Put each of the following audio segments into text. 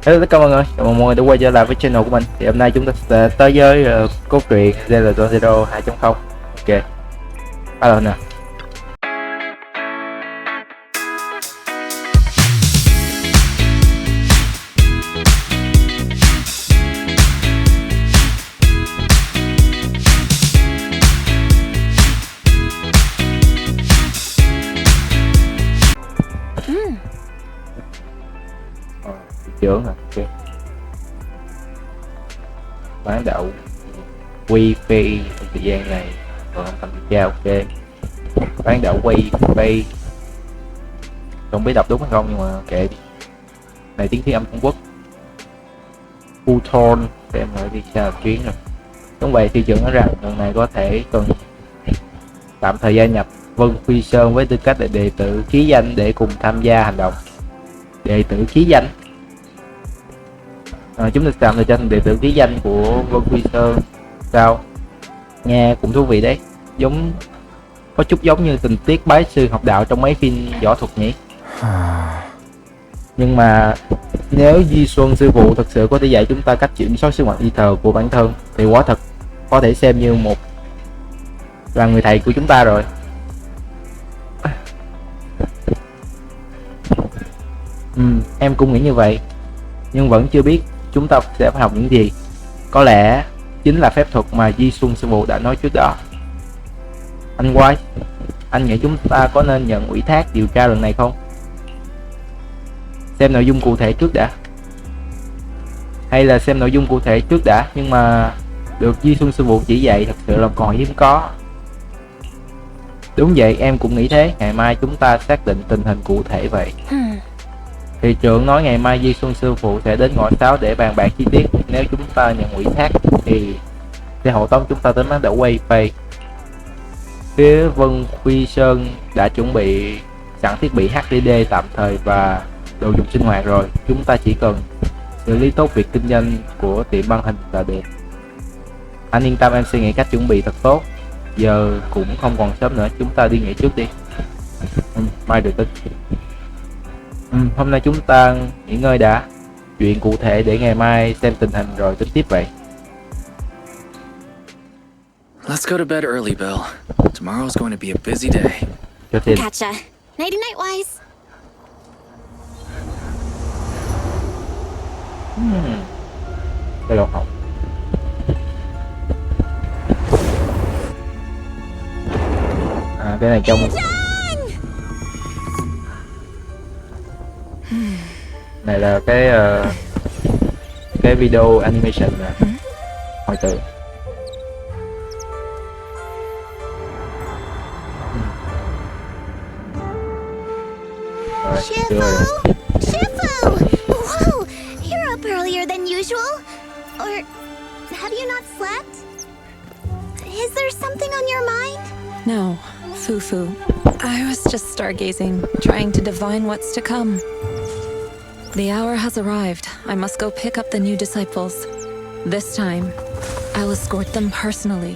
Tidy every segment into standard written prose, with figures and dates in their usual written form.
Hello tất cả mọi người, chào mừng mọi người đã quay trở lại với channel của mình. Thì hôm nay chúng ta sẽ tới với cốt truyện Zenless 2.0. Ok, bắt đầu nè. Trưởng hả? Ok. Bán đậu wifi thời gian này còn tầm tra. Ok, bán đậu wifi không biết đọc đúng hay không nhưng mà kệ đi. Này tiếng phiên âm Trung Quốc. Futon xem lại đi xa chuyến rồi. Đúng vậy, thị trường nói rằng lần này có thể cần tạm thời gia nhập Vân Phi Sơn với tư cách là đệ tử ký danh để cùng tham gia hành động. Đệ tử ký danh, chúng ta tạm thời tranh đệ tử ký danh của Vân Quy Sơn. Sao nghe cũng thú vị đấy, có chút giống như tình tiết bái sư học đạo trong mấy phim võ thuật nhỉ. Nhưng mà nếu Di Xuân sư phụ thật sự có thể dạy chúng ta cách kiểm soát sức mạnh y thờ của bản thân thì quả thật có thể xem như một là người thầy của chúng ta rồi. Em cũng nghĩ như vậy, nhưng vẫn chưa biết chúng ta sẽ phải học những gì. Có lẽ chính là phép thuật mà Di Xuân sư phụ đã nói trước đó. Anh White, anh nghĩ chúng ta có nên nhận ủy thác điều tra lần này không? Xem nội dung cụ thể trước đã. Hay là xem nội dung cụ thể trước đã, nhưng mà được Di Xuân sư phụ chỉ dạy thật sự là còn hiếm có. Đúng vậy, em cũng nghĩ thế. Ngày mai chúng ta xác định tình hình cụ thể vậy. Thị trưởng nói ngày mai Di Xuân sư phụ sẽ đến ngõ 6 để bàn bạc chi tiết. Nếu chúng ta nhận ủy thác thì sẽ hộ tống chúng ta đến bán đảo Wifi. Phía Vân Quy Sơn đã chuẩn bị sẵn thiết bị HDD tạm thời và đồ dùng sinh hoạt rồi. Chúng ta chỉ cần xử lý tốt việc kinh doanh của tiệm băng hình là được. Anh yên tâm, em sẽ nghĩ cách chuẩn bị thật tốt. Giờ cũng không còn sớm nữa, chúng ta đi nghỉ trước đi. Mai được tính. Hôm nay chúng ta nghỉ ngơi đã. Chuyện cụ thể để ngày mai xem tình hình rồi tính tiếp vậy. Let's go to bed early, Bill. Tomorrow's going to be a busy day. Gotcha. Nighty night, Wise. Đây là học. Cái này trong này là cái video animation nè, hồi tượng. Shifu! Whoa! You're up earlier than usual? Or have you not slept? Is there something on your mind? No, Fufu. I was just stargazing, trying to divine what's to come. The hour has arrived. I must go pick up the new disciples. This time, I'll escort them personally.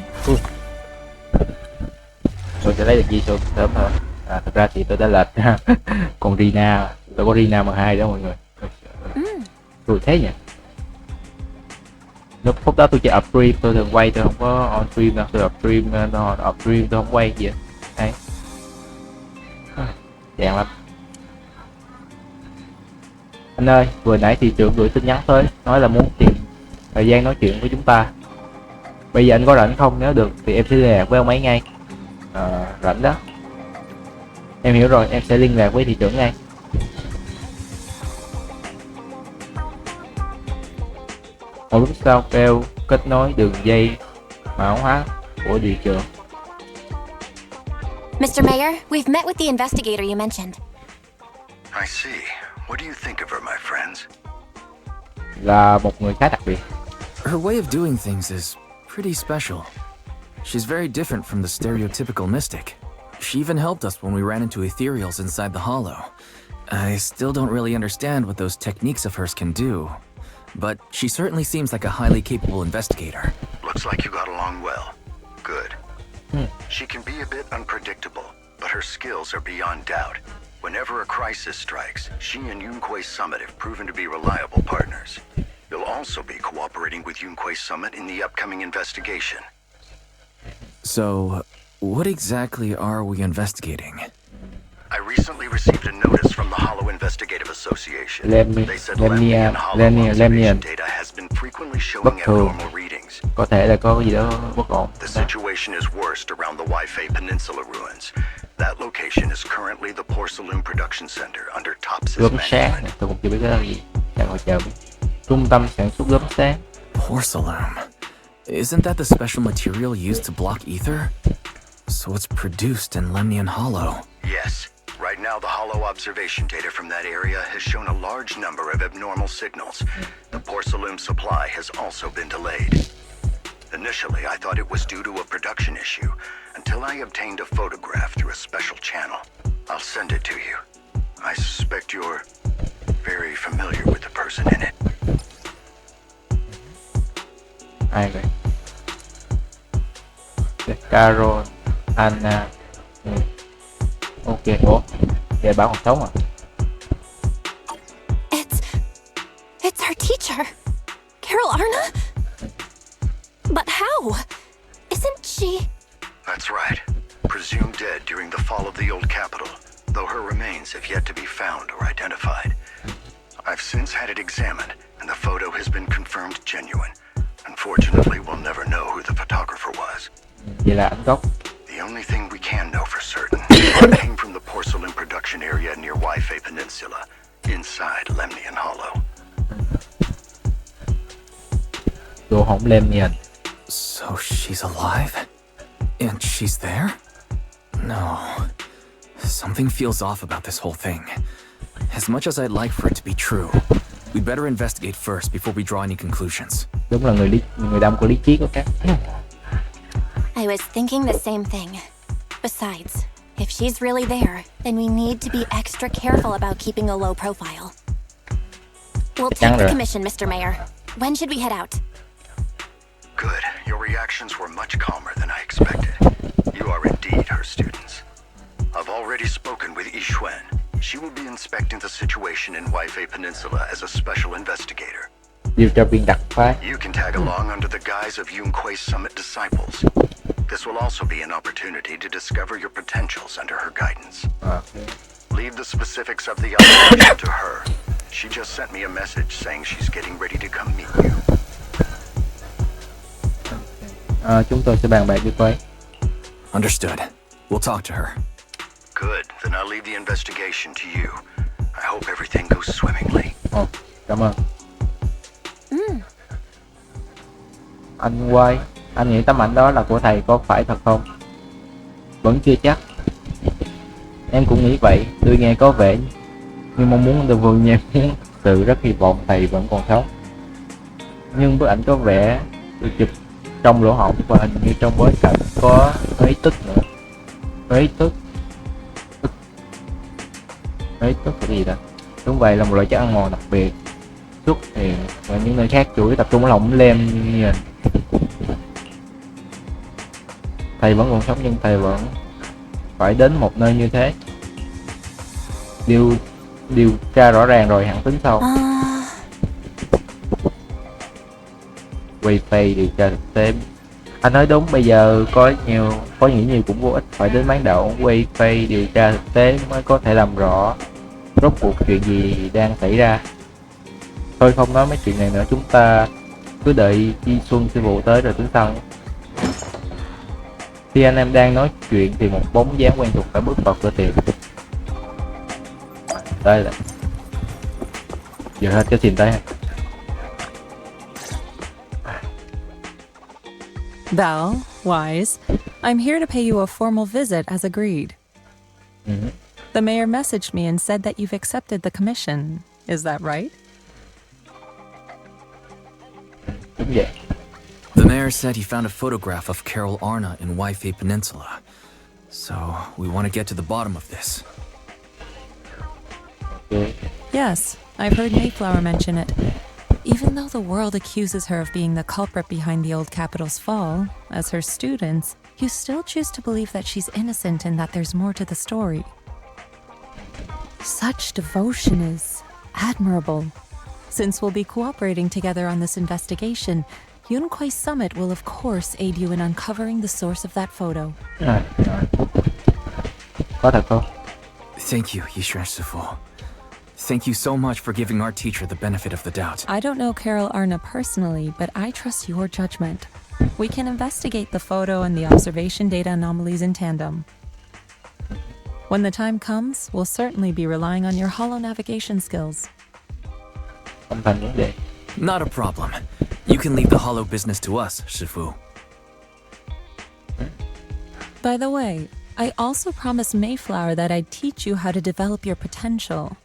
Tôi sẽ lấy được Di Xuân sớm hơn. Thật ra thì tôi đã lệch ra. Còn Rina, tôi có Rina M2 đó mọi người. Tôi thế nhỉ. Lúc đó tôi chơi upstream, tôi thường quay, tôi không có on stream đâu. Tôi upstream, tôi không quay gì hết. Đấy. Chán lắm. Anh ơi, vừa nãy thị trưởng gửi tin nhắn tới, nói là muốn tìm thời gian nói chuyện với chúng ta. Bây giờ anh có rảnh không? Nếu được thì em sẽ liên lạc với ông ấy ngay. Rảnh đó. Em hiểu rồi, em sẽ liên lạc với thị trưởng ngay. Một lúc sau kêu kết nối đường dây mã hóa của thị trưởng. Mr. Mayor, we've met with the investigator you mentioned. I see. What do you think of her, my friends? Là một người khá đặc biệt. Her way of doing things is pretty special. She's very different from the stereotypical mystic. She even helped us when we ran into ethereals inside the hollow. I still don't really understand what those techniques of hers can do, but she certainly seems like a highly capable investigator. Looks like you got along well. Good. She can be a bit unpredictable, but her skills are beyond doubt. Whenever a crisis strikes, she and Yunquei Summit have proven to be reliable partners. You'll also be cooperating with Yunquei Summit in the upcoming investigation. So, what exactly are we investigating? I recently received a notice from the Hollow Investigative Association. They said Lemnian Hollow observation data has been frequently showing abnormal readings. Có thể là có cái gì đó bất ổn. The situation is worst around the Waifei Peninsula ruins. That location is currently the Porcelain Production Center under Tops's Gốm sáng, management. tôi cũng chưa biết cái là gì. Đang ngồi chờ. Trung tâm sản xuất gốm sáng. Porcelain. Isn't that the special material used to block ether? So it's produced in Lemnian Hollow. Yes. Right now, the Hollow observation data from that area has shown a large number of abnormal signals. The porcelain supply has also been delayed. Initially, I thought it was due to a production issue, until I obtained a photograph through a special channel. I'll send it to you. I suspect you're very familiar with the person in it. Ai vậy? Carol, Anna. Ok, ủa? Để báo còn sống à? It's our teacher, Carol Arna? But how? Isn't she... That's right. Presumed dead during the fall of the old capital, though her remains have yet to be found or identified. I've since had it examined, and the photo has been confirmed genuine. Unfortunately, we'll never know who the photographer was. Vậy là ảnh gốc. The only thing we can know for certain it came from the porcelain production area near Waifei Peninsula, inside Lemnian Hollow. Đồ hổng Lemnian. So she's alive? And she's there? No. Something feels off about this whole thing. As much as I'd like for it to be true, we'd better investigate first before we draw any conclusions. Đúng là người đông có lý trí có các. I was thinking the same thing. Besides, if she's really there, then we need to be extra careful about keeping a low profile. We'll take the commission, Mr. Mayor. When should we head out? Good. Your reactions were much calmer than I expected. You are indeed her students. I've already spoken with Yixuan. She will be inspecting the situation in Waifei Peninsula as a special investigator. Điều tra viên đặc phái. You can tag along under the guise of Yunquei Summit disciples. This will also be an opportunity to discover your potentials under her guidance. Leave the specifics of the operation to her. She just sent me a message saying she's getting ready to come meet you. Chúng tôi sẽ bàn bạc với cô ấy. Understood. We'll talk to her. Good. Then I'll leave the investigation to you. I hope everything goes swimmingly. Cảm ơn. Anh quay. Anh nghĩ tấm ảnh đó là của thầy có phải thật không? Vẫn chưa chắc. Em cũng nghĩ vậy. Tôi nghe có vẻ như mong muốn từ vườn nha. Sự rất hy vọng thầy vẫn còn sống. Nhưng bức ảnh có vẻ được chụp trong lỗ hổng và hình như trong bối cảnh có hơi tức nữa. Hơi tức là gì đó? Đúng vậy, là một loại chất ăn mòn đặc biệt xuất hiện ở những nơi khác, chủ yếu tập trung ở lòng Lemnian. Thầy vẫn còn sống nhưng thầy vẫn phải đến một nơi như thế. Điều tra rõ ràng rồi hẳn tính sau. Waifei điều tra thực tế. Anh nói đúng, bây giờ có nghĩ nhiều cũng vô ích. Phải đến bán đảo Waifei điều tra thực tế mới có thể làm rõ rốt cuộc chuyện gì đang xảy ra. Thôi không nói mấy chuyện này nữa, chúng ta cứ đợi Chi Xuân sư phụ tới rồi tính sau. Khi anh em đang nói chuyện thì một bóng dáng quen thuộc đã bước vào cửa tiệm. Đây là giờ hết cái tìm tới. Belle, Wise, I'm here to pay you a formal visit as agreed. The mayor messaged me and said that you've accepted the commission. Is that right? Đúng vậy. The mayor said he found a photograph of Carol Arna in Waifei Peninsula. So, we want to get to the bottom of this. Okay. Yes, I've heard Mayflower mention it. Even though the world accuses her of being the culprit behind the old capital's fall, as her students, you still choose to believe that she's innocent and that there's more to the story. Such devotion is admirable. Since we'll be cooperating together on this investigation, Yunquai Summit will of course aid you in uncovering the source of that photo. Rồi. Có thật không? Thank you, Yishuan Shifu. Thank you so much for giving our teacher the benefit of the doubt. I don't know Carol Arna personally, but I trust your judgment. We can investigate the photo and the observation data anomalies in tandem. When the time comes, we'll certainly be relying on your holo navigation skills. Không thành vấn đề. Not a problem. You can leave the hollow business to us, Shifu. By the way, I also promised Mayflower that I'd teach you how to develop your potential.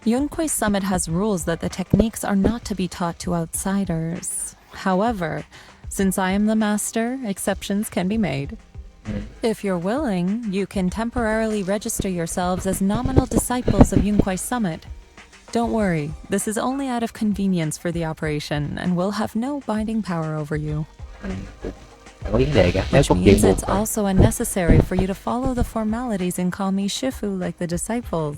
Yunquai Summit has rules that the techniques are not to be taught to outsiders. However, since I am the master, exceptions can be made. If you're willing, you can temporarily register yourselves as nominal disciples of Yunquai Summit. Don't worry, this is only out of convenience for the operation and will have no binding power over you. Không có vấn đề cả. Nếu Which có kiện means buộc it's also unnecessary for you to follow the formalities and call me Shifu like the disciples.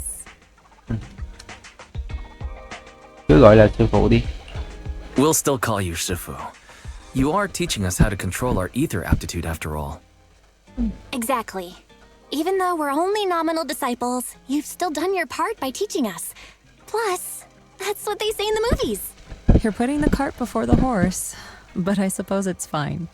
cứ gọi là sư phụ đi. We'll still call you Shifu. You are teaching us how to control our ether aptitude after all. Exactly. Even though we're only nominal disciples, you've still done your part by teaching us. Plus, that's what they say in the movies. You're putting the cart before the horse, but I suppose it's fine.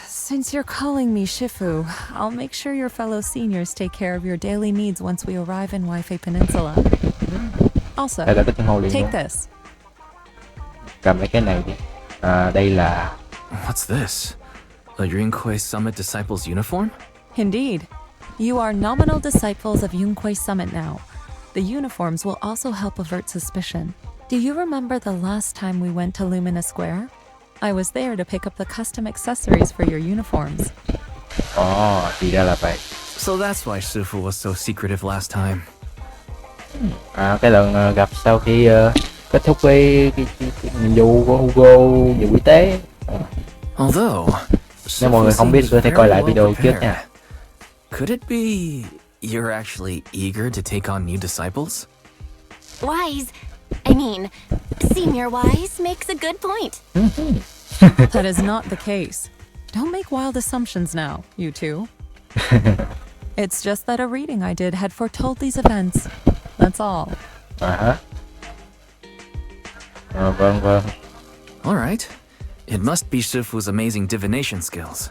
Since you're calling me Shifu, I'll make sure your fellow seniors take care of your daily needs once we arrive in Waifei Peninsula. Also, Đây là cái chân hô liền take luôn. this. Cầm lấy cái này đi. Đây là What's this? A Yunquai Summit disciple's uniform? Indeed. You are nominal disciples of Yunquai Summit now. The uniforms will also help avert suspicion. Do you remember the last time we went to Lumina Square? I was there to pick up the custom accessories for your uniforms. thì ra là vậy. So that's why Shifu was so secretive last time. Cái lần gặp sau khi kết thúc cái nhiệm vụ của Hugo, nhiệm vụ y tế. Although, Nếu mọi người không biết có thể coi lại video trước nha. Could it be you're actually eager to take on new disciples? Wise, I mean, Senior Wise makes a good point. That is not the case. Don't make wild assumptions now, you two. It's just that a reading I did had foretold these events. That's all. Vâng. Alright. It must be Shifu's amazing divination skills.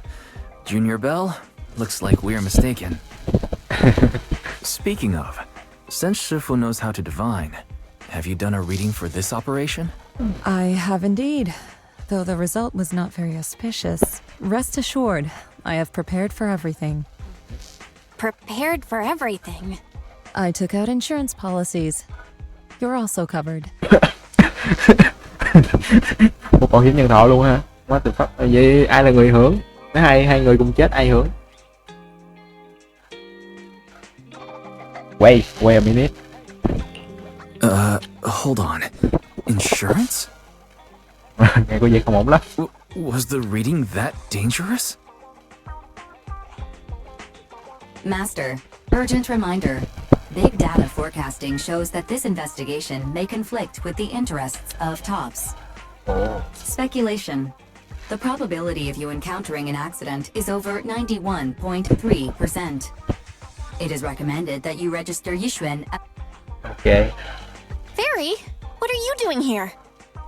Junior Bell, looks like we're mistaken. Speaking of, since Shifu knows how to divine, have you done a reading for this operation? I have indeed, though the result was not very auspicious. Rest assured, I have prepared for everything. Prepared for everything. I took out insurance policies. You're also covered. Một bảo hiểm nhân thọ luôn ha. Quá tuyệt vời. Vậy ai là người hưởng? Nếu hai người cùng chết ai hưởng? Wait a minute. Hold on. Insurance? Nghe có vẻ không ổn lắm. Was the reading that dangerous? Master, urgent reminder. Big data forecasting shows that this investigation may conflict with the interests of TOPS. Speculation. The probability of you encountering an accident is over 91.3%. It is recommended that you register Yishuan. Okay. Fairy, what are you doing here?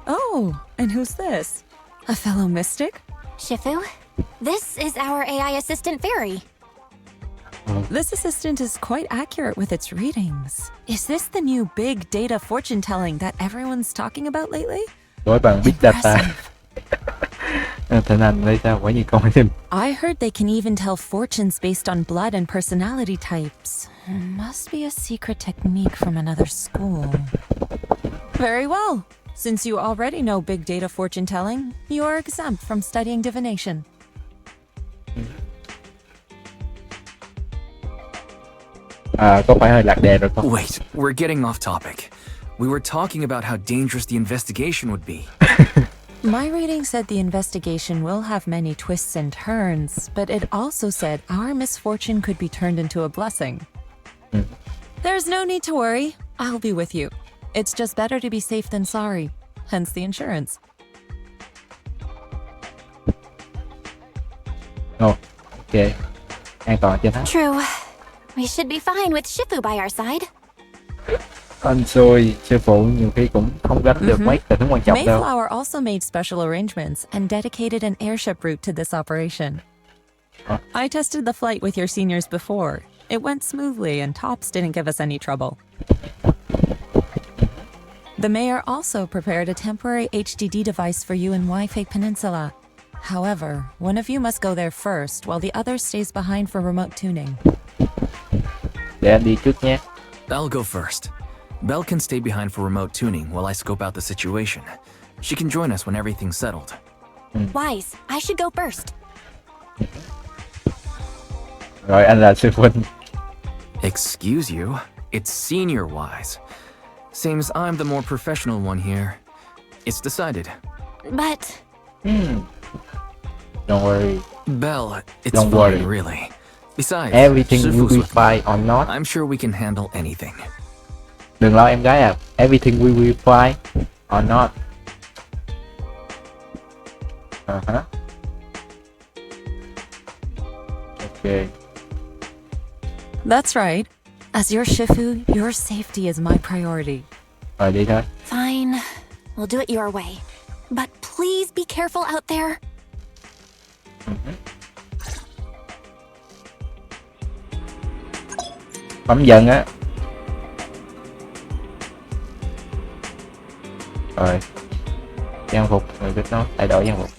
Oh, and who's this? A fellow mystic? Shifu, this is our AI assistant Fairy. This assistant is quite accurate with its readings. Is this the new big data fortune telling that everyone's talking about lately? Đối bằng Big Data. Tình hình đây sao? Quả như con thêm. I heard they can even tell fortunes based on blood and personality types. Must be a secret technique from another school. Very well. Since you already know big data fortune telling, you are exempt from studying divination. Có phải hơi lạc đề rồi không? Wait, we're getting off topic. We were talking about how dangerous the investigation would be. My reading said the investigation will have many twists and turns, but it also said our misfortune could be turned into a blessing. There's no need to worry. I'll be with you. It's just better to be safe than sorry. Hence the insurance. Ok, an toàn trên hết. True. We should be fine with Shifu by our side. Anh xui, sư phụ nhiều khi cũng không gánh được mấy tình huống quan trọng đâu. Mayflower also made special arrangements and dedicated an airship route to this operation. I tested the flight with your seniors before. It went smoothly and Tops didn't give us any trouble. The mayor also prepared a temporary HDD device for you in Wi-Fi Peninsula. However, one of you must go there first while the other stays behind for remote tuning. Để anh đi trước nhé. I'll go first. Belle can stay behind for remote tuning while I scope out the situation. She can join us when everything's settled. Wise, I should go first. Rồi anh là sư huynh. Excuse you? It's Senior Wise. Seems I'm the more professional one here. It's decided. But Don't worry. Belle, it's Don't fine, worry. really. Besides, Everything will Shifu's be with me. fine or not. I'm sure we can handle anything. Đừng lo em gái à. Everything will be fine or not. Ok. That's right. As your Shifu, your safety is my priority. Rồi đi thôi. fine. We'll do it your way. But please be careful out there. Bấm dần á. Rồi. Trang phục người kết nối thay đổi trang phục.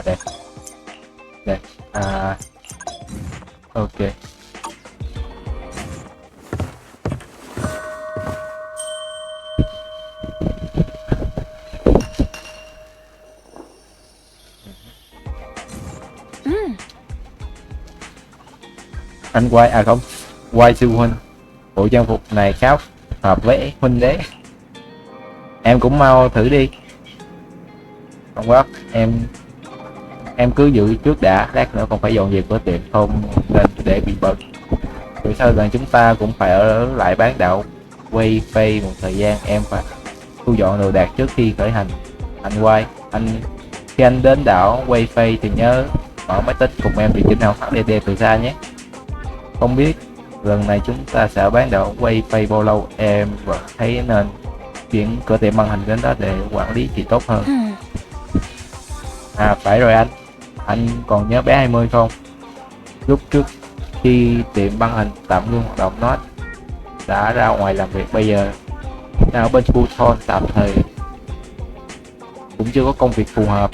Đây. Đây. Ok. Anh quay không, quay sư huynh. Bộ trang phục này khá hợp với huynh đấy. Em cũng mau thử đi. Không quá, em cứ giữ trước đã, lát nữa còn phải dọn dẹp cửa tiệm, không nên để bị bẩn. Rồi sau lần chúng ta cũng phải ở lại bán đảo quay phây một thời gian, em phải thu dọn đồ đạc trước khi khởi hành. Anh quay, khi anh đến đảo quay phây thì nhớ mở máy tính cùng em điều chỉnh hảo HDD từ xa nhé. Không biết lần này chúng ta sẽ bán đảo quay phây bao lâu, em vẫn thấy nên chuyển cửa tiệm màn hình đến đó để quản lý thì tốt hơn. Phải rồi anh còn nhớ bé 20 không? Lúc trước khi tiệm băng hình tạm ngưng hoạt động, nó đã ra ngoài làm việc, bây giờ đang ở bên Buton tạm thời, cũng chưa có công việc phù hợp.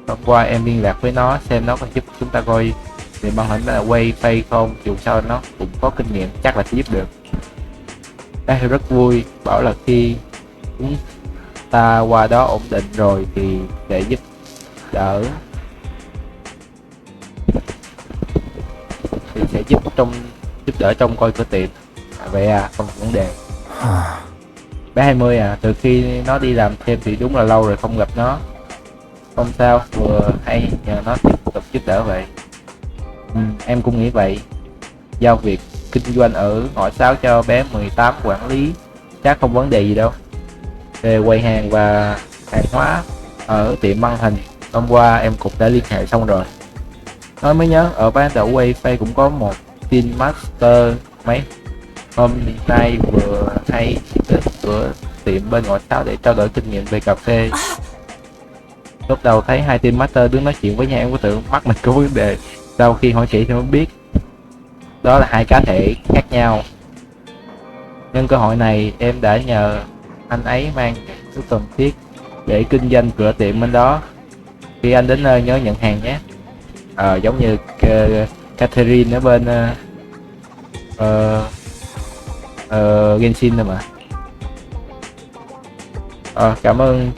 Hôm qua em liên lạc với nó xem nó có giúp chúng ta coi tiệm băng hình là quay phay không, dù sao nó cũng có kinh nghiệm, chắc là sẽ giúp được. Em rất vui, bảo là khi chúng ta qua đó ổn định rồi thì sẽ giúp đỡ trông coi cửa tiệm. Vậy không vấn đề. Bé 20 từ khi nó đi làm thêm thì đúng là lâu rồi không gặp nó. Không sao, vừa hay nhờ nó tiếp tục giúp đỡ vậy. Em cũng nghĩ vậy. Giao việc kinh doanh ở ngõ 6 cho bé 18 quản lý chắc không vấn đề gì đâu. Về quầy hàng và hàng hóa ở tiệm băng hình, hôm qua em cũng đã liên hệ xong rồi. Nói mới nhớ, ở bán đảo quay phây cũng có một tin master mấy hôm nay vừa hay đến cửa tiệm bên ngõ 6 để trao đổi kinh nghiệm về cà phê. Lúc đầu thấy hai team master đứng nói chuyện với nhau, em có tưởng mắt mình có vấn đề. Sau khi hỏi kỹ thì mới biết đó là hai cá thể khác nhau. Nhân cơ hội này em đã nhờ anh ấy mang thứ cần thiết để kinh doanh cửa tiệm bên đó. Khi anh đến nơi nhớ nhận hàng nhé. Giống như Catherine ở bên Genshin thôi mà. Cảm ơn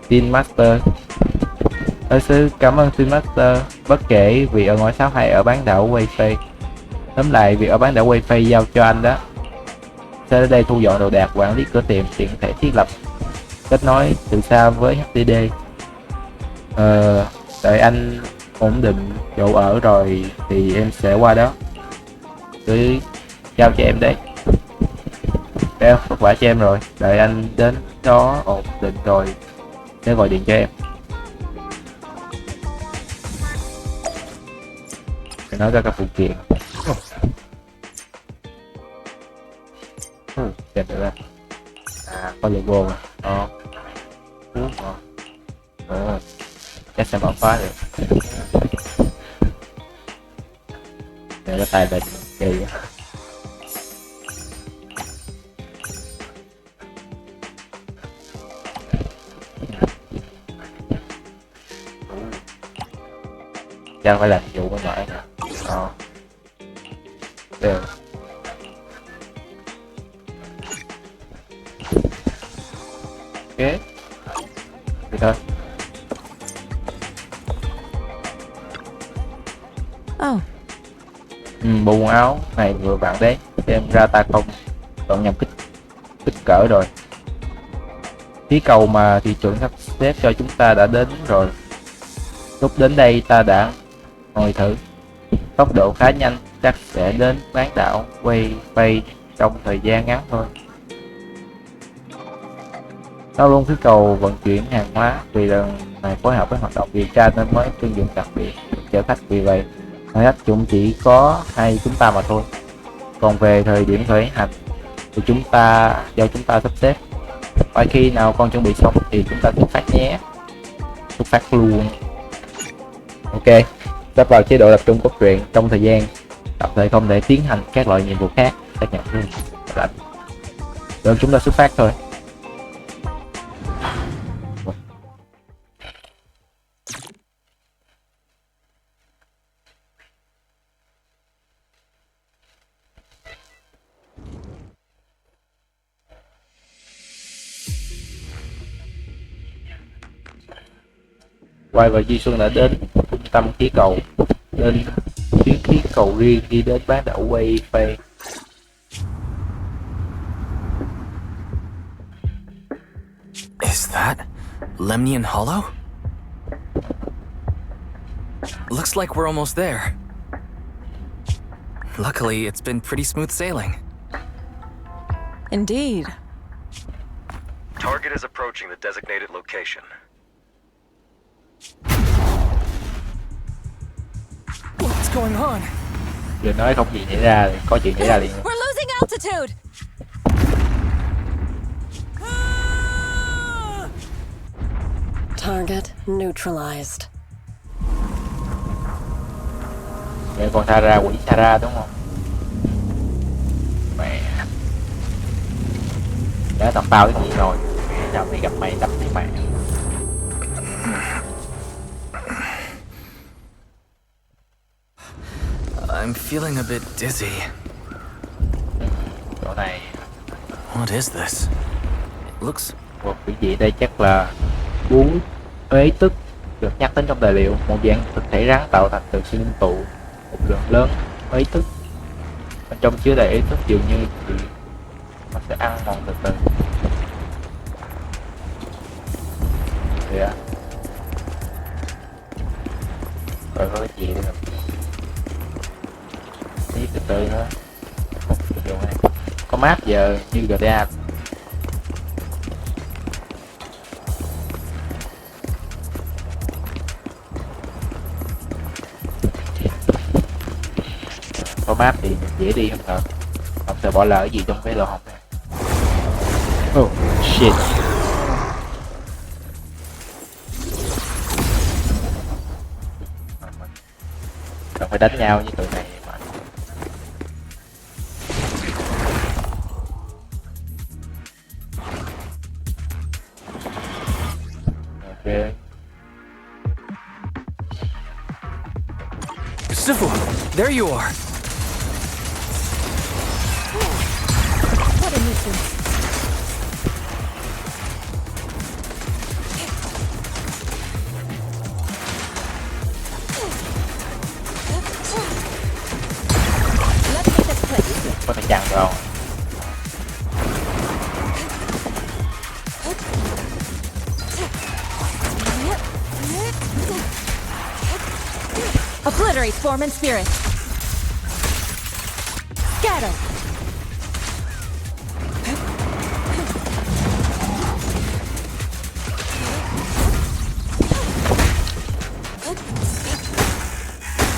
Tin Master. Cảm ơn Tin Master. Bất kể việc ở ngõ 6 hay ở bán đảo Wi-Fi. Tóm lại, việc ở bán đảo Wi-Fi giao cho anh đó. Sẽ ở đây thu dọn đồ đạc, quản lý cửa tiệm, tiện thể thiết lập kết nối từ xa với HDD. Đợi anh ổn định chỗ ở rồi thì em sẽ qua đó. cứ giao cho em đấy. Đeo vất vả cho em rồi, đợi anh đến đó ổn định rồi sẽ gọi điện cho em. Phải nói ra các phụ kiện. Xem được ra. Có logo rồi. Đó. Chắc sẽ mở khóa được. Để có tài lệnh kỳ. Chắc phải làm vụ với mãi nè. Đó. Được. Ok. Vậy thôi. Bộ quần áo này vừa vặn đấy, xem ra ta không chọn nhầm kích cỡ rồi. Khí cầu mà thị trưởng sắp xếp cho chúng ta đã đến rồi. Lúc đến đây ta đã ngồi thử, tốc độ khá nhanh, chắc sẽ đến bán đảo quay trong thời gian ngắn thôi. Nó luôn khí cầu vận chuyển hàng hóa, vì lần này phối hợp với hoạt động điều tra nên mới trưng dụng đặc biệt chở khách, vì vậy khách cũng chỉ có hai chúng ta mà thôi. Còn về thời điểm khởi hành thì do chúng ta sắp xếp. Và khi nào con chuẩn bị xong thì chúng ta xuất phát nhé. Xuất phát luôn. Ok, sắp vào chế độ tập trung cốt truyện. Trong thời gian tập thể không thể tiến hành các loại nhiệm vụ khác. Xác nhận luôn. Rồi chúng ta xuất phát thôi. Quay và Duy Xuân đã đến trung tâm khí cầu, lên chuyến khí cầu riêng đi đến bán đảo Wayfair. Is that Lemnian Hollow? Looks like we're almost there. Luckily, it's been pretty smooth sailing. Indeed. Target is approaching the designated location. What's going on? Vừa nói không gì xảy ra thì có chuyện xảy ra liền. We're losing altitude. Target neutralized. Vậy còn Tara, quỷ Tara đúng không? Mẹ. Đã tập bao cái gì rồi? Mẹ chào mày gặp mày đập với mẹ. I'm feeling a bit dizzy. Chỗ này. What is this? It looks... Một cái gì đây chắc là bú uế tức được nhắc đến trong tài liệu, một dạng thực thể rắn tạo thành từ sự ngưng tụ một lượng lớn uế tức, bên trong chứa đầy uế tức dường như thì nó sẽ ăn mòn từ từ. Rồi có cái gì nữa đi từ từ nữa. Có map giờ như GTA. Có map thì dễ đi hơn, không sợ bỏ lỡ cái gì trong cái lỗ hổng này. Oh shit. Cần phải đánh nhau với tụi này mà. Ok. Sifu, there you are. What a nuisance. Let's make this quick. Có thể chặn rồi. Obliterate form and spirit. Scatter!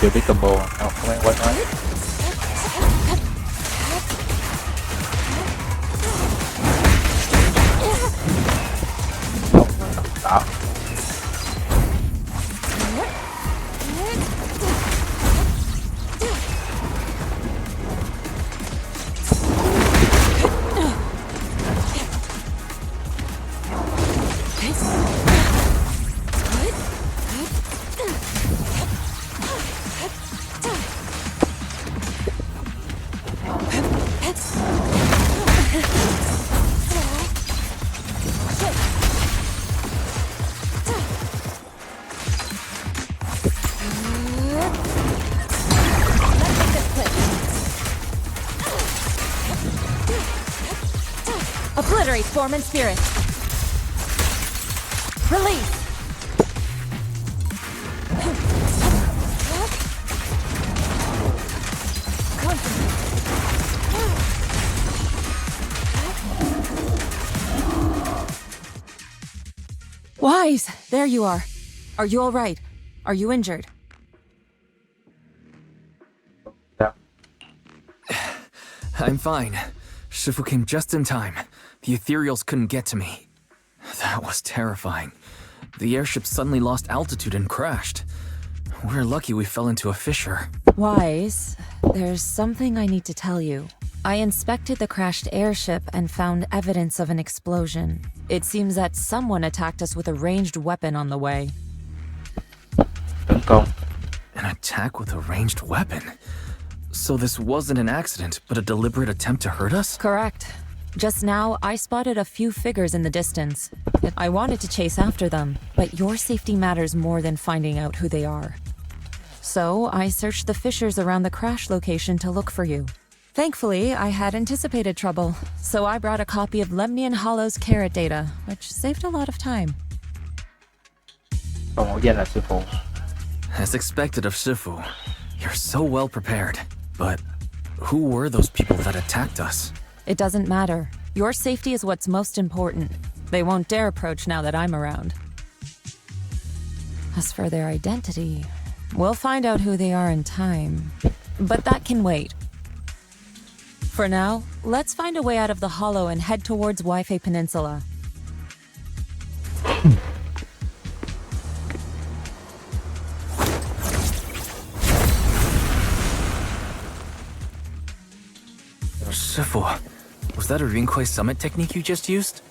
Chưa biết combo không em quên nói. Đó. Obliterate form and spirit. Release. Wise, there you are. Are you all right? Are you injured? Sao? I'm fine. Shifu came just in time. The ethereals couldn't get to me. That was terrifying. The airship suddenly lost altitude and crashed. We're lucky we fell into a fissure. Wise, there's something I need to tell you. I inspected the crashed airship and found evidence of an explosion. It seems that someone attacked us with a ranged weapon on the way. Tấn công. An attack with a ranged weapon? So this wasn't an accident, but a deliberate attempt to hurt us? Correct. Just now, I spotted a few figures in the distance. I wanted to chase after them, but your safety matters more than finding out who they are. So, I searched the fissures around the crash location to look for you. Thankfully, I had anticipated trouble, so I brought a copy of Lemnian Hollow's carrot data, which saved a lot of time. Còn mẫu danh là sư phụ. As expected of Shifu, you're so well prepared. But who were those people that attacked us? It doesn't matter. Your safety is what's most important. They won't dare approach now that I'm around. As for their identity, we'll find out who they are in time. But that can wait. For now, let's find a way out of the hollow and head towards Wi-Fi Peninsula. Shifu, was that a Rinkwei summit technique you just used?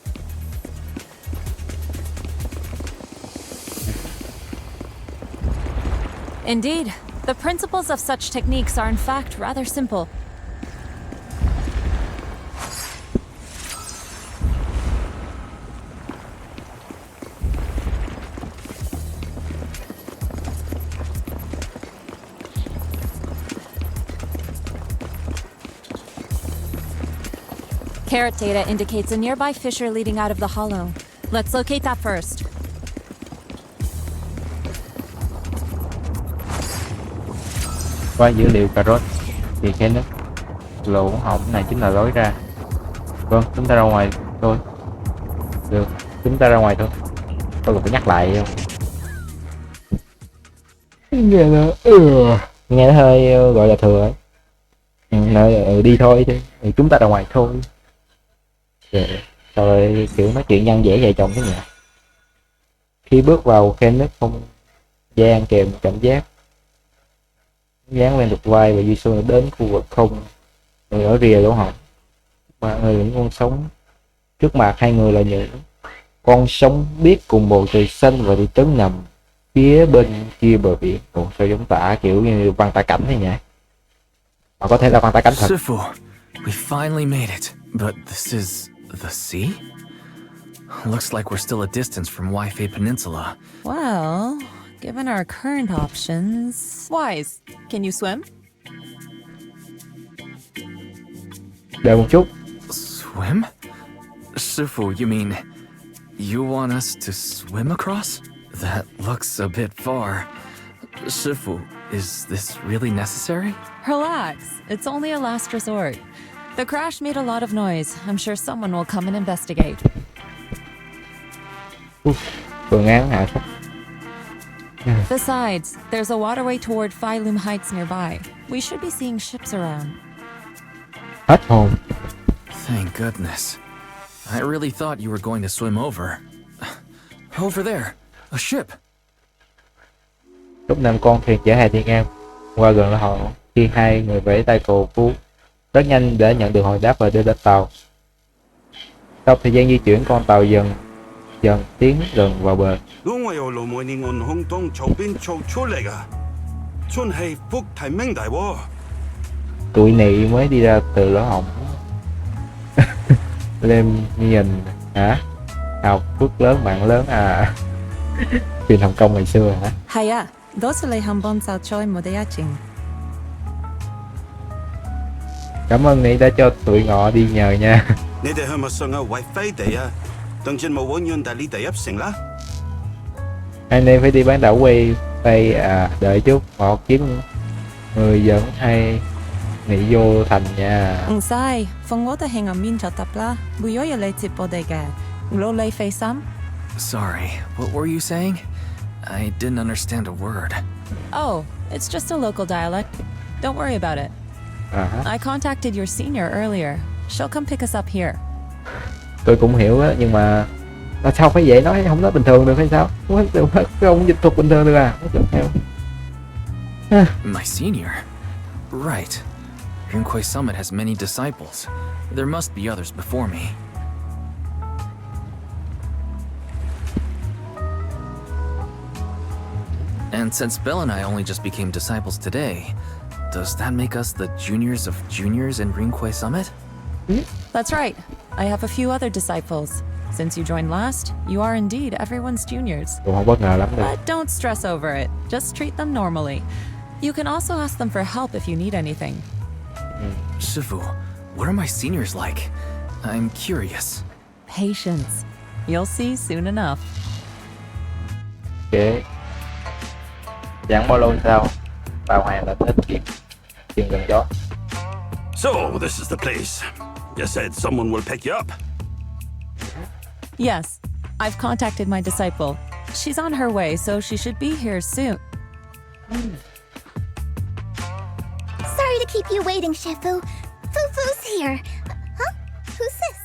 Indeed. The principles of such techniques are in fact rather simple. Carrot data indicates a nearby fissure leading out of the hollow. Let's locate that first. Qua dữ liệu cà rốt thì cái nước lỗ hổng này chính là lối ra. Vâng, chúng ta ra ngoài thôi. Được, chúng ta ra ngoài thôi. Tôi cần phải nhắc lại không? Nghe nó hơi gọi là thừa ấy. Đi thôi chứ. Chúng ta ra ngoài thôi. Rồi kiểu nói chuyện nhân dễ vợ chồng thế nhỉ. Khi bước vào kênh nước không gian kèm cảm giác dán lên được vai và Duy Xuân đến khu vực không, người ở rìa lỗ hổng, ba người những con sống trước mặt hai người là những con sống biết cùng bầu trời xanh và thị trấn nằm phía bên kia bờ biển. Ồ, sao giống tả kiểu như văn tả cảnh thế nhỉ? Mà có thể là văn tả cảnh thật. Shifu, we finally made it, but this is the sea? Looks like we're still a distance from Wi-Fi Peninsula. Well, given our current options... Wise, can you swim? Đợi một chút. Swim? Shifu, you mean you want us to swim across? That looks a bit far. Shifu, Is this really necessary? Relax. It's only a last resort. The crash made a lot of noise. I'm sure someone will come and investigate. Phương án hạ thấp. Besides, there's a waterway toward Phylum Heights nearby. We should be seeing ships around. Hết hồn. Thank goodness. I really thought you were going to swim over. Over there, a ship. Lúc 5 con thuyền chở hàng thiên an qua gần họ khi hai người vẫy tay cầu cứu rất nhanh để nhận được hồi đáp và đưa lên tàu. Sau thời gian di chuyển, con tàu dần tiến gần vào bờ. Tụi nị mới đi ra từ lỗ hổng. Lem nhìn hả? Học phước lớn bạn lớn à. Truyền Hồng Kông ngày xưa hả? Haya, 도술래 한번 사초에 모대야칭. Cảm ơn Nị đã cho tụi ngọ đi nhờ nha. Hai anh em phải đi bán đảo quay Tây à, đợi chút ngọ kiếm người dẫn hay Nị vô thành nha. Sai, phong ngô ta hình ở min cho tập la, bùi yo lệ chip bodega. Lô lệ face sam. Sorry, what were you saying? I didn't understand a word. Oh, it's just a local dialect. Don't worry about it. I contacted your senior earlier. She'll come pick us up here. Tôi cũng hiểu á, nhưng mà sao phải vậy, nói không nói bình thường được hay sao? Không dịch thuật bình thường được à? My senior? Right. Rinkway Summit has many disciples. There must be others before me. And since Belle and I only just became disciples today, does that make us the juniors of juniors in Rinkway Summit? That's right. I have a few other disciples. Since you joined last, you are indeed everyone's juniors. Cũng không bất ngờ lắm đâu. But don't stress over it. Just treat them normally. You can also ask them for help if you need anything. Shifu, what are my seniors like? I'm curious. Patience. You'll see soon enough. Ok. Chẳng bao lâu sau, tàu hàng đã hết kịp chừng gần đó. So, this is the place. You said someone will pick you up. Yes, I've contacted my disciple. She's on her way, so she should be here soon. Sorry to keep you waiting, Shifu. Fufu's here. Huh? Who's this?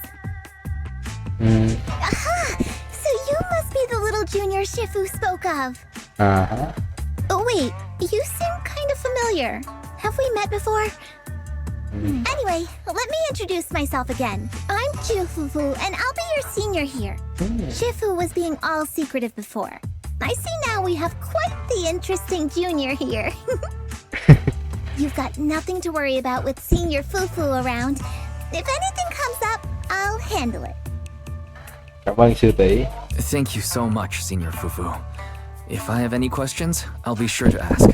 Aha! So you must be the little junior Shifu spoke of. Oh wait, you seem kind of familiar. Have we met before? Anyway, let me introduce myself again. I'm Fufu, and I'll be your senior here. Shifu was being all secretive before. I see now we have quite the interesting junior here. You've got nothing to worry about with senior Fufu around. If anything comes up, I'll handle it. Cảm ơn sư tỷ. Thank you so much, Senior Fufu. If I have any questions, I'll be sure to ask.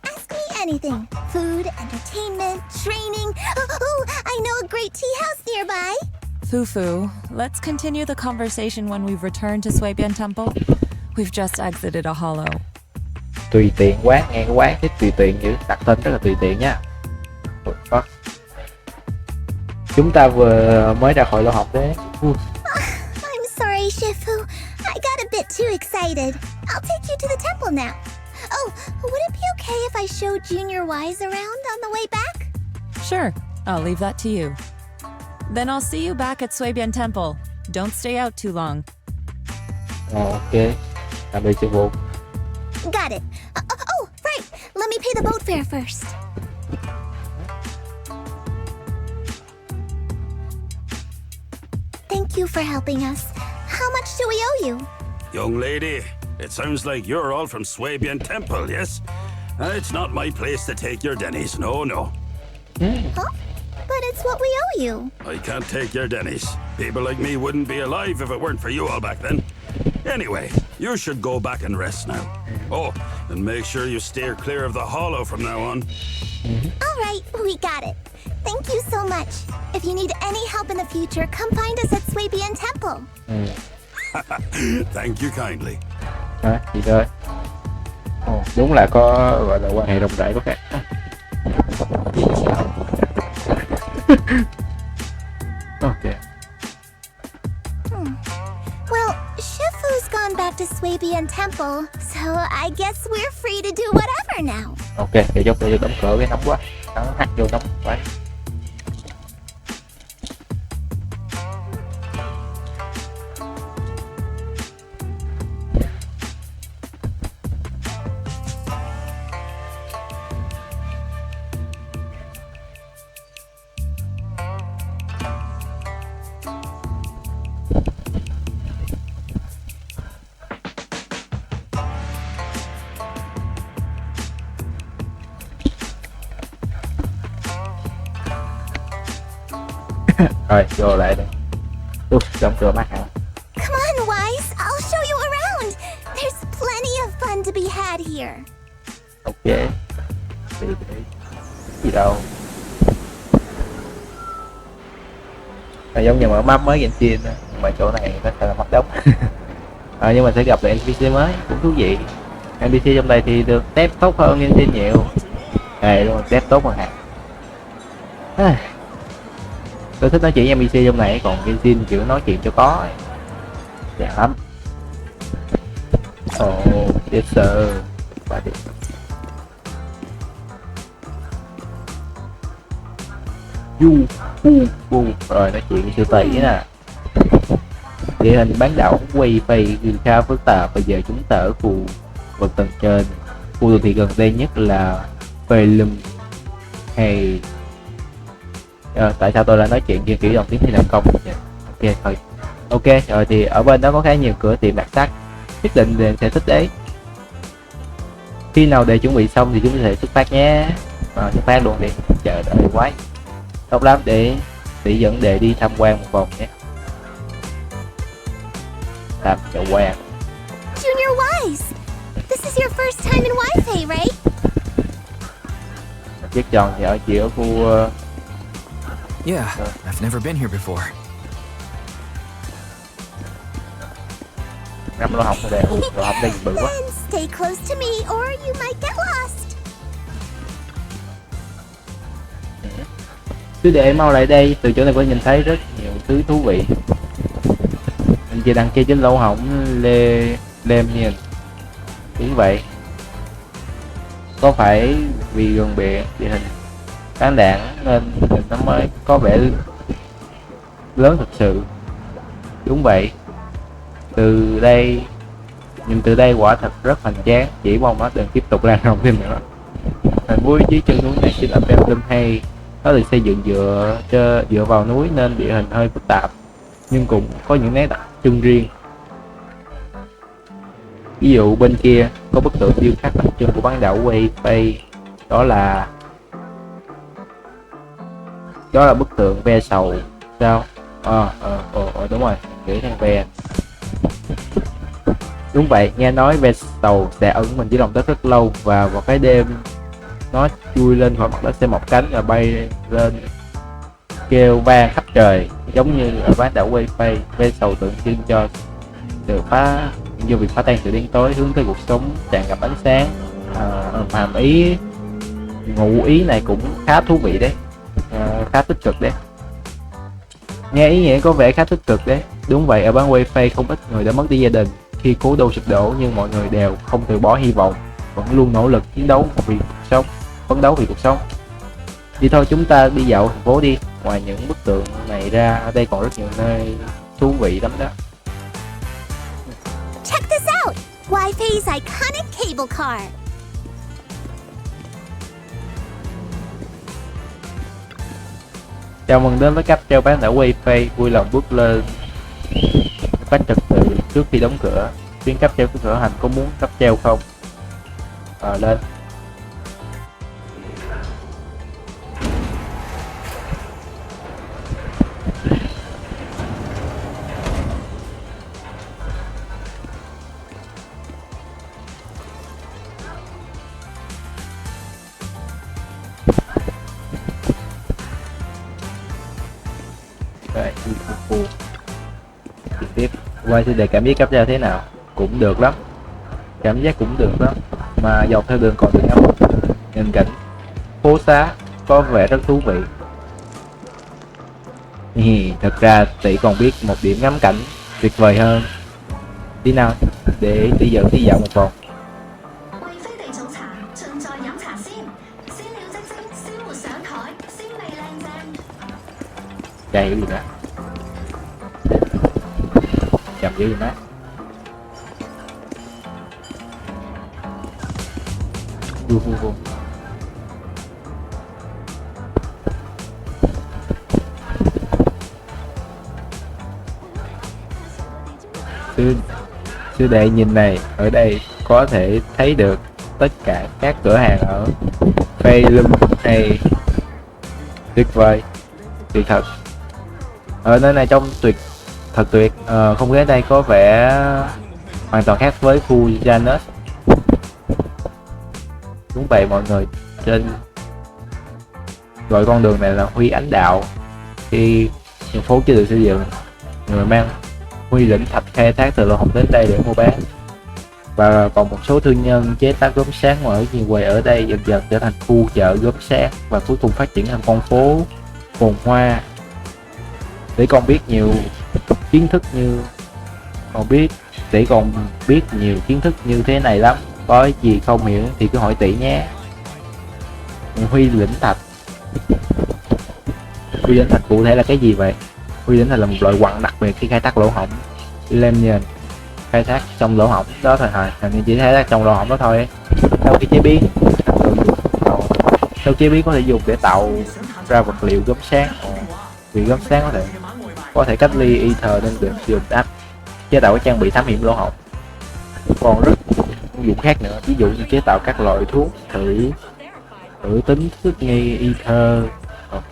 Ask me anything. Food, entertainment, training. Oh, I know a great tea house nearby. Fufu, let's continue the conversation when we've returned to Suibian Temple. We've just exited a hollow. Tùy tiện quán, nghe cái quán cái tùy tiện dữ, đặt tên rất là tùy tiện nha. Đó. Chúng ta vừa mới ra khỏi lỗ hổng đấy. I'm sorry, Shifu. I got a bit too excited. I'll take you to the temple now. Oh, would it be okay if I show Junior Wise around on the way back? Sure, I'll leave that to you. Then I'll see you back at Suibian Temple. Don't stay out too long. Ok, tạm biệt sư phụ. Got it. Oh, right. Let me pay the boat fare first. Thank you for helping us. How much do we owe you? Young lady, it sounds like you're all from Suibian Temple, yes? It's not my place to take your dennies, no. Huh? But it's what we owe you. I can't take your dennies. People like me wouldn't be alive if it weren't for you all back then. Anyway, you should go back and rest now. Oh, and make sure you steer clear of the hollow from now on. All right, we got it. Thank you so much. If you need any help in the future, come find us at Suibian Temple. Thank you kindly. Hả, gì thôi. Đúng là có gọi là quan hệ rộng rãi có khác. Ok. Well, Shifu's gone back to Swabian Temple, so I guess we're free to do whatever now. Ok, để cho đóng cửa cái nóng quá. Nó hắt vô nóng quá. Rồi, vô lại đây. Đóng cửa mắt hả? Come on, Wise, I'll show you around. There's plenty of fun to be had here. Ok. Đi. Gì đâu. Giống như mở map mới Genshin á, mà chỗ này nó sẽ là mắt đóng. Nhưng mà sẽ gặp lại NPC mới cũng thú vị. NPC trong đây thì được tép tốt hơn Genshin nhiều. Đây luôn, tép tốt hơn hẳn. Tôi thích nói chuyện với NPC trong này, còn Genshin kiểu nói chuyện cho có. Đẹp lắm. Yes sir. Quá đẹp. Rồi nói chuyện với sư tỷ nè. Địa hình bán đảo quay phây khá phức tạp. Bây giờ chúng ta ở khu vực tầng trên. Khu đô thị gần đây nhất là Phê hay tại sao tôi lại nói chuyện như kiểu dòng tiếng Hy Lạp công? Ok thôi. Ok rồi, thì ở bên đó có khá nhiều cửa tiệm đặc sắc, nhất định đều sẽ thích đấy. Khi nào để chuẩn bị xong thì chúng ta sẽ xuất phát nhé. Xuất phát luôn đi, chờ đợi quái tốt lắm. Để dẫn đệ đi tham quan một vòng nhé. Tham quan. Junior Wise, this is your first time in Wi-Fi, right? Chiếc tròn thì chỉ ở khu Yeah, I've never been here before. năm lỗ hổng ở đây. Lỗ hổng đây bự quá. Then stay close to me or you might get lost. Cứ để mau lại đây, từ chỗ này có nhìn thấy rất nhiều thứ thú vị. Mình chỉ đăng ký trên lỗ hổng lem nhìn. Đúng vậy. Có phải vì gần biển địa hình bán đảng nên nó mới có vẻ lớn thực sự. Đúng vậy. Từ đây quả thật rất hoành tráng, chỉ mong nó đừng tiếp tục lan rộng thêm nữa. Thành vui dưới chân núi này chính là Belgium hay nó được xây dựng dựa vào núi nên địa hình hơi phức tạp, nhưng cũng có những nét đặc trưng riêng. Ví dụ bên kia có bức tượng điêu khắc đặc trưng của bán đảo Wei, đó là bức tượng ve sầu sao? Đúng rồi, nghĩ thằng ve. Đúng vậy, nghe nói ve sầu sẽ ẩn mình dưới lòng đất rất lâu, và vào cái đêm nó chui lên khỏi mặt đất sẽ mọc cánh và bay lên kêu vang khắp trời, giống như ở bán đảo Wei. Ve sầu tượng trưng cho việc phá tan sự đen tối, hướng tới cuộc sống tràn ngập ánh sáng. Hàm ý ngụ ý này cũng khá thú vị đấy, khá tích cực đấy. Nghe ý nghĩa có vẻ khá tích cực đấy. Đúng vậy, ở bán Wei không ít người đã mất đi gia đình khi cố đô sụp đổ, nhưng mọi người đều không từ bỏ hy vọng, vẫn luôn nỗ lực phấn đấu vì cuộc sống. Đi thôi, chúng ta đi dạo thành phố đi. Ngoài những bức tượng này ra, ở đây còn rất nhiều nơi thú vị lắm đó. Check this out! Wi-Fi's iconic cable car. Chào mừng đến với cáp treo bán đảo Wei, vui lòng bước lên cách trật tự trước khi đóng cửa. Tuyến cáp treo của cửa hành có muốn cáp treo không? Lên. Rồi, trực tiếp quay sẽ để cảm giác cáp treo thế nào. Cũng được lắm, cảm giác cũng được lắm. mà dọc theo đường còn được ngắm nhìn cảnh phố xá có vẻ rất thú vị. Thật ra tỷ còn biết một điểm ngắm cảnh tuyệt vời hơn. Tí nào để tỷ dẫn đi dạo một vòng. Chả hiểu gì nữa. Chậm dữ gì má. Vu. Sư đệ nhìn này, ở đây có thể thấy được tất cả các cửa hàng ở Phalum này. Tuyệt vời, tuyệt thật. Ở nơi này trông thật tuyệt. Không khí ở đây có vẻ hoàn toàn khác với khu Zenless. Đúng vậy mọi người, trên gọi con đường này là Huy Ánh Đạo. Khi đường phố chưa được xây dựng, người mang Huy lĩnh thạch khai thác từ lỗ hổng đến đây để mua bán, và còn một số thương nhân chế tác gốm sáng ở nhiều quầy ở đây dần dần trở thành khu chợ gốm sáng và cuối cùng phát triển thành con phố phồn hoa. Để còn biết nhiều kiến thức như nhiều kiến thức như thế này lắm. Có gì không hiểu thì cứ hỏi tỷ nhé. Huy lĩnh thạch. Huy lĩnh thạch cụ thể là cái gì vậy? Huy lĩnh thạch là một loại quặng đặc biệt khi khai thác lỗ hổng. Lem nhìn khai thác trong lỗ hổng đó thôi hả? Hình như chỉ khai thác trong lỗ hổng đó thôi. Sau khi chế biến có thể dùng để tạo ra vật liệu gốm sáng. Vì gốm sáng có thể cách ly ether nên được dùng áp chế tạo các trang bị thám hiểm lỗ hổng. Còn rất công dụng khác nữa, ví dụ như chế tạo các loại thuốc thử tính thích nghi ether. Ok,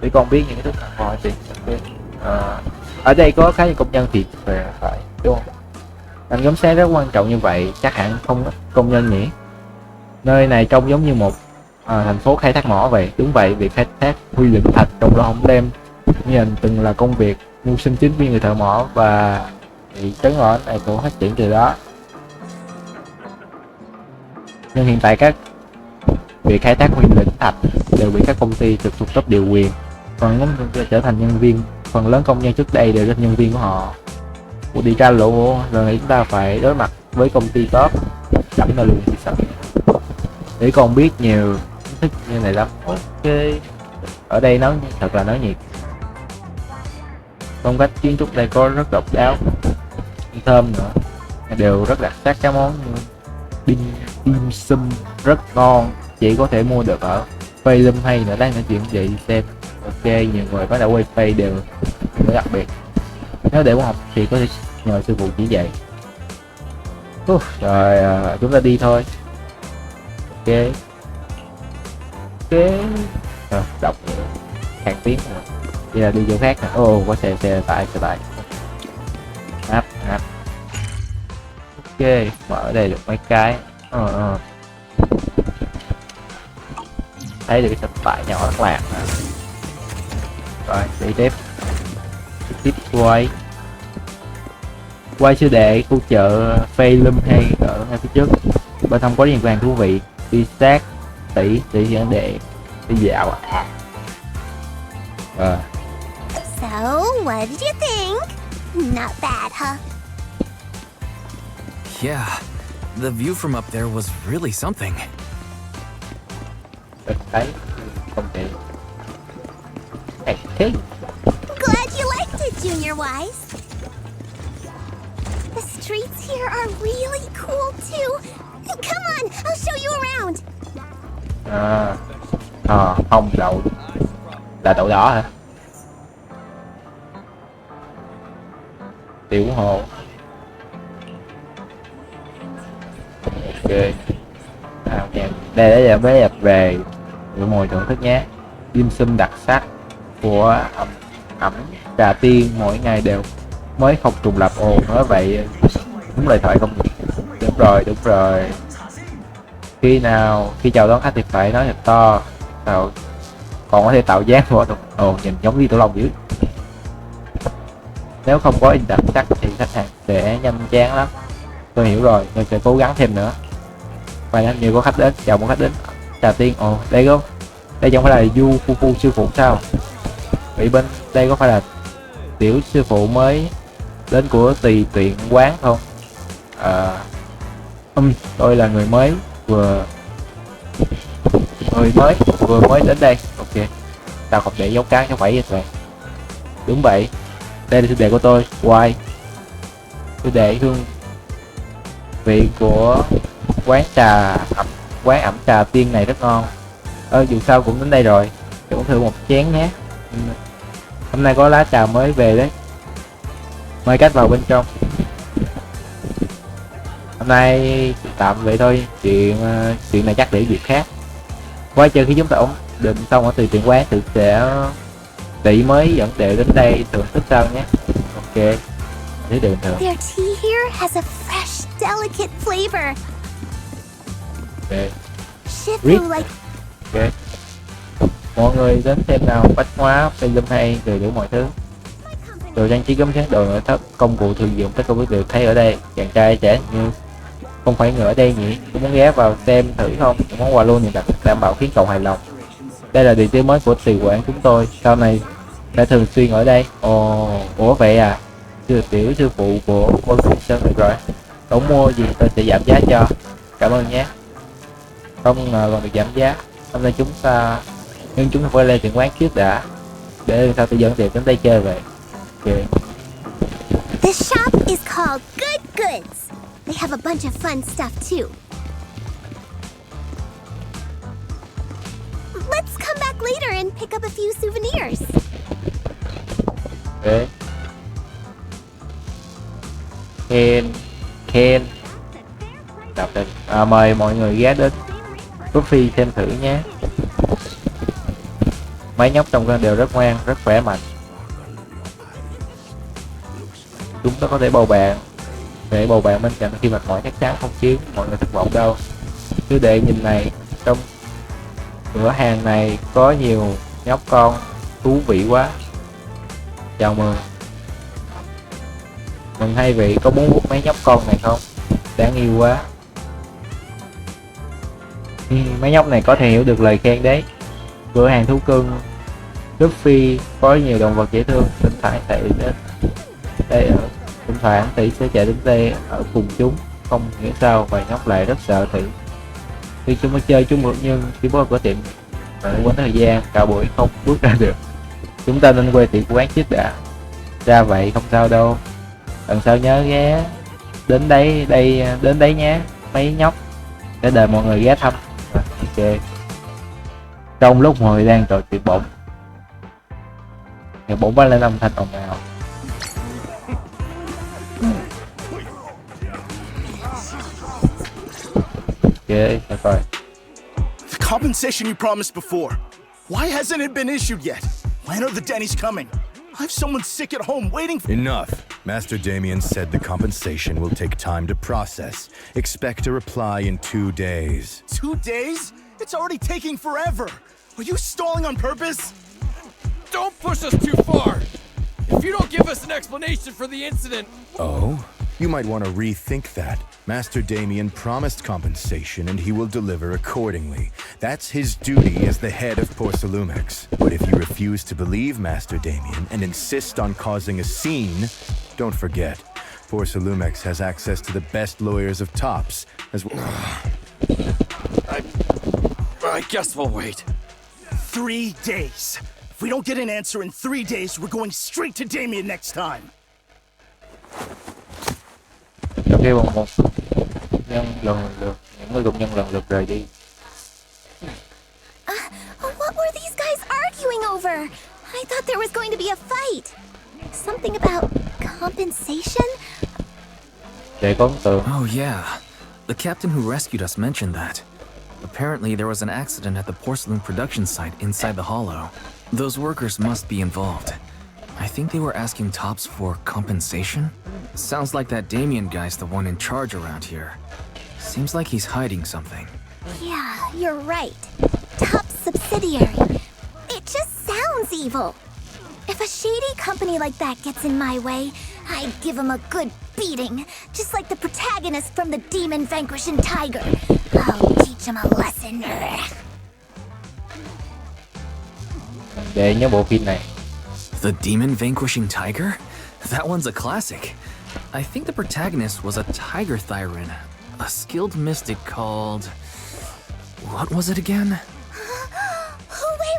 để con biết những cái thức ăn ngon thì ở đây có khá nhiều công nhân thì về phải đúng không? Ngành gốm sáng rất quan trọng như vậy, chắc hẳn không ít công nhân nhỉ. Nơi này trông giống như một thành phố khai thác mỏ vậy. Đúng vậy, việc khai thác huy lĩnh thạch trong lỗ hổng đêm nhìn từng là công việc mưu sinh chính với người thợ mỏ, và thì trấn ngõ này cũng phát triển từ đó. Nhưng hiện tại các việc khai thác huy lĩnh thạch đều bị các công ty trực thuộc cấp điều quyền, phần lớn trở thành nhân viên. Phần lớn công nhân trước đây đều là nhân viên của họ. Đi ra lộ rồi chúng ta phải đối mặt với công ty top chậm là luôn thì sợ. Để còn biết nhiều kiến thức như này lắm. Ok, ở đây thật là náo nhiệt. Phong cách kiến trúc đây có rất độc đáo, thơm nữa, đều rất đặc sắc. Các món như dim sum rất ngon, chỉ có thể mua được ở Phalum hay nữa. Đang nói chuyện vậy xem. Ok, nhiều người bắt đầu quay pay đều đặc biệt. Nếu để muốn học thì có thể nhờ sư phụ chỉ dạy. Rồi chúng ta đi thôi. Ok, đọc hàng tiếng rồi. Bây giờ đi chỗ khác nè. Có xe tải. Áp. Ok, mở ở đây được mấy cái. Thấy được cái xe tải nhỏ rất lạc nè. Rồi, đi tiếp quay sư đệ khu chợ Phalum hay ở ngay phía trước. Bên trong có nhiều hàng thú vị. Đi sát tỷ dẫn đệ đi dạo. So, what did you think? Not bad, huh? Yeah, the view from up there was really something. Đấy, không thể. Thế. Glad you liked it, Junior Wise. The streets here are really cool too. Come on, I'll show you around. Không đậu là đậu đỏ hả? Tiểu hồ. Ok. Đây là bé về ngồi thưởng thức nhé. Dim sum đặc sắc của ẩm trà tiên mỗi ngày đều mới không trùng lập. Nói vậy đúng lời thoại không nhỉ? Đúng rồi. Khi chào đón khách thì phải nói thật to, còn có thể tạo dáng của nhìn giống như Tiểu Long dữ. Nếu không có in đặc sắc thì khách hàng sẽ nhanh chán lắm. Tôi hiểu rồi, tôi sẽ cố gắng thêm nữa. Vậy là nhiều có khách đến, chào một khách đến. Chào Tiên, ồ đây không? Đây chẳng phải là Du Phu sư phụ sao? Vậy bên đây có phải là tiểu sư phụ mới đến của Truyện quán không? Tôi là người mới vừa mới đến đây. Ok, tao không để dấu cá cho phải vậy. Đúng vậy, đây là sư đệ của tôi, Hoài. Sư đệ hương vị của quán ẩm trà Tiên này rất ngon. Dù sao cũng đến đây rồi, cũng thử một chén nhé. Hôm nay có lá trà mới về đấy, mời khách vào bên trong. Hôm nay tạm vậy thôi, chuyện này chắc để dịp khác. Quay chờ khi chúng ta ổn định xong ở Truyện quán thì sẽ tỷ mới dẫn đệ đến đây thưởng thức sau nhé. Ok, thế bình thường. Their tea here has a fresh, delicate flavor. Ok. Shifu like Ok. Mọi người đến xem nào, bách hóa, film hay, đầy đủ mọi thứ. Đồ trang trí gấm sáng, đồ nội thất, công cụ thường dụng, tất cả quý vị đều thấy ở đây. Chàng trai trẻ như không phải người ở đây nhỉ? Có muốn ghé vào xem thử không? Những món quà luôn thì đảm bảo khiến cậu hài lòng. Đây là địa điểm mới của Truyện quán chúng tôi, sau này sẽ thường xuyên ở đây. Ủa vậy à? Tiểu sư phụ của cô Sơn được rồi. Cậu mua gì tôi sẽ giảm giá cho. Cảm ơn nhé. Không ngờ còn được giảm giá. Hôm nay chúng ta phải lên Truyện quán trước đã, để sao tôi dẫn tiệm đến đây chơi vậy. Ok. the shop is called Good Goods. They have a bunch of fun stuff too. Let's come back later and pick up a few souvenirs. Ok. Ken đọc được. Mời mọi người ghé đến Coffee xem thử nhé. Mấy nhóc trong con đều rất ngoan, rất khỏe mạnh. Chúng ta có thể bầu bạn, để bầu bạn bên cạnh khi mệt mỏi chắc chắn không khiến mọi người thất vọng đâu. Cứ để nhìn này, trong cửa hàng này có nhiều nhóc con thú vị quá. Chào mừng. Mừng hai vị, có muốn vuốt mấy nhóc con này không? Đáng yêu quá. Mấy nhóc này có thể hiểu được lời khen đấy. Cửa hàng thú cưng Luffy có nhiều động vật dễ thương. Thỉnh thoảng chạy đến đây ở thỉnh thoảng tỷ sẽ chạy đến đây ở cùng chúng. Không hiểu sao vài nhóc lại rất sợ tỷ. Khi chúng mới chơi chung một nhưng chỉ có cửa tiệm quán thời gian cả buổi không bước ra được. Chúng ta nên quay tiệm quán trước đã. Ra vậy không sao đâu. Lần sau nhớ ghé đến đấy nhé. Mấy nhóc để đợi mọi người ghé thăm. Ok. Trong lúc mọi người đang trò chuyện bỗng vang lên âm thanh ồn ào. Ok, rồi. The compensation you promised before. Why hasn't it been issued yet? When are the Denny's coming? I have someone sick at home waiting for— Enough. Master Damien said the compensation will take time to process. Expect a reply in 2 days. 2 days? It's already taking forever. Are you stalling on purpose? Don't push us too far. If you don't give us an explanation for the incident... Oh? You might want to rethink that. Master Damien promised compensation and he will deliver accordingly. That's his duty as the head of Porcelumex. But if you refuse to believe Master Damien and insist on causing a scene, don't forget, Porcelumex has access to the best lawyers of Tops, as well. I guess we'll wait. 3 days. If we don't get an answer in 3 days, we're going straight to Damien next time. Trong khi một nhân lần lượt, những người cùng nhân lần lượt rời đi. What were these guys arguing over? I thought there was going to be a fight. Something about compensation? Để có ấn tượng. Oh yeah, the captain who rescued us mentioned that. Apparently there was an accident at the porcelain production site inside the hollow. Those workers must be involved. I think they were asking Tops for compensation? Sounds like that Damien guy's the one in charge around here. Seems like he's hiding something. Yeah, you're right. Top subsidiary. It just sounds evil. If a shady company like that gets in my way, I'd give him a good beating, just like the protagonist from the Demon Vanquishing Tiger. I'll teach him a lesson. Để nhớ bộ phim này. The demon vanquishing tiger? That one's a classic. I think the protagonist was a tiger thyran, a skilled mystic called... What was it again?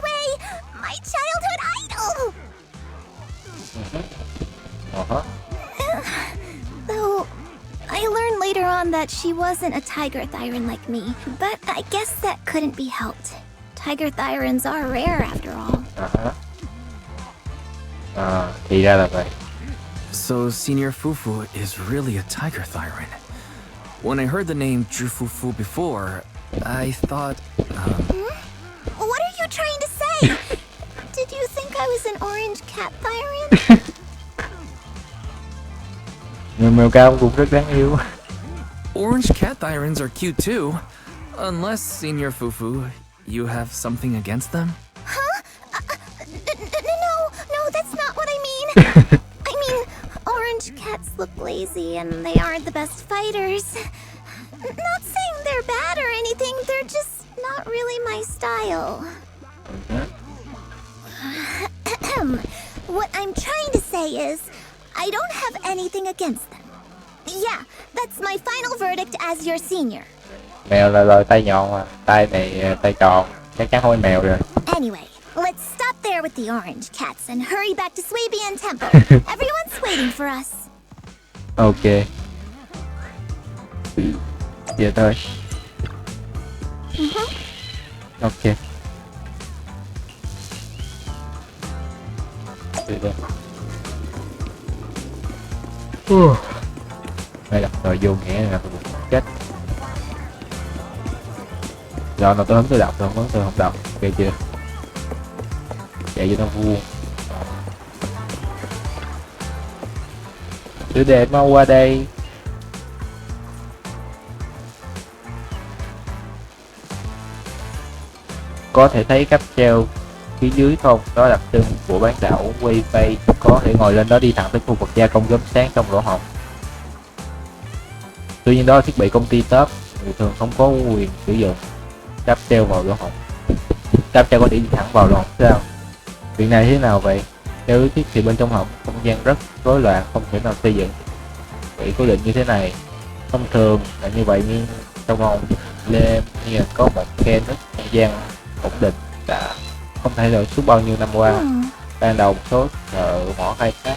Wait, my childhood idol! Though, I learned later on that she wasn't a tiger thyran like me, but I guess that couldn't be helped. Tiger thyrans are rare after all. Thì ra là vậy. So Senior Fufu is really a tiger thyran. When I heard the name Jufufu before, I thought, What are you trying to say? Did you think I was an orange cat thyran? Người mèo cao cũng rất đáng yêu. Orange cat thyrans are cute too. Unless, Senior Fufu, you have something against them? Huh? No, that's not what I mean. I mean, orange cats look lazy and they aren't the best fighters. Not saying they're bad or anything, they're just not really my style. What I'm trying to say is, I don't have anything against them. Yeah, that's my final verdict as your senior. Mèo là loài tay nhọn mà, tay này tay tròn, chắc chắn không phải mèo rồi. Anyway, let's stop there with the orange cats and hurry back to Swabian Temple. Everyone's waiting for us. Ok. Vậy thôi. Ok. Đây là rồi vô nghĩa là tôi chết. Rồi nào tôi hứng tôi đọc, tôi không hứng tôi không đọc. Ok chưa? Chạy vô nó vuông. Đứa đẹp mau qua đây. Có thể thấy cáp treo phía dưới không? Đó là đặc trưng của bán đảo Wi-Fi. Có thể ngồi lên đó đi thẳng tới khu vực gia công gớm sáng trong lỗ hổng. Tuy nhiên đó là thiết bị công ty top, người thường không có quyền sử dụng cáp treo vào lỗ hổng. Cáp treo có thể đi thẳng vào lỗ hổng sao? Chuyện này thế nào vậy? Theo lý thuyết thì bên trong hổng không gian rất rối loạn, không thể nào xây dựng bị cố định như thế này. Thông thường là như vậy, nhưng trong vòng lem như có một khe nứt không gian ổn định đã không thay đổi suốt bao nhiêu năm qua. Ban đầu một số thợ mỏ khai thác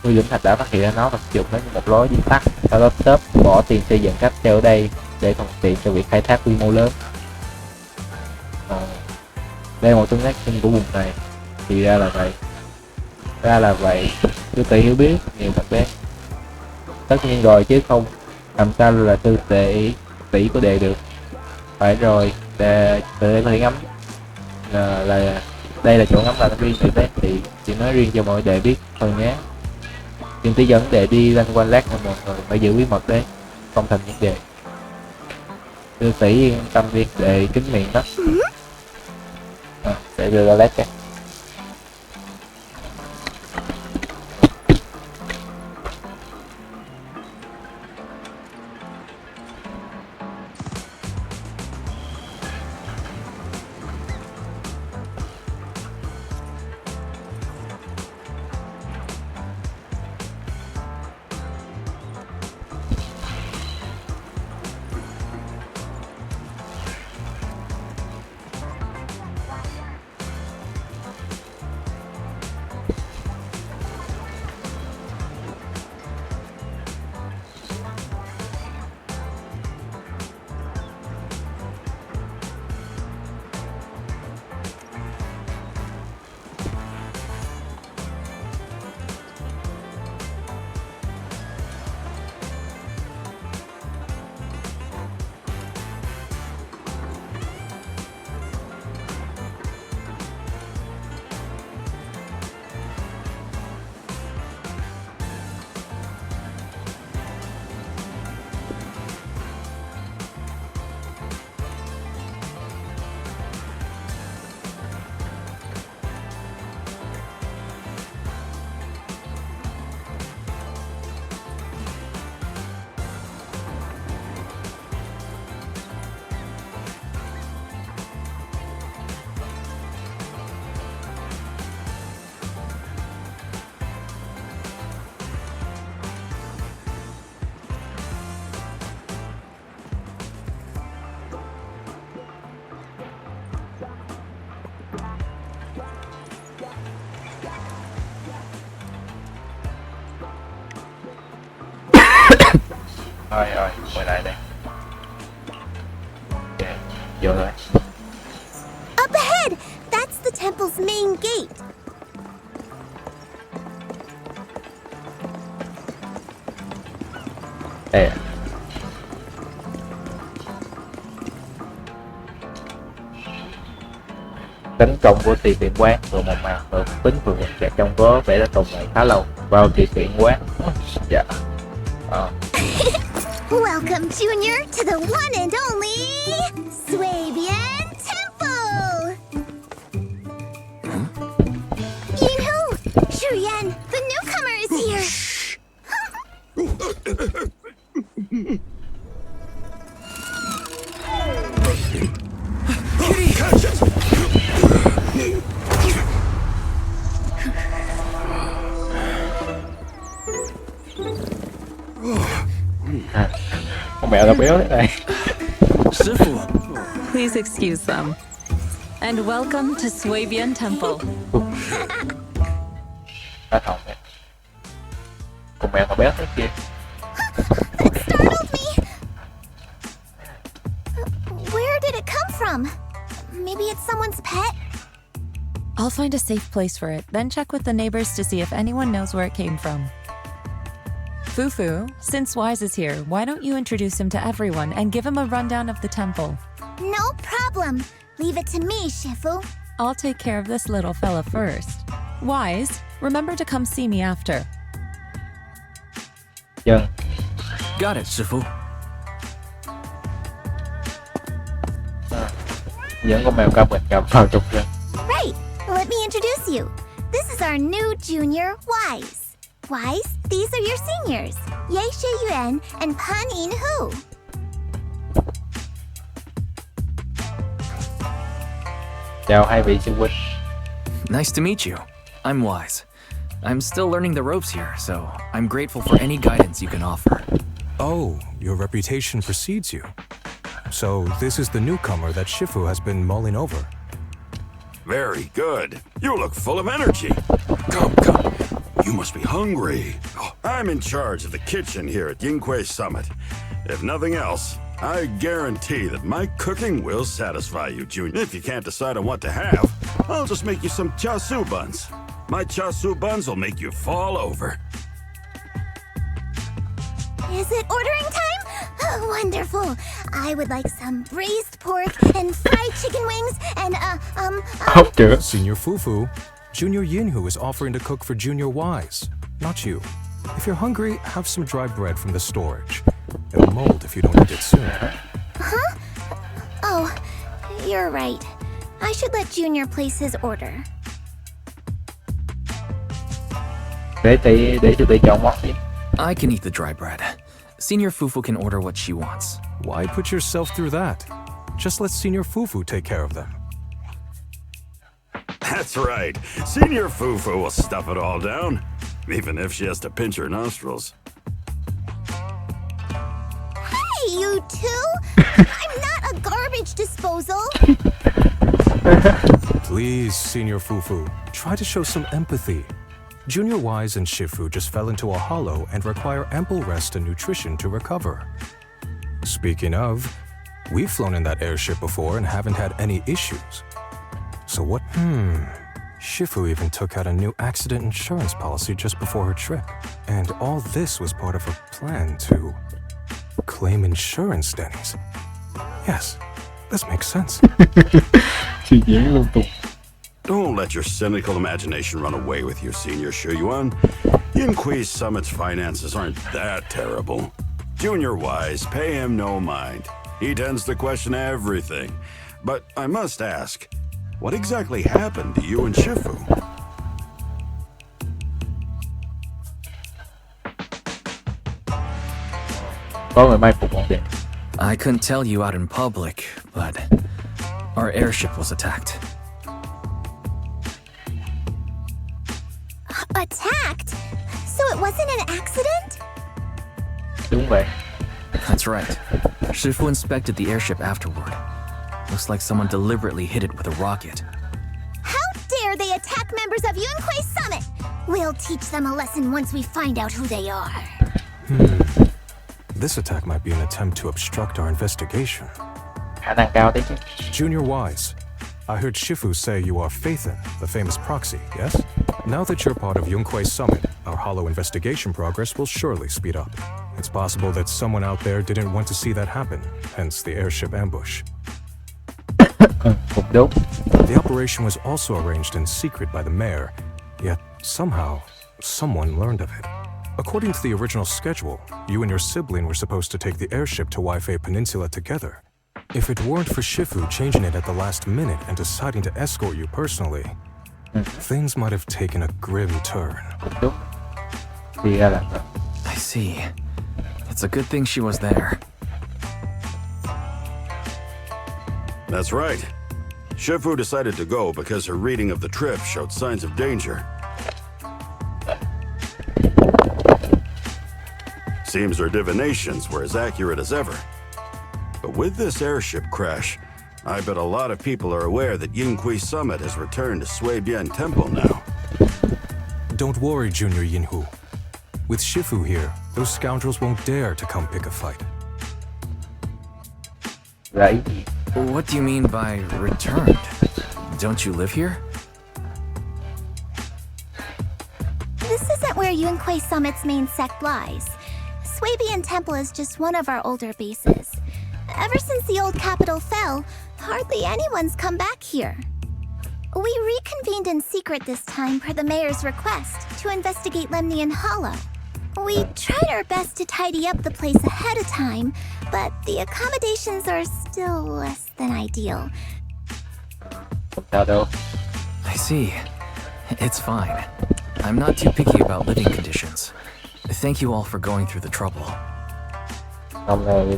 Nguy Lĩnh Thạch đã phát hiện ra nó và sử dụng nó như một lối đi tắt. Sau đó top bỏ tiền xây dựng cáp treo ở đây để thuận tiện cho việc khai thác quy mô lớn. Đây là một tương tác chung của vùng này. Thì ra là vậy. Sư tỷ hiểu biết nhiều thật đấy. Tất nhiên rồi chứ không làm sao là sư tỷ có đề được. Phải rồi, để có thể ngắm là đây là chỗ ngắm là riêng tự đấy, thì chỉ nói riêng cho mọi đệ biết thôi nhé. Nhưng tí dẫn đệ đi lanh quanh lát nữa mọi người phải giữ bí mật đấy, không thành vấn đề. Sư tỷ yên tâm đi, đệ kính miệng đó. Để đưa ra lát cái. Rồi, quay lại đây. Ok, vô rồi. Up ahead! That's the temple's main gate. Đây. Tấn công của tùy tiện quán rồi một màn rồi tính phường và trong có vẻ đã tồn tại khá lâu vào tùy tiện quán. Dạ. Welcome, Junior, to the one and only Swabian Temple! Yinhu! Truyện, the newcomer is here! Catch it! Con mèo nó béo thế này. Please excuse them. And welcome to Swabian Temple. Đã thòng đấy. Con mèo nó béo thế kia. That startled me! Where did it come from? Maybe it's someone's pet? I'll find a safe place for it, then check with the neighbors to see if anyone knows where it came from. Fufu, since Wise is here, why don't you introduce him to everyone and give him a rundown of the temple? No problem. Leave it to me, Shifu. I'll take care of this little fella first. Wise, remember to come see me after. Dân. Got it, Shifu. Dẫn con mèo cao mình gặp vào trục dân. Right. Let me introduce you. This is our new junior, Wise. Wise, these are your seniors, Ye Shiyuan and Pan In-hu. Chào hai vị sư huynh. Nice to meet you. I'm Wise. I'm still learning the ropes here, so I'm grateful for any guidance you can offer. Oh, your reputation precedes you. So this is the newcomer that Shifu has been mulling over. Very good. You look full of energy. Come. You must be hungry. I'm in charge of the kitchen here at Yinghui Summit. If nothing else, I guarantee that my cooking will satisfy you, Junior. If you can't decide on what to have, I'll just make you some chasu buns. My chasu buns will make you fall over. Is it ordering time? Oh, wonderful. I would like some braised pork and fried chicken wings and, Hốc chưa? Senior Fufu, Junior Yinhu is offering to cook for Junior Wise, not you. If you're hungry, have some dry bread from the storage. It'll mold if you don't eat it soon. Huh? Oh, you're right. I should let Junior place his order. Để sư tỷ chọn món đi. I can eat the dry bread. Senior Fufu can order what she wants. Why put yourself through that? Just let Senior Fufu take care of them. That's right. Senior Fufu will stuff it all down, even if she has to pinch her nostrils. Hey, you two! I'm not a garbage disposal. Please, Senior Fufu, try to show some empathy. Junior Wise and Shifu just fell into a hollow and require ample rest and nutrition to recover. Speaking of, we've flown in that airship before and haven't had any issues. So what? Shifu even took out a new accident insurance policy just before her trip. And all this was part of her plan to claim insurance, Denny's. Yes, this makes sense. Suy diễn liên tục. Don't let your cynical imagination run away with you, Senior Shuyuan. Yinghui Summit's finances aren't that terrible. Junior Wise, pay him no mind. He tends to question everything. But I must ask, what exactly happened to you and Shifu? Có người may phục ổn định. I couldn't tell you out in public, but our airship was attacked. Attacked? So it wasn't an accident? Đúng vậy. That's right. Shifu inspected the airship afterward. Looks like someone deliberately hit it with a rocket. How dare they attack members of Yunhui Summit? We'll teach them a lesson once we find out who they are. This attack might be an attempt to obstruct our investigation. Khả năng cao đấy chứ. Junior Wise, I heard Shifu say you are Faithin, the famous proxy, yes? Now that you're part of Yunquei Summit, our hollow investigation progress will surely speed up. It's possible that someone out there didn't want to see that happen, hence the airship ambush. Cũng đúng. The operation was also arranged in secret by the mayor, yet somehow, someone learned of it. According to the original schedule, you and your sibling were supposed to take the airship to Waifei Peninsula together. If it weren't for Shifu changing it at the last minute and deciding to escort you personally, things might have taken a grim turn. Cũng đúng. Thì ra là I see. It's a good thing she was there. That's right. Shifu decided to go because her reading of the trip showed signs of danger. Seems her divinations were as accurate as ever. But with this airship crash, I bet a lot of people are aware that Yingqi Summit has returned to Suibian Temple now. Don't worry, Junior Yinhu. With Shifu here, those scoundrels won't dare to come pick a fight. Right. What do you mean by returned? Don't you live here? This isn't where Yunquei Summit's main sect lies. Suibian Temple is just one of our older bases. Ever since the old capital fell, hardly anyone's come back here. We reconvened in secret this time per the mayor's request to investigate Lemnian Hollow. We tried our best to tidy up the place ahead of time, but the accommodations are still less than ideal. Không sao đâu. I see. It's fine. I'm not too picky about living conditions. Thank you all for going through the trouble. Không rồi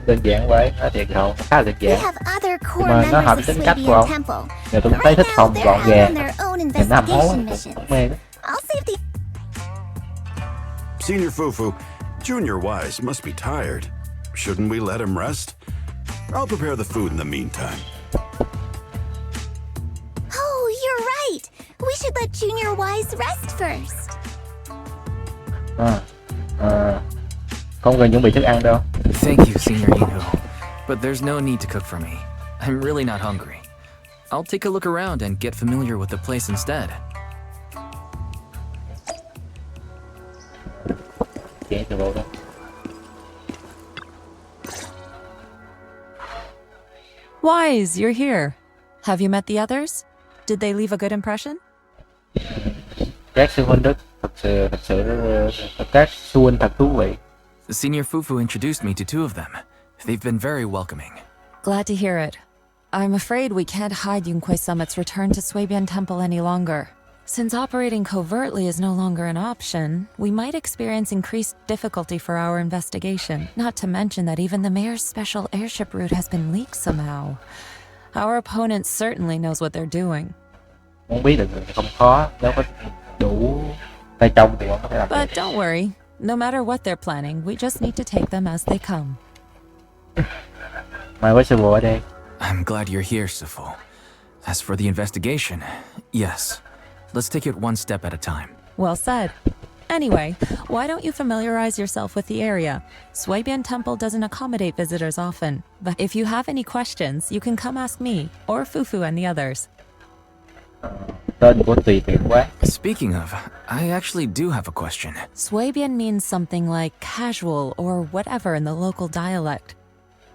đơn giản quá, nói thiệt không, khá là đơn We giản. have other core Mà nó hợp members với of tính cách của Suibian ông. Temple. Giờ tôi Right thấy thích now, phòng they're gọn out gàng. on their own Để nằm hố, investigation cũng missions. mê đó. I'll save the Senior Fufu, Junior Wise must be tired. Shouldn't we let him rest? I'll prepare the food in the meantime. Oh, you're right. We should let Junior Wise rest first. Không cần chuẩn bị thức ăn đâu. Thank you, Senior Yinhu. But there's no need to cook for me. I'm really not hungry. I'll take a look around and get familiar with the place instead. Chén từ bộ đó. Wise, you're here. Have you met the others? Did they leave a good impression? Các sư huynh rất các sư huynh thật thú vị. Senior Fufu introduced me to two of them. They've been very welcoming. Glad to hear it. I'm afraid we can't hide Yunquei Summit's return to Suibian Temple any longer. Since operating covertly is no longer an option, we might experience increased difficulty for our investigation, not to mention that even the mayor's special airship route has been leaked somehow. Our opponent certainly knows what they're doing. Muốn biết được không khó, nếu có đủ tay trong thì họ có thể làm được. But don't worry, no matter what they're planning, we just need to take them as they come. Mày với sư phụ ở đây. I'm glad you're here, Sifu. As for the investigation, yes. Let's take it one step at a time. Well said. Anyway, why don't you familiarize yourself with the area? Suibian Temple doesn't accommodate visitors often, but if you have any questions, you can come ask me, or Fufu and the others. Tên của tùy tiện quá. Speaking of, I actually do have a question. Suibian means something like casual or whatever in the local dialect.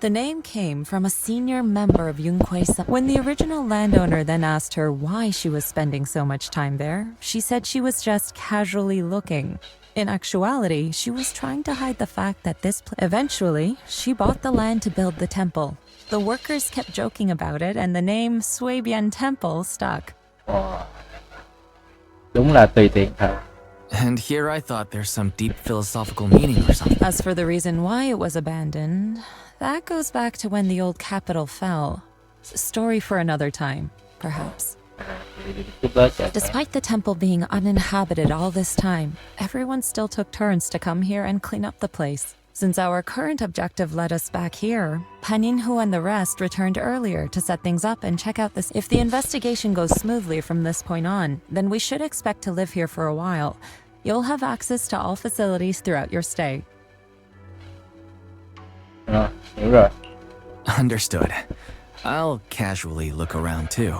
The name came from a senior member of Yunquei Summit. When the original landowner then asked her why she was spending so much time there, she said she was just casually looking. In actuality, she was trying to hide the fact that Eventually, she bought the land to build the temple. The workers kept joking about it, and the name Suibian Temple stuck. Đúng là tùy tiện thật. And here I thought there's some deep philosophical meaning or something. As for the reason why it was abandoned, that goes back to when the old capital fell. Story for another time, perhaps. Despite the temple being uninhabited all this time, everyone still took turns to come here and clean up the place. Since our current objective led us back here, Paninhu and the rest returned earlier to set things up and check out this. If the investigation goes smoothly from this point on, then we should expect to live here for a while. You'll have access to all facilities throughout your stay. Hiểu rồi. Understood. I'll casually look around too.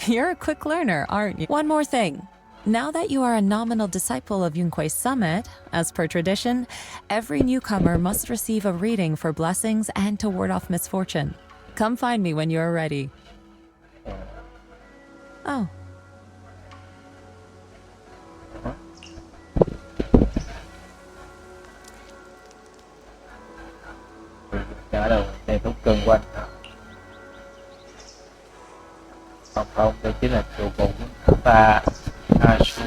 You're a quick learner, aren't you? One more thing. Now that you are a nominal disciple of Yunque's summit, as per tradition, every newcomer must receive a reading for blessings and to ward off misfortune. Come find me when you are ready. Oh. Ở đâu đây thúc cưng của anh hả? Không, đây chính là trụ cột của chúng ta. Asu.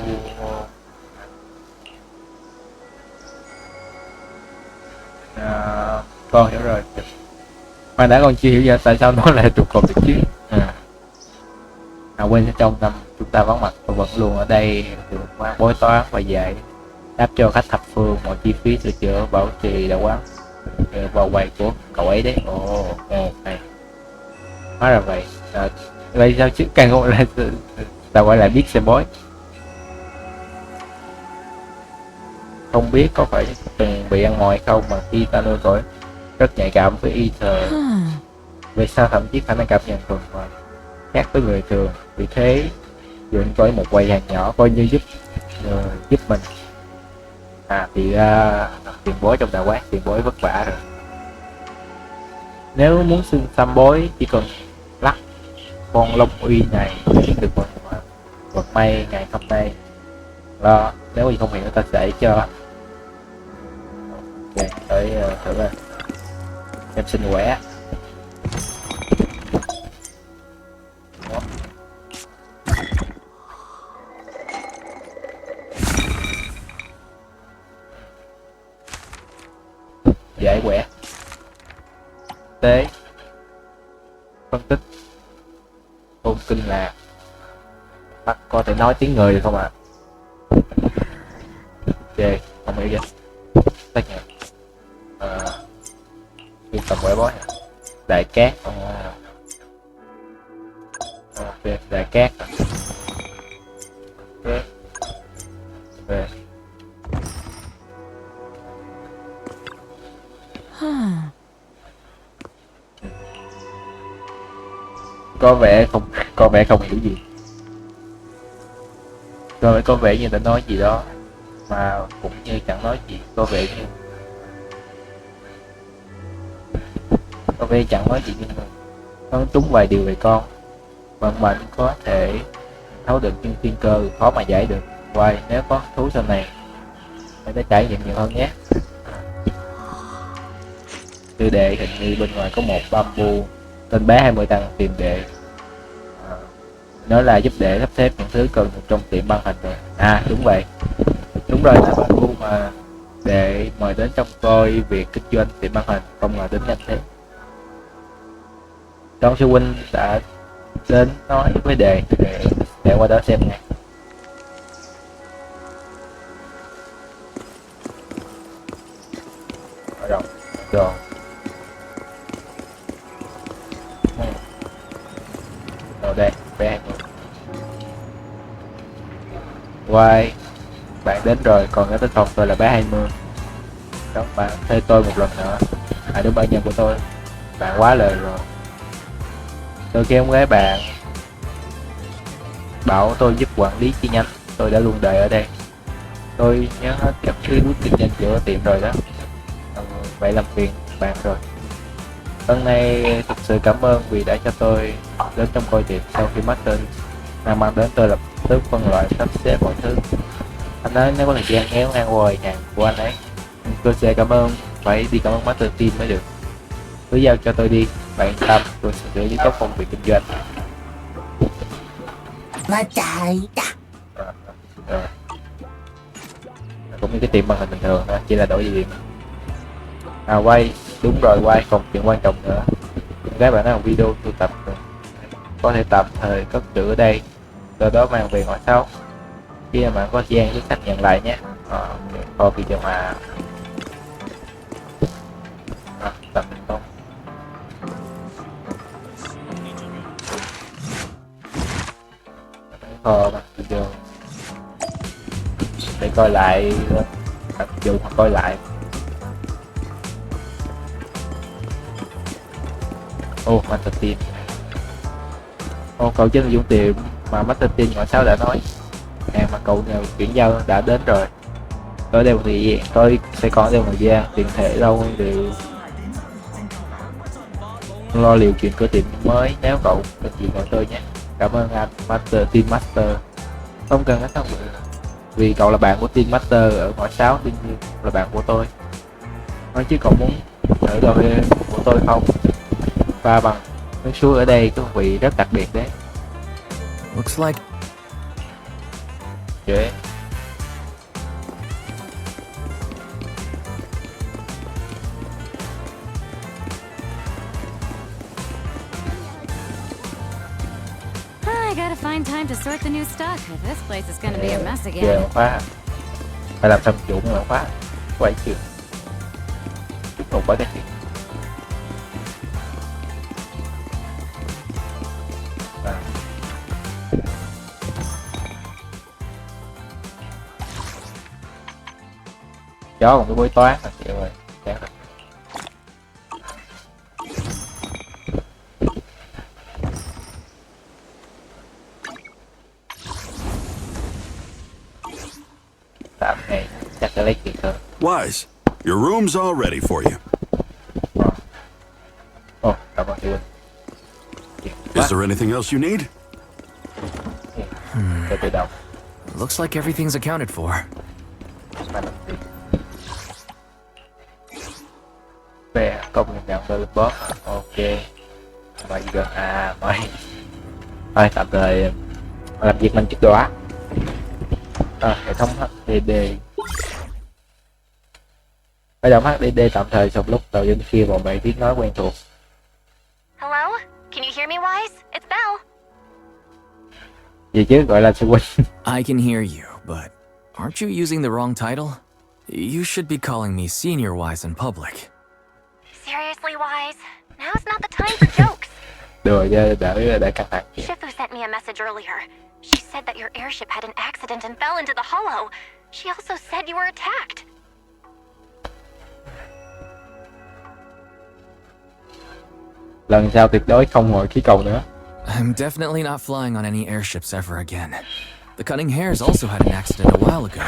Con hiểu rồi. Mà đã con chưa hiểu ra tại sao nó lại trụ cột được chứ. Quên, trong năm chúng ta vắng mặt và vẫn luôn ở đây được bói toán và dạy đáp cho khách thập phương mọi chi phí sửa chữa bảo trì đã quán vào quầy của cậu ấy đấy. Này hóa ra vậy. Vậy sao chứ càng gọi là tao gọi là biết xem bói. Không biết có phải từng bị ăn mồi không mà khi ta nuôi cõi rất nhạy cảm với ether. Vì sao thậm chí khả năng cảm nhận tuần hoàn khác với người thường. Vì thế dựng có một quầy hàng nhỏ coi như giúp mình. Thì ra tiền bối trong đạo quán, tiền bối vất vả rồi. Nếu muốn xin xăm bối chỉ cần lắc con lông uy này để biết được vận may ngày hôm nay. Đó, nếu gì không hiểu ta sẽ cho. Ok, tới thử lên em xin quẻ. Dễ quẻ. Tế phân tích ôn kinh lạc. Có thể nói tiếng người được không ạ? Ok, không hiểu gì. Tác nhận khi cầm quẻ bói đại cát. Ok, đại cát. Ok. Có vẻ không hiểu gì. Có vẻ như đã nói gì đó mà cũng như chẳng nói gì. Có vẻ chẳng nói gì nhưng mà nó trúng vài điều về con. Vận mệnh có thể thấu được nhưng thiên cơ khó mà giải được. Nếu có thú sau này hãy đã trải nghiệm nhiều hơn nhé. Sư đệ hình như bên ngoài có một bamboo tên bé 20 tăng tìm đệ. Nó là giúp đệ sắp xếp những thứ cần trong tiệm băng hình rồi. Đúng vậy. Đúng rồi, là bamboo mà đệ mời đến trong coi việc kinh doanh tiệm băng hình. Không ngờ đến nhanh thế. Don sư huynh đã đến nói với đệ để qua đó xem ngay. Rồi. Rồi đây, bé 20. Quay, bạn đến rồi, còn nhớ tới phòng tôi là bé 20. Đó, bạn thuê tôi một lần nữa. Đúng bạn nhân của tôi. Bạn quá lời rồi. Tôi kêu ông gái bạn bảo tôi giúp quản lý chi nhánh. Tôi đã luôn đợi ở đây. Tôi nhớ hết các thứ kinh doanh của tiệm rồi đó. Vậy làm phiền bạn rồi. Lần này thực sự cảm ơn vì đã cho tôi đến trong coi tiệm. Sau khi Master mang đến tôi lập tức phân loại sắp xếp mọi thứ. Anh nói nếu có thời gian ngéo ngang qua nhà của anh ấy. Tôi sẽ cảm ơn, phải đi cảm ơn Master Team mới được. Cứ giao cho tôi đi, bạn yên tâm, tôi sẽ xử lý tốt công việc kinh doanh. Mà chạy Rồi. Cũng như cái tiệm màn hình bình thường đó, chỉ là đổi địa điểm. Quay, đúng rồi, quay còn chuyện quan trọng nữa. Các bạn nói video tôi tập rồi. Có thể tạm thời cất trữ ở đây, sau đó mang về ngoại sáu. Khi mà bạn có thời gian cứ khách nhận lại nhé. Coi video mà tập thành công. Kho mà video để coi lại, dùng hoặc coi lại. Master Team. Cậu chính là dung tiền mà Master Team ngọn sao đã nói. Mà cậu nhờ chuyển giao đã đến rồi. Tôi sẽ có thêm thời gian tiền thể đâu đều lo liệu chuyện cửa tiệm mới nếu cậu cần gì gọi tôi nhé. Cảm ơn anh Team Master. Không cần hết đâu, vì cậu là bạn của Team Master ở ngõ 6, đương nhiên là bạn của tôi. Nói chứ cậu muốn thử đồ của tôi không? Pha bằng nước suối ở đây có vị rất đặc biệt đấy. Looks like Dễ. I gotta find time to sort the new stock. This place is gonna be a mess Giờ again. khóa. Phải làm sao chủ mà khóa. Quay chưa? Tiếp tục với cái chuyện. Chó còn cái bối toán là chịu rồi. Chán rồi. Tạm này chắc sẽ lấy kịp hơn. Wise, your room's all ready for you. Cảm ơn chị Quỳnh. Is there anything else you need? Tự động. looks like everything's accounted for. Về công nhận tôi boss. Ok. Mày gần mày. Thôi tạm thời làm việc mình trước đó. Hệ thống HDD. Hệ thống HDD tạm thời trong lúc tàu dân kia vào mấy tiếng nói quen thuộc. Hello? Can you hear me, Wise? It's Belle. Gì chứ, gọi là sư huynh. I can hear you, but aren't you using the wrong title? You should be calling me Senior Wise in public. Seriously, Wise? Now's not the time for jokes. Đùa chứ, đỡ căng thẳng. Shifu sent me a message earlier. She said that your airship had an accident and fell into the hollow. She also said you were attacked. Lần sau tuyệt đối không ngồi khí cầu nữa. I'm definitely not flying on any airships ever again. The Cunning Hares also had an accident a while ago.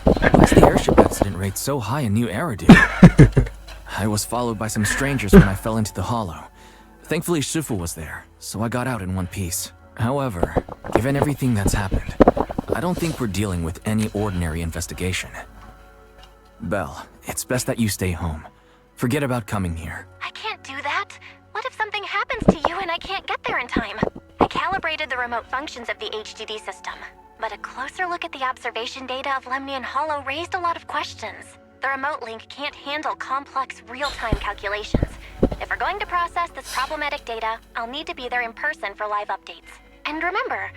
Why is the airship accident rate so high in New Eridu? I was followed by some strangers when I fell into the hollow. Thankfully, Shifu was there, so I got out in one piece. However, given everything that's happened, I don't think we're dealing with any ordinary investigation. Belle, it's best that you stay home. Forget about coming here. I can't do that. What if something happens to you and I can't get there in time? I calibrated the remote functions of the HDD system, but a closer look at the observation data of Lemnian Hollow raised a lot of questions. The remote link can't handle complex real-time calculations. If we're going to process this problematic data, I'll need to be there in person for live updates. And remember,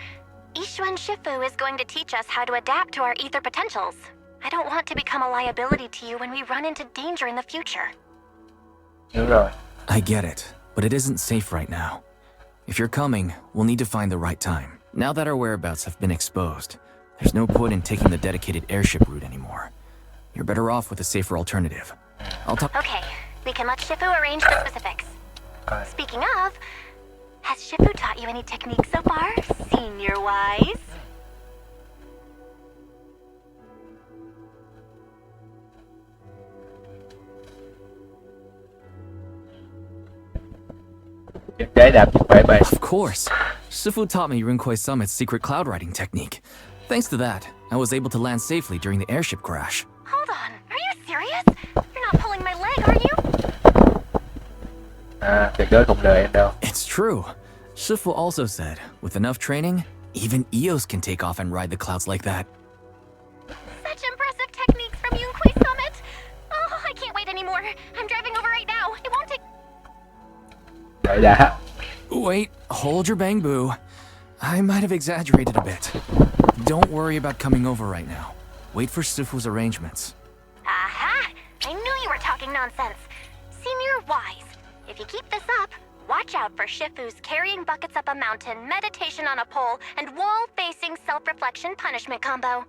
Ishuan Shifu is going to teach us how to adapt to our ether potentials. I don't want to become a liability to you when we run into danger in the future. Đúng rồi. I get it, but it isn't safe right now. If you're coming, we'll need to find the right time. Now that our whereabouts have been exposed, there's no point in taking the dedicated airship route anymore. You're better off with a safer alternative. I'll talk. Okay, we can let Shifu arrange the specifics. Speaking of, has Shifu taught you any techniques so far, Senior Wise? Of course. Shifu taught me Rinkoi Summit's secret cloud riding technique. Thanks to that, I was able to land safely during the airship crash. Hold on, are you serious? You're not pulling my leg, are you? Tuyệt đối không đời em đâu. It's true. Shifu also said, with enough training, even Eos can take off and ride the clouds like that. Such impressive techniques from Yunquay Summit. Oh, I can't wait anymore. I'm driving over right now. It won't take... Đợi đã. Wait, hold your bang boo. I might have exaggerated a bit. Don't worry about coming over right now. Wait for Shifu's arrangements. Aha! I knew you were talking nonsense. Senior Wise, if you keep this up, watch out for Shifu's carrying buckets up a mountain, meditation on a pole, and wall-facing self-reflection punishment combo.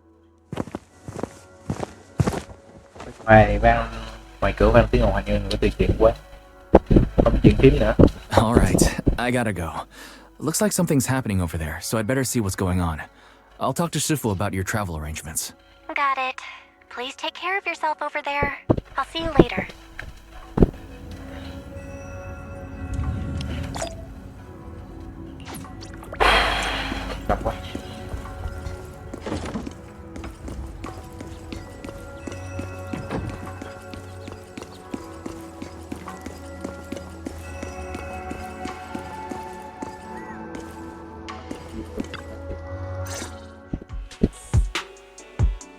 Ngoài cửa vang tiếng ồn hình như người tuyệt chuyện quá. Không chuyện phím nữa. All right, I gotta go. Looks like something's happening over there, so I'd better see what's going on. I'll talk to Shifu about your travel arrangements. Got it. Please take care of yourself over there. I'll see you later. Cặp quá.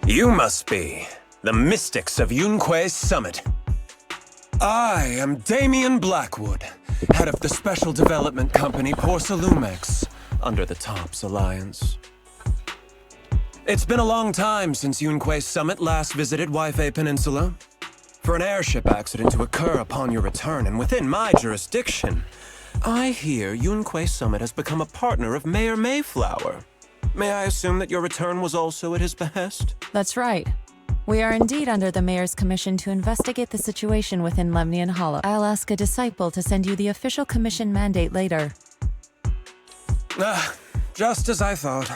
You must be the mystics of Yunque's summit. I am Damien Blackwood, head of the Special Development Company Porcelumex, under the TOPS Alliance. It's been a long time since Yunque's summit last visited Waifei Peninsula. For an airship accident to occur upon your return and within my jurisdiction, I hear Yunque's summit has become a partner of Mayor Mayflower. May I assume that your return was also at his behest? That's right. We are indeed under the Mayor's commission to investigate the situation within Lemnian Hollow. I'll ask a disciple to send you the official commission mandate later. Just as I thought.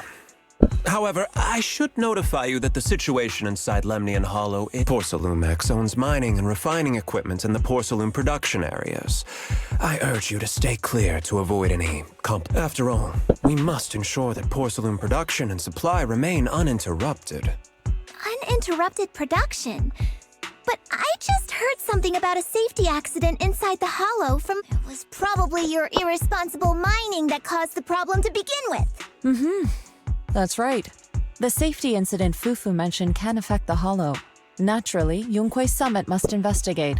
However, I should notify you that the situation inside Lemnian Hollow is... Porcelumex owns mining and refining equipment in the porcelain production areas. I urge you to stay clear to avoid any After all, we must ensure that porcelain production and supply remain uninterrupted. Uninterrupted production? But I just heard something about a safety accident inside the hollow from... It was probably your irresponsible mining that caused the problem to begin with. That's right. The safety incident Fufu mentioned can affect the Hollow. Naturally, Yunque's summit must investigate.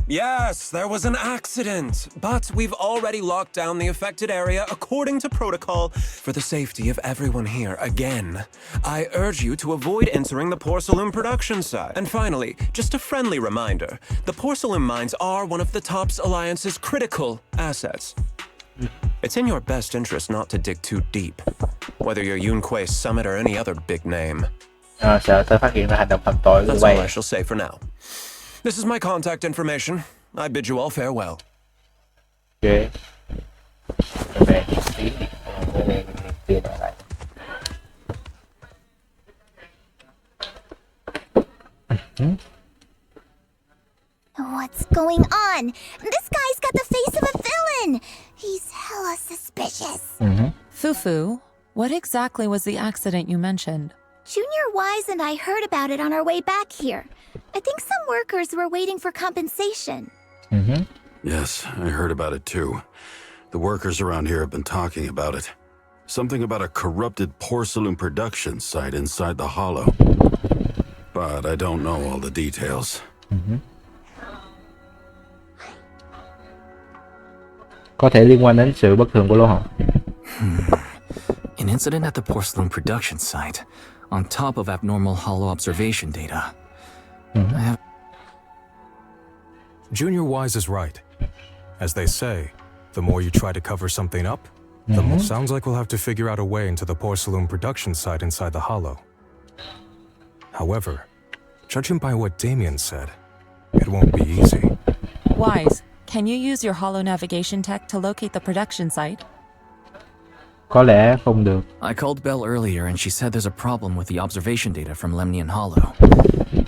Yes, there was an accident, but we've already locked down the affected area according to protocol for the safety of everyone here. Again, I urge you to avoid entering the porcelain production site. And finally, just a friendly reminder, the porcelain mines are one of the TOPS Alliance's critical assets. It's in your best interest not to dig too deep, whether you're Yunque's summit or any other big name. Sợ tôi phát hiện ra hành động phạm tội của That's all I quay. shall say for now. This is my contact information. I bid you all farewell. Ok. Về tí đi. Tiền lại. What's going on? This guy's got the face of a villain. He's hella suspicious. Fufu, what exactly was the accident you mentioned? Junior Wise and I heard about it on our way back here. I think some workers were waiting for compensation. Yes, I heard about it too. The workers around here have been talking about it. Something about a corrupted porcelain production site inside the hollow. But I don't know all the details. Có thể liên quan đến sự bất thường của lỗ hổng. An incident at the porcelain production site, on top of abnormal hollow observation data. Junior Wise is right. As they say, the more you try to cover something up, the more... Sounds like we'll have to figure out a way into the porcelain production site inside the hollow. However, judging by what Damien said, it won't be easy. Wise, can you use your hollow navigation tech to locate the production site? Có lẽ không được. I called Belle earlier and she said there's a problem with the observation data from Lemnian Hollow.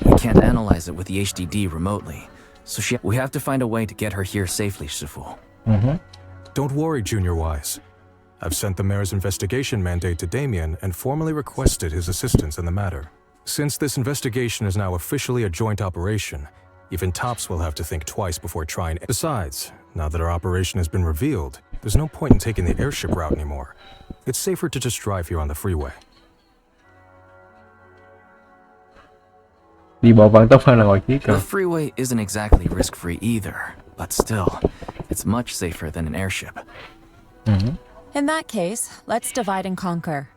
We can't analyze it with the HDD remotely, so we have to find a way to get her here safely, Shifu. Don't worry, Junior Wise. I've sent the mayor's investigation mandate to Damien and formally requested his assistance in the matter. Since this investigation is now officially a joint operation, even TOPS will have to think twice before trying. Besides, now that our operation has been revealed, there's no point in taking the airship route anymore. It's safer to just drive here on the freeway. Đi bộ vận tốc hơn là ngồi chiếc The cơ. freeway isn't exactly risk-free either, but still, it's much safer than an airship. In that case, let's divide and conquer.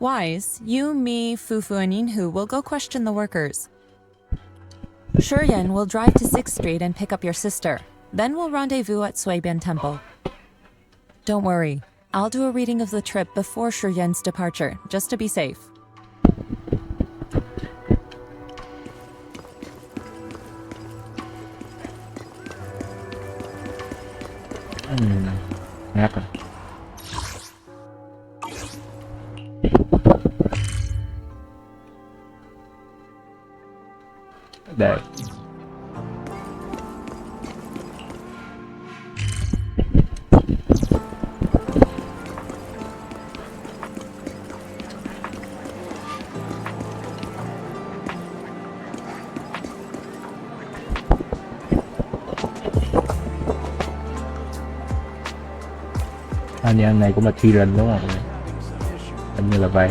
Wise, you, me, Fufu, and Yinhu will go question the workers. Truyện will drive to 6th Street and pick up your sister. Then we'll rendezvous at Suibian Temple. Don't worry, I'll do a reading of the trip before Truyện departure, just to be safe. Happen. Đây. Anh này cũng là Truyện đúng không? Hình như là vậy.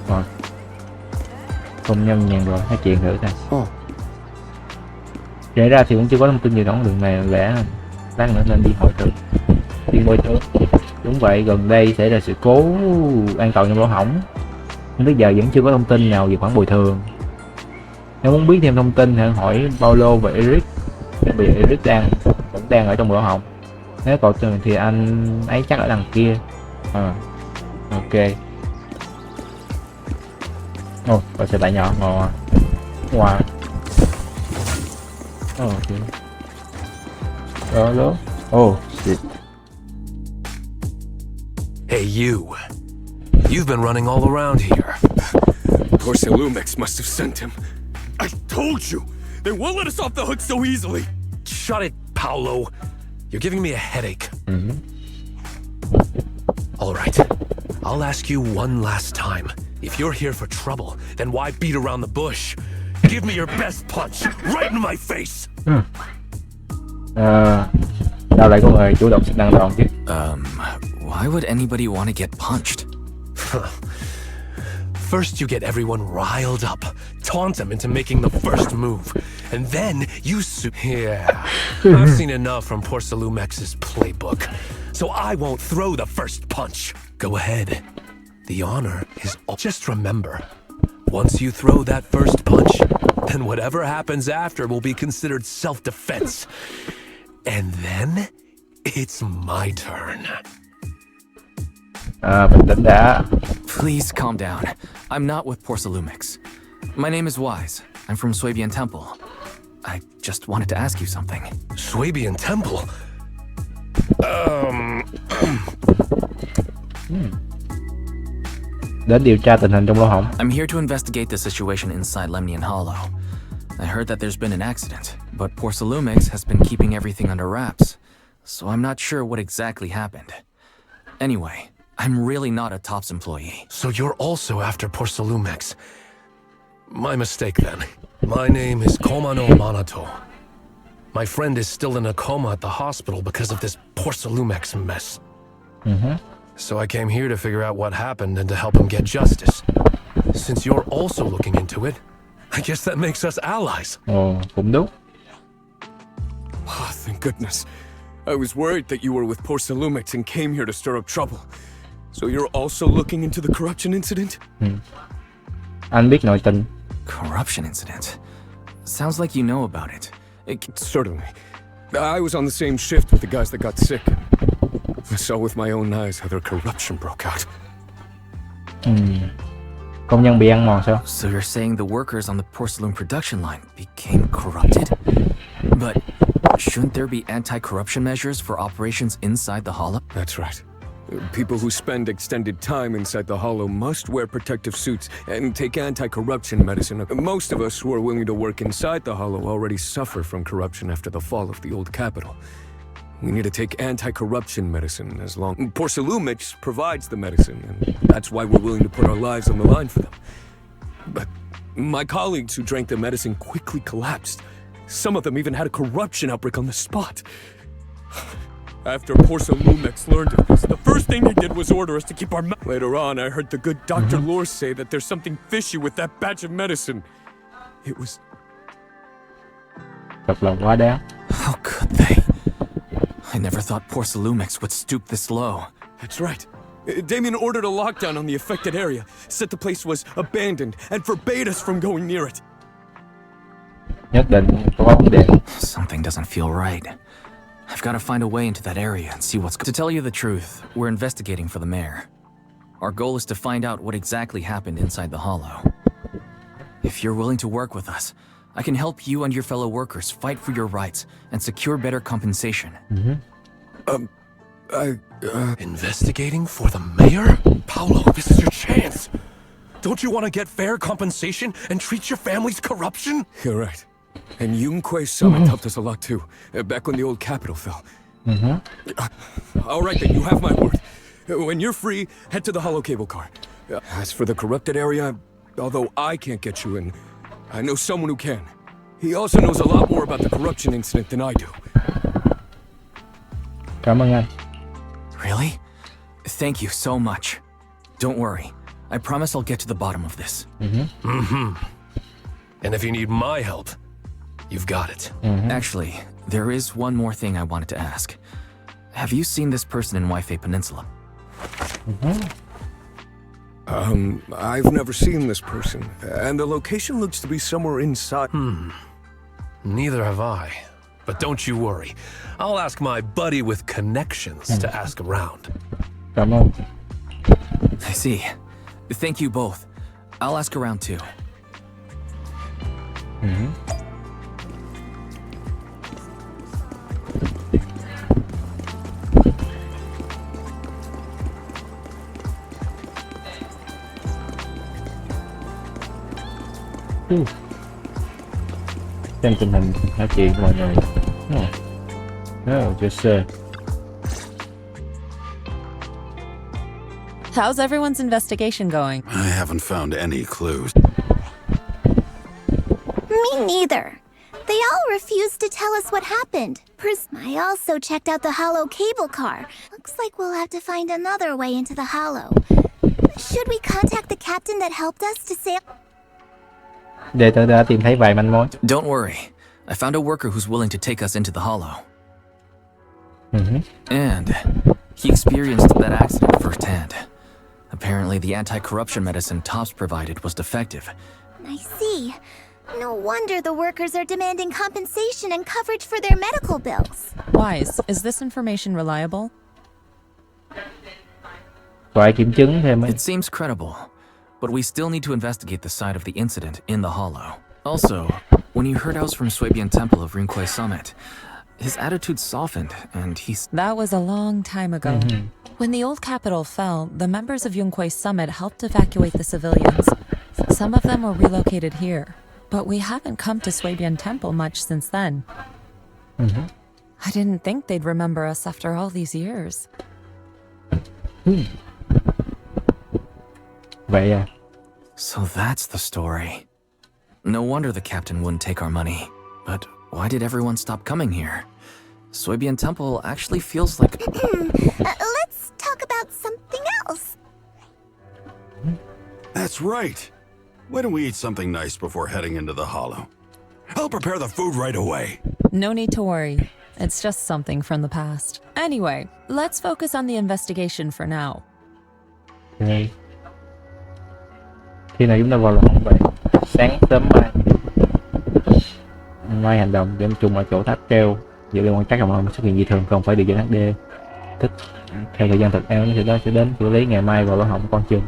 Rồi. Công nhân nhàn rồi, nói chuyện thử xem. Kể ra thì cũng chưa có thông tin gì đó đường này lẽ lát nữa nên đi hỏi thử. Đi môi trường. Đúng vậy, gần đây xảy ra sự cố an toàn trong lỗ hổng. Nhưng tới giờ vẫn chưa có thông tin nào về khoản bồi thường. Nếu muốn biết thêm thông tin hãy hỏi Paulo và Eric. Vì Eric vẫn đang ở trong lỗ hổng. Nếu cậu thì anh ấy chắc ở đằng kia. Ok. Cậu sẽ lại nhỏ ngồi ngoài. Ok. Đó. Shit. Hey you. You've been running all around here. Porcelumex must have sent him. I told you! They won't let us off the hook so easily! Shut it, Paolo. You're giving me a headache. All right. I'll ask you one last time. If you're here for trouble, then why beat around the bush? Give me your best punch, right in my face! Đâu lại có người chủ động năng đòn chứ? Why would anybody want to get punched? First you get everyone riled up, taunt them into making the first move, and then you Yeah, I've seen enough from Porcelumex's playbook, so I won't throw the first punch. Go ahead. The honor is all. Just remember, once you throw that first punch, then whatever happens after will be considered self-defense. And then, it's my turn. Bình tĩnh đã. Please calm down. I'm not with Porcelumex. My name is Wise. I'm from Swabian Temple. I just wanted to ask you something. Swabian Temple? Đến điều tra tình hình trong lỗ hổng. I'm here to investigate the situation inside Lemnian Hollow. I heard that there's been an accident, but Porcelumex has been keeping everything under wraps, so I'm not sure what exactly happened. Anyway, I'm really not a TOPS employee. So you're also after Porcelumex. My mistake then. My name is Komano Manato. My friend is still in a coma at the hospital because of this Porcelumex mess. So I came here to figure out what happened and to help him get justice. Since you're also looking into it, I guess that makes us allies. Cũng đúng. Thank goodness. I was worried that you were with Porcelumex and came here to stir up trouble. So you're also looking into the corruption incident? Anh biết nội tình. Corruption incident? Sounds like you know about it. Certainly. I was on the same shift with the guys that got sick. I saw with my own eyes how their corruption broke out. Công nhân bị ăn mòn sao? So you're saying the workers on the porcelain production line became corrupted? But shouldn't there be anti-corruption measures for operations inside the hollow? That's right. People who spend extended time inside the hollow must wear protective suits and take anti-corruption medicine. Most of us who are willing to work inside the hollow already suffer from corruption after the fall of the old capital. We need to take anti-corruption medicine as long... Porcelumex provides the medicine, and that's why we're willing to put our lives on the line for them. But my colleagues who drank the medicine quickly collapsed. Some of them even had a corruption outbreak on the spot. After Porcelumex learned of this, the first thing he did was order us to keep our mouth. Later on, I heard the good Dr. Lore say that there's something fishy with that batch of medicine. It was... Thật là quá đáng. How could they? I never thought Porcelumex would stoop this low. That's right. Damien ordered a lockdown on the affected area, said the place was abandoned, and forbade us from going near it. Nhất định có vấn đề. Something doesn't feel right. I've got to find a way into that area and see what's To tell you the truth, we're investigating for the mayor. Our goal is to find out what exactly happened inside the hollow. If you're willing to work with us, I can help you and your fellow workers fight for your rights and secure better compensation. Investigating for the mayor? Paolo, this is your chance. Don't you want to get fair compensation and treat your family's corruption? You're right. And Yunque Summit helped us a lot too, back when the old capital fell. All right then, you have my word. When you're free, head to the hollow cable car. As for the corrupted area, although I can't get you in, I know someone who can. He also knows a lot more about the corruption incident than I do. Cảm ơn anh. Really? Thank you so much. Don't worry. I promise I'll get to the bottom of this. And if you need my help, you've got it. Actually, there is one more thing I wanted to ask. Have you seen this person in Waifei Peninsula? I've never seen this person, and the location looks to be somewhere inside. Neither have I. But don't you worry. I'll ask my buddy with connections to ask around. Cảm ơn. I see. Thank you both. I'll ask around too. Xem tình hình nói chuyện của mọi người. Oh, yes sir. How's everyone's investigation going? I haven't found any clues. Me neither. They all refused to tell us what happened. I also checked out the hollow cable car. Looks like we'll have to find another way into the hollow. Should we contact the captain that helped us to say... Để tôi đã tìm thấy vài manh mối. Don't worry. I found a worker who's willing to take us into the hollow. And he experienced that accident firsthand. Apparently, the anti-corruption medicine Tops provided was defective. I see. No wonder the workers are demanding compensation and coverage for their medical bills. Wise, is this information reliable? Phải kiểm chứng thêm ấy. It seems credible, but we still need to investigate the site of the incident in the hollow. Also, when you heard I was from Swabian Temple of Rinquay Summit, his attitude softened, and That was a long time ago. When the old capital fell, the members of Yunquay Summit helped evacuate the civilians. Some of them were relocated here, but we haven't come to Swabian Temple much since then. I didn't think they'd remember us after all these years. Vậy à. So that's the story. No wonder the captain wouldn't take our money. But why did everyone stop coming here? Swabian Temple actually feels like... Let's talk about something else. That's right. Why don't we eat something nice before heading into the hollow? I'll prepare the food right away. No need to worry. It's just something from the past. Anyway, let's focus on the investigation for now. Okay. Khi nào chúng ta vào lò hổng vậy? Sáng sớm mai hành động điểm trùng ở chỗ tháp treo dựa liên quan trắc hồng xuất hiện dị thường còn phải điều dẫn HD tức theo thời gian thực eo nó sẽ đến xử lý ngày mai vào lỗ hổng con chừng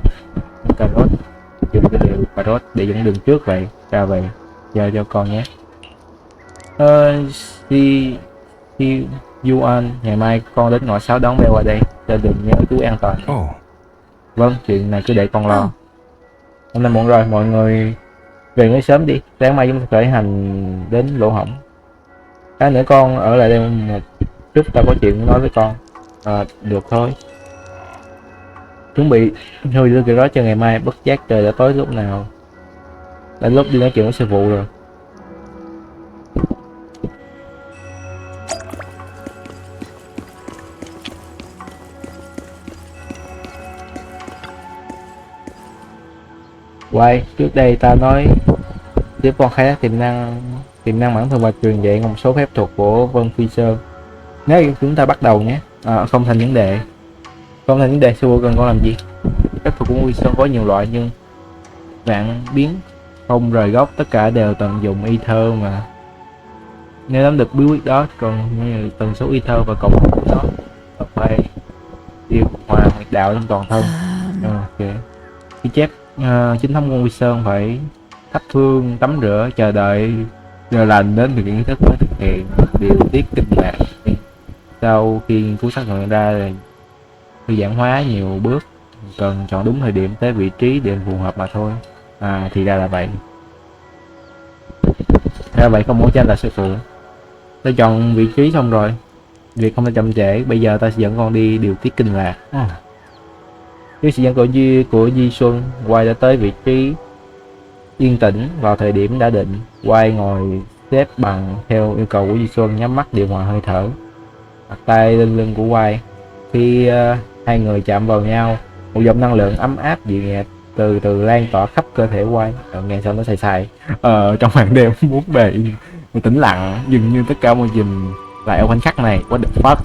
cà rốt dùng cái điều cà rốt để dẫn đường trước vậy ra về giao cho con nhé. Si Yuan, ngày mai con đến ngõ 6 đón Bell qua đây trên đường nhớ chú an toàn. Vâng, chuyện này cứ để con lo. Hôm nay muộn rồi, mọi người về ngơi sớm đi, sáng mai chúng ta khởi hành đến lỗ hổng. Cái nữa con ở lại đây một chút, ta có chuyện nói với con. Được thôi. Chuẩn bị hơi đưa cái đó cho ngày mai, bất giác trời đã tối lúc nào. Đã lúc đi nói chuyện với sư phụ rồi. Quay, trước đây ta nói tiếp con khai thác tiềm năng bản thân và truyền dạy một số phép thuật của Vân Phi Sơn. Nếu chúng ta bắt đầu nhé. Không thành vấn đề. Không thành vấn đề, sư phụ cần con làm gì? Phép thuật của Vân Phi Sơn có nhiều loại nhưng vạn biến không rời gốc, tất cả đều tận dụng ether mà. Nếu nắm được bí quyết đó, còn như tần số ether và cộng của nó phải điều hòa huyệt đạo trong toàn thân. Ok. Ghi chép chính thống Vân Phi Sơn phải thắp hương, tắm rửa, chờ đợi giờ lành đến thực hiện nghi thức mới thực hiện điều tiết kinh lạc. Sau khi nghiên cứu xác nhận ra là thư giãn hóa nhiều bước, cần chọn đúng thời điểm tới vị trí để phù hợp mà thôi. Thì ra là vậy. Ra vậy không muốn tranh là sư phụ. Ta chọn vị trí xong rồi, việc không thể chậm trễ. Bây giờ ta sẽ dẫn con đi điều tiết kinh lạc. Dưới sự dẫn của Di Xuân, Quay đã tới vị trí yên tĩnh vào thời điểm đã định. Quay ngồi xếp bằng theo yêu cầu của Di Xuân, nhắm mắt điều hòa hơi thở, đặt tay lên lưng của Quay. Khi hai người chạm vào nhau, một dòng năng lượng ấm áp dịu nhẹ từ từ lan tỏa khắp cơ thể Quay. Nghe sao nó xài trong màn đêm muốn bề tĩnh lặng, dường như tất cả mọi nhìn lại ở khoảnh khắc này. What the fuck.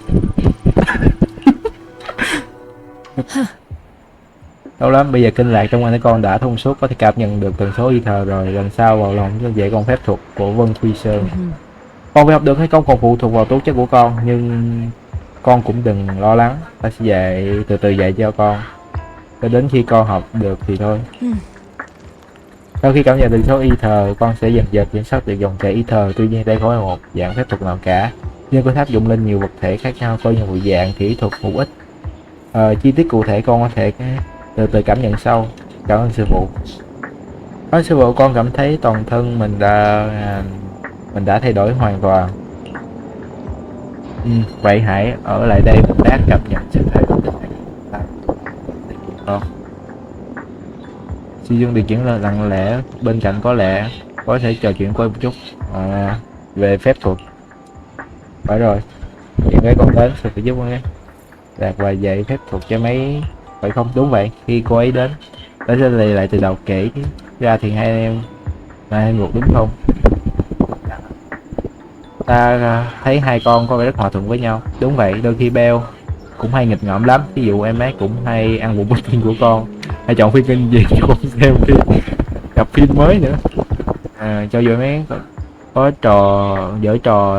Lâu lắm, bây giờ kinh lạc trong cơ thể con đã thông suốt, có thể cảm nhận được tần số ether rồi. Lần sau vào lòng cho dễ con phép thuật của Vân Quy Sơn. Con phải học được hay không còn phụ thuộc vào tố chất của con, nhưng con cũng đừng lo lắng, ta sẽ từ từ dạy cho con, cho đến khi con học được thì thôi. Sau khi cảm nhận được số ether, con sẽ dần dần kiểm soát được dòng chảy ether. Tuy nhiên đây không phải một dạng phép thuật nào cả, nhưng có thể áp dụng lên nhiều vật thể khác nhau, có nhiều dạng kỹ thuật hữu ích. Chi tiết cụ thể con có thể từ từ cảm nhận sau. Cảm ơn sư phụ. Sư phụ, con cảm thấy toàn thân mình đã thay đổi hoàn toàn. Vậy hãy ở lại đây một lát cảm nhận sự thay đổi con. Sư Dương điều chuyển là lặng lẽ bên cạnh, có thể trò chuyện qua một chút về phép thuật. Phải rồi, hiện cái con đến sư phụ giúp con nhé. Đạt và dạy phép thuật cho mấy, phải không? Đúng vậy. Khi cô ấy đến, ta sẽ lại từ đầu kể ra thì hai em là hai ruột đúng không? Ta thấy hai con có vẻ rất hòa thuận với nhau. Đúng vậy, đôi khi Bell cũng hay nghịch ngợm lắm. Ví dụ em ấy cũng hay ăn bụng pudding của con, hay chọn phim kinh gì cho con xem khi gặp phim mới nữa. Cho dù em ấy có dở trò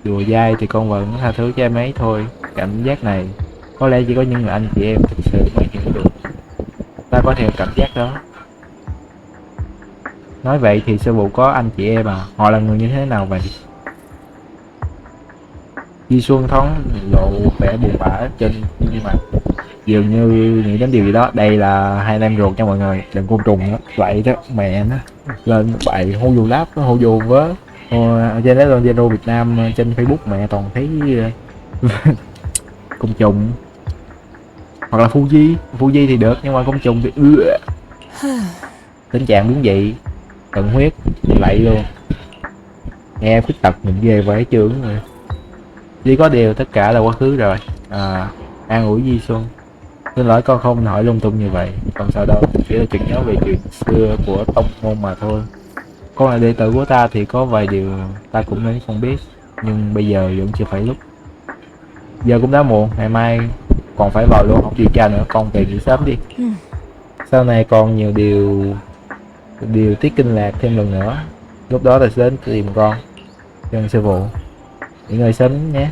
đùa dai thì con vẫn tha thứ cho em ấy thôi. Cảm giác này có lẽ chỉ có những người anh chị em thực sự mới hiểu được. Ta có thể cảm giác đó. Nói vậy thì sư phụ có anh chị em họ là người như thế nào vậy? Di Xuân thoáng lộ vẻ buồn bã trên nhưng mà dường như nghĩ đến điều gì đó. Đây là hai anh em ruột nha mọi người, đừng côn trùng đó. Vậy đó, mẹ nó lên bậy hô dù láp, hô dù vớ. Trên đó lên Zalo Việt Nam trên Facebook mẹ toàn thấy côn trùng. Hoặc là Fuji thì được, nhưng mà côn trùng thì tình trạng biến dị, cận huyết, lạy luôn. Nghe khuyết tật mình ghê vậy chướng rồi. Chỉ có điều tất cả là quá khứ rồi. An ủi Di Xuân. Xin lỗi con không hỏi lung tung như vậy. Còn sao đâu, chỉ là chuyện nhớ về chuyện xưa của tông môn mà thôi. Con là đệ tử của ta thì có vài điều ta cũng nên không biết, nhưng bây giờ vẫn chưa phải lúc. Giờ cũng đã muộn, ngày mai còn phải vào luôn, không điều tra nữa, con về nghỉ sớm đi. Sau này còn nhiều điều tiết kinh lạc thêm lần nữa, lúc đó ta sẽ đến tìm con. Chân sư phụ, nghỉ ngơi sớm nhé.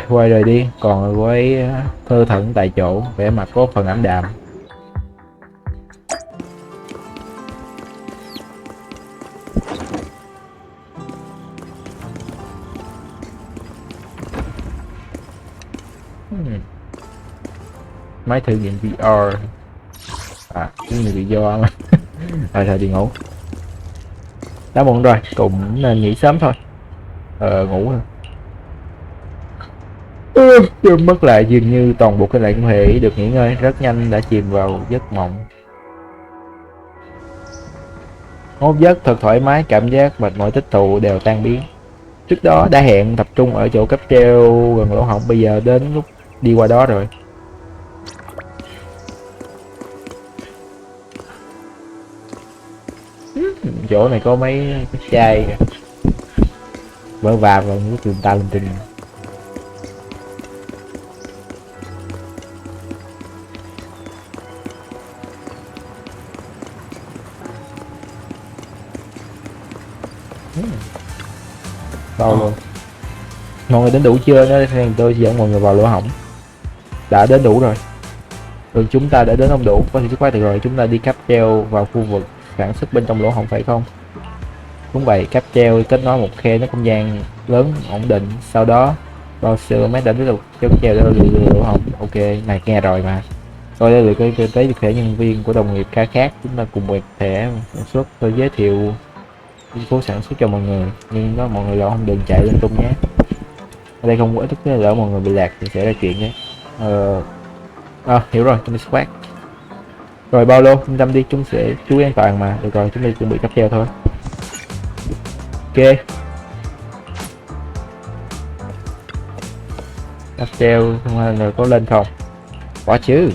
Quay rồi đi, còn cô ấy thơ thẩn tại chỗ, vẻ mặt có phần ảm đạm. Máy thử nghiệm VR. Cái này bị do mà. Thôi đi ngủ. Đã muộn rồi, cũng nên nghỉ sớm thôi. Ngủ thôi. Đôi mắt lại dường như toàn bộ cái lại cũng hề được nghỉ ngơi, rất nhanh đã chìm vào giấc mộng. Một giấc thật thoải mái, cảm giác mệt mỏi tích tụ đều tan biến. Trước đó đã hẹn tập trung ở chỗ cáp treo gần lỗ hổng, bây giờ đến lúc đi qua đó rồi. Chỗ này có mấy cái chai vỡ và nước trường ta linh tinh. Đâu luôn. Mọi người đến đủ chưa? Nó tôi dẫn mọi người vào lỗ hổng. Đã đến đủ rồi. Đường chúng ta đã đến đông đủ, có thể xuất phát được rồi. Chúng ta đi cáp treo vào khu vực sản xuất bên trong lỗ hổng phải không? Đúng vậy, cáp treo kết nối một khe nó không gian lớn ổn định. Sau đó Rosel đã tiếp tục kéo treo để lỗ hổng. Ok, này nghe rồi mà. Tôi đã được tới được thể nhân viên của đồng nghiệp ca khác. Chúng ta cùng quẹt thẻ sản xuất. Tôi giới thiệu phố sản xuất cho mọi người, nhưng đó mọi người lỡ không đừng chạy lên tung nhé. Ở đây không có tức là lỡ mọi người bị lạc thì sẽ ra chuyện nhé. Hiểu rồi, chúng ta xuất phát. Rồi bao lô, yên tâm đi, chúng sẽ chú ý an toàn mà. Được rồi, chúng ta chuẩn bị cáp treo thôi. Ok. Cáp treo rồi có lên không? Có chứ.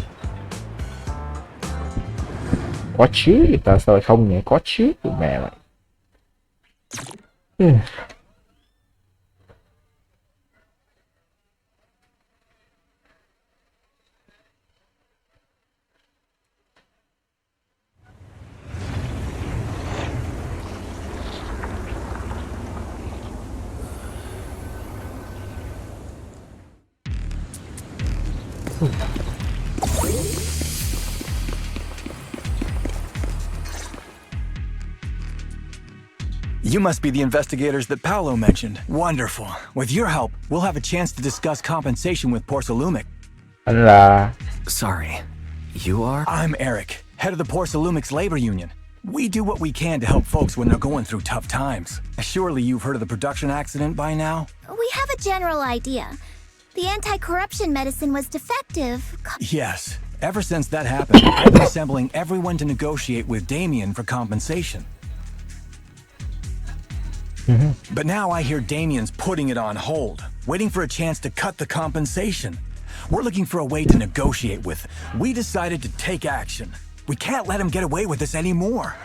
Có chứ, tại sao không nhỉ? Có chứ, mẹ lại. You must be the investigators that Paolo mentioned. Wonderful. With your help, we'll have a chance to discuss compensation with Porcelumic. Anh là... Sorry, you are? I'm Eric, head of the Porcelumic's labor union. We do what we can to help folks when they're going through tough times. Surely you've heard of the production accident by now? We have a general idea. The anti-corruption medicine was defective. Yes. Ever since that happened, I've been assembling everyone to negotiate with Damien for compensation. But now I hear Damien's putting it on hold, waiting for a chance to cut the compensation. We're looking for a way to negotiate with. We decided to take action. We can't let him get away with this anymore.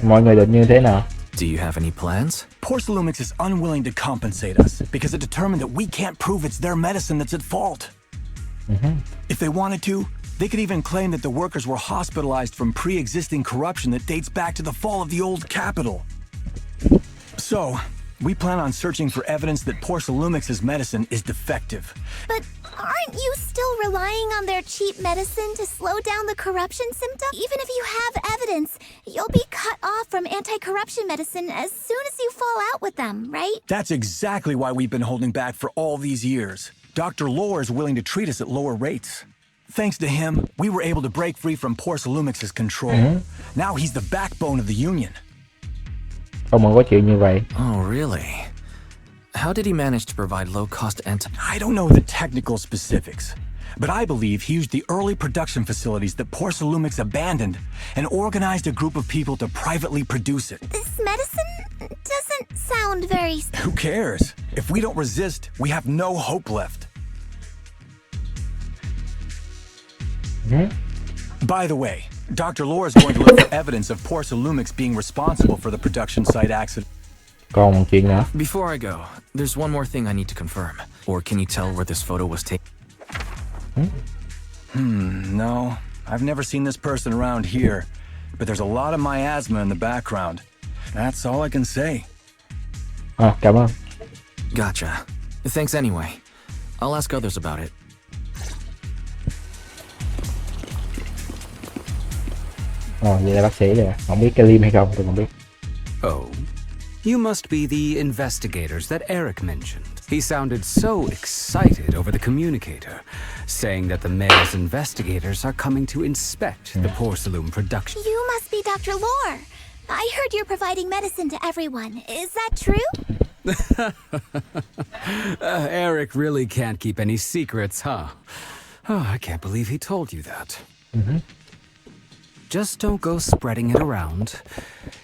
Mọi người định như thế nào? Do you have any plans? Porcelumix is unwilling to compensate us because it determined that we can't prove it's their medicine that's at fault. If they wanted to, they could even claim that the workers were hospitalized from pre-existing corruption that dates back to the fall of the old capital. So, we plan on searching for evidence that Porcelumix's medicine is defective. But aren't you still relying on their cheap medicine to slow down the corruption symptoms? Even if you have evidence, you'll be cut off from anti-corruption medicine as soon as you fall out with them, right? That's exactly why we've been holding back for all these years. Dr. Lohr is willing to treat us at lower rates. Thanks to him, we were able to break free from Porcelumix's control. Now he's the backbone of the union. Không mà có chuyện như vậy. Oh, really? How did he manage to provide low-cost I don't know the technical specifics, but I believe he used the early production facilities that Porcelumix abandoned and organized a group of people to privately produce it. This medicine doesn't sound very... Who cares? If we don't resist, we have no hope left. By the way, Dr. Lohr is going to look for evidence of Porcelumix being responsible for the production site accident. Còn một chuyện nữa. Before I go, there's one more thing I need to confirm. Or can you tell where this photo was taken? No. I've never seen this person around here, but there's a lot of miasma in the background. That's all I can say. Cảm ơn. Gotcha. Thanks anyway. I'll ask others about it. Vậy là bác sĩ rồi. Không biết cái Lim hay không, tôi không biết. Oh. You must be the investigators that Eric mentioned. He sounded so excited over the communicator, saying that the mayor's investigators are coming to inspect the porcelain production. You must be Dr. Lohr. I heard you're providing medicine to everyone. Is that true? Eric really can't keep any secrets, huh? Oh, I can't believe he told you that. Just don't go spreading it around.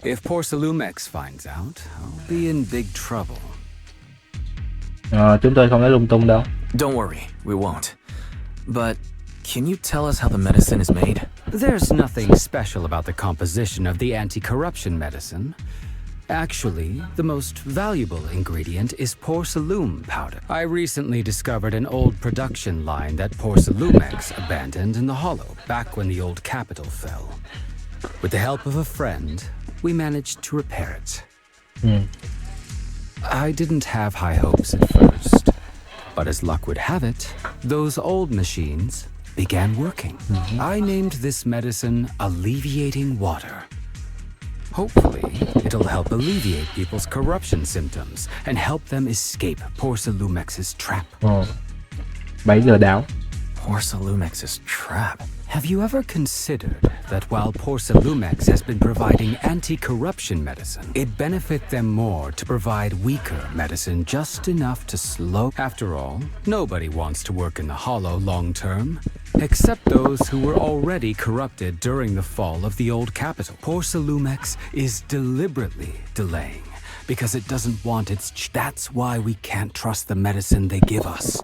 If Porcelumex finds out, I'll be in big trouble. Chúng tôi không nói lung tung đâu. Don't worry, we won't. But can you tell us how the medicine is made? There's nothing special about the composition of the anti-corruption medicine. Actually, the most valuable ingredient is porcelain powder. I recently discovered an old production line that Porcelumex abandoned in the Hollow back when the old capital fell. With the help of a friend, we managed to repair it. I didn't have high hopes at first, but as luck would have it, those old machines began working. I named this medicine Alleviating Water. Hopefully, it'll help alleviate people's corruption symptoms and help them escape Porsalumex's trap. 7 lừa đảo. Porsalumex's trap. Have you ever considered that while Porsalumex has been providing anti-corruption medicine, it'd benefit them more to provide weaker medicine just enough to slow... After all, nobody wants to work in the Hollow long term, except those who were already corrupted during the fall of the old capital. Porsalumex is deliberately delaying because it doesn't want its... That's why we can't trust the medicine they give us.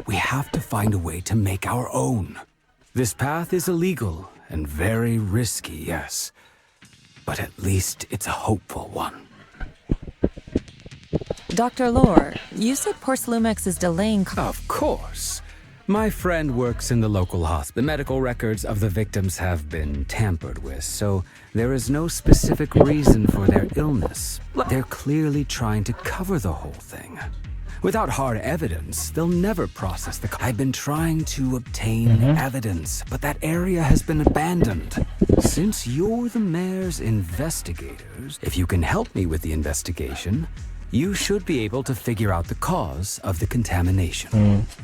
We have to find a way to make our own. This path is illegal and very risky, yes. But at least it's a hopeful one. Dr. Lore, you said Porsalumex is delaying... Of course. My friend works in the local hospital. The medical records of the victims have been tampered with, so there is no specific reason for their illness. They're clearly trying to cover the whole thing. Without hard evidence, they'll never process the... I've been trying to obtain evidence, but that area has been abandoned. Since you're the mayor's investigators, if you can help me with the investigation, you should be able to figure out the cause of the contamination.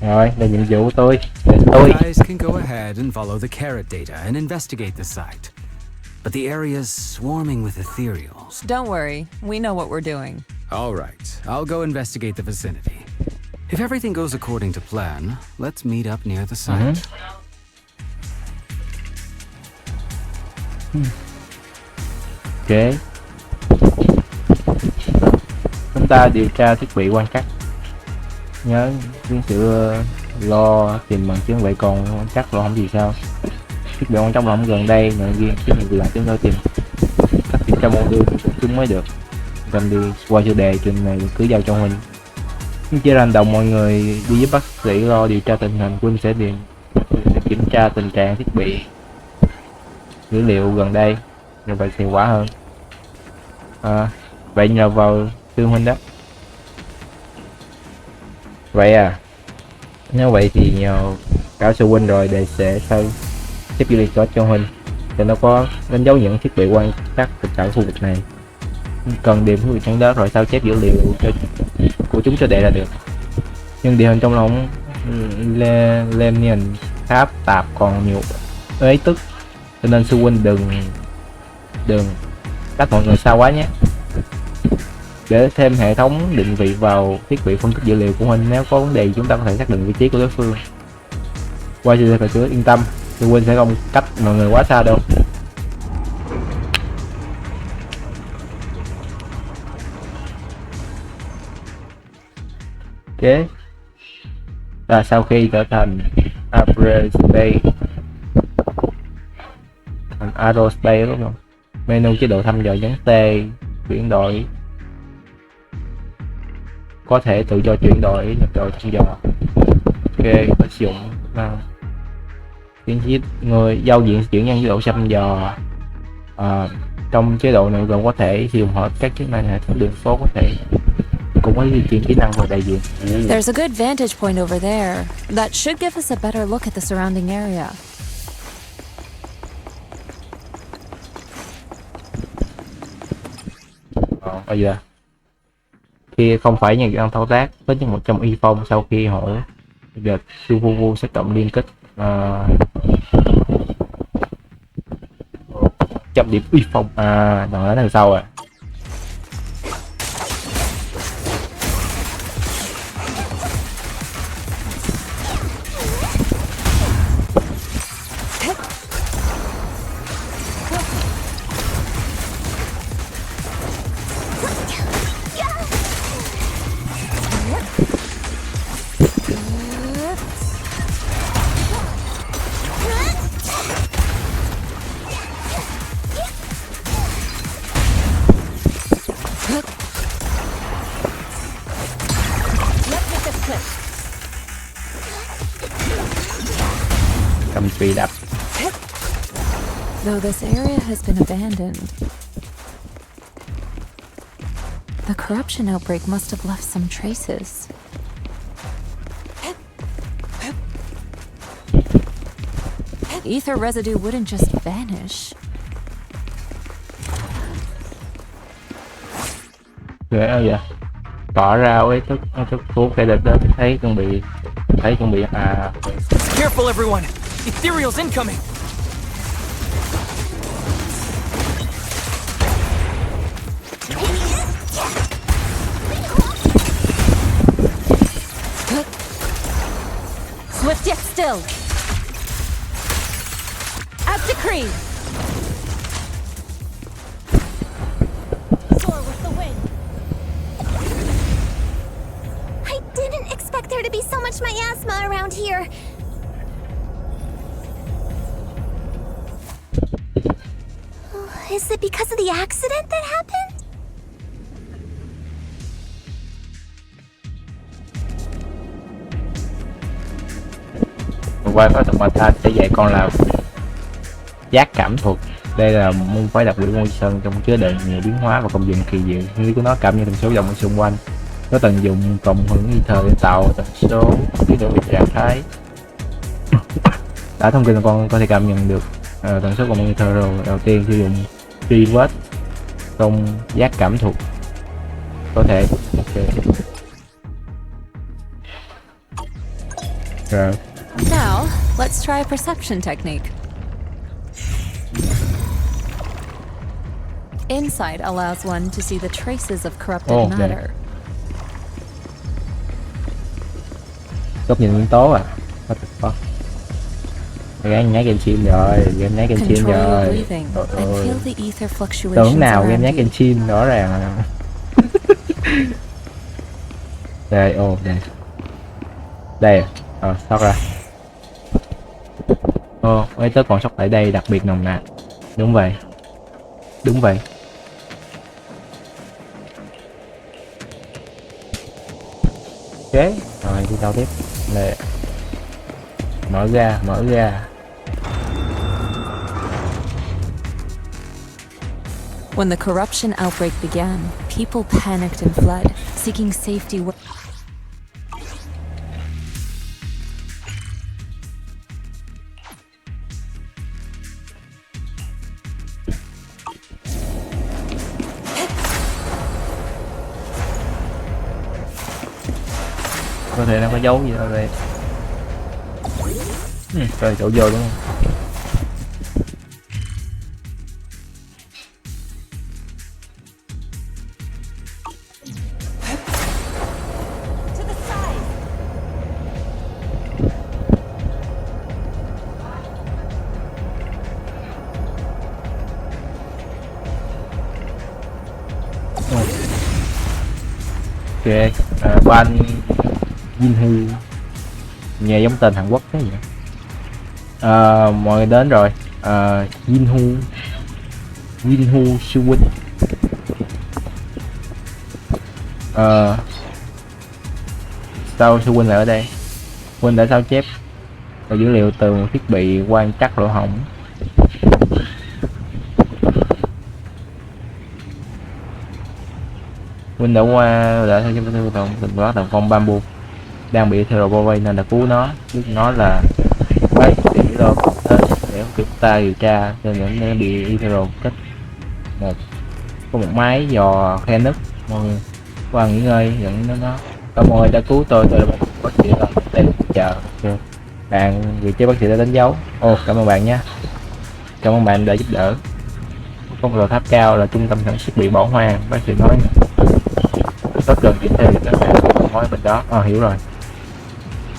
Rồi, là nhiệm vụ của tôi. You guys can go ahead and follow the carrot data and investigate the site. But the area's swarming with ethereals. Don't worry, we know what we're doing. All right, I'll go investigate the vicinity. If everything goes according to plan, let's meet up near the site. Ok. Chúng ta điều tra thiết bị quan trắc. Nhớ tiến sự lo tìm bằng chứng vậy, còn quan trắc rồi không gì sao. Thiết bị quan trắc là không gần đây, nhận viên cái nhiệm vụ là chúng tôi tìm cách kiểm tra mô đun chúng mới được. Cần đi qua chủ đề trình này cứ giao cho Huynh. Chỉ hành động mọi người đi giúp bác sĩ lo điều tra tình hình. Huynh sẽ kiểm tra tình trạng thiết bị dữ liệu gần đây, như vậy hiệu quả hơn. Vậy nhờ vào Tư Huynh đó. Vậy à, nếu vậy thì nhờ cả sư Huynh rồi để sẽ sao xếp dữ liệu cho Huynh để nó có đánh dấu những thiết bị quan trắc tại khu vực này. Cần điểm khu vực chẳng đó rồi sao chép dữ liệu của chúng cho đệ là được. Nhưng địa hình trong lòng Lemnian khá tạp, còn nhiều ế tức, cho nên sư huynh đừng cách mọi người xa quá nhé. Để thêm hệ thống định vị vào thiết bị phân tích dữ liệu của huynh, nếu có vấn đề chúng ta có thể xác định vị trí của đối phương. Qua sự phải cứ yên tâm, sư huynh sẽ không cách mọi người quá xa đâu. Ok. Là sau khi trở thành Aerospace đúng không? Menu chế độ thăm dò nhấn T, chuyển đổi, có thể tự do chuyển đổi nhập độ thăm dò. Ok, có sử dụng tiến chiết người giao diện chuyển nhân chế độ thăm dò. Trong chế độ này gồm có thể sử dụng hết các chức năng hệ thống đường phố, có thể cũng có di chuyển kỹ năng vào đại diện. There's a good vantage point over there. That should give us a better look at the surrounding area. Bây giờ khi không phải nhà đang thao tác với những 100 y phong sau khi hỏi giờ Suvuvu sẽ cộng liên kết 100 điểm y phong. Đoạn đó đằng sau à. Speed up. Though this area has been abandoned, the corruption outbreak must have left some traces. ether residue wouldn't just vanish. Ghê vậy, tỏ ra ý thức thuốc để địch đến thấy chuẩn bị Careful, everyone! Ethereal's incoming! Swift yet still. As decreed. Soar with the wind. I didn't expect there to be so much miasma around here. Is it because of the accident that happened? Qua phép thuật mà ta sẽ dạy con là giác cảm thuật. Đây là môn phái đặc biệt môi sơn trong chứa đựng nhiều biến hóa và công dụng kỳ diệu. Như của nó cảm nhận tần số dòng xung quanh, có tận dụng cộng hưởng ether để tạo tần số biến đổi về trạng thái. Đã thông tin là con có thể cảm nhận được tần số cộng hưởng ether rồi. Đầu tiên sử dụng truy vết công giác cảm thuật có thể rồi. Now, let's try a perception technique. Insight allows one to see the traces of corrupted matter. Góc nhìn nguyên tố à? What the fuck? Game nhái game chim rồi, game nhái game chim rồi. Tưởng nào game nhái game chim rõ ràng. Đây, đây. Đây à? Sót ra. Mấy tớ còn sót tại đây đặc biệt nồng nàn. Đúng vậy. Đúng vậy. Ok, rồi đi đâu tiếp? Để mở ra. When the corruption outbreak began, people panicked and fled, seeking safety. Có thể nó có dấu gì đâu đây. Rồi chỗ vô đúng không? Ok, ban Jin Hư, nghe giống tên Hàn Quốc thế vậy. Mọi người đến rồi. Jin Hư Sư Huynh. Sao Sư Huynh lại ở đây? Huynh đã sao chép dữ liệu từ một thiết bị quan trắc lỗ hổng. Huynh đã theo chép thư tổng tình báo tàu phong bamboo đang bị theo bao vây nên đã cứu nó. Trước nó là bác sĩ lo thế để chúng ta điều tra cho những nó bị Etero kích. Có một máy dò khe nứt. Mọi người qua nghỉ ngơi dẫn nó. Mọi người đã cứu tôi là bác sĩ lo đây chờ. Bạn vị trí bác sĩ đã đánh dấu. Cảm ơn bạn nha. Cảm ơn bạn đã giúp đỡ. Con lò tháp cao là trung tâm sản xuất bị bỏ hoang, bác sĩ nói. Rất gần tiếp theo các bạn nói bên đó. Hiểu rồi.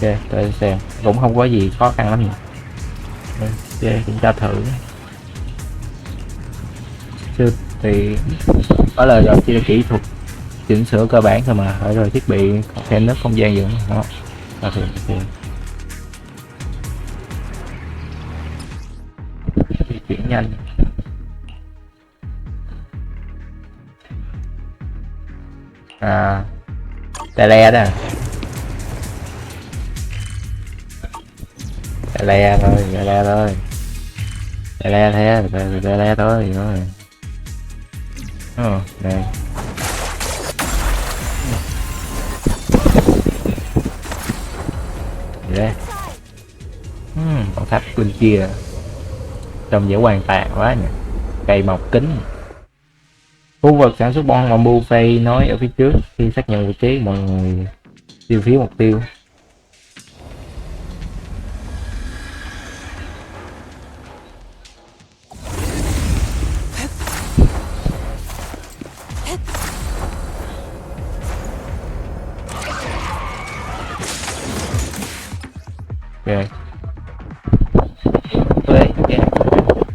Ok, tôi xem cũng không có gì khó khăn lắm nhỉ. Ok, kiểm tra thử. Thì có lời rồi chỉ là kỹ thuật chỉnh sửa cơ bản thôi mà. Rồi thiết bị khe nứt không gian dưỡng đó. Di chuyển nhanh. Tele đó. Tele thôi. Tele thôi rồi. Đây. Đây. Con tháp bên kia. trông dễ hoàn toàn quá nhỉ. Cây mọc kính. Khu vực sản xuất bom bambu phay nói ở phía trước. Khi xác nhận vị trí, mọi người tiêu phía mục tiêu. Ok.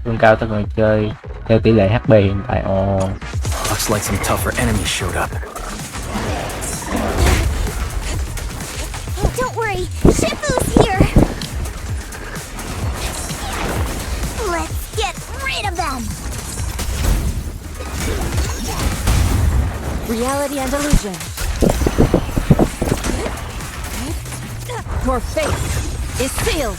Tương cao tới người chơi theo tỷ lệ HP hiện tại. Looks like some tougher enemies showed up. Don't worry, Shifu's here. Let's get rid of them. Reality and illusion. Your fate is sealed.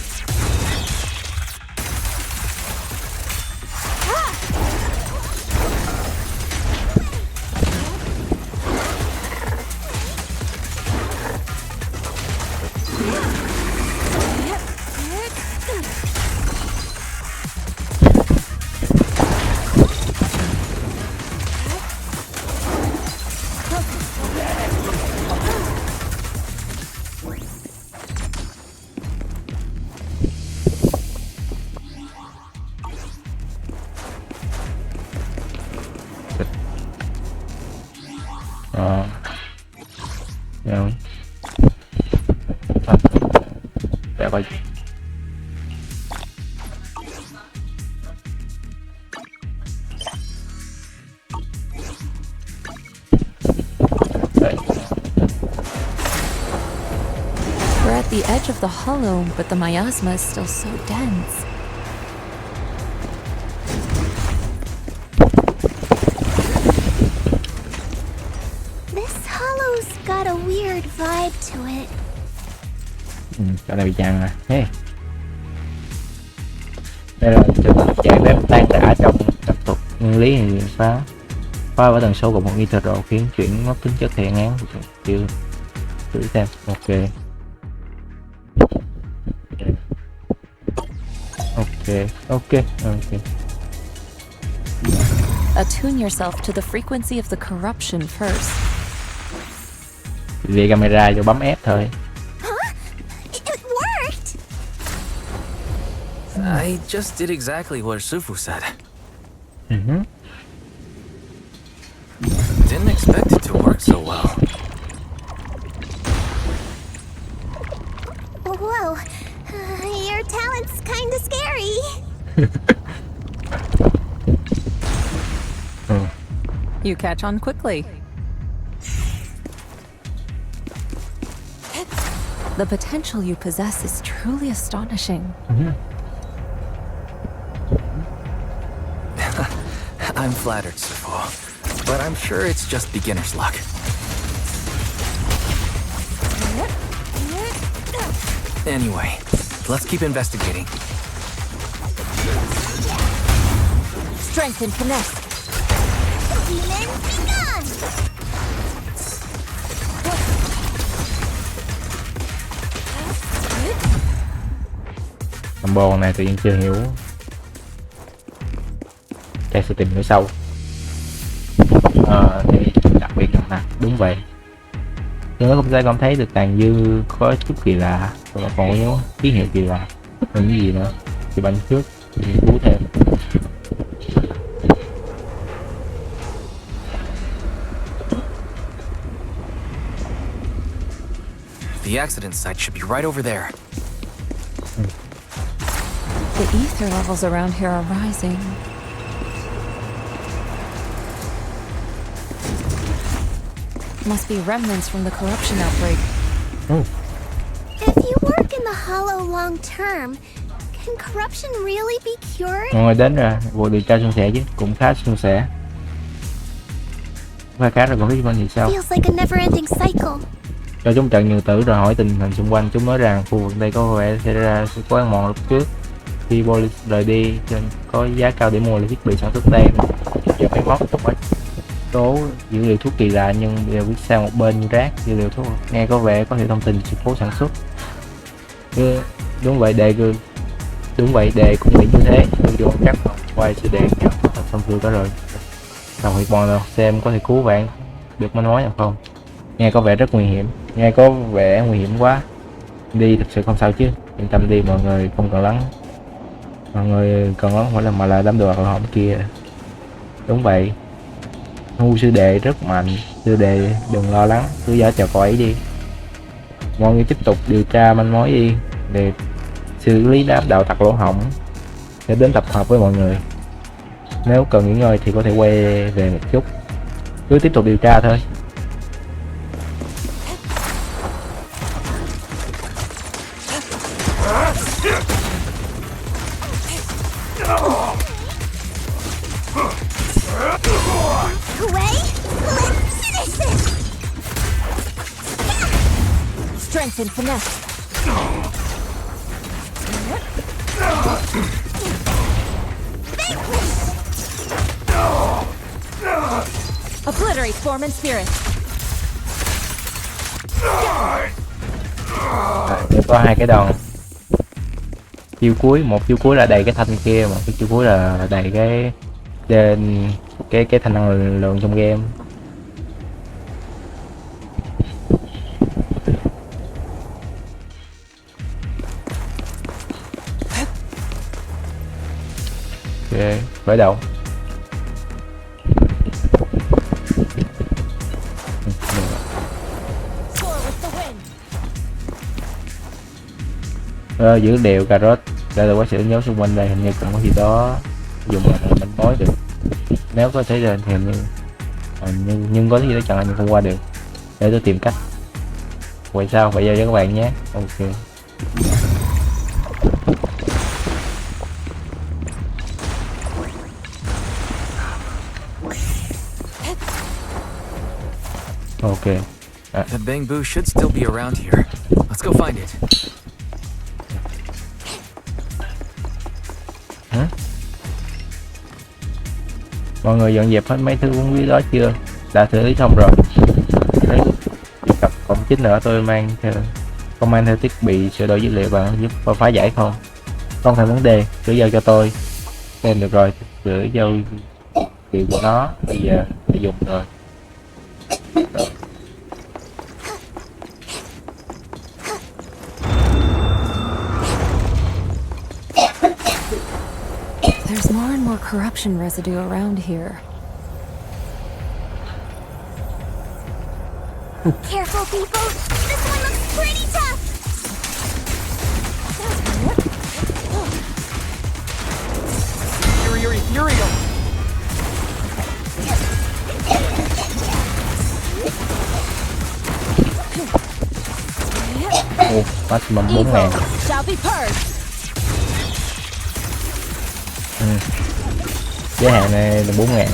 Để coi. We're at the edge of the hollow, but the miasma is still so dense. This hollow's got a weird vibe to it. Chỗ này bị chặn à. Hey. Đây là trường dạng phép tan rã trong tập tục nguyên lý hình phá ở tần số của một nitro khiến chuyển mất tính chất hệ án của tiêu thử xem. Ok. Attune yourself to the frequency of the corruption first. Vì camera cho bấm F thôi. It worked. I just did exactly what Sufu said. Didn't expect it to work so well. Whoa, your talent's kinda scary. You catch on quickly. The potential you possess is truly astonishing. I'm flattered, Sufu, but I'm sure it's just beginner's luck. Anyway, let's keep investigating. Strength and finesse. Demons begun! Combo này tự nhiên chưa hiểu. Cái sự tìm hiểu sâu. Thì đặc biệt là đúng vậy. Nhưng nó không sẽ cảm thấy được tàn dư có chút kỳ lạ, còn có những ký hiệu kỳ lạ. Những gì nữa thì bánh trước thì cứu thêm. The accident site should be right over there. The ether levels around here are rising. Must be remnants from the corruption outbreak. If you work in the hollow long term, can corruption really be cured? Mọi người đến rồi, vụ điều tra suôn sẻ chứ, cũng khá suôn sẻ. Khá rồi, còn biết bên thì sao? Feels like a never-ending cycle. Cho chúng trận nhiều tử rồi hỏi tình hình xung quanh. Chúng nói rằng khu vực đây có vẻ xảy ra sự cố ăn mòn lúc trước khi Boris rời đi, nên có giá cao để mua lại thiết bị sản xuất tem và máy móc. Trong số dữ liệu thuốc kỳ lạ nhưng đều viết sang một bên như rác. Dữ liệu thuốc nghe có vẻ có thể thông tin sự cố sản xuất. Đúng vậy, đề Đúng vậy, đề cũng nghĩ như thế. Tôi vô chắc không quay sự đề nhau. Xong chưa có rồi. Sao Huy Bon đâu, xem có thể cứu bạn được manh mối nào không? Nghe có vẻ rất nguy hiểm. Nghe có vẻ nguy hiểm quá. Đi thực sự không sao chứ. Yên tâm đi, mọi người không cần lắng. Mọi người cần lắng phải là mà là đám đồ hỏng kia. Đúng vậy. Ngu sư đệ rất mạnh. Sư đệ đừng lo lắng, cứ giở cho cậu ấy đi. Mọi người tiếp tục điều tra manh mối đi để xử lý đám đạo tặc lỗ hổng. Sẽ đến tập hợp với mọi người. Nếu cần nghỉ ngơi thì có thể quay về một chút. Cứ tiếp tục điều tra thôi. Strength and finesse. Obliterate form and spirit. Có hai cái đòn chiêu cuối, một chiêu cuối là đầy cái thanh kia, một cái chiêu cuối là đầy cái thanh năng lượng trong game. Ok, khởi động. Giữ đều cà rốt. Đây là quá sự nhớ xung quanh đây, hình như cũng có gì đó dùng là mình mối được. Nếu có thể lên thì hình như nhưng có gì đó chẳng là nhưng không qua được. Để tôi tìm cách. Vậy sao? Vậy giờ cho các bạn nhé. Ok. Ok. The bamboo should still be around here. Let's go find it. Mọi người dọn dẹp hết mấy thứ uống quý đó chưa? Đã xử lý xong rồi. Đấy, cặp cổng chính nữa tôi mang theo. Không mang theo thiết bị sửa đổi dữ liệu bạn giúp phá giải không? Không thành vấn đề, cứ giao cho tôi. Xem được rồi, sửa giao liệu của nó bây giờ phải dùng rồi. There's more and more corruption residue around here. Careful, people! This one looks pretty tough! Ethereal, ethereal! Maximum 4.000. Shall be purged. Giới hạn này là 4.000.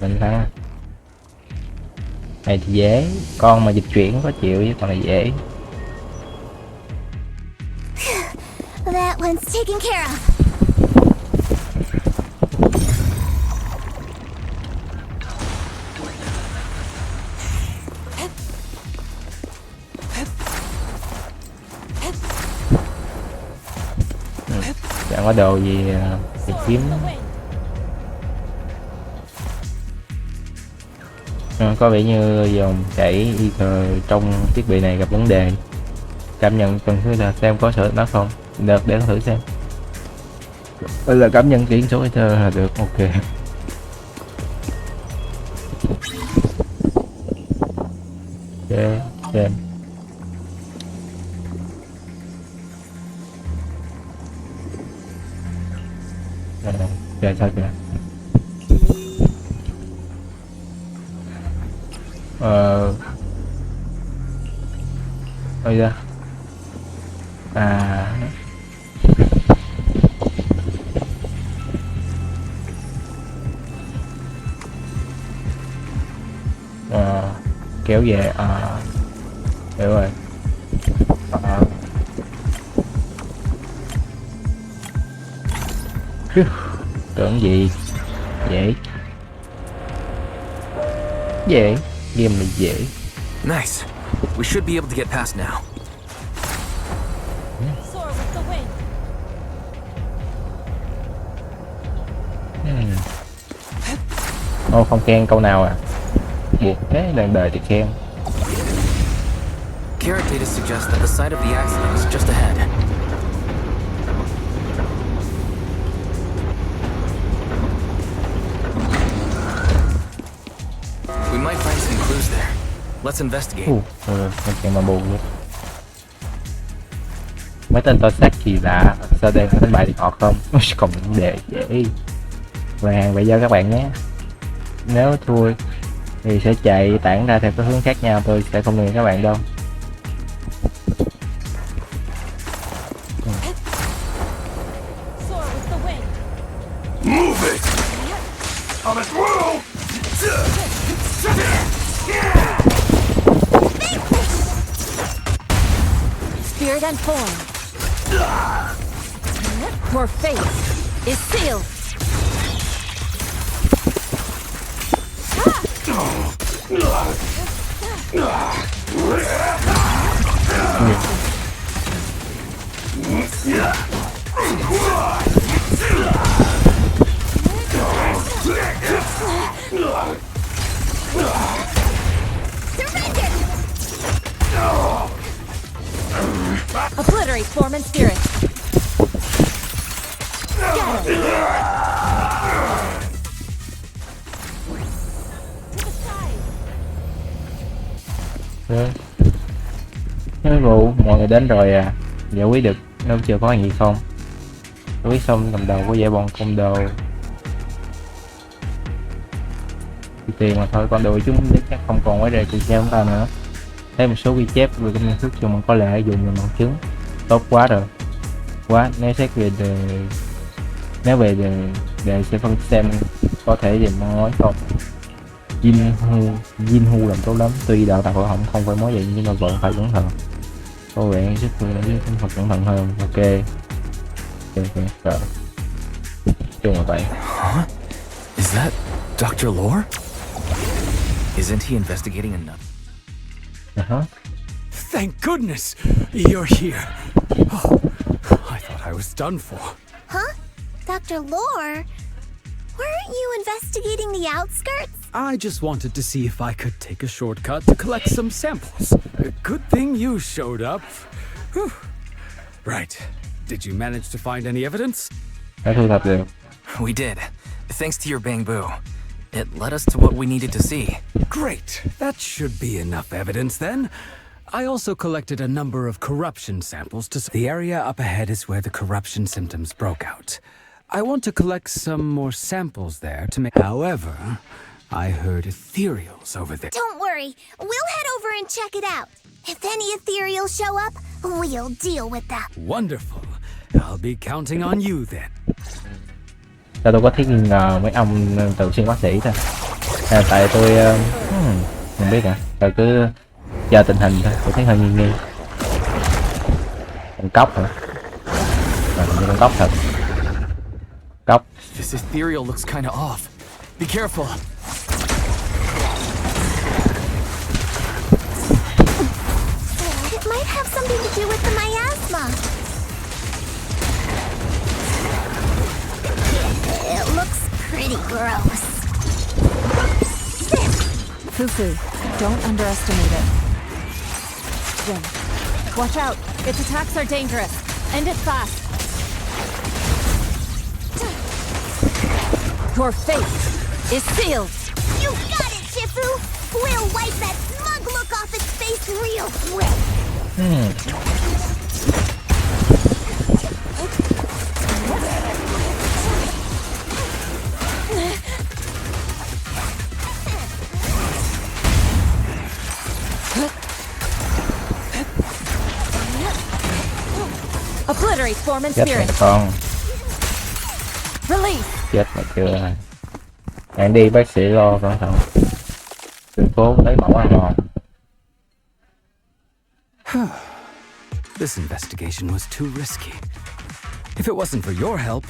Mình thắng. Này thì dễ, con mà dịch chuyển có chịu chứ còn là dễ. That one's taken care of. Chẳng có đồ gì để kiếm. Có vẻ như dòng chảy ether trong thiết bị này gặp vấn đề. Cảm nhận cần thử là xem có sửa nó không. Được, để thử xem. Bây giờ cảm nhận chuyển số ether là được. Ok. Ok, xem. Rồi sao kìa. Ôi ra. kéo về. Hiểu rồi. Tưởng gì dễ, game này dễ. Nice. We should be able to get past now. Không khen câu nào à? Buộc thế, lần đời thì khen. Carrot data suggests that the site of the accident is just ahead. We might find some clues there. Let's investigate. Khen mà buồn luôn. Mấy tên to xác kỳ lạ, sao đang có đánh bại được họ không? Còn vấn đề dễ. Và bây giờ các bạn nhé. Nếu thua thì sẽ chạy tản ra theo cái hướng khác nhau, tôi sẽ không lừa các bạn đâu. Move it! On it, roll! Spirit and form. Your fate is sealed. Obliterate form and spirit. Cái vụ mọi người đến rồi à, giải quyết được đâu chưa có gì không? Giải quyết xong cầm đầu của giải bọn công đồ tiền mà thôi, con đồ chúng chắc không còn quái rề từ xe chúng ta nữa. Thấy một số ghi chép về công thức dùng có lẽ dùng làm bằng chứng, tốt quá rồi. Nếu xét về đề sẽ phân xem có thể gì mong nói không. Jinhu làm tốt lắm, tuy đạo tặc của không phải mối vậy nhưng mà vẫn phải cẩn thận. Cô bạn sức khỏe với tinh thần cẩn thận hơn. Ok. Rồi. Chung là vậy. Is that Dr. Lore? Isn't he investigating another? Thank goodness you're here. Oh, I thought I was done for. Huh? Dr. Lore? Weren't you investigating the outskirts? I just wanted to see if I could take a shortcut to collect some samples. Good thing you showed up. Whew. Right. Did you manage to find any evidence? We did. Thanks to your bamboo. It led us to what we needed to see. Great. That should be enough evidence then. I also collected a number of corruption samples to... The area up ahead is where the corruption symptoms broke out. I want to collect some more samples there to make... However, I heard ethereals over there. Don't worry. We'll head over and check it out. If any ethereals show up, we'll deal with them. Wonderful. I'll be counting on you then. Tôi có thích ngờ mấy ông tự xuyên bác sĩ thôi. Tại tôi không biết à. Tôi cứ chờ tình hình thôi. Tôi thấy hơi nghi nghi. Con cóc hả? Như con cóc thật. Cóc. This ethereal looks kinda off. Be careful. It might have something to do with the miasma. It looks pretty gross. Fufu, don't underestimate it. Jin, watch out. Its attacks are dangerous. End it fast. Your fate is sealed. You got it, Shifu. We'll wipe that smug look off its face real quick. Obliterate form and Chết spirit. mẹ con. Release. Chết mẹ chưa rồi. Bạn đi bác sĩ lo cẩn thận. Đường phố lấy mẫu ăn ngon. This investigation was too risky. If it wasn't for your help,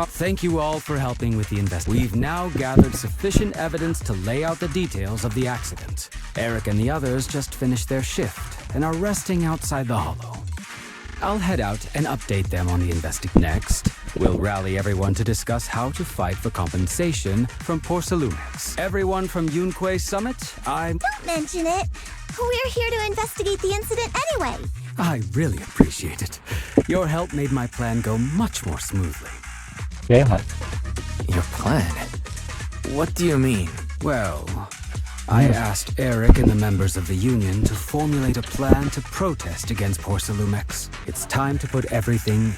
thank you all for helping with the investigation. We've now gathered sufficient evidence to lay out the details of the accident. Eric and the others just finished their shift and are resting outside the hollow. I'll head out and update them on the investigation. Next, we'll rally everyone to discuss how to fight for compensation from Porcelumex. Everyone from Yunque Summit, Don't mention it. We're here to investigate the incident anyway. I really appreciate it. Your help made my plan go much more smoothly. Kế hoạch. Your plan? What do you mean? Well, I asked Eric and the members of the union to formulate a plan to protest against Porcelumex. It's time to put everything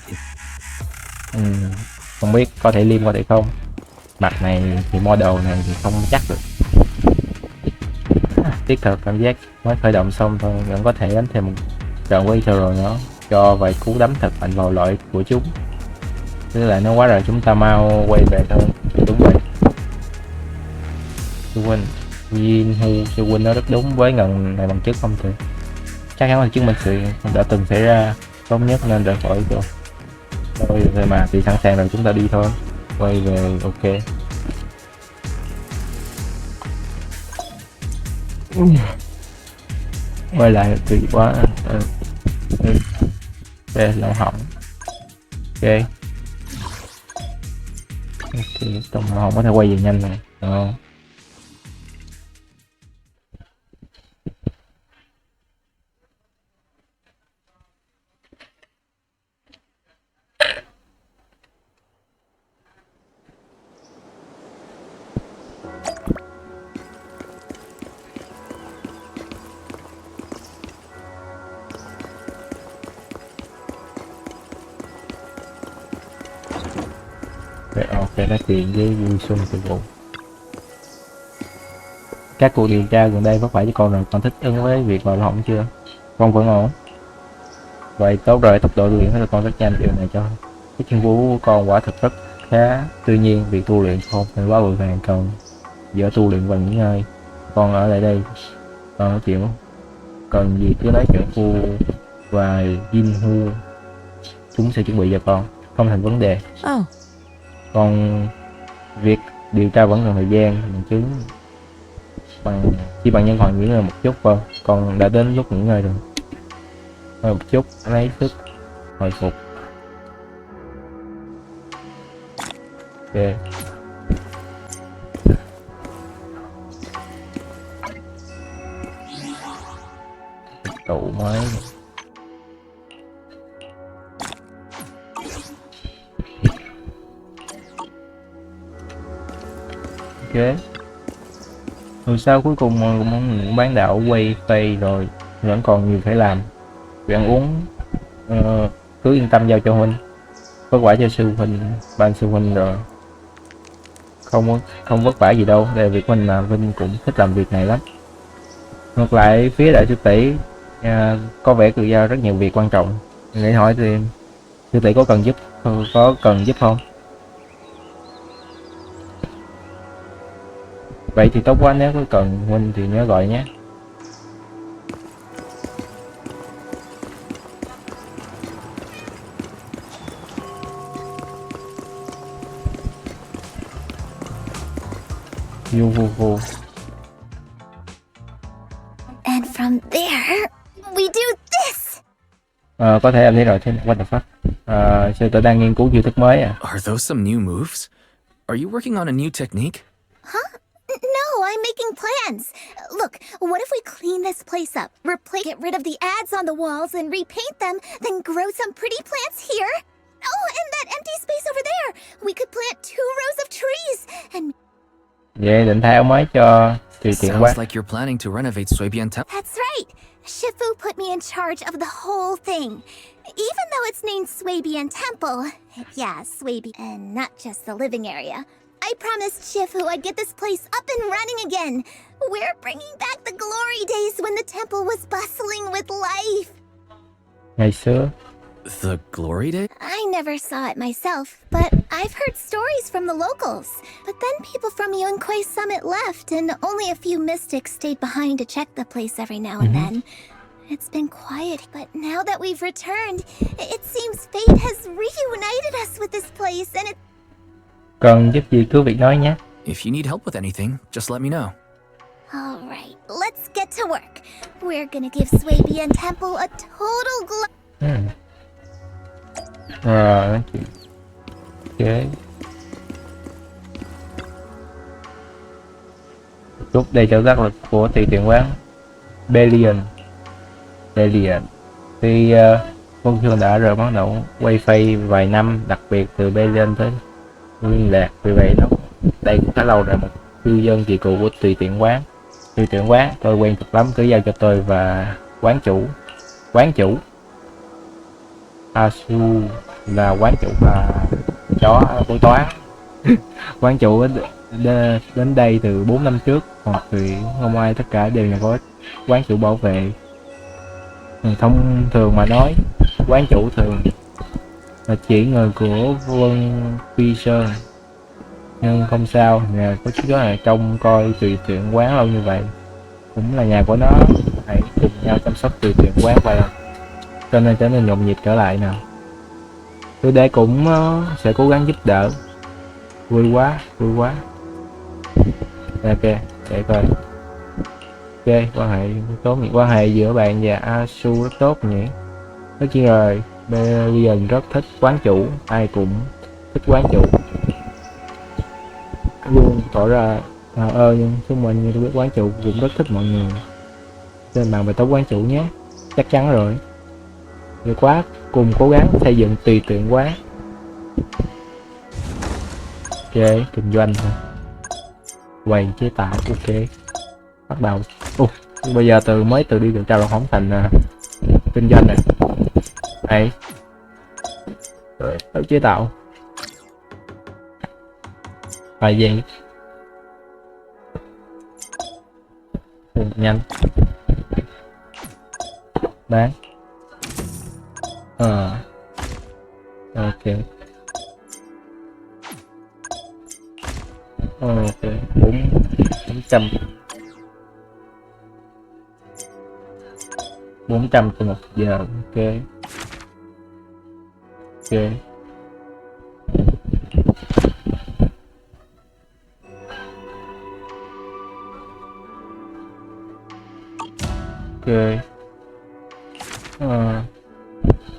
in. Không biết có thể liên qua được không? Mặt này thì model này thì không chắc được. Tiếc thật, cảm giác mới khởi động xong thôi vẫn có thể đánh thêm một trận quay rồi nữa, cho vài cú đấm thật mạnh vào loại của chúng. Tức là nó quá rồi, chúng ta mau quay về thôi. Đúng vậy. Sư huynh Jin Hu, sư huynh nó rất đúng với ngần này bằng chứng không thì chắc chắn là chứng minh sự đã từng xảy ra, tốt nhất nên rời khỏi rồi. Thôi mà thì sẵn sàng rồi, chúng ta đi thôi. Quay về, ok. Quay lại tuyệt quá. Ok, lỗ hỏng. Ok. Ok, trong lỗ hỏng có thể quay về nhanh này. Được không? Ok, nói chuyện với vui xuân từ vụ. Các cuộc điều tra gần đây vất vả với con rồi, con thích ứng với việc vào lỏng chưa? Con vẫn ổn. Vậy tốt rồi, tốc độ tu luyện của con rất nhanh, điều này cho cái chân vũ của con quả thực rất khá. Tuy nhiên, việc tu luyện không phải quá vội vàng, cần giữa tu luyện và nghỉ ngơi. Con ở lại đây, con nói chuyện cần gì cứ nói chuyện Phu và Jin Hu, chúng sẽ chuẩn bị cho con, không thành vấn đề. Còn việc điều tra vẫn cần thời gian, bằng chứng chỉ bằng nhân hồi nghỉ ngơi một chút. Con đã đến lúc nghỉ ngơi rồi, một chút lấy sức hồi phục. Ok, tụ mới. Ok. Rồi sao cuối cùng cũng bán đảo quay tay rồi, vẫn còn nhiều phải làm. Việc ăn uống cứ yên tâm giao cho huynh, vất vả cho sư huynh, ban sư huynh rồi. Không vất vả gì đâu, đây là việc huynh mà, huynh cũng thích làm việc này lắm. Ngược lại phía đại sư tỷ có vẻ tự giao rất nhiều việc quan trọng. Để hỏi thì sư tỷ có cần giúp không? Vậy thì tốt quá, nếu có cần huynh thì nhớ gọi nhé. And from there, we do this. Có thể làm thế rồi, thế what the fuck? Sư tử đang nghiên cứu chiêu thức mới à? Are those some new moves? Are you working on a new technique? Huh? No, I'm making plans. Look, what if we clean this place up, get rid of the ads on the walls and repaint them, then grow some pretty plants here? Oh, and that empty space over there. We could plant 2 rows of trees and... Vậy định thay áo mới cho Truyện quá. Sounds like you're planning to renovate Suebian Temple. That's right. Shifu put me in charge of the whole thing. Even though it's named Suebian Temple. Yeah, Suebian, and not just the living area. I promised Shifu I'd get this place up and running again. We're bringing back the glory days when the temple was bustling with life. Ngày xưa. The glory day? I never saw it myself, but I've heard stories from the locals. But then people from Yunque Summit left, and only a few mystics stayed behind to check the place every now and then. It's been quiet, but now that we've returned, it seems fate has reunited us with this place, and it... Cần giúp gì cứ việc nói nhé. If you need help with anything, just let me know. Alright, let's get to work. We're gonna give Swabian Temple a total glow. Rồi, nói chuyện. Ok. Rút đây cho giác lực của tùy tiện quán Bellion. Thì Vân Chương đã rời bắt đầu wifi vài năm, đặc biệt từ Bellion tới liên lạc, vì vậy đây cũng khá lâu rồi. Một cư dân kỳ cựu của tùy tiện quán tôi quen thuộc lắm, cứ giao cho tôi và quán chủ Asu là quán chủ là chó của toán. Quán chủ đến đây từ 4 năm trước, hoặc thì không ai, tất cả đều là có quán chủ bảo vệ. Thông thường mà nói, quán chủ thường là chỉ người của Vân Phi Sơn, nhưng không sao, nhà có chú là trông coi tùy tiện quán lâu như vậy, cũng là nhà của nó, hãy cùng nhau chăm sóc tùy tiện quán vậy, cho nên trở nên nhộn nhịp trở lại nào. Tôi đây cũng sẽ cố gắng giúp đỡ. Vui quá. Ok, để coi. Ok, quan hệ giữa bạn và Asu rất tốt nhỉ. Tất nhiên rồi, Bellion rất thích quán chủ, ai cũng thích quán chủ. Luôn tỏ ra nhưng chúng mình như tôi biết quán chủ cũng rất thích mọi người. Nên bạn bày tỏ quán chủ nhé. Chắc chắn rồi. Được quá, cùng cố gắng xây dựng tùy tiện quán. Ok, kinh doanh thôi. Quầy chế tạo, ok. Bắt đầu. Bây giờ từ đi được trao đổi hỏng thành kinh doanh này. Đấy. Rồi, chế tạo. Vài giây. Nhanh. Bán. Ok. Ok, 400 trên 1 giờ. Ok.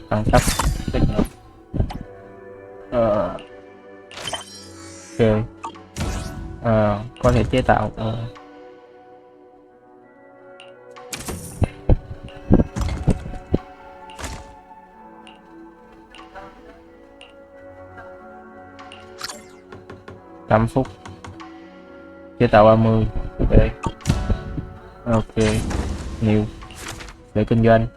Tăng cấp tích hợp. Ok. Có thể chế tạo. Tám phút chế tạo 30. Ok, nhiều để kinh doanh.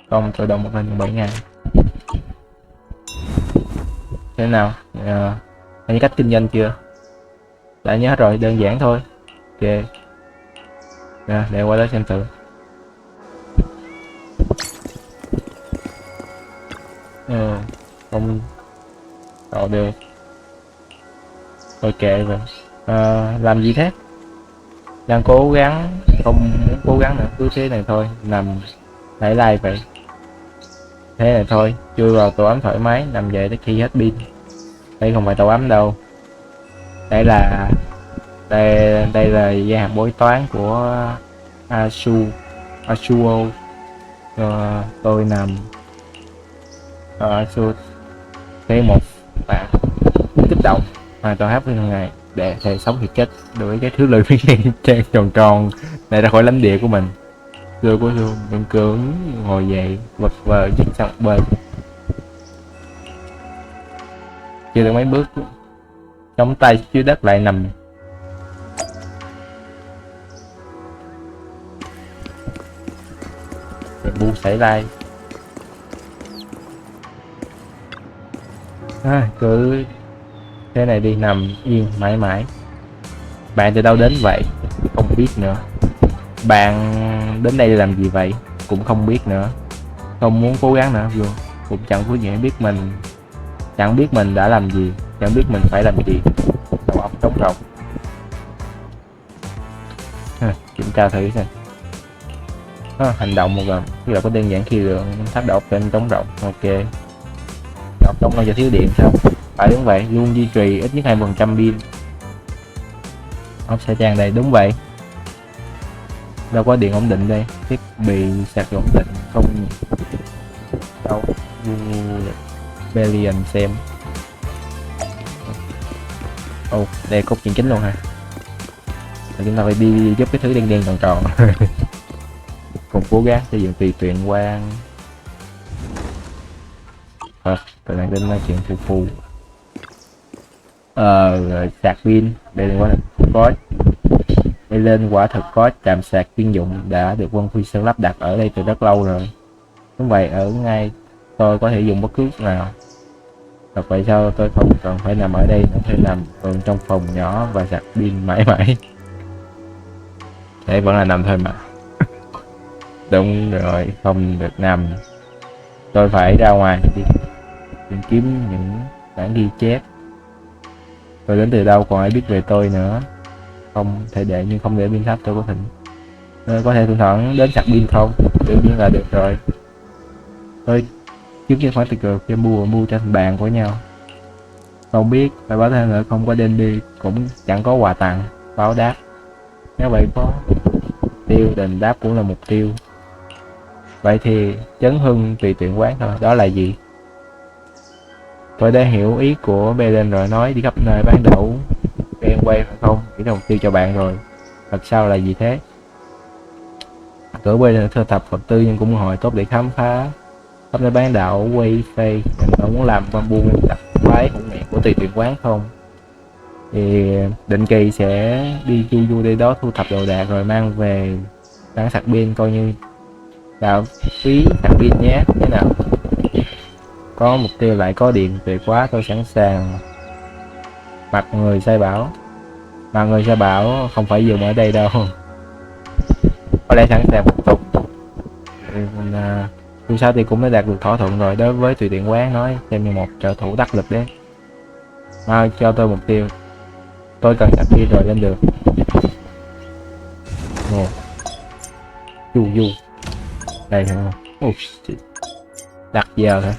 Công tự động 1.700. Thế nào? Thấy cách kinh doanh chưa? Đã nhớ hết rồi, đơn giản thôi. Ok. Để qua đó xem thử. Không tạo được. Ok rồi. Làm gì thế? Đang cố gắng, không muốn cố gắng nữa, cứ thế này thôi, nằm lấy like vậy. Thế này thôi, chui vào tổ ấm thoải mái, nằm dậy tới khi hết pin. Đây không phải tổ ấm đâu. Đây là gia hạn bói toán của Asuo. Tôi nằm Asuo. Thế một bạn kích động mà tôi hát với hàng ngày để thề sống thì chết đuổi cái thứ lười biếng đen tròn tròn này ra khỏi lãnh địa của mình. Rồi của tôi miễn cưỡng ngồi dậy vật vờ chiếc sang một bên. Chưa được mấy bước, chống tay dưới đất lại nằm. Bu xảy like. Cứ thế này đi, nằm yên mãi mãi. Bạn từ đâu đến vậy? Không biết nữa. Bạn đến đây làm gì vậy? Cũng không biết nữa. Không muốn cố gắng nữa luôn. Cũng chẳng có gì biết mình. Chẳng biết mình đã làm gì. Chẳng biết mình phải làm gì. Đầu óc trống rỗng. kiểm tra thử xem. Hành động một lần như là có đơn giản khi lượng tháp độc trên trống rộng. Ok, đọc trống là do thiếu điện sao? Phải, đúng vậy, luôn duy trì ít nhất 2% pin. Ốc sẽ tràn đầy, đúng vậy. Đâu có điện ổn định đây, thiết bị sạc ổn định không đâu. Bellion xem. Đây cốt chuyện chính luôn ha. Chúng ta phải đi giúp cái thứ đen đen tròn tròn. Cùng cố gắng xây dựng tùy tiện quan. Tụi này tin là chuyện phù phù. Rồi sạc pin. Đây là có đây lên quả thực có trạm sạc chuyên dụng đã được quân Phi Sơn lắp đặt ở đây từ rất lâu rồi. Đúng vậy, ở ngay tôi có thể dùng bất cứ lúc nào. Thật vậy sao tôi không cần phải nằm ở đây, có thể nằm trong phòng nhỏ và sạc pin mãi mãi. Thế vẫn là nằm thôi mà. Đúng rồi, không được nằm. Tôi phải ra ngoài đi tìm kiếm những bản ghi chép. Tôi đến từ đâu, còn ai biết về tôi nữa. Không thể để, nhưng không để pin thấp tôi có thỉnh. Có thể thỉnh thoảng đến sạc pin không? Đương nhiên là được rồi. Tôi trước khi phải từ cược cho mua trên bàn của nhau. Không biết, phải báo thêm nữa, không có đem đi cũng chẳng có quà tặng báo đáp. Nếu vậy có tiêu, đền đáp cũng là mục tiêu. Vậy thì chấn hưng tùy tiện quán thôi, đó là gì? Tôi đã hiểu ý của Belen rồi, nói đi khắp nơi bán đậu em quay phải không? Nghĩ là mục tiêu cho bạn rồi. Thật sao là gì thế? Cửa Belen thơ tập Phật tư nhưng cũng hội tốt để khám phá. Khắp nơi bán đảo quay phê, mình muốn làm con buôn tập quái hữu miệng của tùy tiện quán không? Thì định kỳ sẽ đi du đi đó thu thập đồ đạc rồi mang về bán sạc pin, coi như đạo phí sạc pin nhé. Thế nào? Có mục tiêu lại có điện tuyệt quá, tôi sẵn sàng. Mặt người sai bảo. Mà người sai bảo không phải dùng ở đây đâu. Có lẽ sẵn sàng phục tục. Dù sao thì cũng đã đạt được thỏa thuận rồi. Đối với tùy tiện quán nói xem như một trợ thủ đắc lực đấy. Mau cho tôi mục tiêu. Tôi cần sạc pin rồi, lên được. Du đây không? Đặt giờ thôi.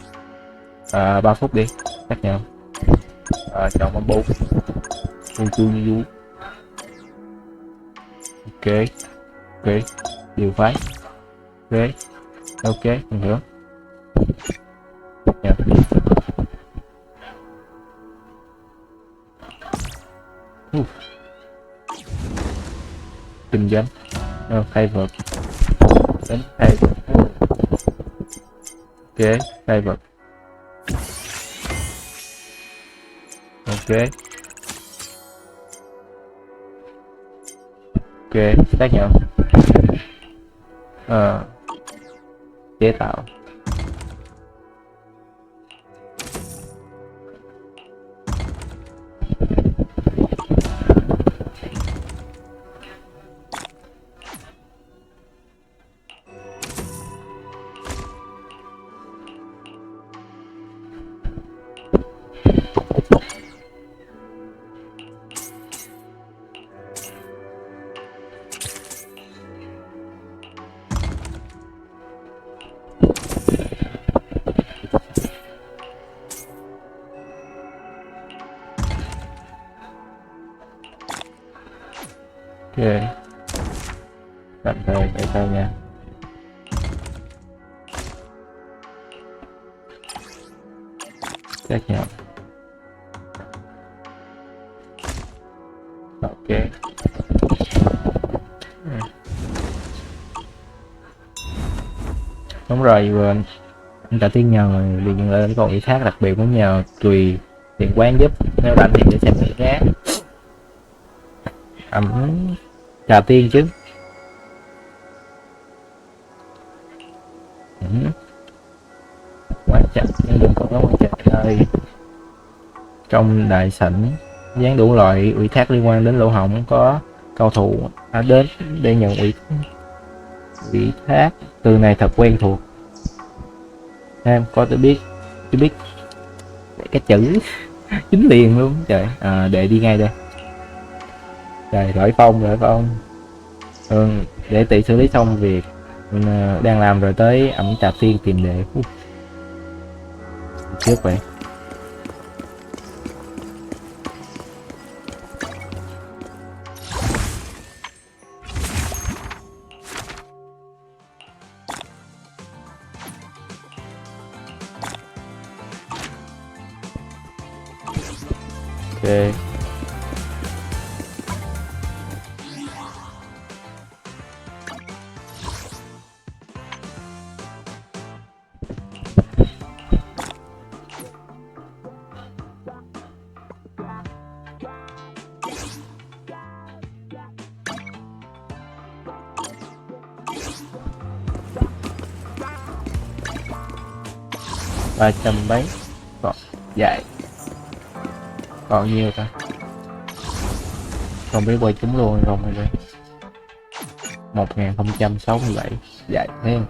3 phút đi, xác nhận. Chọn món 4. Du. Ok, điều phái. Ok, mình hiểu. Xác nhận. Kinh doanh. Khai vượt. Đến khai vượt. Ok, khai vượt. Ok, xác nhận. Chế tạo. Ok, tạm thời để coi nha. Xác nhận. Ok. Đúng rồi, vừa anh cả tiên nhờ người bị nhận lên còn ý khác, đặc biệt muốn nhờ tùy tiện quán giúp nếu rảnh thì để xem thử nhé. Chào tiên chứ. Quá chặt nhưng đừng có quá chặt ơi. Trong đại sảnh dán đủ loại ủy thác liên quan đến lỗ hổng, có cầu thủ đến để nhận ủy thác. Từ này thật quen thuộc. Em có tôi biết cái chữ chính liền luôn trời. Để đi ngay đây. Trời, lỗi phong. Để tỷ xử lý xong việc đang làm rồi tới ẩm trà tiên tìm đệ. Trước vậy. Ok. Ba trăm mấy còn dài còn nhiêu ta, không biết quay chúng luôn hay không rồi đây. 1067 dài thêm.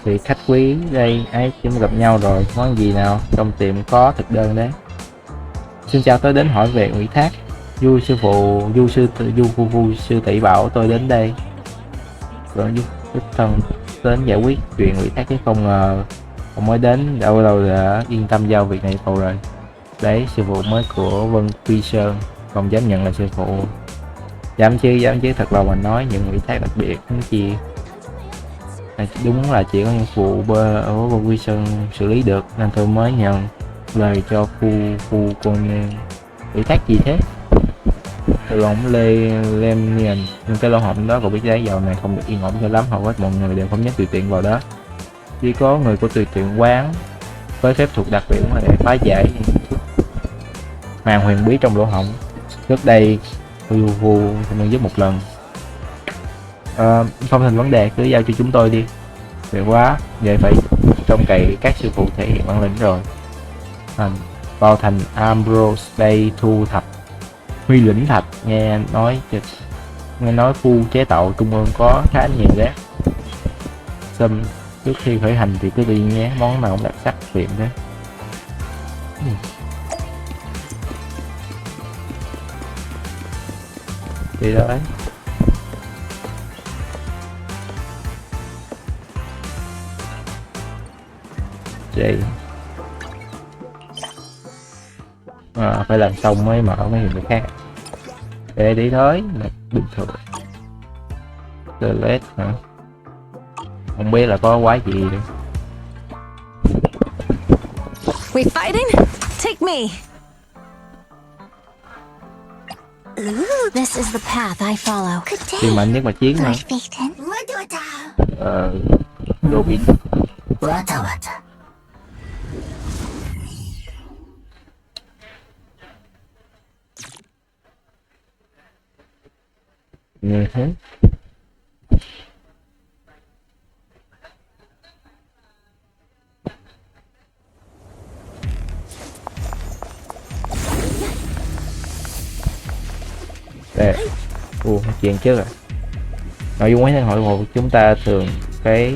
Thì khách quý đây ấy chúng gặp nhau rồi, món gì nào trong tiệm có thực đơn đấy. Xin chào, tôi đến hỏi về ủy thác. Du sư tỷ bảo tôi đến đây rồi giúp đích thân đến giải quyết chuyện ủy thác, chứ không ngờ ông mới đến đâu đã yên tâm giao việc này cậu rồi. Đấy, sư phụ mới của Vân Quy Sơn, không dám nhận là sư phụ. Dám chứ thật lòng mà nói, những ủy thác đặc biệt cái gì đúng là chỉ có những phụ ở Vân Quy Sơn xử lý được, nên tôi mới nhận lời cho phu con ủy thác gì thế. Từ ổng lem nhìn nhưng cái lỗ hổng đó, cậu biết đấy, dạo này không được yên ổn cho lắm, hầu hết mọi người đều không nhắc tùy tiện vào đó. Chỉ có người của tùy tiện quán với phép thuật đặc biệt mà để phá giải màn huyền bí trong lỗ hổng. Trước đây Vu mình giúp một lần. Không thành vấn đề, cứ giao cho chúng tôi đi. Vậy quá, vậy phải trông cậy các sư phụ thể hiện bản lĩnh rồi. Vào thành Ambrose đây thu thập huy lĩnh thạch, nghe nói khu chế tạo trung ương có khá nhiều đấy. Xâm trước khi khởi hành thì cứ đi nhé, món nào cũng đặc sắc tiệm thế. Đi đó ấy. Vậy phải làm xong mới mở mấy hình khác. Để đi tới là bình thường. Zenless hả? Không biết là có quái gì nữa. We fighting? Take me. Ooh, this is the path I follow. Thì mạnh nhất mà chiến mà. Đồ bị. Đây, chuyện trước rồi. Nội dung quán hội của chúng ta thường cái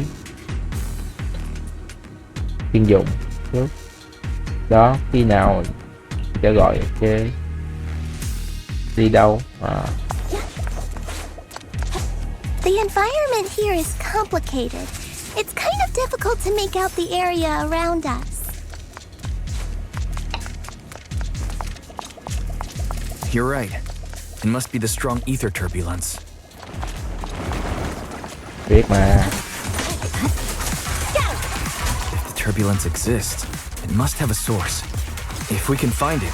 chuyên dụng trước đó, khi nào sẽ gọi cái đi đâu. The environment here is complicated. It's kind of difficult to make out the area around us. You're right. It must be the strong ether turbulence. Biết mà. If the turbulence exists, it must have a source. If we can find it.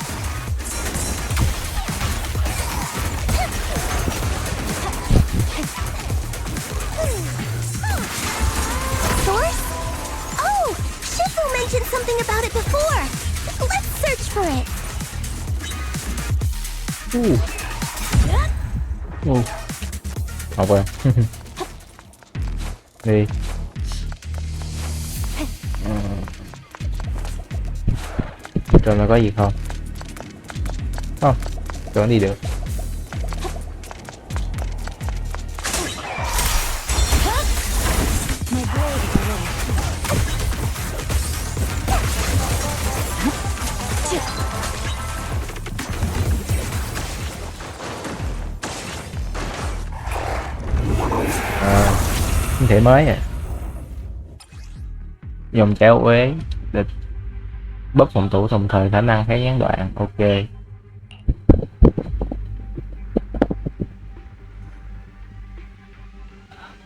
Source? Oh, Shifu mentioned something about it before. Let's search for it. Học rồi. Đi. Trong nó có gì không? Không, vẫn đi được. thể mới à. Dòng chảo uế địch bóp phòng thủ đồng thời khả năng khá gián đoạn. Ok.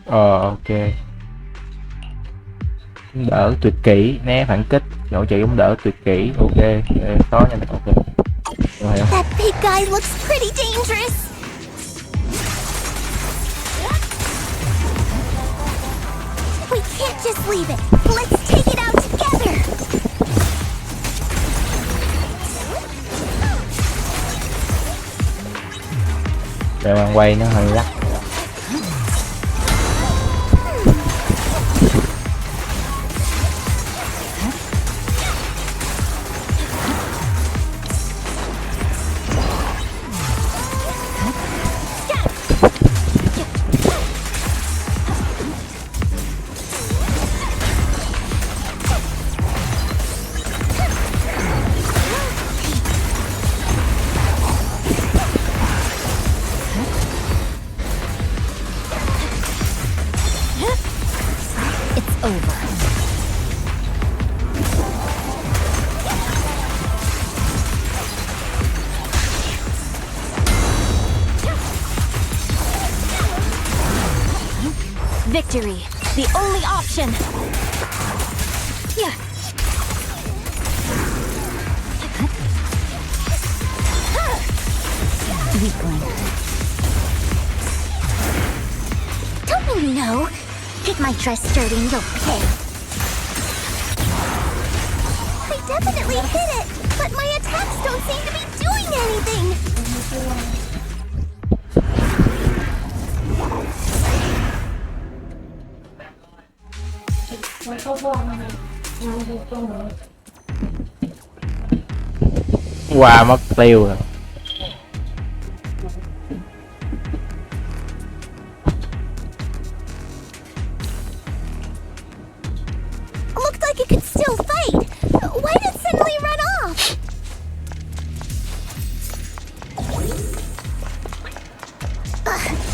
Ok. Đỡ tuyệt kỹ, né phản kích, hỗ trợ chống đỡ tuyệt kỹ. Ok, có nha. Ok. That big guy looks pretty dangerous. We can't just leave it. Let's take it out together. Để bạn quay nó hơi lắc. Victory, the only option. Yeah. Weakling. Don't you know? Get my dress dirty and you'll pay. I definitely hit it, but my attacks don't seem to be doing anything. Qua mất tiêu rồi. Looked like it could still fight. Why did it suddenly run off?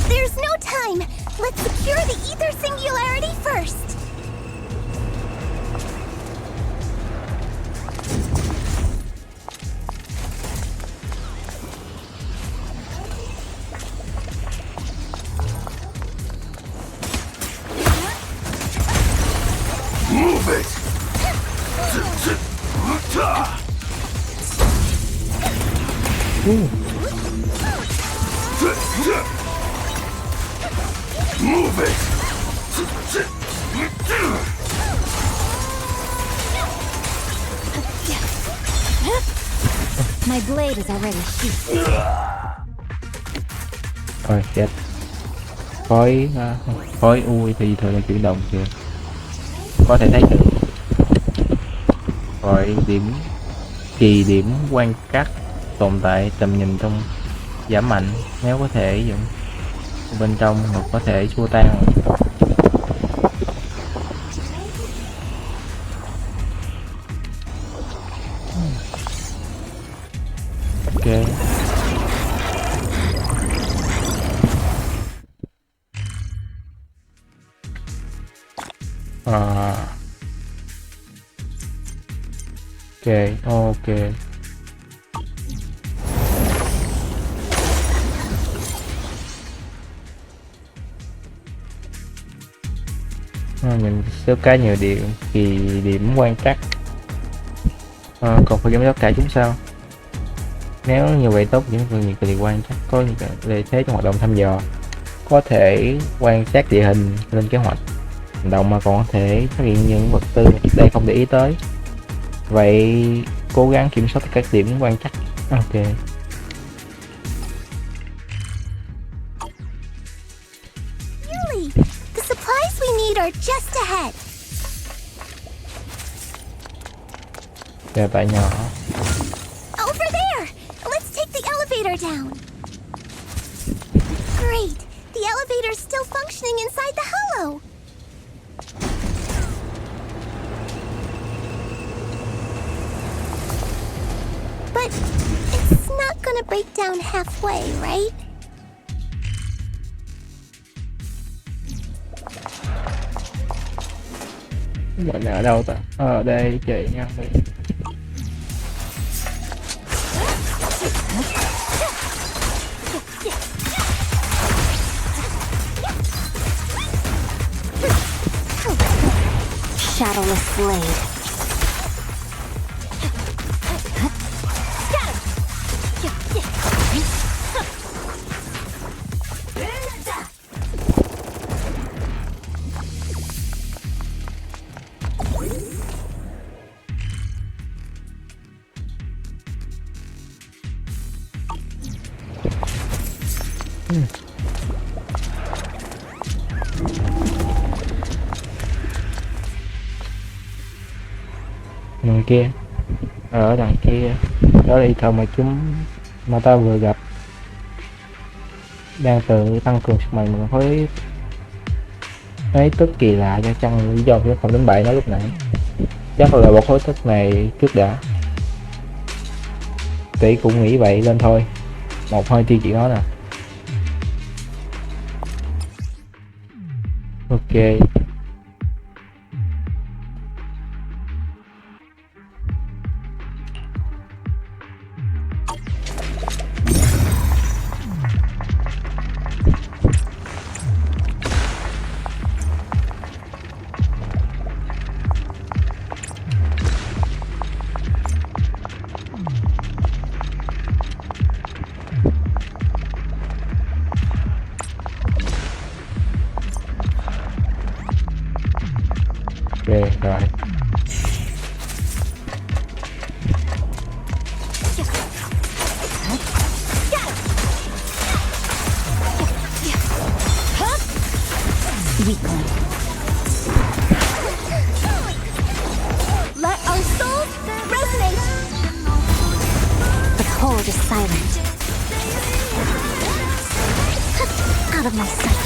There's no time. Let's secure the ether singularity first. Move it! Move it! My blade is already sheathed. Rồi chết. Khói ui thì thường là chuyển động kìa. Có thể thấy được. Rồi điểm quan trắc tồn tại tầm nhìn trong giảm mạnh, nếu có thể dùng bên trong hoặc có thể xua tan. Ok. Ok. Mình xếp cá nhiều điểm thì điểm quan trắc. Còn phải kiểm soát cả chúng sao? Nếu như vậy tốt, những người thì quan trắc có những lợi thế trong hoạt động thăm dò, có thể quan sát địa hình, lên kế hoạch hành động, mà còn có thể phát hiện những vật tư mà trước đây không để ý tới. Vậy cố gắng kiểm soát các điểm quan trắc. Ok. Really? The supplies we need are just ahead. Kìa tại nhỏ. Over there! Let's take the elevator down. Great! The elevator's still functioning inside the hollow. But it's not gonna break down halfway, right? Mình ở đâu ta? Ở đây chị nha. Shadowless blade. Người kia ở đằng kia đó là thợ mà ta vừa gặp, đang tự tăng cường sức mạnh mình với mấy tức kỳ lạ cho chăng lý do chứ không đánh bại nó lúc nãy. Chắc là một khối tức này trước đã. Tỷ cũng nghĩ vậy, lên thôi, một hơi tiêu chuyện đó nè. Ok. Ok rồi. Let our souls resonate. The cold is silent. Out of my sight.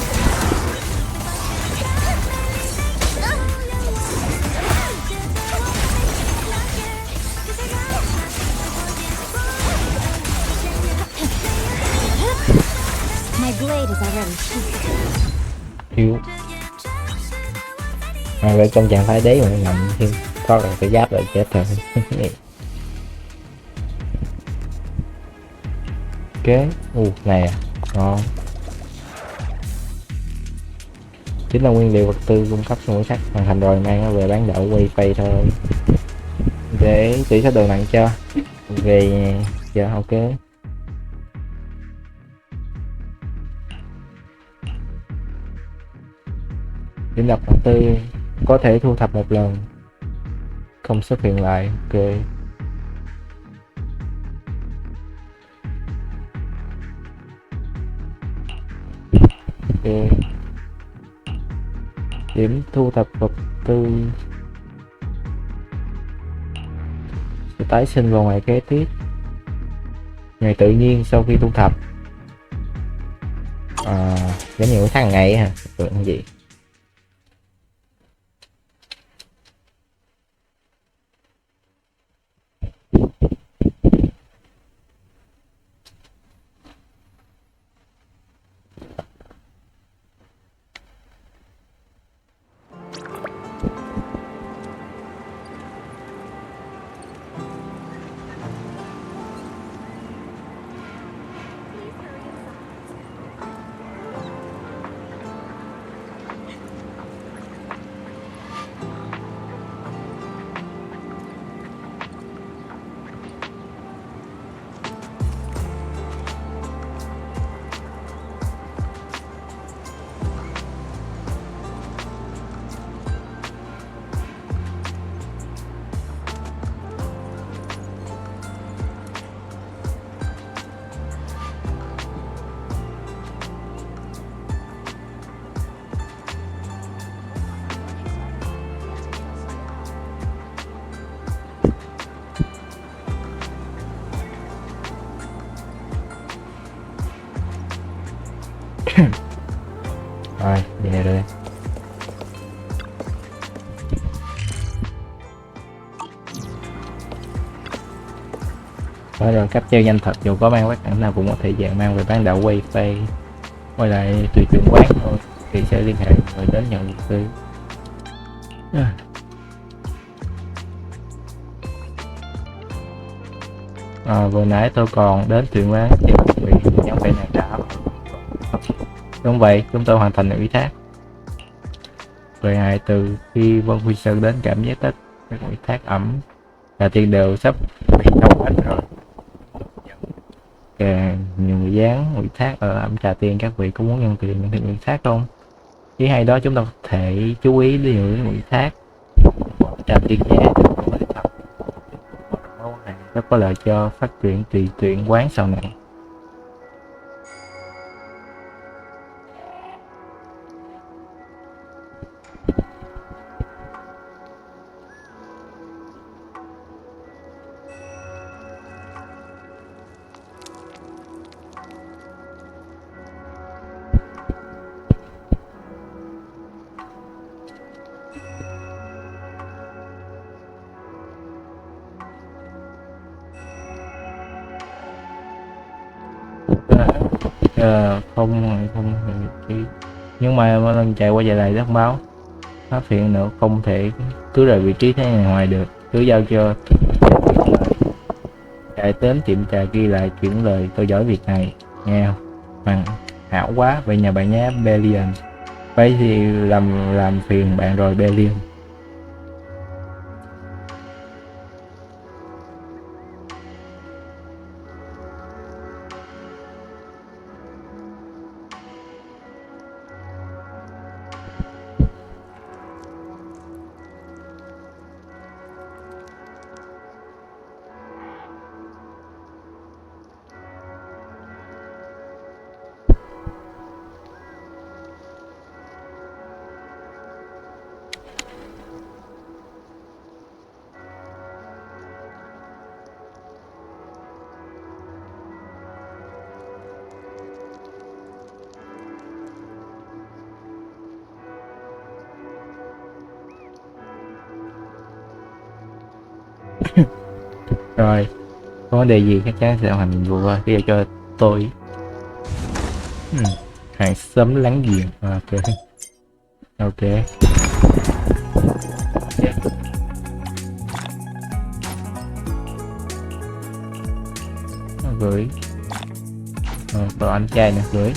My blade is already heated. Yếu. Vậy trong trạng thái đấy mà nó ngậm thêm thoát được cái giáp rồi chết rồi. Ok. Này à, ngon. Chính là nguyên liệu vật tư cung cấp ngũ sắc, hoàn thành rồi mang nó về bán đậu quay pay thôi. Để tỷ số đồ nặng cho. Về giờ ok. Điểm đập vật tư có thể thu thập một lần, không xuất hiện lại. Ok. Ok. Điểm thu thập vật tư sẽ tái sinh vào ngày kế tiếp, ngày tự nhiên sau khi thu thập. Giống như tháng ngày hả? Được cái gì? Rồi, về rồi. Đó rồi, cấp treo nhanh thật, dù có mang quát cảnh nào cũng có thể dạng mang về bán đảo quay pay, quay lại tùy chuyện quán thôi thì sẽ liên hệ người đến nhận vật tư. Vừa nãy tôi còn đến truyện quán thì bị nhân viên này đã. Đúng vậy, chúng tôi hoàn thành ủy thác. Người hại từ khi Vân Huy Sơn đến cảm giác tích các ủy thác ẩm và tiền đều sắp bị xong hết rồi. Càng nhiều người dán ủy thác ở ẩm trà tiền, các vị có muốn nhận tiền ủy thác không? Ý hay đó, chúng ta có thể chú ý đến những ủy thác trà tiền giá rất có lợi cho phát triển tùy tiện quán sau này. Không nhưng mà mỗi lần chạy qua chạy lại thông báo phát hiện nữa không thể cứ rời vị trí thế này ngoài được, cứ giao cho chạy đến tiệm trà ghi lại chuyển lời tôi giỏi việc này nghe bằng hảo quá. Vậy nhà bạn nhé Bellion, vậy thì làm phiền bạn rồi Bellion. Rồi, có vấn đề gì chắc chắn sẽ hoàn thành nhiệm vụ thôi. Bây giờ cho tôi hàng xóm láng giềng. Ok. Gửi đồ anh trai nè, gửi.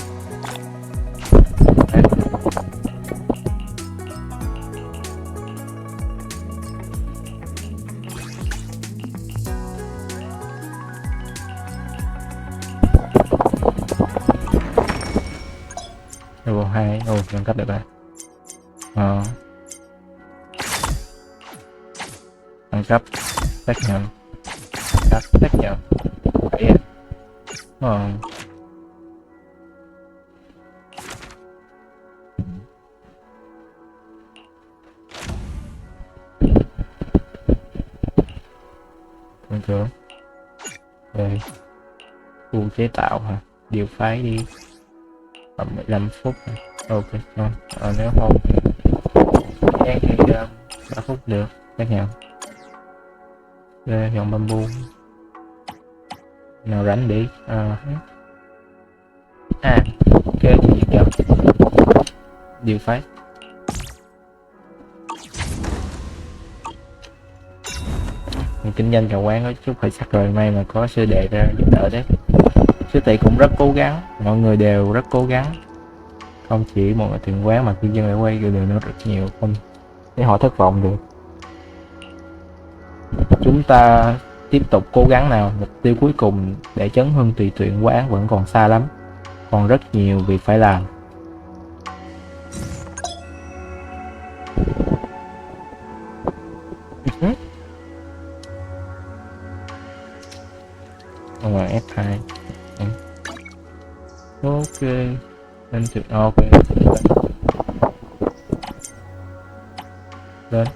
Level 2, nâng cấp được rồi. Nâng cấp, xác nhận, xác nhận. Vậy à. Bình thường. Rồi. Khu chế tạo hả? Điều phái đi. 15 phút hả? Ok, rồi. Nếu không gian thì 3 phút được, xác nhận. Rồi, dòng bamboo. Nào rảnh đi. Ok, gì chậm. Điều phái. Kinh doanh cả quán có chút khởi sắc rồi, may mà có sư đệ ra giúp đỡ đấy. Sư tỷ cũng rất cố gắng, mọi người đều rất cố gắng, không chỉ một tiền quán mà kinh doanh lại quay đều nó rất nhiều, không để họ thất vọng được. Chúng ta tiếp tục cố gắng nào, mục tiêu cuối cùng để chấn hưng tùy tiện quán vẫn còn xa lắm, còn rất nhiều việc phải làm. F2 ok lên từ ok lên.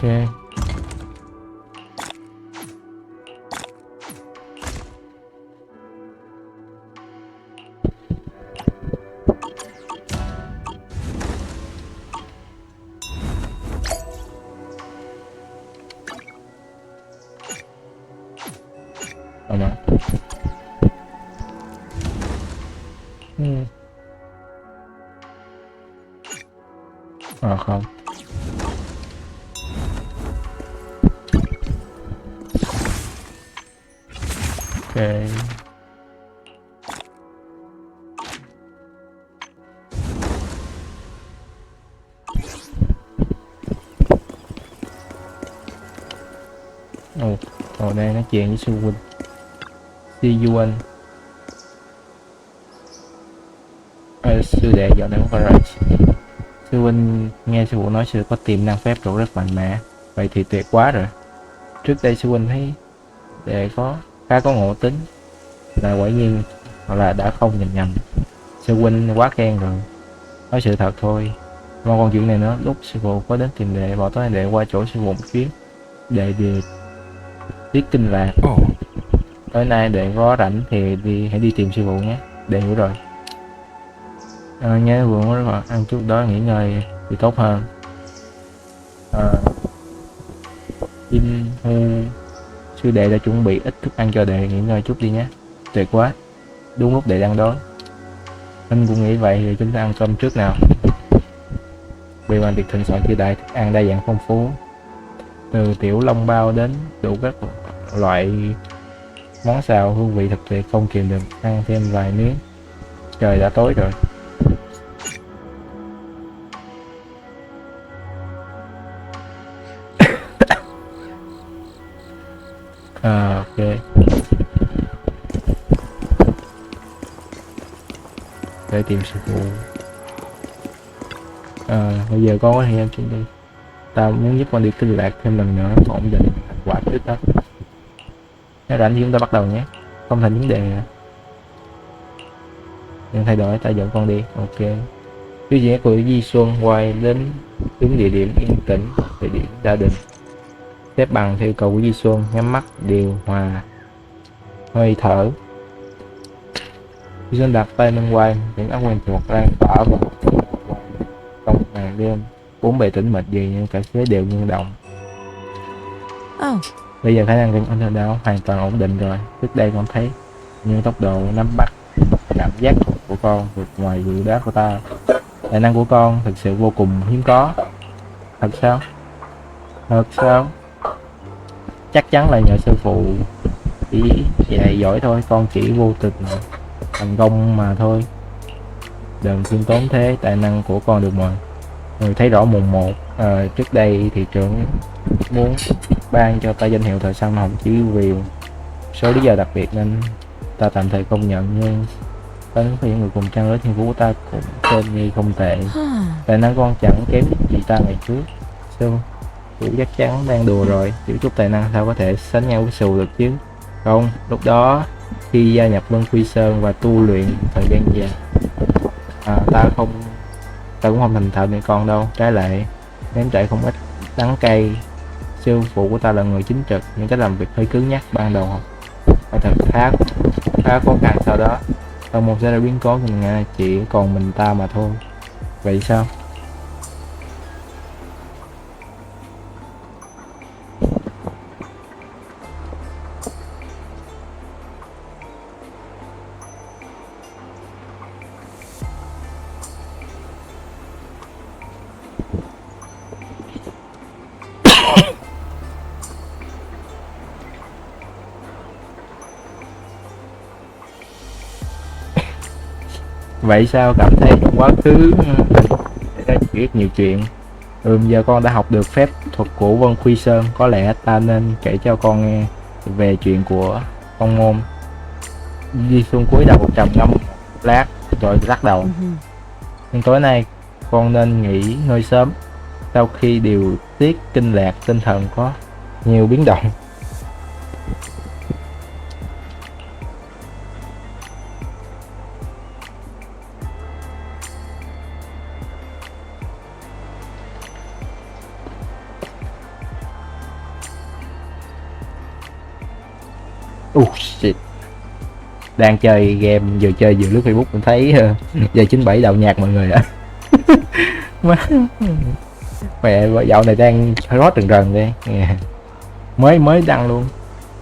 mà. Không. Ok. Ồ, đây nói chuyện với sư huynh. Si Yuan. Sư đệ dạo này không phải. Sư huynh nghe sư phụ nói sư có tiềm năng phép độ rất mạnh mẽ. Vậy thì tuyệt quá rồi. Trước đây sư huynh thấy đệ khá có ngộ tính, là quả nhiên là đã không nhìn nhầm. Sư huynh quá khen rồi. Nói sự thật thôi. Mà còn chuyện này nữa, lúc sư phụ có đến tìm đệ, bảo tối nay đệ qua chỗ sư phụ một chuyến. Đệ về viết kinh lạc. Tối nay đệ có rảnh thì hãy đi tìm sư phụ nhé. Đệ hiểu rồi. Nhớ vừa mới ăn chút đó nghỉ ngơi thì tốt hơn. Kim Hu sư đệ đã chuẩn bị ít thức ăn cho đệ, nghỉ ngơi chút đi nhé. Tuyệt quá, đúng lúc đệ đang đói. Anh cũng nghĩ vậy, thì chúng ta ăn cơm trước nào. Vì bàn tiệc thịnh soạn chiêu đãi, thức ăn đa dạng phong phú, từ tiểu long bao đến đủ các loại món xào hương vị thật tuyệt, không kìm được ăn thêm vài miếng. Trời đã tối rồi. Ok. Để tìm sư phụ. Bây giờ con có thời gian chuyện đi. Tao muốn giúp con đi kinh lạc thêm lần nữa, ổn định thành quả trước đó. Nếu rảnh thì chúng ta bắt đầu nhé. Không thành vấn đề. Đừng thay đổi, ta dẫn con đi. Ok. Chú rể của Di Xuân quay đến đúng địa điểm yên tĩnh, địa điểm gia đình. Xếp bằng theo yêu cầu của Di Xuân, nhắm mắt điều hòa hơi thở. Di Xuân đặt tay lên quai, những óc quen thuộc lan tỏa vào trong màn đêm. Bốn bề tĩnh mịch gì nhưng cả thế đều nghiêng động. Bây giờ khả năng gần anh đau hoàn toàn ổn định rồi. Trước đây con thấy nhưng tốc độ nắm bắt cảm giác của con vượt ngoài dự đoán của ta. Tài năng của con thực sự vô cùng hiếm có. Thật sao? Thật sao? Chắc chắn là nhờ sư phụ chỉ dạy giỏi thôi, con chỉ vô tình thành công mà thôi. Đừng khiêm tốn thế, tài năng của con được mà người thấy rõ mồn một. Trước đây thị trưởng muốn ban cho ta danh hiệu thời săn hồng chỉ vì số lý do đặc biệt nên ta tạm thời công nhận, nhưng đến với những người cùng trang lứa thiên phú của ta cũng xem như không tệ. Tài năng con chẳng kém gì ta ngày trước. Sư phụ chắc chắn đang đùa rồi, chỉ chút tài năng sao có thể sánh nhau với sù được chứ. Không, lúc đó khi gia nhập Luân Quy Sơn và tu luyện thời gian dài, ta cũng không thành thạo như con đâu. Trái lại nếm trải không ít đắng cay. Sư phụ của ta là người chính trực, nhưng cách làm việc hơi cứng nhắc ban đầu học phải thật khá khó khăn. Sau đó sau một giai đoạn biến cố chỉ còn mình ta mà thôi. Vậy sao? Vậy sao? Cảm thấy trong quá khứ đã rất nhiều chuyện. Giờ con đã học được phép thuật của Vân Khuy Sơn, có lẽ ta nên kể cho con nghe về chuyện của con môn. Di Xuân cúi đầu trầm ngâm một lát rồi lắc đầu. Nhưng tối nay con nên nghỉ ngơi sớm. Sau khi điều tiết kinh lạc, tinh thần có nhiều biến động. Shit. Đang chơi game vừa chơi vừa lướt Facebook mình thấy giờ 97 đạo nhạc mọi người ạ. Mẹ dạo này đang hot rần đi. Mới đăng luôn.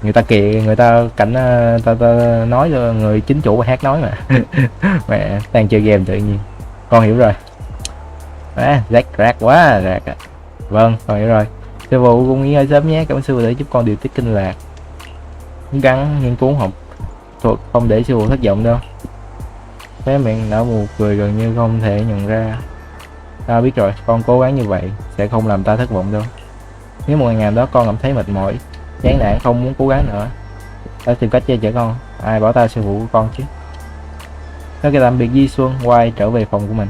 Người ta kìa, người ta cảnh ta nói cho người chính chủ hát nói mà. Mẹ đang chơi game tự nhiên. Con hiểu rồi. Rác quá rạc. Vâng, con hiểu rồi. Sư phụ cũng nghỉ ngơi sớm nhé, cảm ơn sư phụ đã giúp con điều tiết kinh lạc. Gắng nghiên cứu học thuật không để sư phụ thất vọng đâu. Khóe miệng nở một cười gần như không thể nhận ra. Ta biết rồi, con cố gắng như vậy sẽ không làm ta thất vọng đâu. Nếu một ngày đó con cảm thấy mệt mỏi, chán nản không muốn cố gắng nữa, ta tìm cách che chở con. Ai bảo ta sư phụ của con chứ. Nói cái tạm biệt Di Xuân, quay trở về phòng của mình.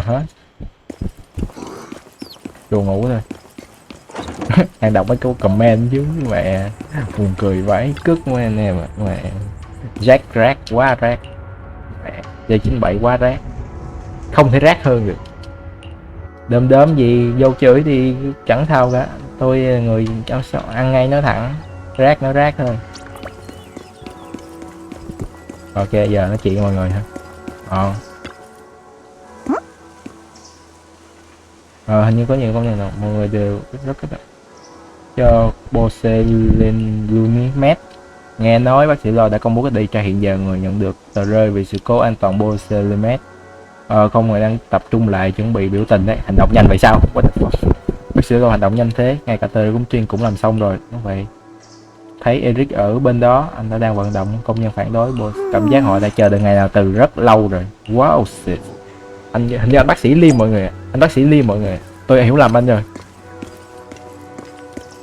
Hết đồ ngủ thôi. Đang đọc mấy câu comment chứ mẹ buồn cười vãi cức mấy anh em mẹ. Rác quá rác mẹ. Giờ 97 quá rác, không thể rác hơn được. Đơm gì vô chửi thì chẳng sao cả, tôi người ăn ngay nói thẳng, rác nói rác thôi. Ok giờ nói chuyện với mọi người ha. Hình như có nhiều công nhận nào mọi người đều rất thích cho Botulinum. Nghe nói bác sĩ Lo đã công bố cách đây tra hiện giờ người nhận được tờ rơi vì sự cố an toàn Botulinum. Không, người đang tập trung lại chuẩn bị biểu tình đấy. Hành động nhanh vậy sao? Bác sĩ Lo hành động nhanh thế, ngay cả tờ cũng chuyên cũng làm xong rồi. Đúng vậy. Thấy Eric ở bên đó, anh ta đang vận động công nhân phản đối. Cảm giác họ đã chờ đợi ngày nào từ rất lâu rồi. Wow shit. Hình như anh bác sĩ Liêm mọi người. Anh bác sĩ Liêm mọi người. Tôi hiểu lầm anh rồi.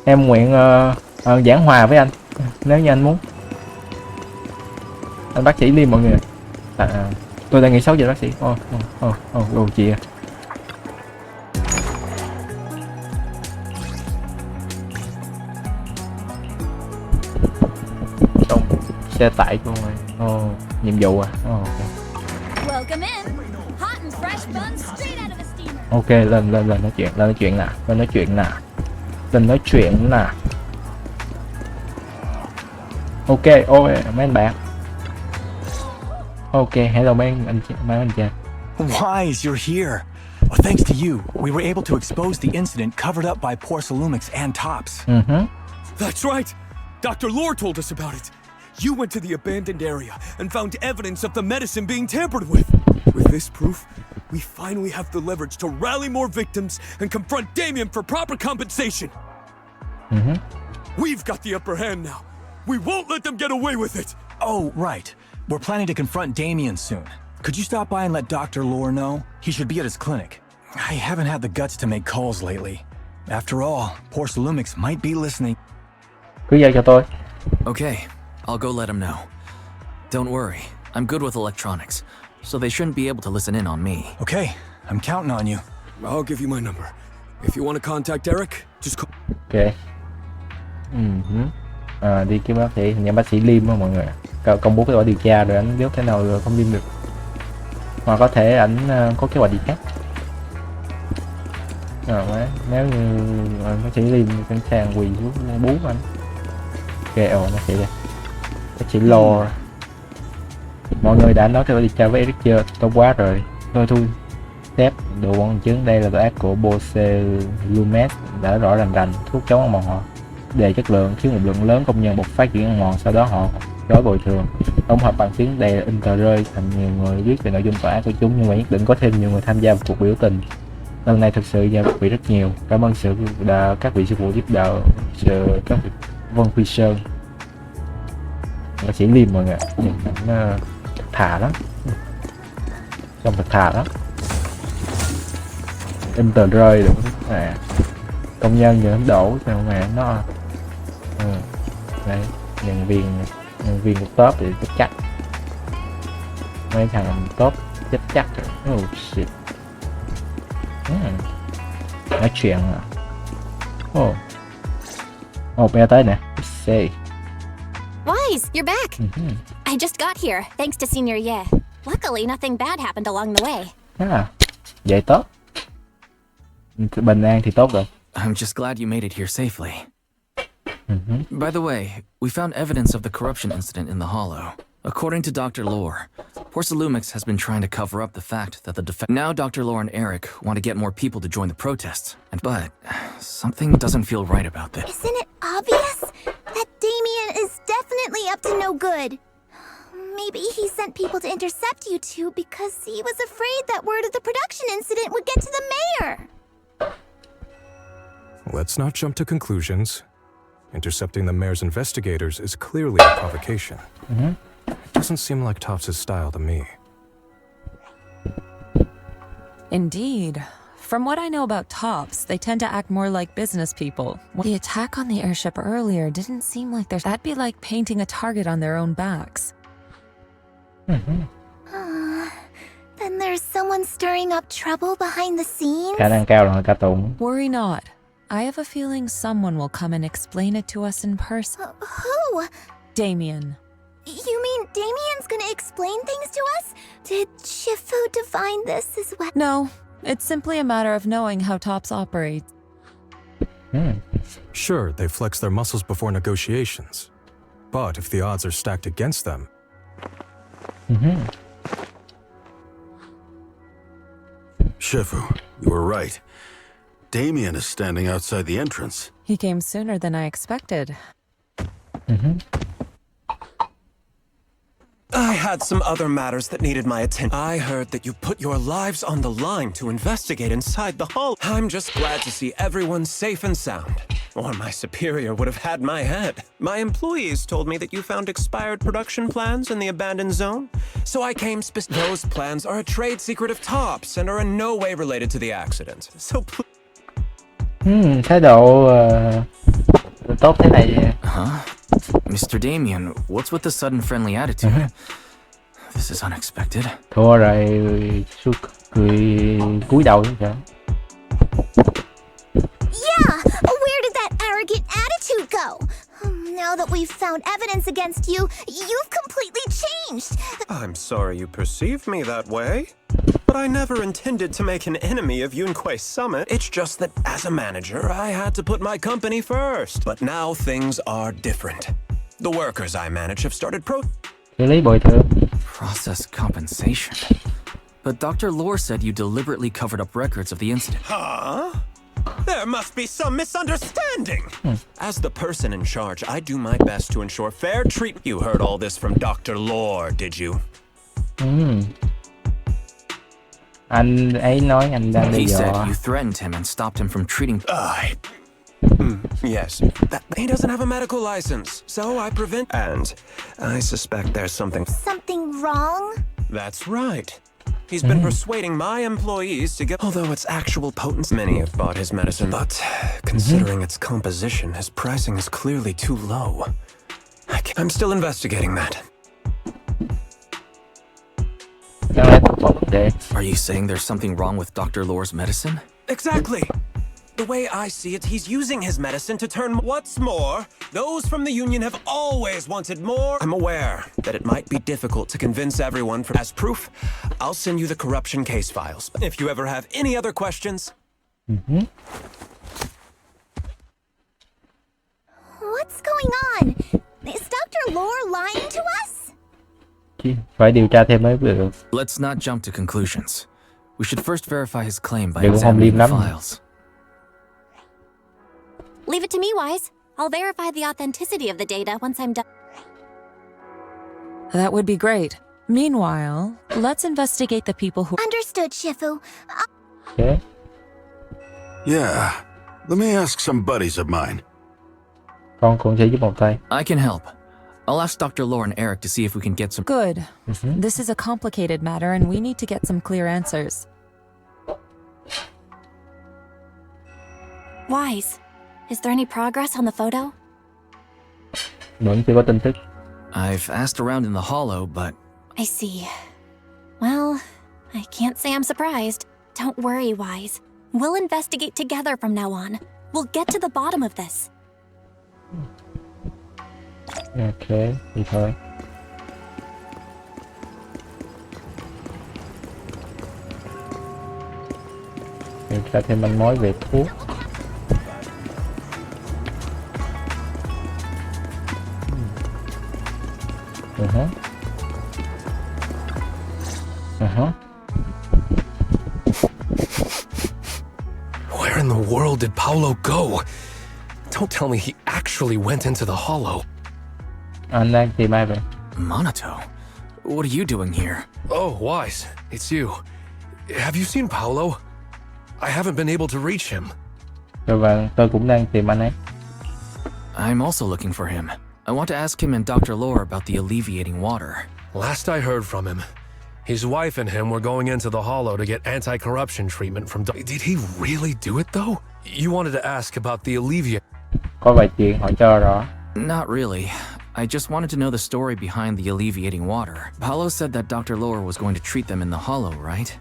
Em nguyện giảng hòa với anh nếu như anh muốn. Anh bác sĩ Liêm mọi người. Tôi đang nghĩ xấu về bác sĩ. Đồ chị à. Xong xe tải của rồi. Nhiệm vụ à. Ok, lên nói chuyện nè. Ok, ôi mấy anh bạn. Ok, hello mấy anh chị. Wise, you're here. Well, thanks to you, we were able to expose the incident covered up by Porcelumix and Tops. That's right. Dr. Lore told us about it. You went to the abandoned area and found evidence of the medicine being tampered with. With this proof, we finally have the leverage to rally more victims and confront Damien for proper compensation. We've got the upper hand now. We won't let them get away with it. Oh, right. We're planning to confront Damien soon. Could you stop by and let Dr. Lore know? He should be at his clinic. I haven't had the guts to make calls lately. After all, Porcelumix might be listening. Cứ giao cho tôi. Okay, I'll go let him know. Don't worry, I'm good with electronics, so they shouldn't be able to listen in on me. Okay, I'm counting on you. I'll give you my number. If you want to contact Eric, just call. Ok. Đi kiếm bác sĩ, hình như bác sĩ Liêm á mọi người. Công bố kết quả điều tra rồi anh biết thế nào rồi không Liêm được. Mà có thể ảnh có kế hoạch gì khác. Nếu như bác sĩ Liêm sẵn sàng quỳ xuống bú anh. Ok, bác sĩ đây. Bác sĩ Lo. Mọi người đã nói kế hoạch điều tra với Eric chưa? Tốt quá rồi. Tôi thu xếp đồ bằng chứng đây là tội ác của Botulinum đã rõ ràng thuốc chống ăn mòn họ đề chất lượng khiến một lượng lớn công nhân bộc phát chuyển ăn mòn, sau đó họ đòi bồi thường. Tổng hợp bằng chứng đây là in tờ rơi thành nhiều người biết về nội dung tội ác của chúng, nhưng mà nhất định có thêm nhiều người tham gia vào cuộc biểu tình lần này. Thực sự gia vị rất nhiều. Cảm ơn các vị sư phụ giúp đỡ các vị Vân Phi Sơn. Bác sĩ Liêm mọi người, nó thật thà lắm, trông thật thà lắm. In tờ rơi đúng nè, công nhân giờ nó đổ sao mà nó đấy, nhân viên của top thì chết chắc, mấy thằng top chết chắc rồi. Oh shit. Nói chuyện à. Bây giờ tới nè. Wise, you're back. I just got here, thanks to Senior Ye. Luckily, nothing bad happened along the way. Vậy tốt. Bình an thì tốt rồi. I'm just glad you made it here safely. By the way, we found evidence of the corruption incident in the Hollow. According to Dr. Lore, Porsalumix has been trying to cover up the fact that Now Dr. Lore and Eric want to get more people to join the protests. But something doesn't feel right about this. Isn't it obvious? That Damien is definitely up to no good. Maybe he sent people to intercept you two because he was afraid that word of the production incident would get to the mayor. Let's not jump to conclusions. Intercepting the mayor's investigators is clearly a provocation. It doesn't seem like Topps' style to me. Indeed. From what I know about Topps, they tend to act more like business people. The attack on the airship earlier didn't seem like that'd be like painting a target on their own backs. Then there's someone stirring up trouble behind the scenes? Khả năng cao là người ca tụng. Worry not. I have a feeling someone will come and explain it to us in person. Who? Damien. You mean Damien's gonna explain things to us? Did Shifu divine this as well? No, it's simply a matter of knowing how Topps operates. Sure, they flex their muscles before negotiations. But if the odds are stacked against them... Shifu, you were right. Damien is standing outside the entrance. He came sooner than I expected. I had some other matters that needed my attention. I heard that you put your lives on the line to investigate inside the hall. I'm just glad to see everyone safe and sound. Or my superior would have had my head. My employees told me that you found expired production plans in the abandoned zone. So I came Those plans are a trade secret of Topps and are in no way related to the accident. So please... Thái độ tốt thế này. Mr. Damien, what's with the sudden friendly attitude? This is unexpected. Thua rồi cười cúi đầu chứ sao? Yeah! Where did that arrogant attitude go? Now that we've found evidence against you, you've completely changed. I'm sorry you perceive me that way. But I never intended to make an enemy of Yunquei Summit. It's just that as a manager, I had to put my company first. But now things are different. The workers I manage have started Process compensation. But Dr. Lore said you deliberately covered up records of the incident. Huh? There must be some misunderstanding. As the person in charge, I do my best to ensure fair treatment. You heard all this from Dr. Lore, did you? Anh ấy nói anh đang He đe said dọa. you threatened him and stopped him from treating... Yes, he doesn't have a medical license, so I prevent... And I suspect there's something... Something wrong? That's right. He's been persuading my employees to get... Although its actual potency... Many have bought his medicine, but considering its composition, his pricing is clearly too low. I'm still investigating that. Are you saying there's something wrong with Dr. Lore's medicine? Exactly! The way I see it, he's using his medicine to turn... What's more, those from the Union have always wanted more... I'm aware that it might be difficult to convince everyone for... As proof, I'll send you the corruption case files. If you ever have any other questions... What's going on? Is Dr. Lore lying to us? Phải điều tra thêm mới được. Let's not jump to conclusions. We should first verify his claim by Đừng có không examining liêm the lắm. files. Leave it to me, Wise. I'll verify the authenticity of the data once I'm done. That would be great. Meanwhile, let's investigate the people who... Understood, Shifu. Okay. Yeah, let me ask some buddies of mine. Con sẽ giúp một tay. I can help. I'll ask Dr. Lore and Eric to see if we can get some... Good. This is a complicated matter and we need to get some clear answers. Wise, is there any progress on the photo? Vẫn chưa có tin tức. I've asked around in the Hollow, but... I see. Well, I can't say I'm surprised. Don't worry, Wise. We'll investigate together from now on. We'll get to the bottom of this. Ok, thì thôi. Điều tra thêm manh mối về thuốc. Where in the world did Paolo go? Don't tell me he actually went into the hollow. Anh đang tìm ai vậy? Monato, what are you doing here? Oh, Wise, it's you. Have you seen Paolo? I haven't been able to reach him. Rồi và tôi cũng đang tìm anh ấy. I'm also looking for him. I want to ask him and Dr. Lore about the alleviating water. Last I heard from him, his wife and him were going into the hollow to get anti-corruption treatment from... Did he really do it, though? You wanted to ask about the alleviate... Có vài chuyện hỏi cho rõ. Not really. I just wanted to know the story behind the alleviating water. Paolo said that Dr. Lore was going to treat them in the hollow, right?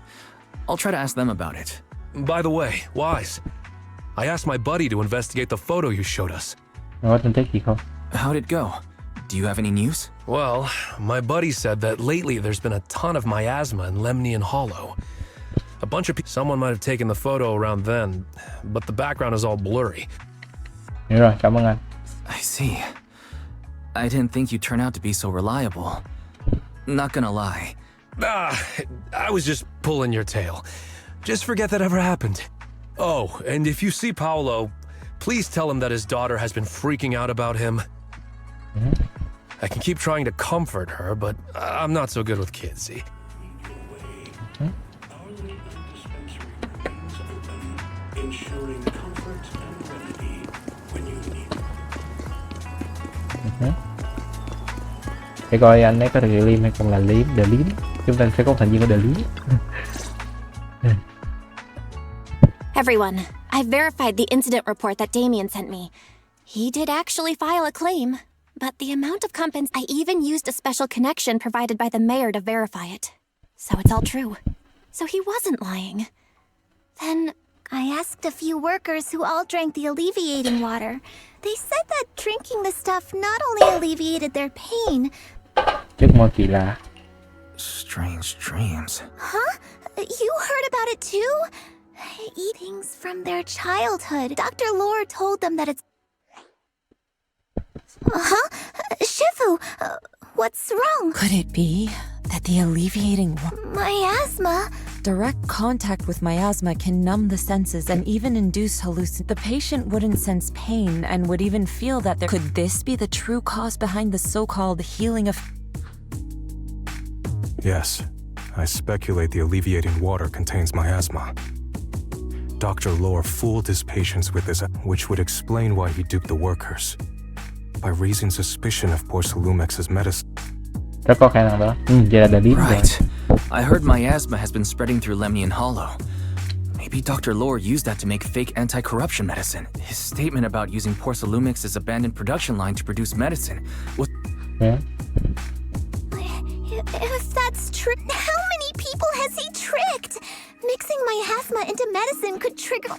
I'll try to ask them about it. By the way, Wise, I asked my buddy to investigate the photo you showed us. Có tin tức gì không? How'd it go? Do you have any news? Well, my buddy said that lately there's been a ton of miasma in Lemnian Hollow. A bunch of people... Someone might have taken the photo around then, but the background is all blurry. Hiểu rồi, cảm ơn anh. I see. I didn't think you'd turn out to be so reliable. Not gonna lie. I was just pulling your tail. Just forget that ever happened. Oh, and if you see Paolo, please tell him that his daughter has been freaking out about him. I can keep trying to comfort her, but I'm not so good with kids, see? Để coi anh ấy có thực hiện liêm hay không là The Liếm. Chúng ta sẽ có thành viên của The Liếm. Everyone, I've verified the incident report that Damien sent me. He did actually file a claim, but the amount of I even used a special connection provided by the mayor to verify it. So it's all true. So he wasn't lying. Then I asked a few workers who all drank the alleviating water. They said that drinking the stuff not only alleviated their pain... Chất mơ kỳ lạ. Strange dreams. Huh? You heard about it too? Eatings from their childhood. Dr. Lore told them that it's... Shifu, what's wrong? Could it be that the alleviating... Miasma? Direct contact with miasma can numb the senses and even induce hallucinations. The patient wouldn't sense pain and would even feel that there... Could this be the true cause behind the so-called healing of... Yes, I speculate the alleviating water contains miasma. Dr. Lore fooled his patients with this, which would explain why he duped the workers. By raising suspicion of Porcelumex's medicine. Rất có khả năng đó. Vậy là The Liếm rồi. Right. I heard miasma has been spreading through Lemnian Hollow. Maybe Dr. Lore used that to make fake anti-corruption medicine. His statement about using Porcelumex's abandoned production line to produce medicine was... Yeah. If that's true, how many people has he tricked? Mixing miasma into medicine could trigger...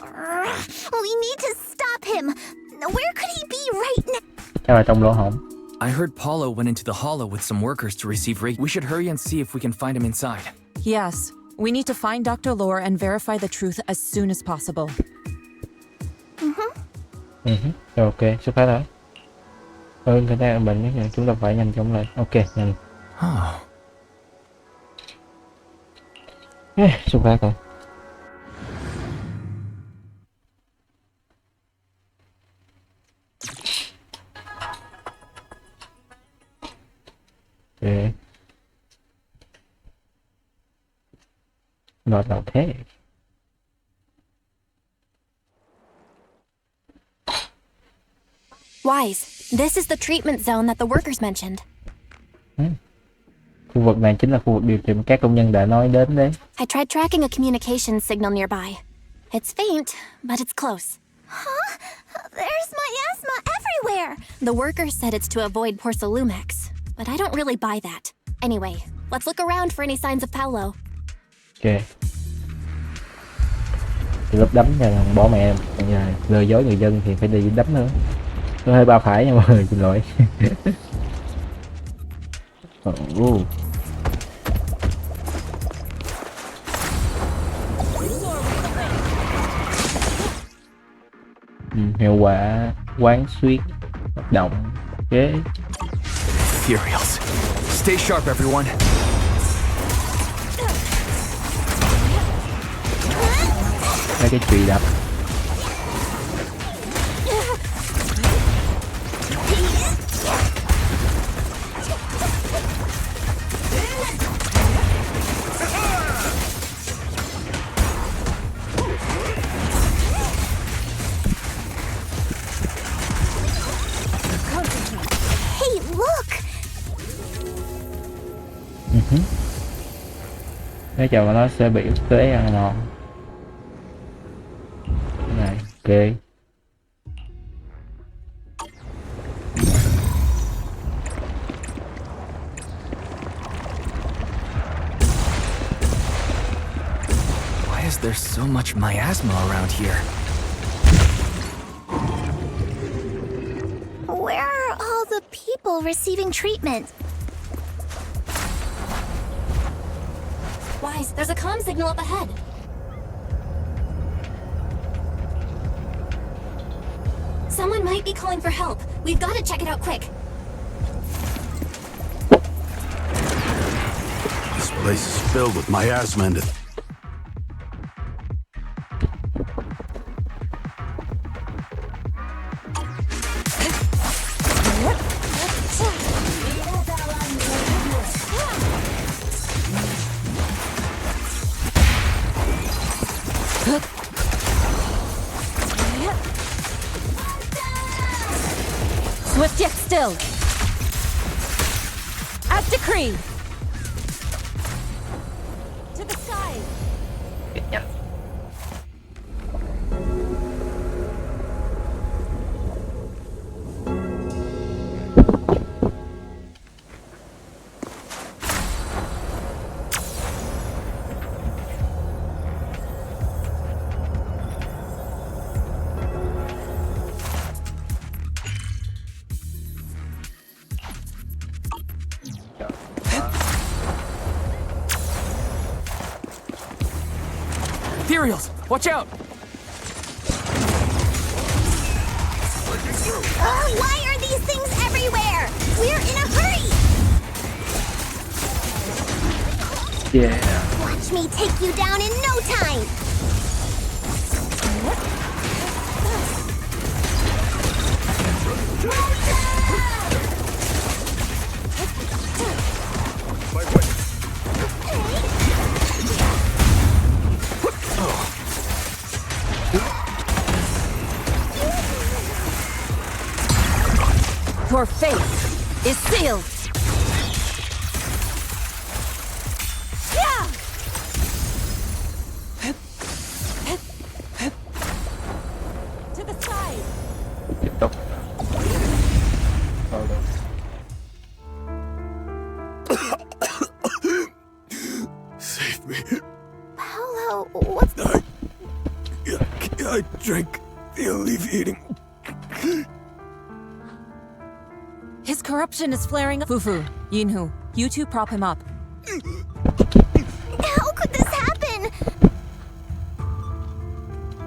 We need to stop him. Where could he be right now? Chắc là trong lỗ hổng. I heard Paulo went into the hollow with some workers to receive Reiki. We should hurry and see if we can find him inside. Yes, we need to find Dr. Lore and verify the truth as soon as possible. Ok, xuất phát thôi. Người ta bệnh nhé, chúng ta phải nhanh chóng lên. Ok, nhanh. Xuất phát thôi. Okay. Not okay. Wise, this is the treatment zone that the workers mentioned. Khu vực này chính là khu vực điều trị mà các công nhân đã nói đến đấy. I tried tracking a communication signal nearby. It's faint, but it's close. Huh? There's miasma everywhere! The workers said it's to avoid Porcelumex, but I don't really buy that. Anyway, let's look around for any signs of Paolo. Ok. Từ lúc đấm nha, bỏ mẹ, lừa dối người dân thì phải đi đấm nữa. Tôi hơi ba phải nha mọi người, xin lỗi. Ồ. Hiệu quả quán xuyến hoạt động. Ok. Ethereals. Stay sharp, everyone. Lấy cái chùy đập. Hey, look! Cái chầu nó sẽ bị ức chế ăn non. Này, ok. Why is there so much miasma around here? Where are all the people receiving treatment? Wise, there's a comm signal up ahead. Someone might be calling for help. We've got to check it out quick. This place is filled with miasma and Swift yet still. As decreed. To the side. Ethereals, watch out! Why are these things everywhere? We're in a hurry! Yeah. Watch me take you down in no time! Your fate is sealed. To the side. Tiếp tục. save me. Paolo, what's... I drank the alleviating. His corruption is flaring up. Fufu, Yinhu, you two prop him up. How could this happen?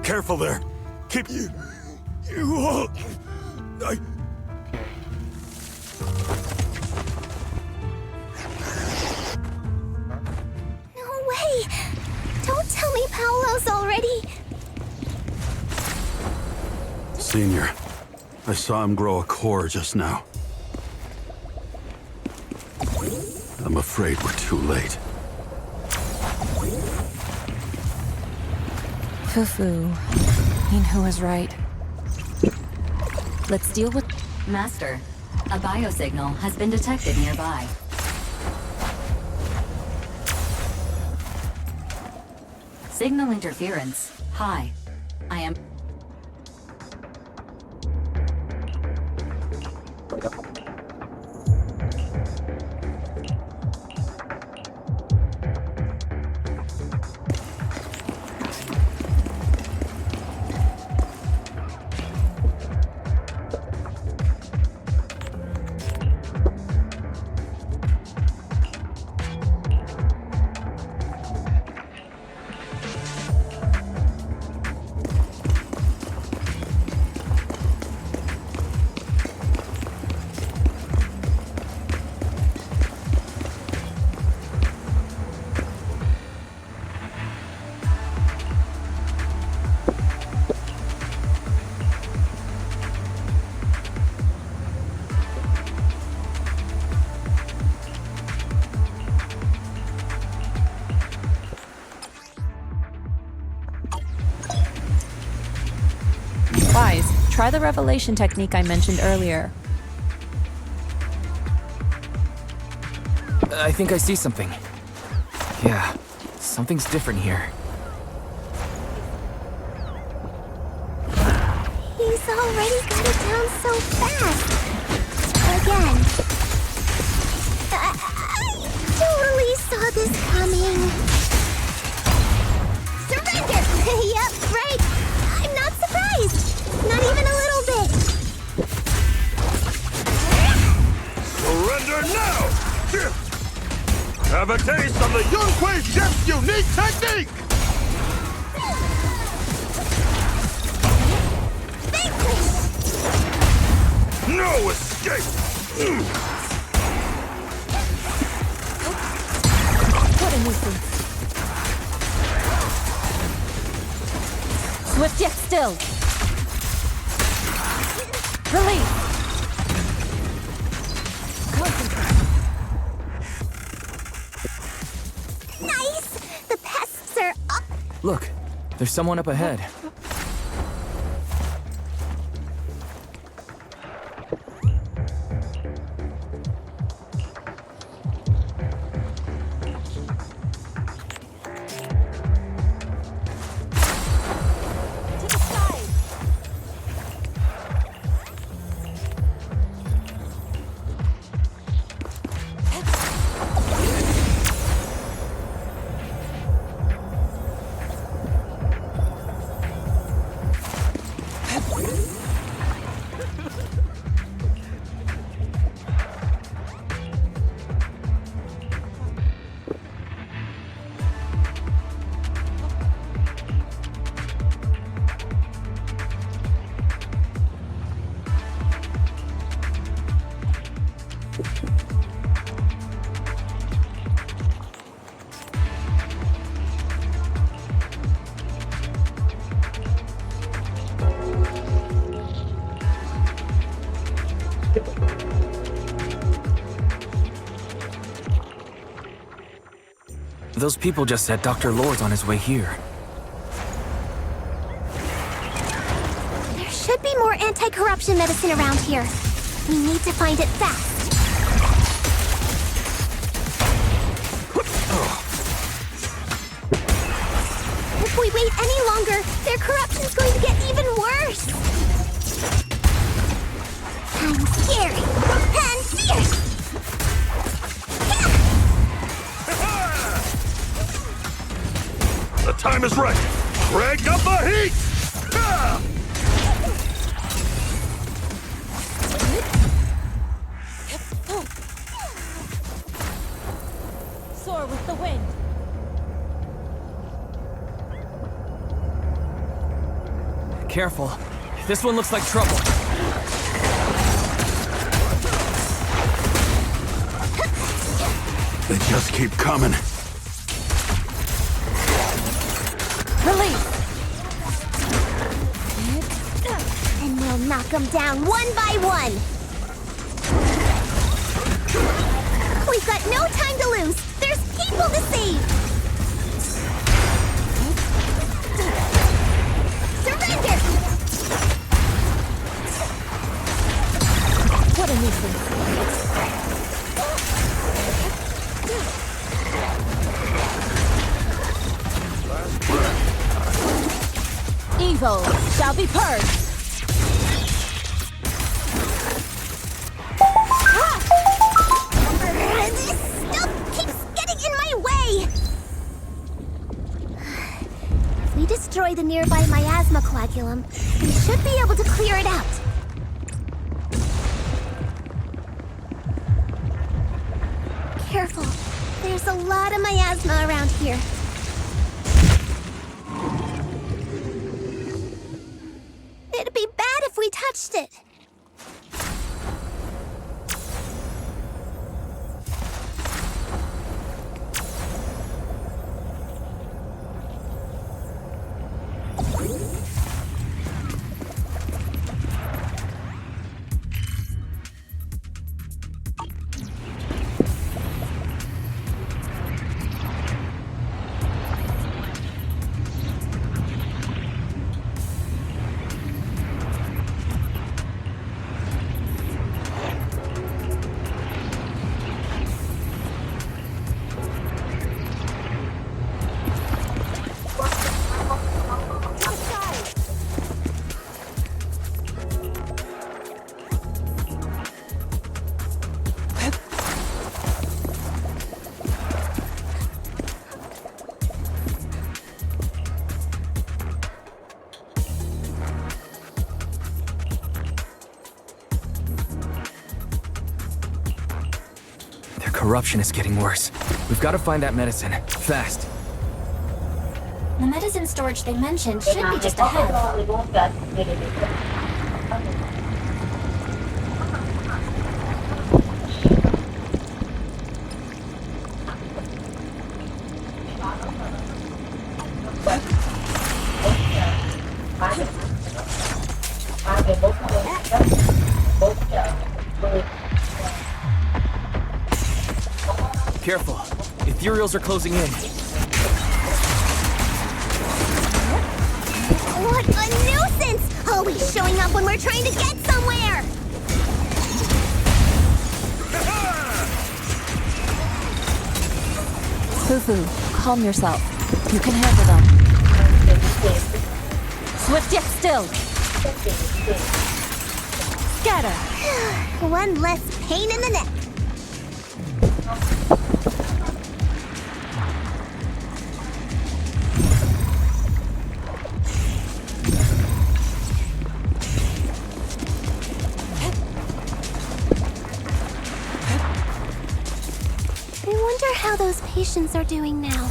Careful there. Keep you all. No way! Don't tell me Paolo's already... Senior, I saw him grow a core just now. I'm afraid we're too late. Fufu, Yinhu is right. Let's deal with... Master, a biosignal has been detected nearby. Signal interference high. I am... Try the revelation technique I mentioned earlier. I think I see something. Yeah, something's different here. He's already got it down so fast. Again. I totally saw this coming. Surrender! Yep, right. I'm not surprised. Not even a little bit. Surrender now! Have a taste of the Yunhui Chef's unique technique! No escape! What a nuisance. Swift yet still. Release. Concentrate. Nice! The pests are up. Look, there's someone up ahead. Those people just said Dr. Lord's on his way here. There should be more anti-corruption medicine around here. We need to find it fast. If we wait any longer, their corruption's going to get even worse. I'm scary and fierce. The time is right! Crank up the heat! Ah! Soar with the wind. Careful. This one looks like trouble. They just keep coming. Release. And we'll knock them down one by one. We've got no time to lose. There's people to save. Surrender! What a nuisance. Evil shall be purged. This stuff keeps getting in my way. If we destroy the nearby miasma coagulum, we should be able to clear it out. Careful. There's a lot of miasma around here. It'd be bad if we touched it. corruption is getting worse. We've got to find that medicine. Fast. The medicine storage they mentioned should be just ahead. Careful. Ethereals are closing in. What a nuisance! Always showing up when we're trying to get somewhere! Fufu, calm yourself. You can handle them. Swift yet still. Scatter. One less pain in the neck. I wonder how those patients are doing now.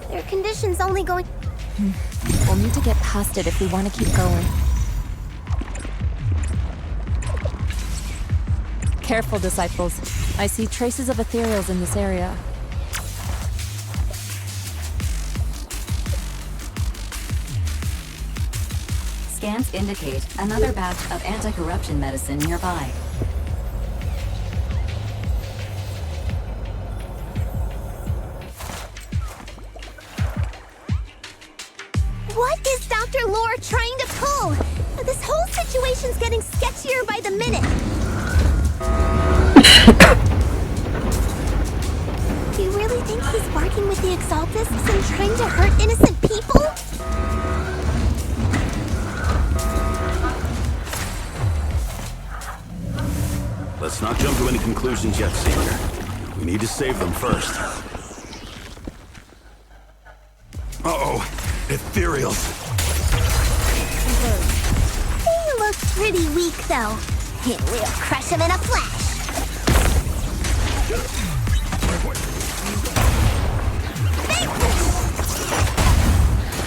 Their condition's only going... We'll need to get past it if we want to keep going. Careful, disciples. I see traces of ethereals in this area. Scans indicate another batch of anti-corruption medicine nearby. What is Dr. Lore trying to pull? This whole situation's getting sketchier by the minute. Do you really think he's working with the Exaltists and trying to hurt innocent people? Let's not jump to any conclusions yet, Senior. We need to save them first. Uh-oh. Ethereals. They look pretty weak, though. We'll crush them in a flash.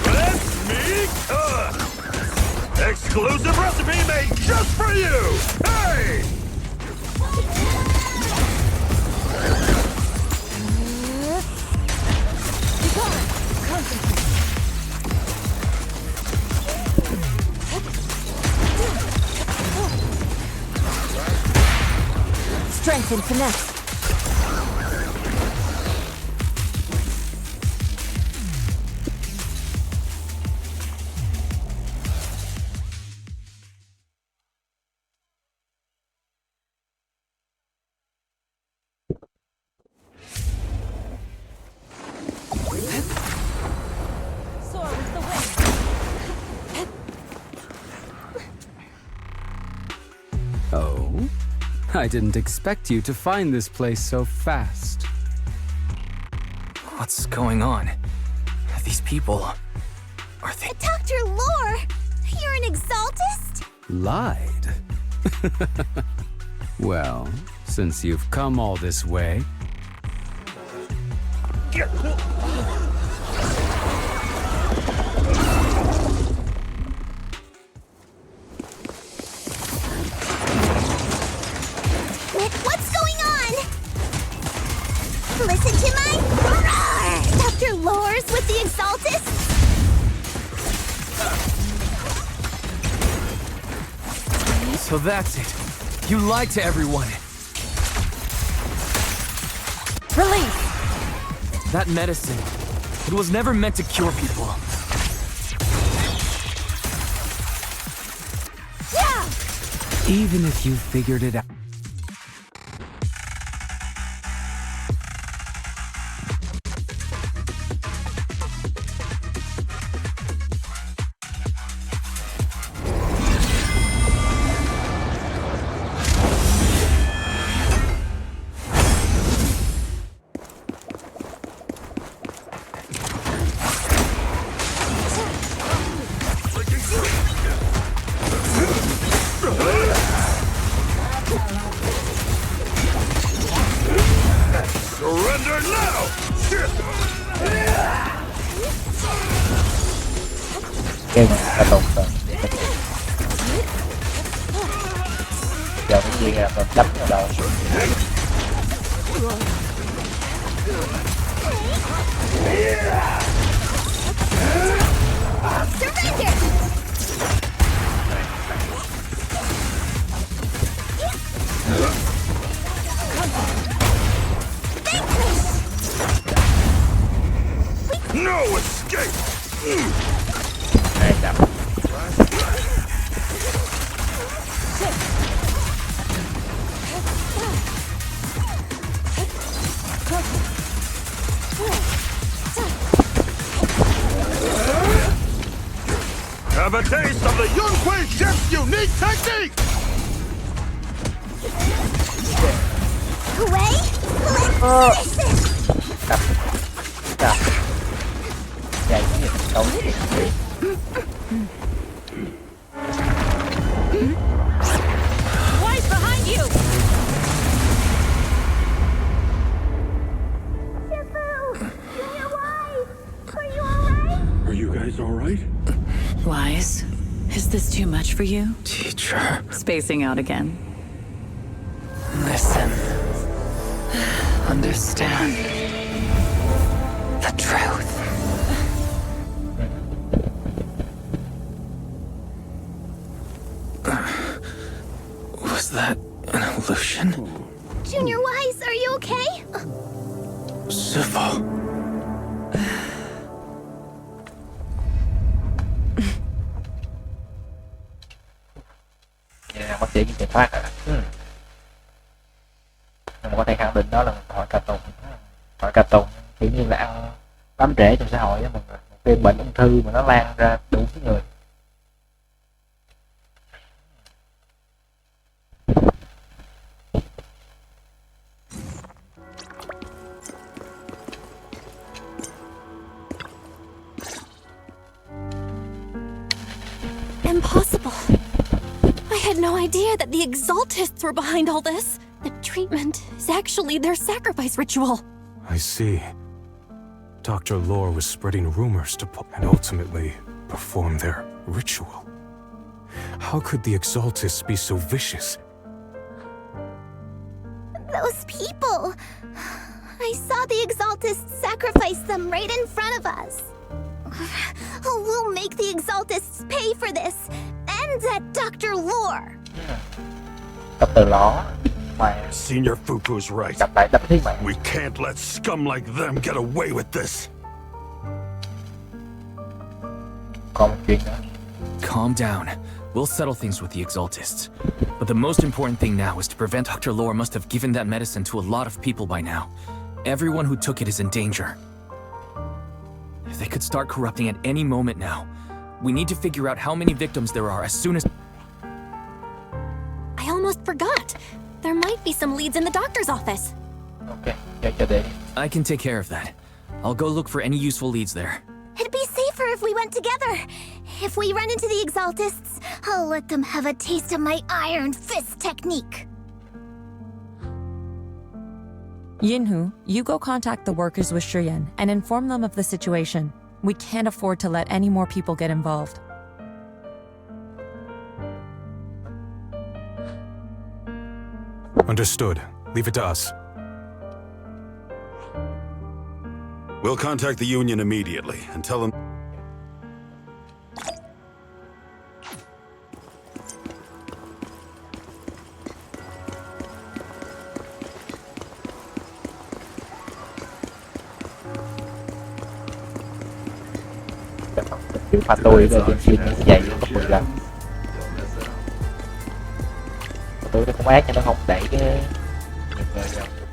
Let me cook! Exclusive recipe made just for you! Hey! Strength and finesse. Oh? I didn't expect you to find this place so fast. What's going on? These people... Are they... Dr. Lore! You're an Exaltist? Lied? Well, since you've come all this way... What's going on? Listen to my roar! Dr. Lore's with the Exaltists? So that's it. You lied to everyone. Release! That medicine, it was never meant to cure people. Yeah! Even if you figured it out... Thunder now! Kêu là tụt rồi. Giờ cái gì là mình đấm vào đầu. No escape! Này đập. Have a taste of the Yunhui Chef's unique technique! Wait, let's finish this! Đập. Đập. Chạy cái gì đâu. Wise behind you! Are you guys alright? Wise, is this too much for you? Teacher. Spacing out again. Listen. Understand. The truth. Was that an illusion? Junior Wise, are you okay? Sifu. Bác sĩ chạy thoát rồi. Nhưng mà có thể khẳng định đó là một hội cà tùng. Hội cà tùng kiểu như là ăn bám rễ trong xã hội á mọi người. Một cái bệnh ung thư mà nó lan ra đủ cái người. Impossible. I had no idea that the Exaltists were behind all this. The treatment is actually their sacrifice ritual. I see. Dr. Lore was spreading rumors to and ultimately perform their ritual. How could the Exaltists be so vicious? Those people! I saw the Exaltists sacrifice them right in front of us. We'll make the Exaltists pay for this, and that Dr. Lore. Dr. Lore. Senior Fuku's right. We can't let scum like them get away with this. Calm down. We'll settle things with the Exaltists. But the most important thing now is to prevent Dr. Lore must have given that medicine to a lot of people by now. Everyone who took it is in danger. They could start corrupting at any moment now. We need to figure out how many victims there are as soon as... I almost forgot. There might be some leads in the doctor's office. Okay, I can take care of that. I'll go look for any useful leads there. It'd be safer if we went together. If we run into the Exaltists, I'll let them have a taste of my Iron Fist technique. Yinhu, you go contact the workers with Truyện and inform them of the situation. We can't afford to let any more people get involved. Understood. Leave it to us. We'll contact the Union immediately and tell them... Kiểu pha tôi rồi trên phim nó dày gấp 10 lần. Tôi nó không ác cho nó không đẩy cái người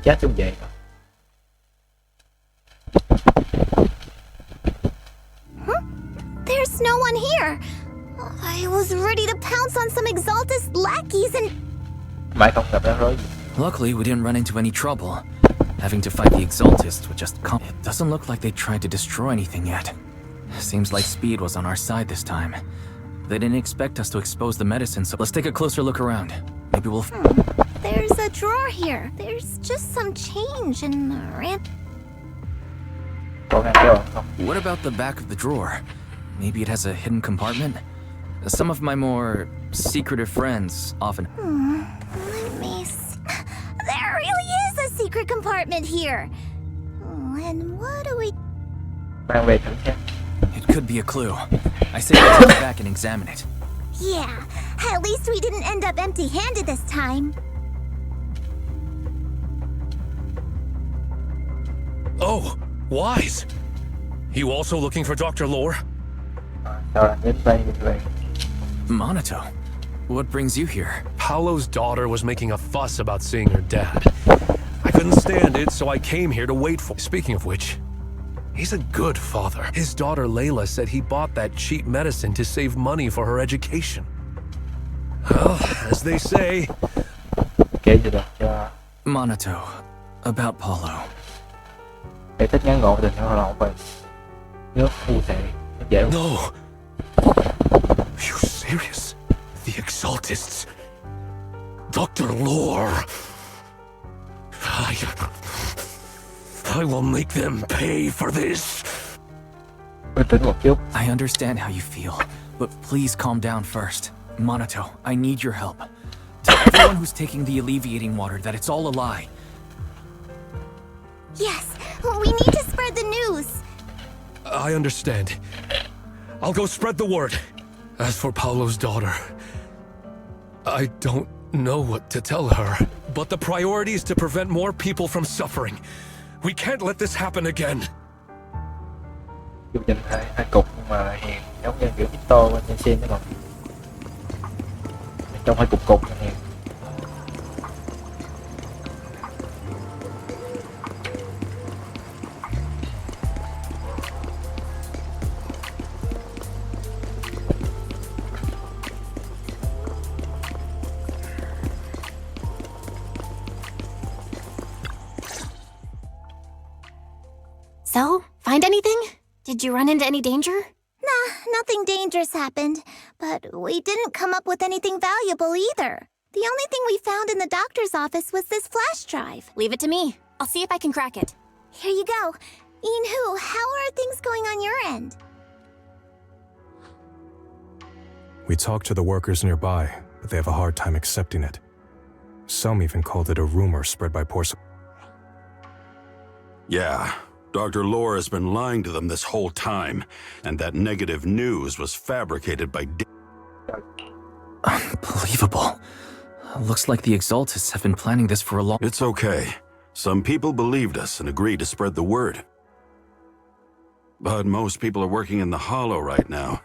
chết xuống vậy. There's no one here. I was ready to pounce on some Exaltist lackeys and... Mãi không gặp rắc rối gì. Luckily, we didn't run into any trouble. Having to fight the Exaltists would just come. It doesn't look like they tried to destroy anything yet. Seems like speed was on our side this time. They didn't expect us to expose the medicine, so let's take a closer look around. Maybe we'll... There's a drawer here. There's just some change and What about the back of the drawer? Maybe it has a hidden compartment? Some of my more secretive friends often... Let me see. There really is a secret compartment here. And what do we... It could be a clue. I say we take it back and examine it. Yeah, at least we didn't end up empty-handed this time. Oh, Wise! You also looking for Dr. Lore? Monato, what brings you here? Paolo's daughter was making a fuss about seeing her dad. I couldn't stand it, so I came here to wait for... Speaking of which, he's a good father. His daughter Layla said he bought that cheap medicine to save money for her education. Well, as they say... Monato, about Paulo. Giải thích ngắn gọn tình huống là phải nước cụ thể dễ. No. Are you serious? The Exaltists. Dr. Lore. I will make them pay for this. I understand how you feel, but please calm down first. Monato, I need your help. Tell everyone who's taking the alleviating water that it's all a lie. Yes, we need to spread the news. I understand. I'll go spread the word. As for Paolo's daughter, I don't know what to tell her, but the priority is to prevent more people from suffering. We can't let this happen again. Chụp nhìn hai cục nhưng mà hiền giống như kiểu Victor bên trên xin đó mà. Trong hai cục này hiền. So, find anything? Did you run into any danger? Nah, nothing dangerous happened, but we didn't come up with anything valuable either. The only thing we found in the doctor's office was this flash drive. Leave it to me. I'll see if I can crack it. Here you go. Inhu, how are things going on your end? We talked to the workers nearby, but they have a hard time accepting it. Some even called it a rumor spread by porcelain. Yeah, Dr. Lore has been lying to them this whole time, and that negative news was fabricated by... Unbelievable. Looks like the Exaltists have been planning this for a long... It's okay. Some people believed us and agreed to spread the word. But most people are working in the Hollow right now.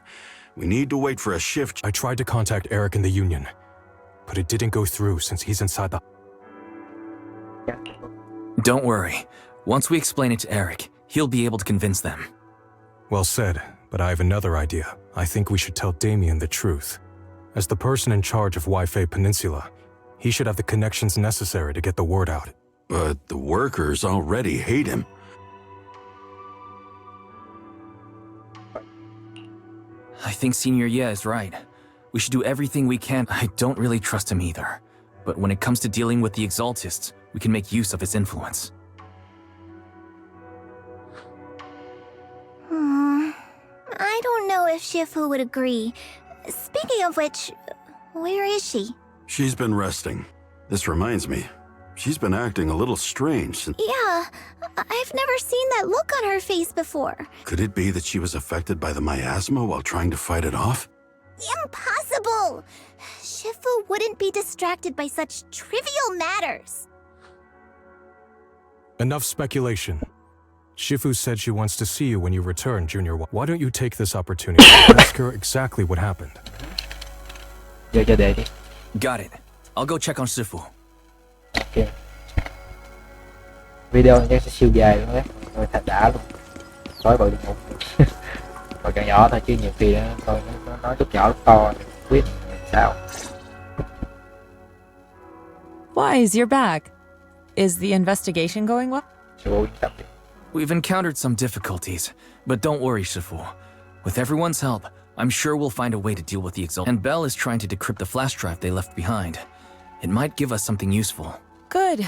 We need to wait for a shift. I tried to contact Eric in the Union, but it didn't go through since he's inside the... Don't worry. Once we explain it to Eric, he'll be able to convince them. Well said, but I have another idea. I think we should tell Damien the truth. As the person in charge of Wi-Fi Peninsula, he should have the connections necessary to get the word out. But the workers already hate him. I think Senior Ye is right. We should do everything we can. I don't really trust him either. But when it comes to dealing with the Exaltists, we can make use of his influence. I don't know if Shifu would agree. Speaking of which, where is she? She's been resting. This reminds me, she's been acting a little strange since... Yeah, I've never seen that look on her face before. Could it be that she was affected by the miasma while trying to fight it off? Impossible! Shifu wouldn't be distracted by such trivial matters. Enough speculation. Shifu said she wants to see you when you return, Junior. Why don't you take this opportunity to ask her exactly what happened? Got it. I'll go check on Shifu. Ok. Video này chắc sẽ siêu dài luôn đấy. Rồi thật đã luôn. Tối vào đi ngủ. Rồi càng nhỏ thôi chứ nhiều khi thôi nó nói lúc nhỏ lúc to thì biết sao. Wise, you're back. Is the investigation going well? We've encountered some difficulties, but don't worry, Shifu. With everyone's help, I'm sure we'll find a way to deal with the Exalt. And Bell is trying to decrypt the flash drive they left behind. It might give us something useful. Good.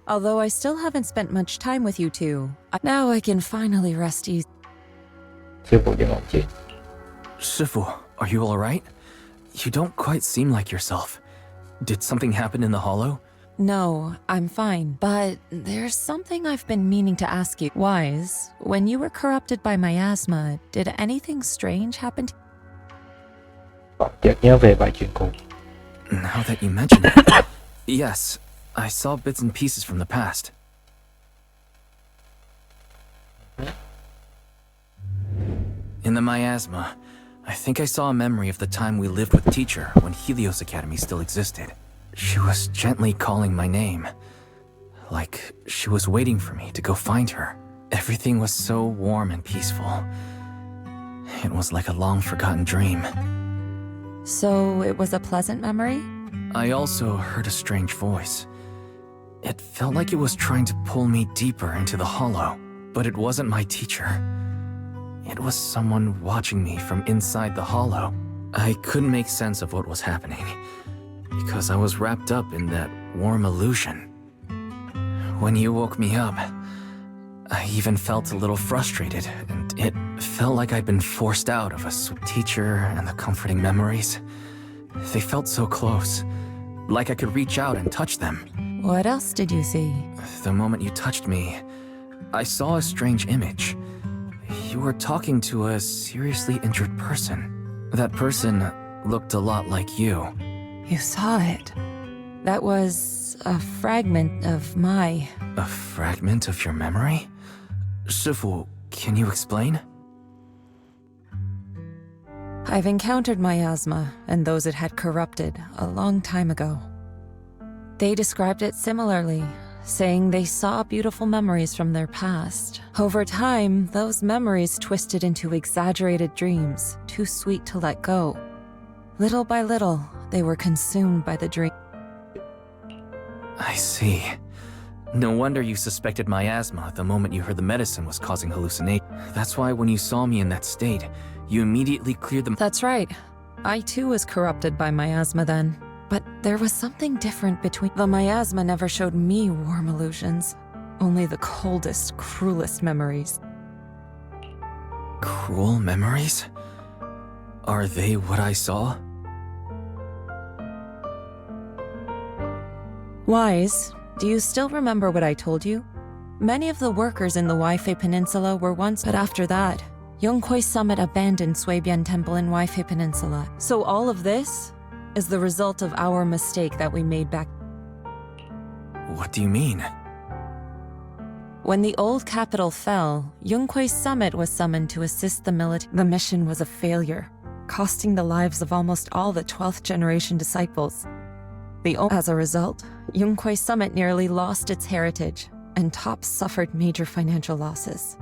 Although I still haven't spent much time with you two. Now I can finally rest easy. Sư phụ vẫn ổn chứ? Shifu, are you alright? You don't quite seem like yourself. Did something happen in the hollow? No, I'm fine. But there's something I've been meaning to ask you. Wise, when you were corrupted by miasma, did anything strange happen to you? Chợt nhớ về vài chuyện cũ. Now that you mention it, yes, I saw bits and pieces from the past. In the miasma, I think I saw a memory of the time we lived with Teacher when Helios Academy still existed. She was gently calling my name, like she was waiting for me to go find her. Everything was so warm and peaceful. It was like a long-forgotten dream. So it was a pleasant memory? I also heard a strange voice. It felt like it was trying to pull me deeper into the hollow, but it wasn't my teacher. It was someone watching me from inside the hollow. I couldn't make sense of what was happening, because I was wrapped up in that warm illusion. When you woke me up, I even felt a little frustrated, and it felt like I'd been forced out of a sweet teacher and the comforting memories. They felt so close, like I could reach out and touch them. What else did you see? The moment you touched me, I saw a strange image. You were talking to a seriously injured person. That person looked a lot like you. You saw it. That was a fragment of my... A fragment of your memory? Shifu, can you explain? I've encountered miasma and those it had corrupted a long time ago. They described it similarly, saying they saw beautiful memories from their past. Over time, those memories twisted into exaggerated dreams, too sweet to let go. Little by little, they were consumed by the dream. I see. No wonder you suspected miasma the moment you heard the medicine was causing hallucination. That's why when you saw me in that state, you immediately cleared them. That's right. I too was corrupted by miasma then. But there was something different between... The miasma never showed me warm illusions. Only the coldest, cruelest memories. Cruel memories? Are they what I saw? Wise, do you still remember what I told you? Many of the workers in the Waifei Peninsula were once... But after that, Yonghui Summit abandoned Suibian Temple in Waifei Peninsula. So all of this is the result of our mistake that we made back... What do you mean? When the old capital fell, Yonghui Summit was summoned to assist the military. The mission was a failure, costing the lives of almost all the 12th generation disciples. As a result, Yonghui Summit nearly lost its heritage, and TOPS suffered major financial losses.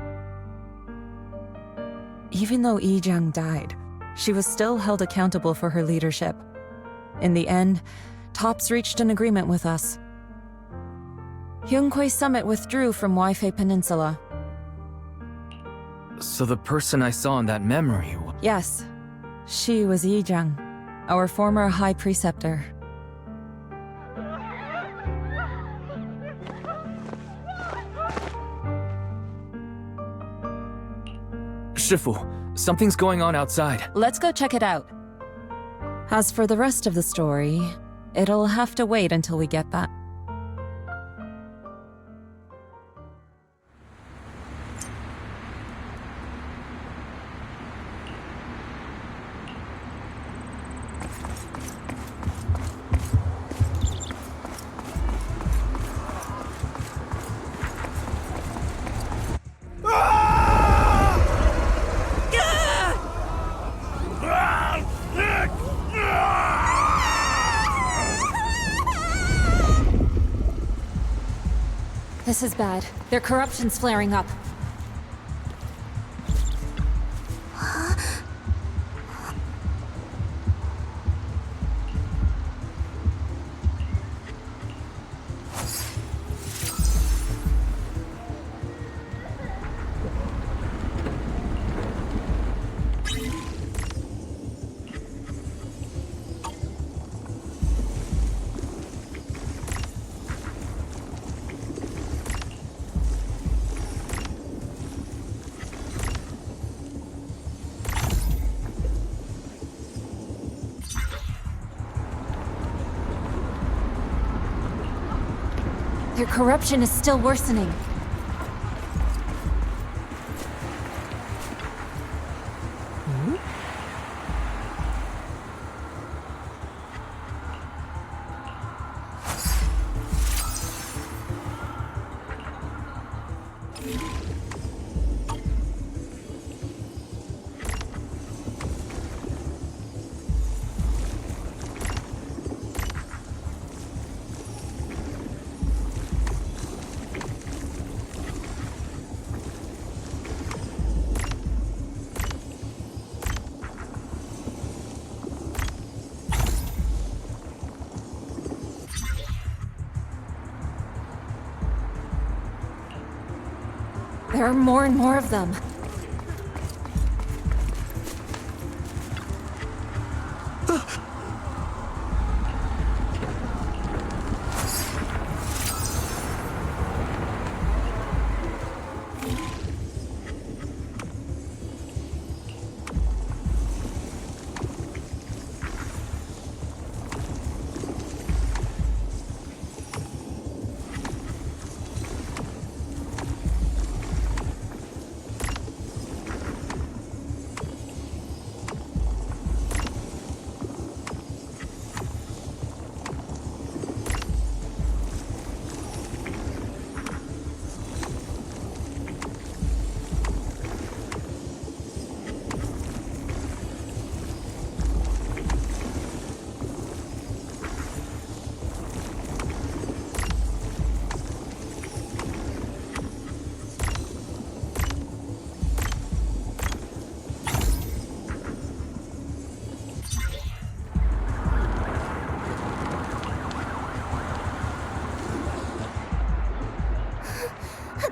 Even though Yi Jiang died, she was still held accountable for her leadership. In the end, TOPS reached an agreement with us. Yonghui Summit withdrew from Waifei Peninsula. So the person I saw in that memory... Yes, she was Yi Jiang, our former high preceptor. Shifu, something's going on outside. Let's go check it out. As for the rest of the story, it'll have to wait until we get back. This is bad. Their corruption's flaring up. Their corruption is still worsening. There are more and more of them.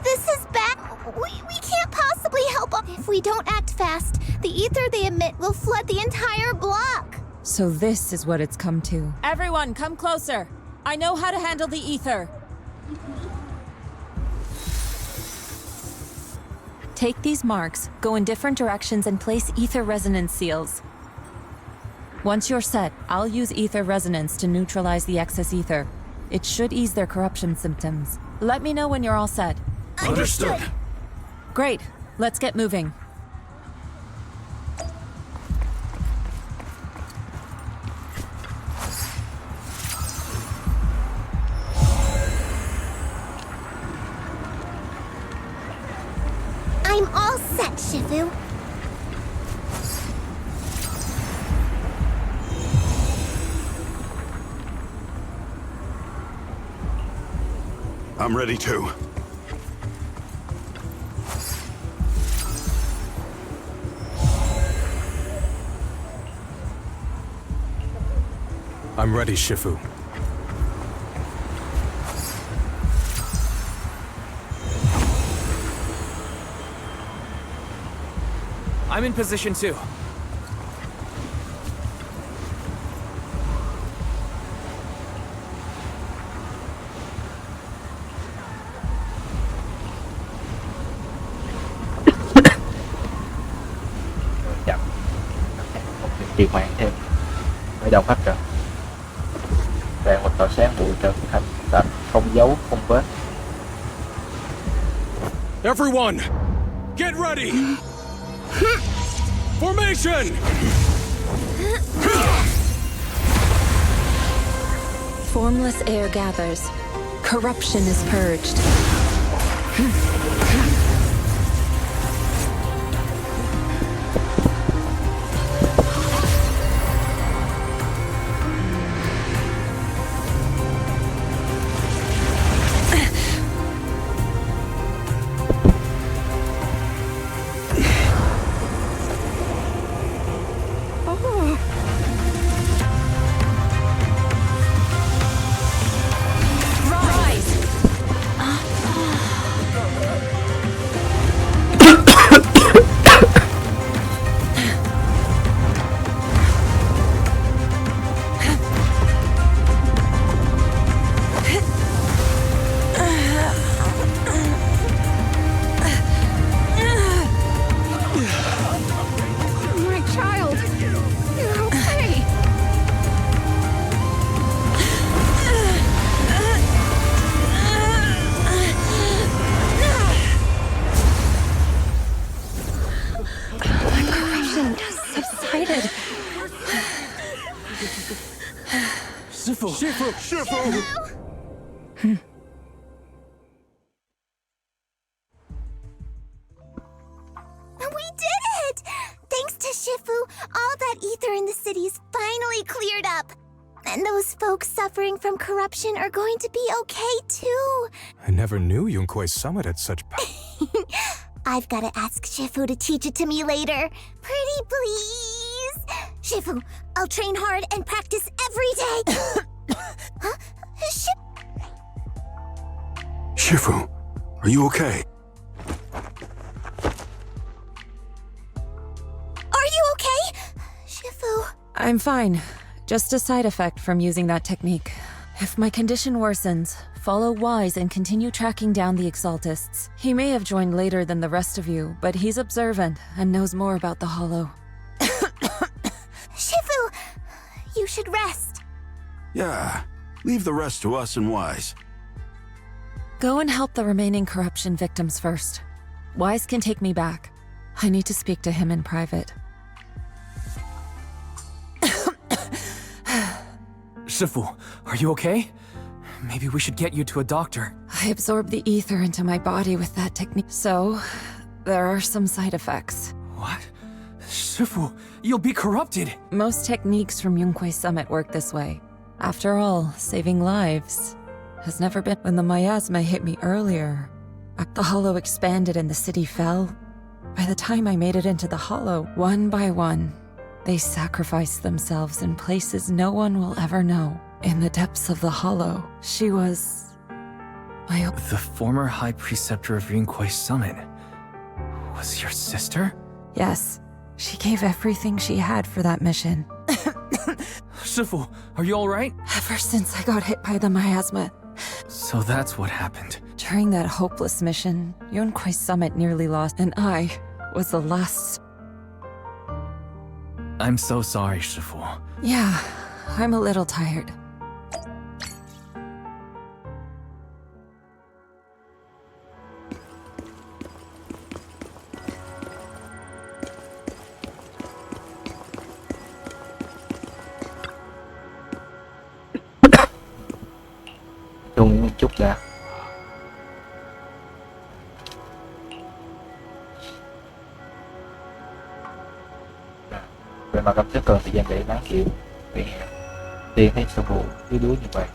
This is bad. We can't possibly help them. If we don't act fast, the ether they emit will flood the entire block. So this is what it's come to. Everyone, come closer. I know how to handle the ether. Take these marks, go in different directions, and place ether resonance seals. Once you're set, I'll use ether resonance to neutralize the excess ether. It should ease their corruption symptoms. Let me know when you're all set. Understood. Great. Let's get moving. I'm all set, Shifu. I'm ready too. I'm ready, Shifu. I'm in position too. Chậm. Một trì hoãn thêm. Mới đầu phát rồi. Rạng một tỏa sáng bụi trở thành sạch, không dấu, không vết. Everyone, get ready! Formation! Formless air gathers. Corruption is purged. Shifu! Shifu! We did it! Thanks to Shifu, all that ether in the city's finally cleared up. And those folks suffering from corruption are going to be okay too. I never knew Yunque's summit had such power. I've got to ask Shifu to teach it to me later. Pretty please. Shifu, I'll train hard and practice every day. Huh? Shifu, are you okay? Are you okay? Shifu. I'm fine. Just a side effect from using that technique. If my condition worsens, follow Wise and continue tracking down the Exaltists. He may have joined later than the rest of you, but he's observant and knows more about the Hollow. Shifu, you should rest. Yeah, leave the rest to us and Wise. Go and help the remaining corruption victims first. Wise can take me back. I need to speak to him in private. Shifu, are you okay? Maybe we should get you to a doctor. I absorbed the ether into my body with that technique, so there are some side effects. What? Shifu, you'll be corrupted. Most techniques from Yunque's summit work this way. After all, saving lives has never been. When the miasma hit me earlier, the hollow expanded and the city fell. By the time I made it into the hollow, one by one, they sacrificed themselves in places no one will ever know. In the depths of the hollow, she was The former High Preceptor of Yunque's summit was your sister? Yes, she gave everything she had for that mission. Shifu, are you alright? Ever since I got hit by the miasma. So that's what happened. During that hopeless mission, Yunque's summit nearly lost, and I was the last. I'm so sorry, Shifu. Yeah, I'm a little tired. Chung một chút đã. Về mặt cảm thức cần thời gian để lắng chịu vì tiên thấy sư phụ yếu đuối như vậy.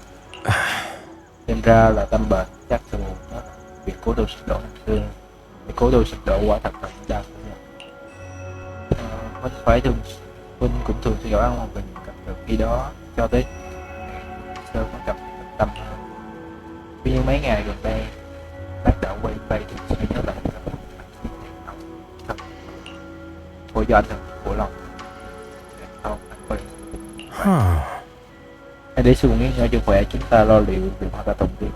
Xem ra là tâm bệnh, chắc sư phụ nó việc cố đồ sụp đổ năm xưa. Việc cố đồ sụp đổ quả thật là đau của mình. Huynh phải thường, Huynh cũng thường theo dõi ăn một mình cập được khi đó cho tới sơ có cập tâm hơn. Tuy nhiên mấy ngày gần đây bác đã quay về thì suy nhớ lại thật của do anh thật của lòng không anh quay. Hãy để sư phụ nghỉ ngơi cho khỏe, chúng ta lo liệu việc hoặc là tổng tiếp.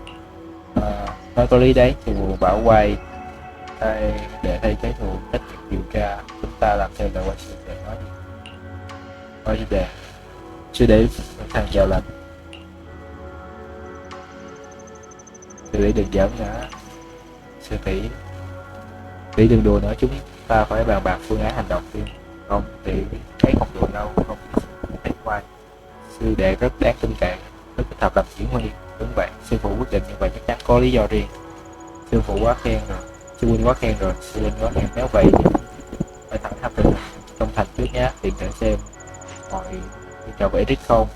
Nói có lý đấy, sư phụ bảo quay để thay trái thù trách nhiệm điều tra, chúng ta làm theo lời quay sư đệ nói gì. Nói sư đệ thằng giàu lành. Sư tỷ đừng giỡn nữa, sư tỷ đừng đùa nữa, chúng ta phải bàn bạc phương án hành động riêng. Không tỷ thấy không đùa đâu, không thấy quay. Sư đệ rất đáng tin cậy, rất thích hợp làm chỉ huy. Đúng vậy, sư phụ quyết định như vậy chắc chắn có lý do riêng. Sư phụ quá khen rồi, sư huynh quá khen rồi, sư huynh quá khen. Nếu vậy thì phải thẳng thắn tình trong thành trước nhé, tiện thể xem mọi trò về Eric không.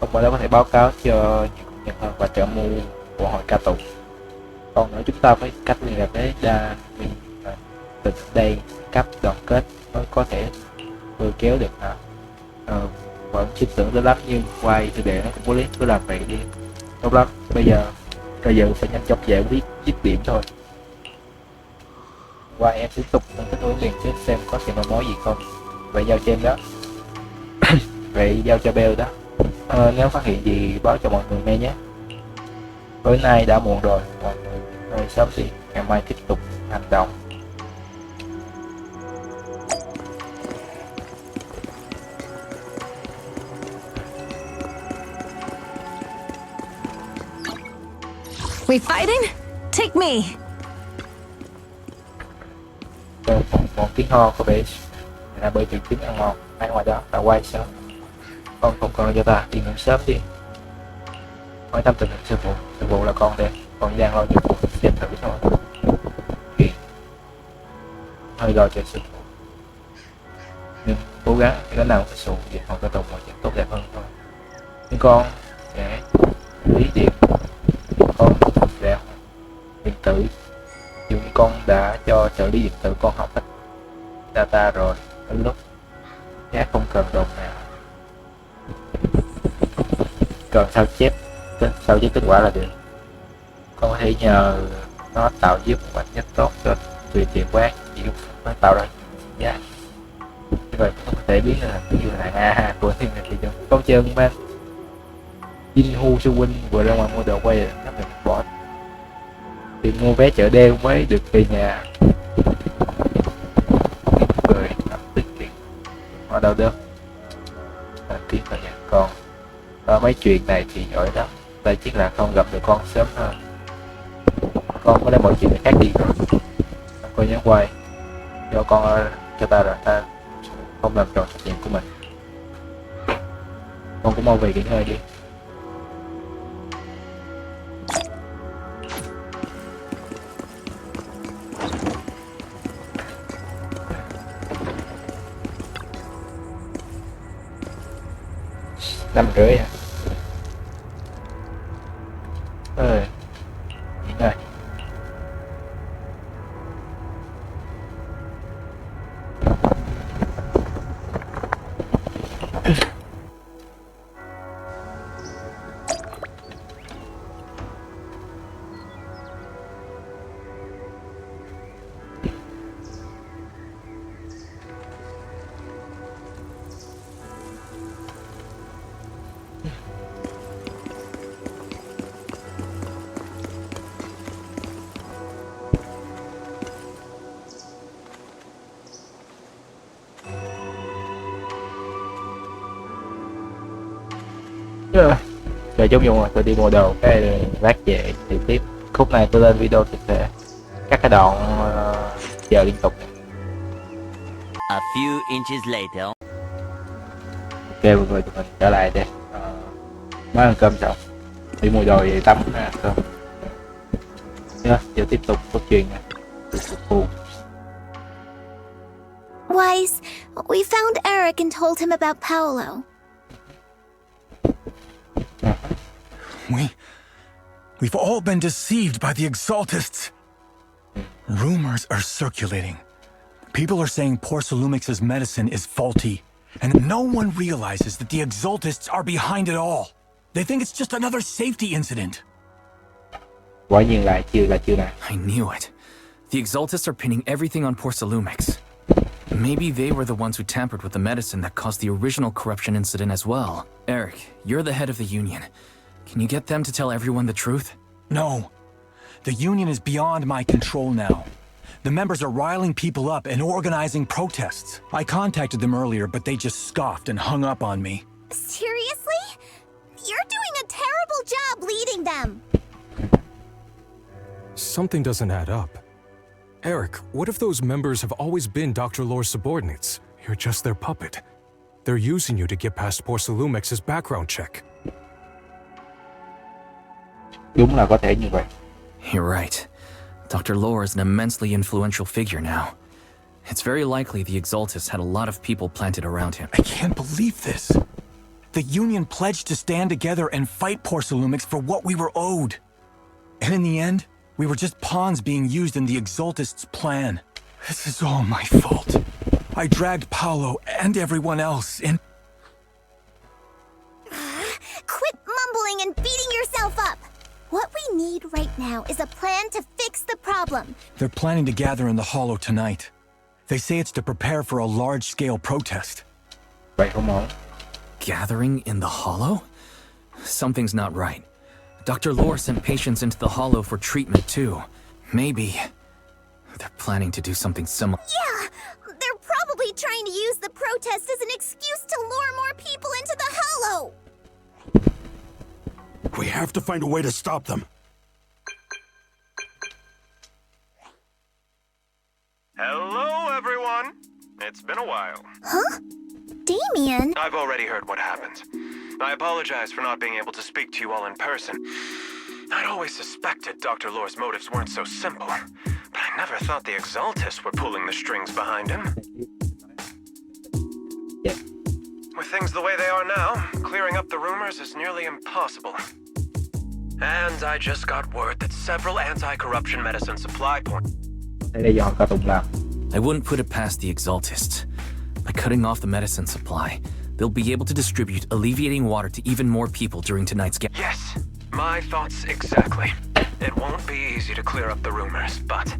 Không phải đó có thể báo cáo cho nhiều công nhân hơn và trợ mưu của hội ca tụng. Còn nữa chúng ta phải cách liên lạc với đa vì tình đây cấp đoàn kết mới có thể vừa kéo được hả. Vẫn tin tưởng tới lắm nhưng quay sư đệ nó cũng có lý, cứ làm vậy đi. Tốt lắm, bây giờ phải nhanh chóng giải quyết dứt điểm thôi. Quay em tiếp tục nâng cái đối liền trước xem có gì mối mối gì không. Vậy giao cho em đó. Vậy giao cho Bell đó. Nếu phát hiện gì báo cho mọi người nghe nhé. Tối nay đã muộn rồi, mọi người nghỉ sớm đi, ngày mai tiếp tục hành động. We fighting? Take me. Một tiếng ho có vẻ là bởi triệu chứng ăn ngon. Ai ngoài đó, ta quay sớm. Con không còn cho ta, đi ngủ sớm đi. hỏi thăm tình hình sư phụ là con đây, con đang lo nhiệm vụ xem thử thôi. Hơi lo cho sư phụ, nhưng cố gắng cái nào cái sụ vậy không có tồn một tốt đẹp hơn thôi. Nhưng con sẽ lý điện, con sẽ điện tử, dù như con đã cho trợ lý điện tử con học hết data rồi, đến lúc chắc không cần đồng nào, cần sao chép kết quả là được. Con có thể nhờ nó tạo giúp một bản nhất tốt cho tùy tiện quán, chỉ nó tạo ra giá. Như vậy con có thể biết là như là của thiên này thì con chân mang Jin Hu sư huynh vừa ra ngoài mua đồ quay nó phải bỏ tiền mua vé chợ đêm mới được về nhà. Người tiết kiệm họ đâu được tiếng thời gian con. Mấy chuyện này thì giỏi lắm, tại chỉ là không gặp được con sớm hơn. Con có lấy mọi chuyện khác đi rồi, con nhớ quay cho con cho ta rồi ta không làm tròn trách nhiệm của mình. Con cũng mau về nghỉ ngơi đi. Năm rưỡi à? Nghỉ ngơi. Trời chung dùng rồi, tôi đi mua đồ cái lát về thì tiếp. Khúc này tôi lên video thì sẽ cắt cái đoạn chờ liên tục. A few inches later. Ok mọi người, tụi mình trở lại đây. Mới ăn cơm xong, đi mua đồ về tắm ăn cơm. Giờ tiếp tục câu chuyện này. Wise, we found Eric and told him about Paolo. We've all been deceived by the Exaltists. Rumors are circulating. People are saying Porcelumix's medicine is faulty, and no one realizes that the Exaltists are behind it all. They think it's just another safety incident. Quả nhiên là chưa nào. I knew it. The Exaltists are pinning everything on Porcelumix. Maybe they were the ones who tampered with the medicine that caused the original corruption incident as well. Eric, you're the head of the Union. Can you get them to tell everyone the truth? No. The Union is beyond my control now. The members are riling people up and organizing protests. I contacted them earlier, but they just scoffed and hung up on me. Seriously? You're doing a terrible job leading them. Something doesn't add up. Eric, what if those members have always been Dr. Lore's subordinates? You're just their puppet. They're using you to get past Porcelumix's background check. Đúng là có thể như vậy. You're right. Dr. Lore is an immensely influential figure now. It's very likely the Exaltists had a lot of people planted around him. I can't believe this. The Union pledged to stand together and fight Porcelumix for what we were owed. And in the end, we were just pawns being used in the Exaltists' plan. This is all my fault. I dragged Paolo and everyone else in. Quit mumbling and beating yourself up. What we need right now is a plan to fix the problem. They're planning to gather in the Hollow tonight. They say it's to prepare for a large-scale protest. Vậy không ổn. Gathering in the Hollow? Something's not right. Dr. Lore sent patients into the Hollow for treatment too. Maybe they're planning to do something similar. Yeah, they're probably trying to use the protest as an excuse to lure more people into the Hollow. We have to find a way to stop them. Hello, everyone. It's been a while. Huh? Damien? I've already heard what happened. I apologize for not being able to speak to you all in person. I'd always suspected Dr. Lore's motives weren't so simple, but I never thought the Exaltists were pulling the strings behind him. Yeah. With things the way they are now, clearing up the rumors is nearly impossible. And I just got word that several anti-corruption medicine supply points... I wouldn't put it past the Exaltists. By cutting off the medicine supply, they'll be able to distribute alleviating water to even more people during tonight's game. Yes, my thoughts exactly. It won't be easy to clear up the rumors, but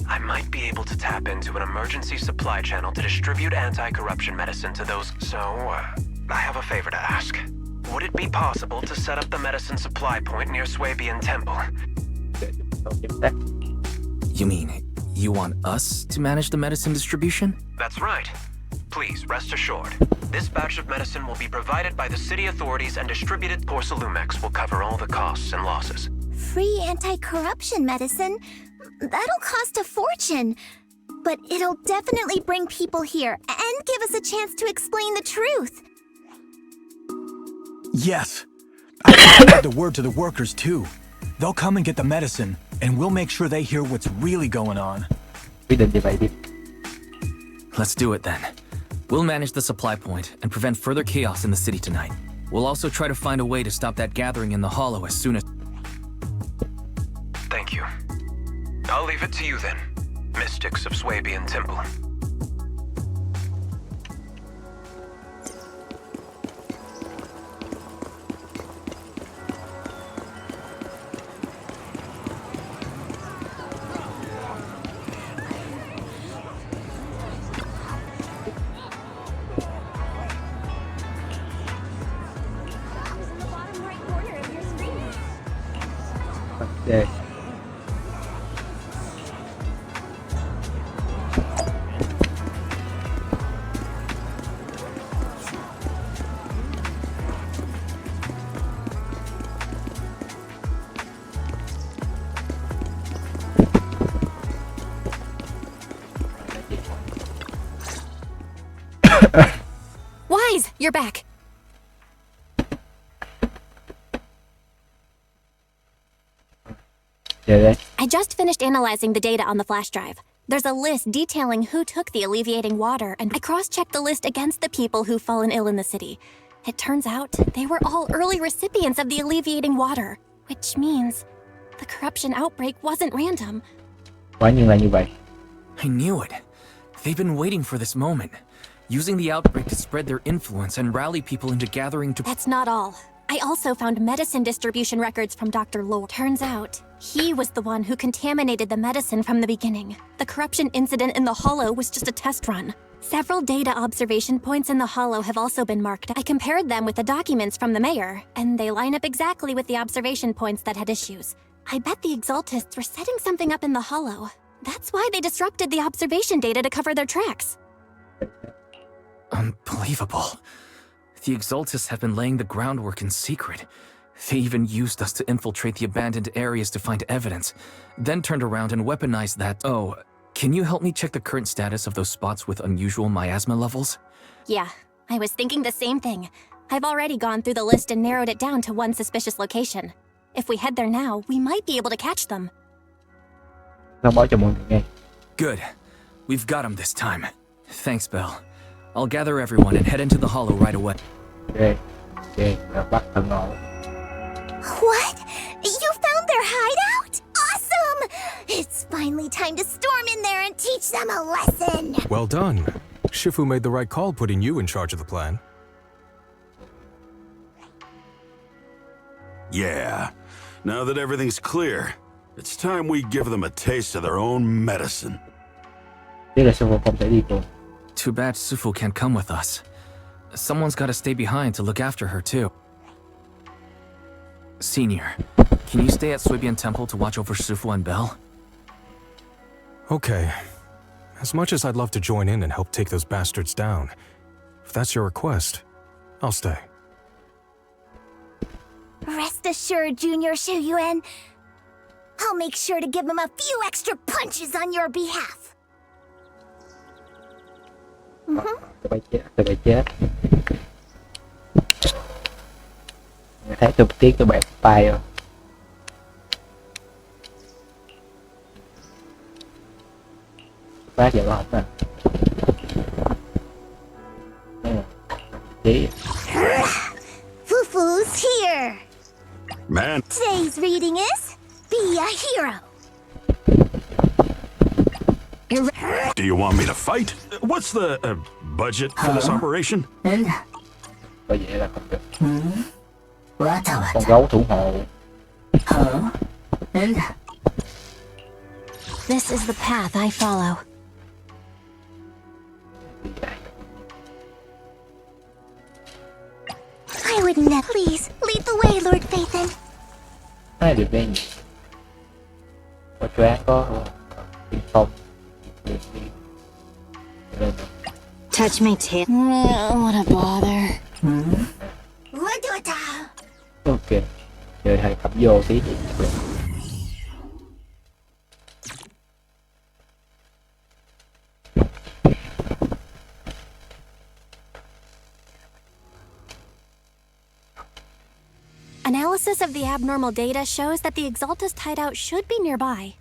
I might be able to tap into an emergency supply channel to distribute anti-corruption medicine to those... So, I have a favor to ask. Would it be possible to set up the medicine supply point near Swabian Temple? You mean, you want us to manage the medicine distribution? That's right. Please, rest assured. This batch of medicine will be provided by the city authorities and distributed. Porcelumex will cover all the costs and losses. Free anti-corruption medicine? That'll cost a fortune. But it'll definitely bring people here and give us a chance to explain the truth. Yes. I spread the word to the workers too. They'll come and get the medicine, and we'll make sure they hear what's really going on. Let's do it then. We'll manage the supply point and prevent further chaos in the city tonight. We'll also try to find a way to stop that gathering in the hollow as soon as... Thank you. I'll leave it to you then, mystics of Swabian Temple. Yeah. Wise, you're back. I just finished analyzing the data on the flash drive. There's a list detailing who took the alleviating water, and I cross-checked the list against the people who've fallen ill in the city. It turns out they were all early recipients of the alleviating water, which means the corruption outbreak wasn't random. I knew it. They've been waiting for this moment, using the outbreak to spread their influence and rally people into gathering to... That's not all. I also found medicine distribution records from Dr. Lore. Turns out, he was the one who contaminated the medicine from the beginning. The corruption incident in the Hollow was just a test run. Several data observation points in the Hollow have also been marked. I compared them with the documents from the mayor, and they line up exactly with the observation points that had issues. I bet the Exaltists were setting something up in the Hollow. That's why they disrupted the observation data to cover their tracks. Unbelievable. The Exaltists have been laying the groundwork in secret. They even used us to infiltrate the abandoned areas to find evidence, then turned around and weaponized that. Oh, can you help me check the current status of those spots with unusual miasma levels? Yeah, I was thinking the same thing. I've already gone through the list and narrowed it down to one suspicious location. If we head there now, we might be able to catch them. Good. We've got them this time. Thanks, Belle. I'll gather everyone and head into the Hollow right away. What? You found their hideout? Awesome! It's finally time to storm in there and teach them a lesson! Well done. Shifu made the right call putting you in charge of the plan. Yeah. Now that everything's clear, it's time we give them a taste of their own medicine. Too bad Sufu can't come with us. Someone's gotta stay behind to look after her, too. Senior, can you stay at Swabian Temple to watch over Sufu and Belle? Okay. As much as I'd love to join in and help take those bastards down, if that's your request, I'll stay. Rest assured, Junior Shuyuan. I'll make sure to give him a few extra punches on your behalf. thấy tôi tiếc tôi bẻ tay rồi. Phát giờ có không nè. Chí. Fufu's here. Man. Today's reading is Be a Hero. Do you want me to fight? What's the budget for this operation? Bởi vậy là không được. Con gấu thủ hộ. This is the path I follow. I would never. Please, lead the way, Lord Phaethon. Hai được đây nhỉ? Có choáng có không? Touch my tail. What a bother. Ok. Chơi hay cắm vô tí. Analysis of the abnormal data shows that the Exaltus hideout should be nearby.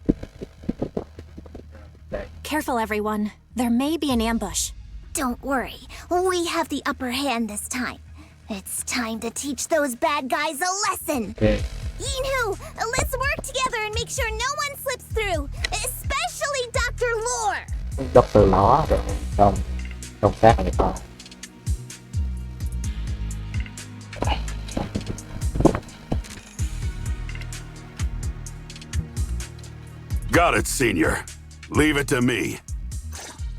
Careful, everyone. There may be an ambush. Don't worry, we have the upper hand this time. It's time to teach those bad guys a lesson. Okay. Yinhu, let's work together and make sure no one slips through, especially Dr. Lore. Dr. Lore rồi không sát này con. Got it, Senior. Leave it to me.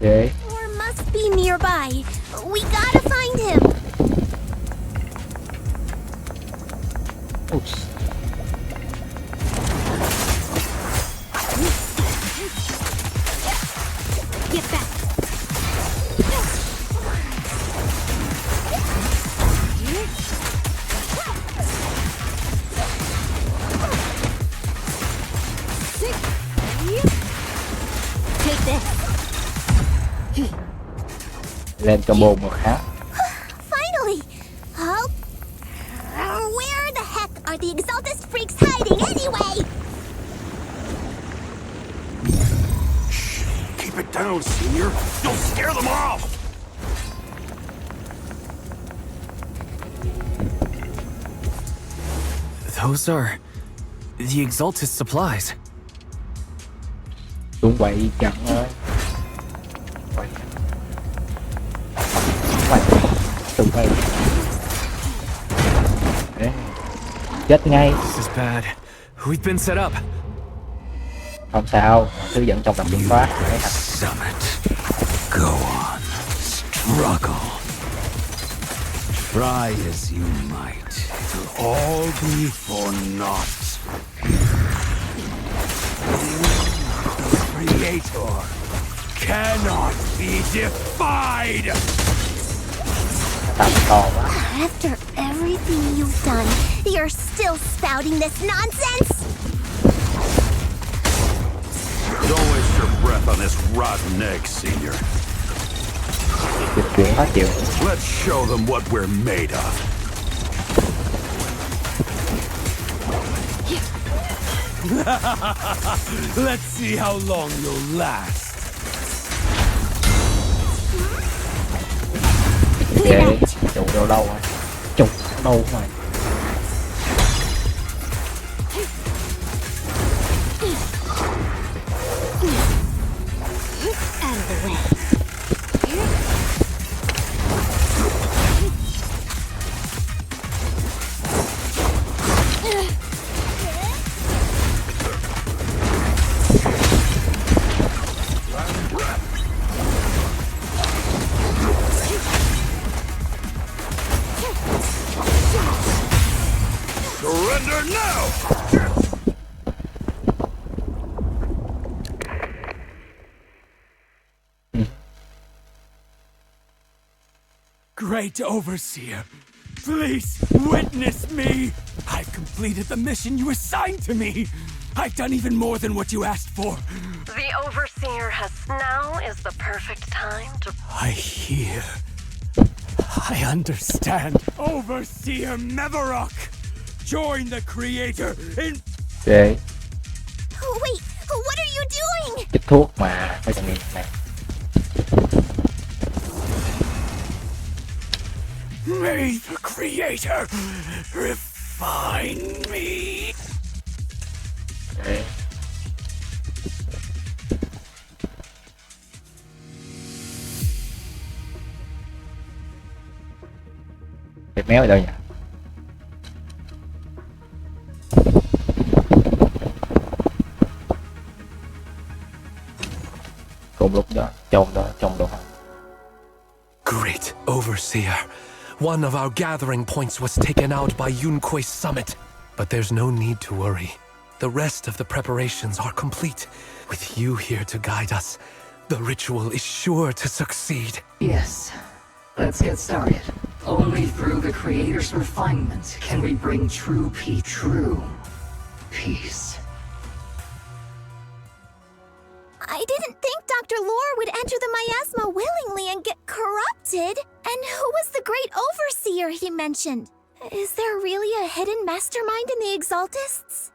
Okay. Lore must be nearby. We gotta find him. Oops. Get back. Take this. Lên combo một khá. Finally! Oh, where the heck are the Exaltus freaks hiding anyway? Keep it down, Senior. You'll scare them off. Those are the Exaltus supplies. Đúng vậy chẳng ơi. Từ đây. Chết ngay. This is bad. We've been set up. Không sao, thứ dẫn trong tầm kiểm soát. Summit. Go on. Struggle. Try as you might. It'll all be for naught. The Creator cannot be defied! After everything you've done, you're still spouting this nonsense? Don't waste your breath on this rotten egg, Senior. Let's show them what we're made of. Let's see how long you'll last. Ok, trụ đâu đâu rồi? Trụ đâu rồi? Out of the way. Surrender now! Great Overseer, please witness me! I've completed the mission you assigned to me! I've done even more than what you asked for! The Overseer has now is the perfect time to... I hear. I understand. Overseer Mevarok! join the creator in... Để Wait, what are you doing? chích thuốc mà cái này này. May the creator refine me. Để. Cái méo ở đâu nhỉ? Cùng lúc đó, trong đó. Great Overseer. One of our gathering points was taken out by Yunque's summit. But there's no need to worry. The rest of the preparations are complete. With you here to guide us, the ritual is sure to succeed. Yes. Let's get started. Only through the Creator's refinement can we bring true peace. I didn't think Dr. Lore would enter the miasma willingly and get corrupted. And who was the great overseer he mentioned? Is there really a hidden mastermind in the Exaltists?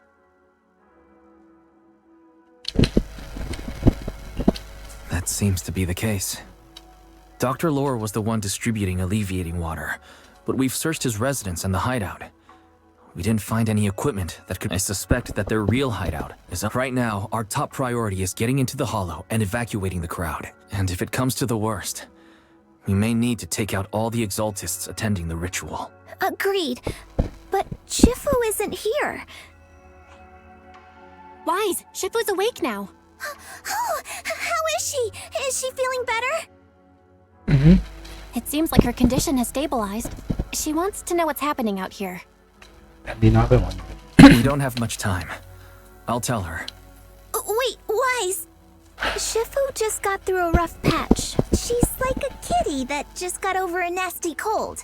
That seems to be the case. Dr. Lore was the one distributing alleviating water, but we've searched his residence and the hideout. We didn't find any equipment that could... I suspect that their real hideout is up. Right now, our top priority is getting into the hollow and evacuating the crowd. And if it comes to the worst, we may need to take out all the Exaltists attending the ritual. Agreed. But Shifu isn't here. Wise, Shifu's awake now. Oh, how is she? Is she feeling better? It seems like her condition has stabilized. She wants to know what's happening out here. Đi nói với mọi người. We don't have much time. I'll tell her. Wait, Wise. Shifu just got through a rough patch. She's like a kitty that just got over a nasty cold.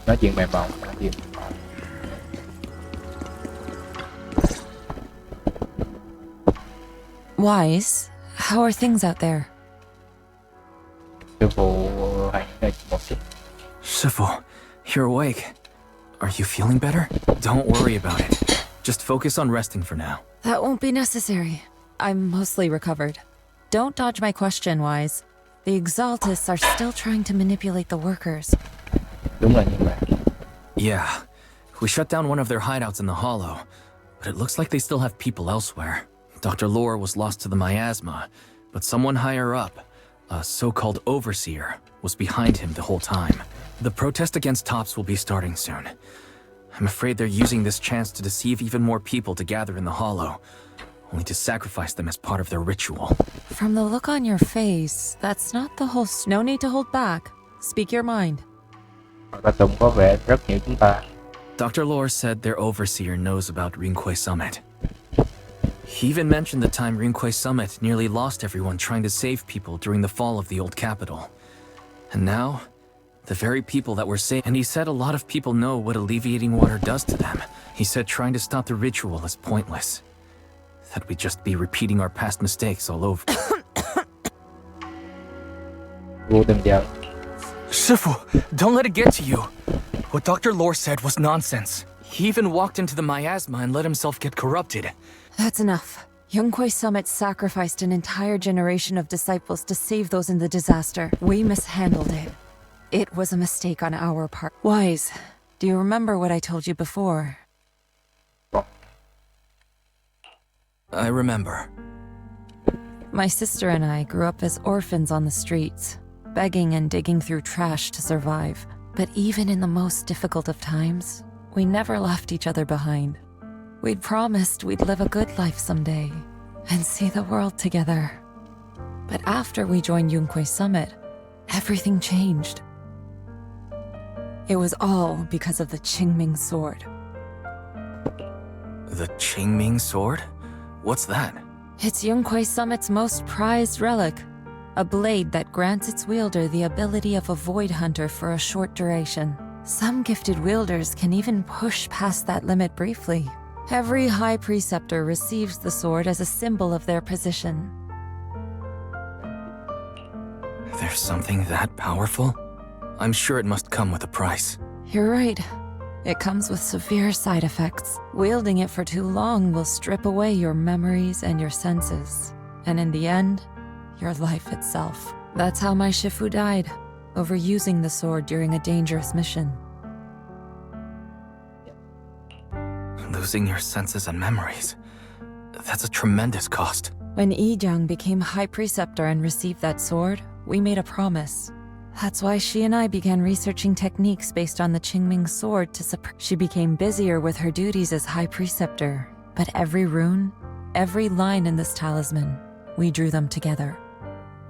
Nói chuyện mềm mỏng. Wise, how are things out there? Sư phụ hãy một chút. Shifu, you're awake. Are you feeling better? Don't worry about it. Just focus on resting for now. That won't be necessary. I'm mostly recovered. Don't dodge my question, Wise. The Exaltists are still trying to manipulate the workers. Đúng là như vậy. Yeah, we shut down one of their hideouts in the hollow, but it looks like they still have people elsewhere. Dr. Lore was lost to the miasma, but someone higher up, a so-called overseer, was behind him the whole time. The protest against Tops will be starting soon. I'm afraid they're using this chance to deceive even more people to gather in the hollow, only to sacrifice them as part of their ritual. From the look on your face, that's not the whole... No need to hold back. Speak your mind. Bà Tùng có vẻ rất hiểu chúng ta. Dr. Lore said their overseer knows about Rinqué Summit. He even mentioned the time Rinqué Summit nearly lost everyone trying to save people during the fall of the old capital. And now, the very people that were saved... And he said a lot of people know what alleviating water does to them. He said trying to stop the ritual is pointless. That we'd just be repeating our past mistakes all over. Vô tình giận. Shifu, don't let it get to you. What Dr. Lore said was nonsense. He even walked into the miasma and let himself get corrupted. That's enough. Yunque's Summit sacrificed an entire generation of disciples to save those in the disaster. We mishandled it. It was a mistake on our part. Wise, do you remember what I told you before? I remember. My sister and I grew up as orphans on the streets, begging and digging through trash to survive. But even in the most difficult of times, we never left each other behind. We'd promised we'd live a good life someday and see the world together. But after we joined Yunque's Summit, everything changed. It was all because of the Qingming sword. The Qingming sword? What's that? It's Yunque's Summit's most prized relic, a blade that grants its wielder the ability of a void hunter for a short duration. Some gifted wielders can even push past that limit briefly. Every High Preceptor receives the sword as a symbol of their position. There's something that powerful? I'm sure it must come with a price. You're right. It comes with severe side effects. Wielding it for too long will strip away your memories and your senses. And in the end, your life itself. That's how my Shifu died, overusing the sword during a dangerous mission. Losing your senses and memories. That's a tremendous cost. When Yijang became High Preceptor and received that sword, we made a promise. That's why she and I began researching techniques based on the Qingming sword to suppress. She became busier with her duties as High Preceptor, but every rune, every line in this talisman, we drew them together.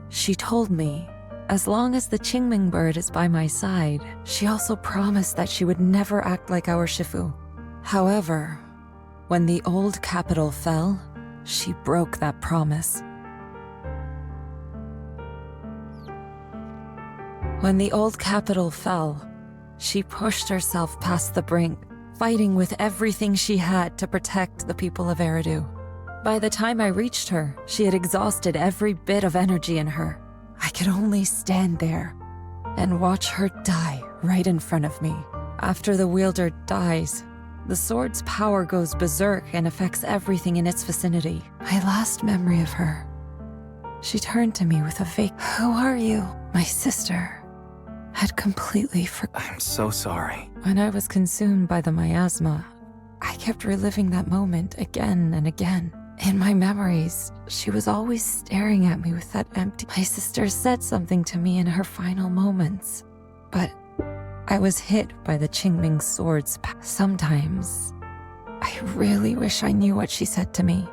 She told me, as long as the Qingming bird is by my side, she also promised that she would never act like our Shifu. However, when the old capital fell, she broke that promise. When the old capital fell, she pushed herself past the brink, fighting with everything she had to protect the people of Eridu. By the time I reached her, she had exhausted every bit of energy in her. I could only stand there and watch her die right in front of me. After the wielder dies, the sword's power goes berserk and affects everything in its vicinity. My last memory of her, she turned to me with a vague, "Who are you?" My sister had completely forgotten. I'm so sorry. When I was consumed by the miasma, I kept reliving that moment again and again. In my memories, she was always staring at me with that empty... My sister said something to me in her final moments, but I was hit by the Qingming sword's Sometimes, I really wish I knew what she said to me.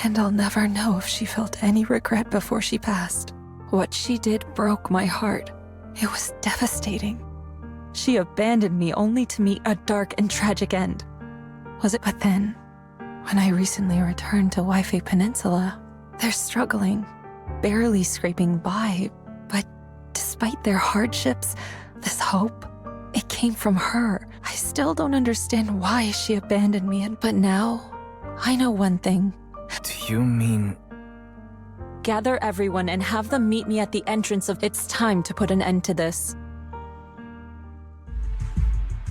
And I'll never know if she felt any regret before she passed. What she did broke my heart. It was devastating. She abandoned me only to meet a dark and tragic end. Was it? But then, when I recently returned to Waifei Peninsula, they're struggling, barely scraping by. But despite their hardships, this hope, it came from her. I still don't understand why she abandoned me. But now, I know one thing. Do you mean... Gather everyone and have them meet me at the entrance of... It's time to put an end to this.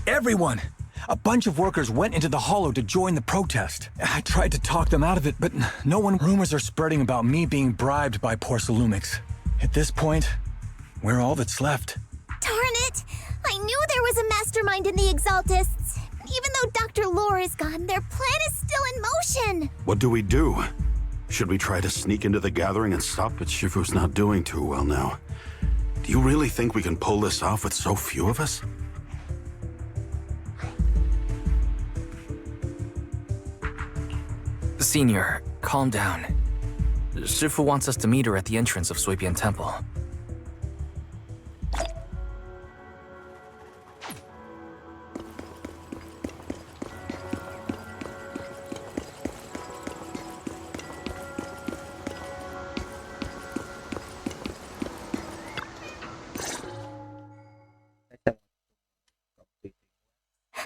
Everyone! A bunch of workers went into the hollow to join the protest. I tried to talk them out of it, but no one... Rumors are spreading about me being bribed by Porcelumix. At this point, we're all that's left. Darn it! I knew there was a mastermind in the Exaltists. Even though Dr. Lore is gone, their plan is still in motion. What do we do? Should we try to sneak into the gathering and stop it? Shifu's not doing too well now. Do you really think we can pull this off with so few of us? Senior, calm down. Shifu wants us to meet her at the entrance of Suipian Temple.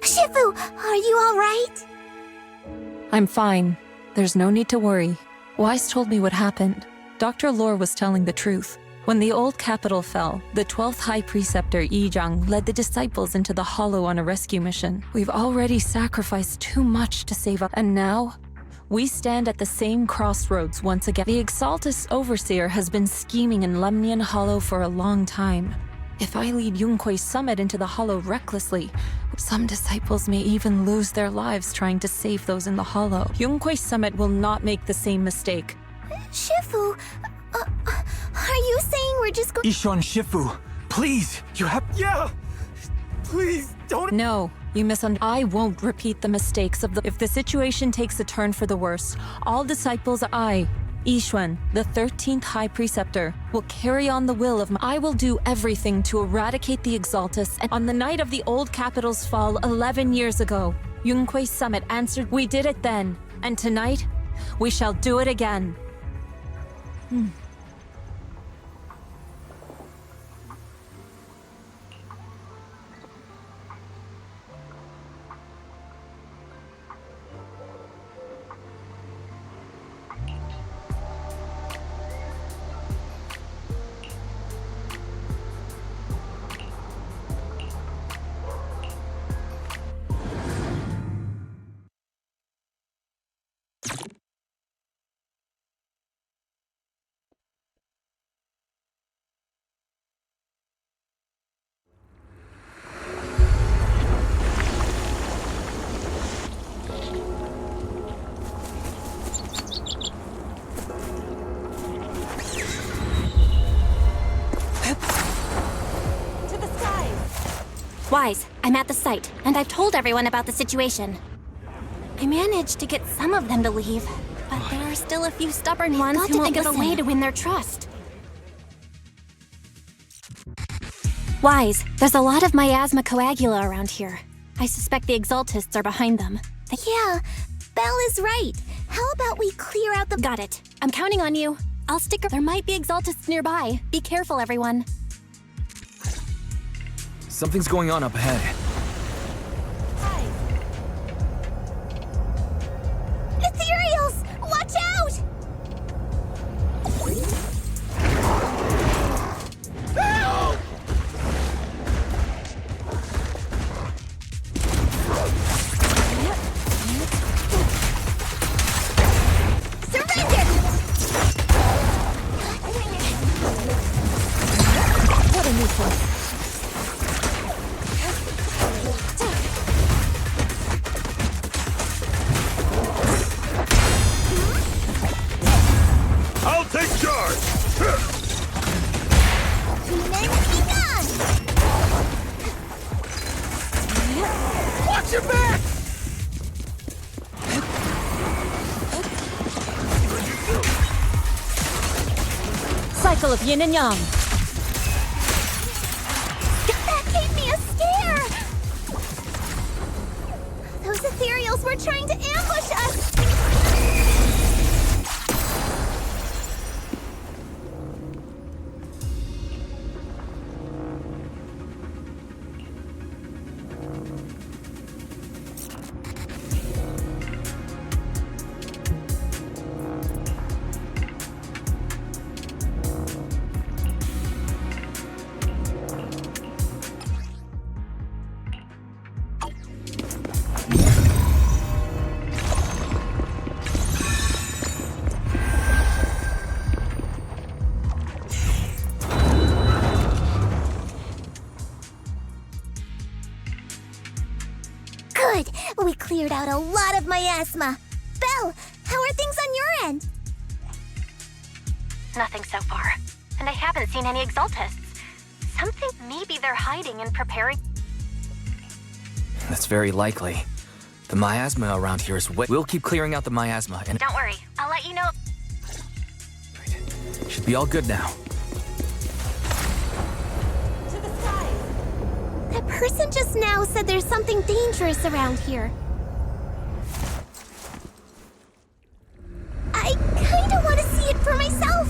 Shifu, are you all right? I'm fine. There's no need to worry. Wise told me what happened. Dr. Lore was telling the truth. When the old capital fell, the 12th High Preceptor Yijang led the disciples into the hollow on a rescue mission. We've already sacrificed too much to save up, and now we stand at the same crossroads once again. The Exaltus Overseer has been scheming in Lemnian Hollow for a long time. If I lead Yunque's summit into the hollow recklessly, some disciples may even lose their lives trying to save those in the hollow. Yunque's summit will not make the same mistake. Shifu, are you saying we're just going... Ishan Shifu, please, you have... Yeah! Please, don't... No, you misunderstood. I won't repeat the mistakes of the... If the situation takes a turn for the worse, all disciples, Yixuan, the 13th High Preceptor, will carry on the will of I will do everything to eradicate the Exaltus, and on the night of the old capital's fall 11 years ago, Yunque's summit answered, we did it then, and tonight, we shall do it again. Wise, I'm at the site, and I've told everyone about the situation. I managed to get some of them to leave, but there are still a few stubborn ones who won't think of a way to win their trust. Wise, there's a lot of miasma coagula around here. I suspect the Exaltists are behind them. Yeah, Belle is right. How about we clear out the... Got it. I'm counting on you. I'll stick... There might be Exaltists nearby. Be careful, everyone. Something's going on up ahead. Ethereals! Watch out! Help! Surrender! What a nuisance. I'll take charge! Men be gone! Watch your back! Cycle of yin and yang. That gave me a scare! Those ethereals were trying to ambush us! Good! We cleared out a lot of miasma. Belle, how are things on your end? Nothing so far. And I haven't seen any Exaltists. Something maybe they're hiding and preparing. That's very likely. The miasma around here is wet. We'll keep clearing out the miasma and... Don't worry, I'll let you know. Should be all good now. That person just now said there's something dangerous around here. I kinda want to see it for myself.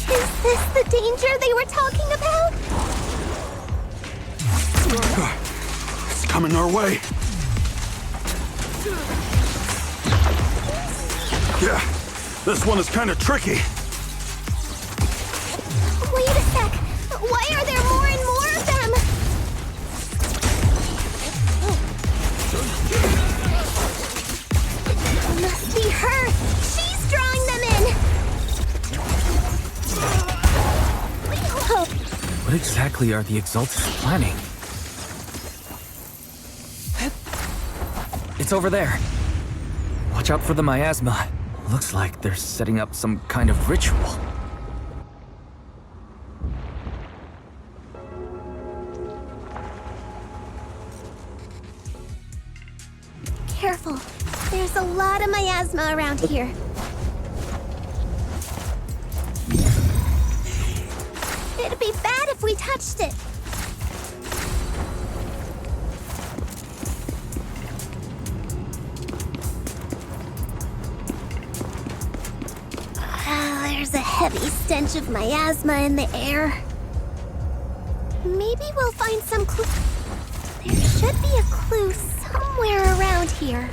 Is this the danger they were talking about? It's coming our way. Yeah, this one is kind of tricky. Wait a sec. Why are there more and more of them? It must be her. She's drawing them in. What exactly are the Exaltists planning? It's over there. Watch out for the miasma. Looks like they're setting up some kind of ritual. Careful. There's a lot of miasma around here. It'd be bad if we touched it. There's a heavy stench of miasma in the air. Maybe we'll find some clue. There should be a clue somewhere around here.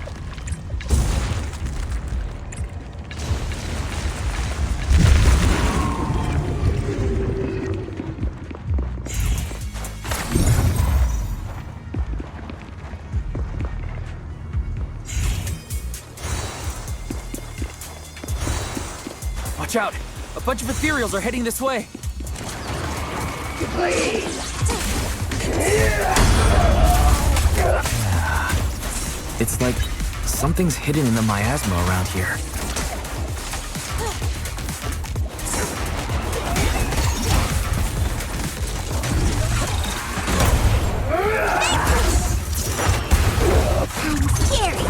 Watch out! A bunch of ethereals are heading this way. It's like something's hidden in the miasma around here. I'm scary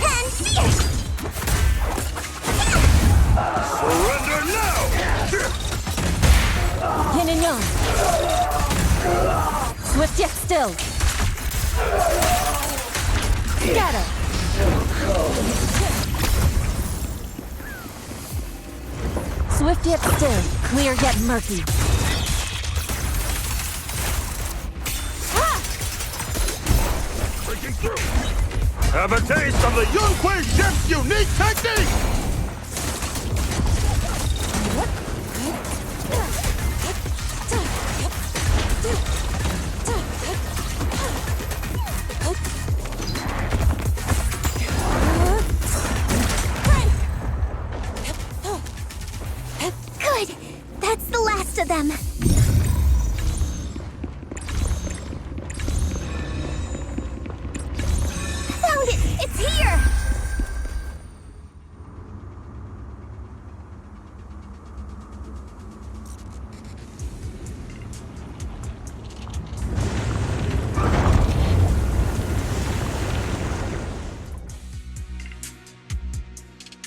and fierce. Surrender now! Yin and yang. Swift yet still. Scatter. Swift yet still, clear yet murky. Breaking through! Have a taste of the Yunque ship's unique technique! Good. That's the last of them. Found it! It's here!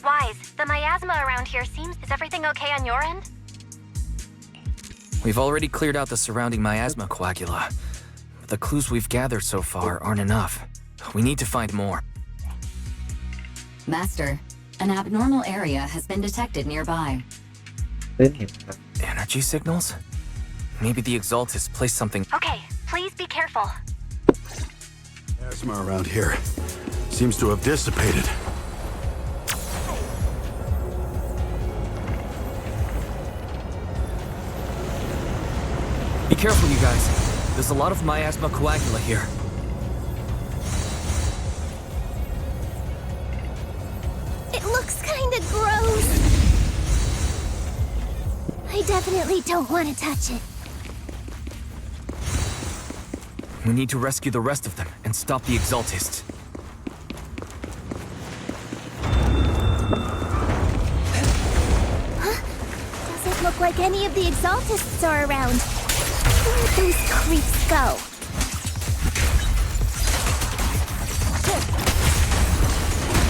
Wise, the miasma around here seems... Is everything okay on your end? We've already cleared out the surrounding miasma coagula. But the clues we've gathered so far aren't enough. We need to find more. Master, an abnormal area has been detected nearby. Energy signals? Maybe the Exaltus placed something... Okay, please be careful. Asthma around here seems to have dissipated. Be careful, you guys. There's a lot of miasma coagula here. It looks kinda gross. I definitely don't want to touch it. We need to rescue the rest of them and stop the Exaltists. Huh? Doesn't look like any of the Exaltists are around. Where'd those creeps go?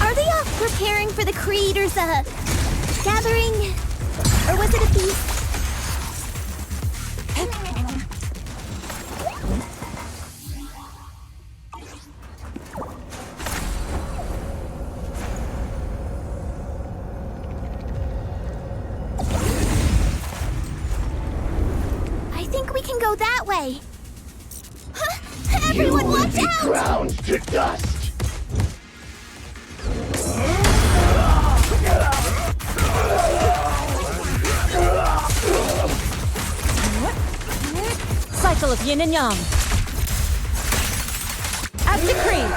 Are they off preparing for the Creator's, gathering? Or was it a feast? I think we can go that way. Huh? Everyone watch out! Ground to dust. Cycle of yin and yang. As decreed.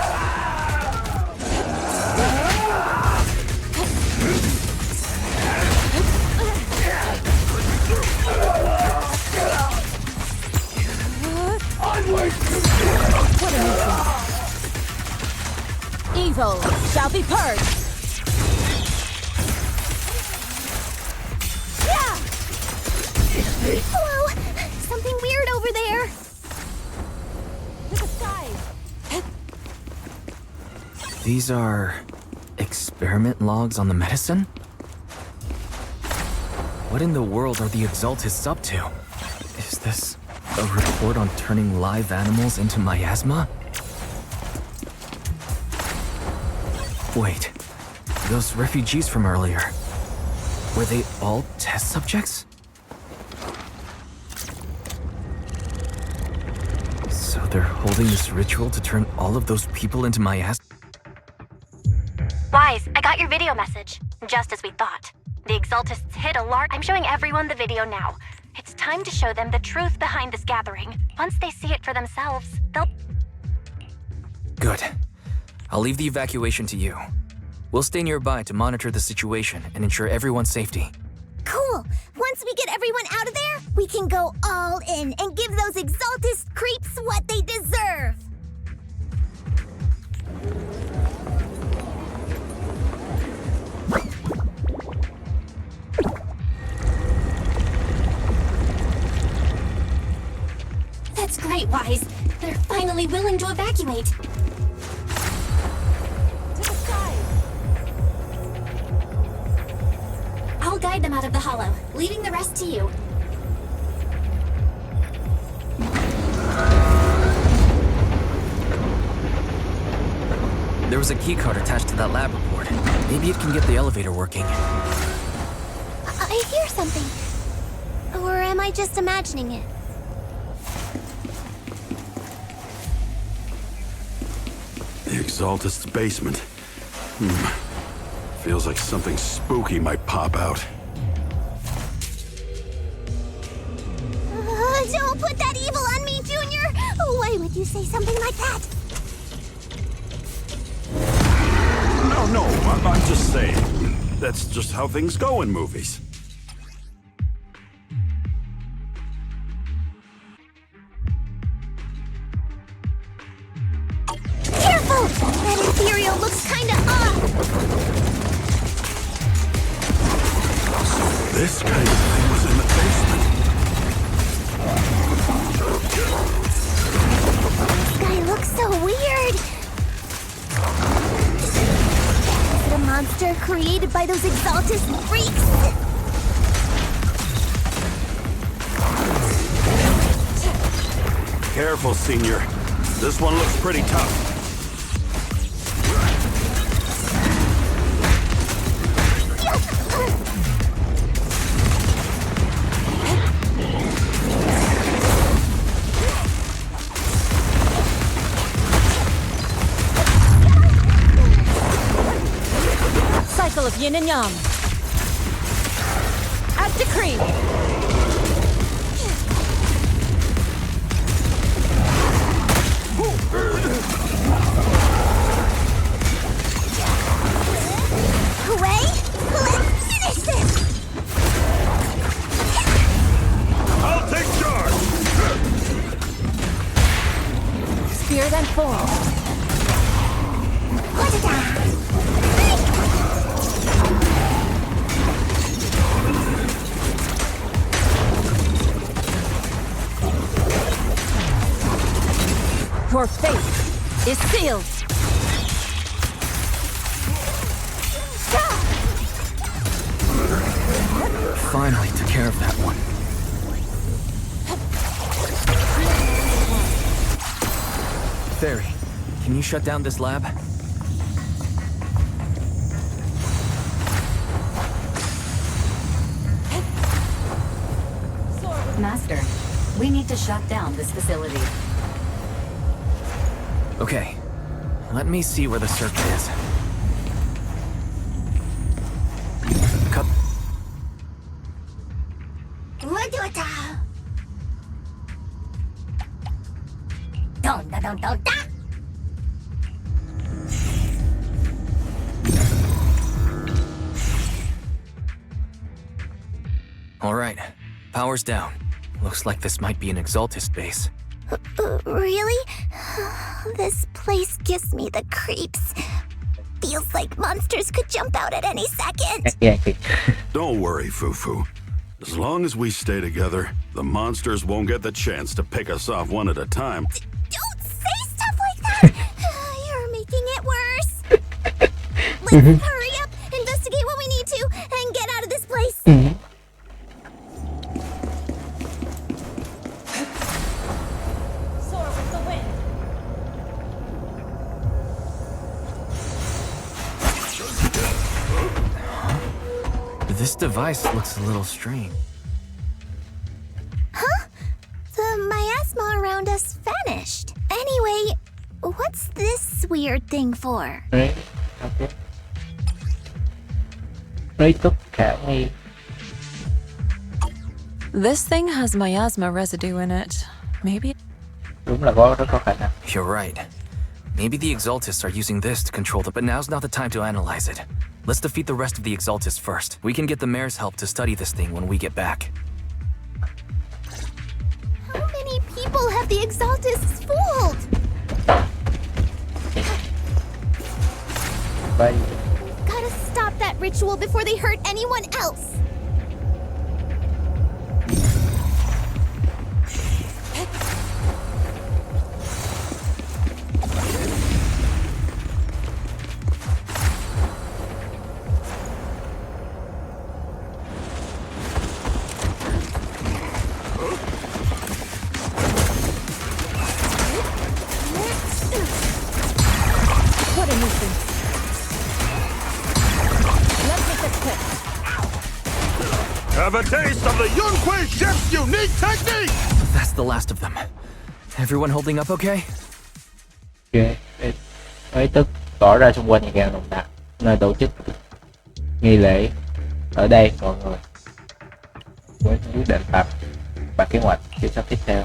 What a nuisance. Evil shall be purged. Yeah! Hello! Something weird over there! To the side. These are... experiment logs on the medicine? What in the world are the Exaltists up to? Is this a report on turning live animals into miasma? Wait, those refugees from earlier, were they all test subjects? So they're holding this ritual to turn all of those people into miasma? Wise, I got your video message. Just as we thought. The Exaltists hit a large... I'm showing everyone the video now. It's time to show them the truth behind this gathering. Once they see it for themselves, they'll... Good. I'll leave the evacuation to you. We'll stay nearby to monitor the situation and ensure everyone's safety. Cool! Once once we get everyone out of there, we can go all in and give those Exaltist creeps what they deserve. That's great, Wise. They're finally willing to evacuate. To the side. I'll guide them out of the hollow, leaving the rest to you. There was a keycard attached to that lab report. Maybe it can get the elevator working. I hear something. Or am I just imagining it? The Exaltist's basement. Feels like something spooky might pop out. Don't put that evil on me, Junior! Why would you say something like that? No, I'm just saying. That's just how things go in movies. Careful! That ethereal looks kinda off! This kind of thing was in the basement. This guy looks so weird! Is it a monster created by those Exaltist freaks? Careful, Senior. This one looks pretty tough. Cycle of yin and yang. At decree. Hooray! Let's finish this! I'll take charge! Spirit and form. Your fate is sealed. Finally took care of that one. Fairy, can you shut down this lab? Master, we need to shut down this facility. Okay, let me see where the circuit is. Cut. All right, power's down. Looks like this might be an Exaltist base. Really? This place gives me the creeps. Feels like monsters could jump out at any second. Don't worry, Fufu. As long as we stay together, the monsters won't get the chance to pick us off one at a time. Don't say stuff like that! You're making it worse. Let's hurry up, investigate what we need to, and get out of this place. Soar with the wind. This device looks a little strange. Huh? The miasma around us vanished. Anyway, what's this weird thing for? Đấy, ok. Lấy tất cả nghi. This thing has miasma residue in it. Maybe. Đúng là rất có khả năng. You're right. Maybe the Exaltists are using this to control the, but now's not the time to analyze it. Let's defeat the rest of the Exaltists first. We can get the mayor's help to study this thing when we get back. How many people have the Exaltists fooled? Bye. Gotta stop that ritual before they hurt anyone else. What a nuisance. Let's make this quick. Have a taste of the Yunque Chef's unique technique! That's the last of them. Everyone holding up okay? Ok, ý thức tỏ ra xung quanh nhà ga nồng nặc, nơi tổ chức nghi lễ ở đây mọi người với quyết định tập và kế hoạch kế sắp tiếp theo.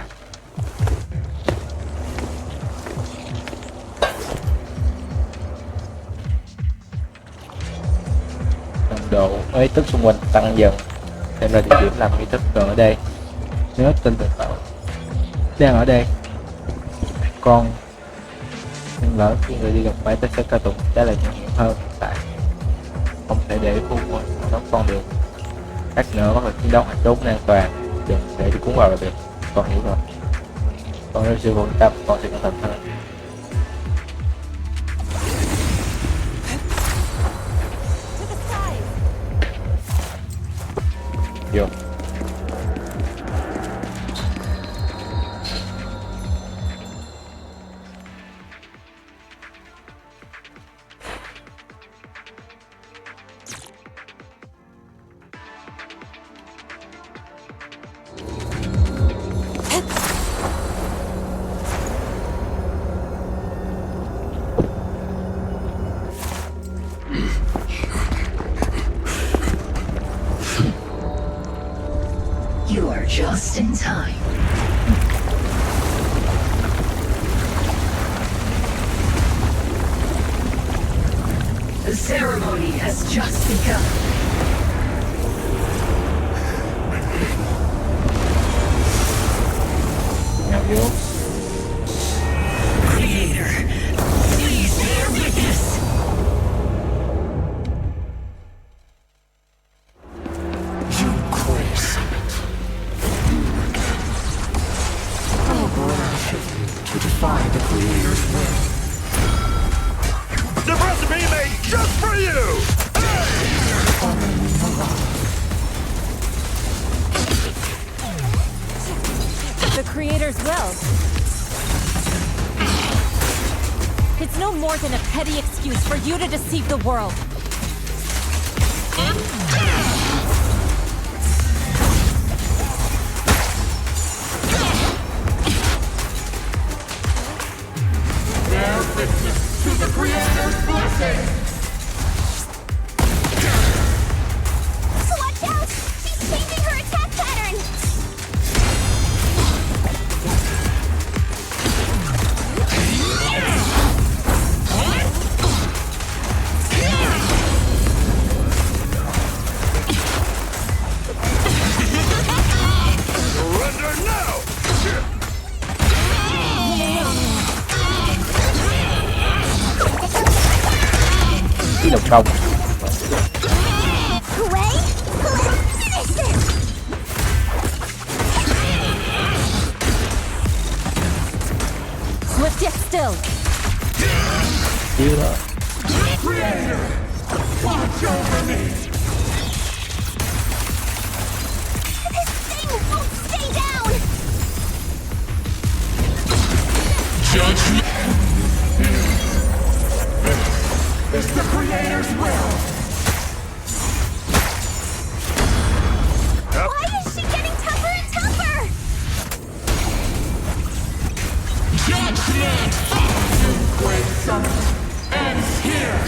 Nồng độ ý thức xung quanh tăng dần, xem ra địa điểm làm ý thức gần ở đây. Nếu tin tưởng bảo đang ở đây, con nhưng lỡ khi người đi gặp phải tất cả tụng trả lời nguy hiểm hơn. Tại không thể để phu quân nó con được khác nữa, bắt đầu chiến đấu hay trốn an toàn, đừng để đi cuốn vào là được. Con hiểu rồi, con nếu sự quan tâm con sẽ cẩn thận hơn. Vô. You are just in time. The ceremony has just begun. Nào vô. Creator, please bear witness. To defy the Creator's will. The recipe made just for you! The Creator's will. It's no more than a petty excuse for you to deceive the world. To the Creator's blessing! Watch out! She's changing her attack pattern! Surrender now! Cái độc công. Hooray! Let's finish this! Swift yet still. Chiếu đó. Creator, watch over me! This thing won't stay down! Judgment! It's the Creator's will! Why is she getting tougher and tougher? Judgment! Yunque Summit ends here!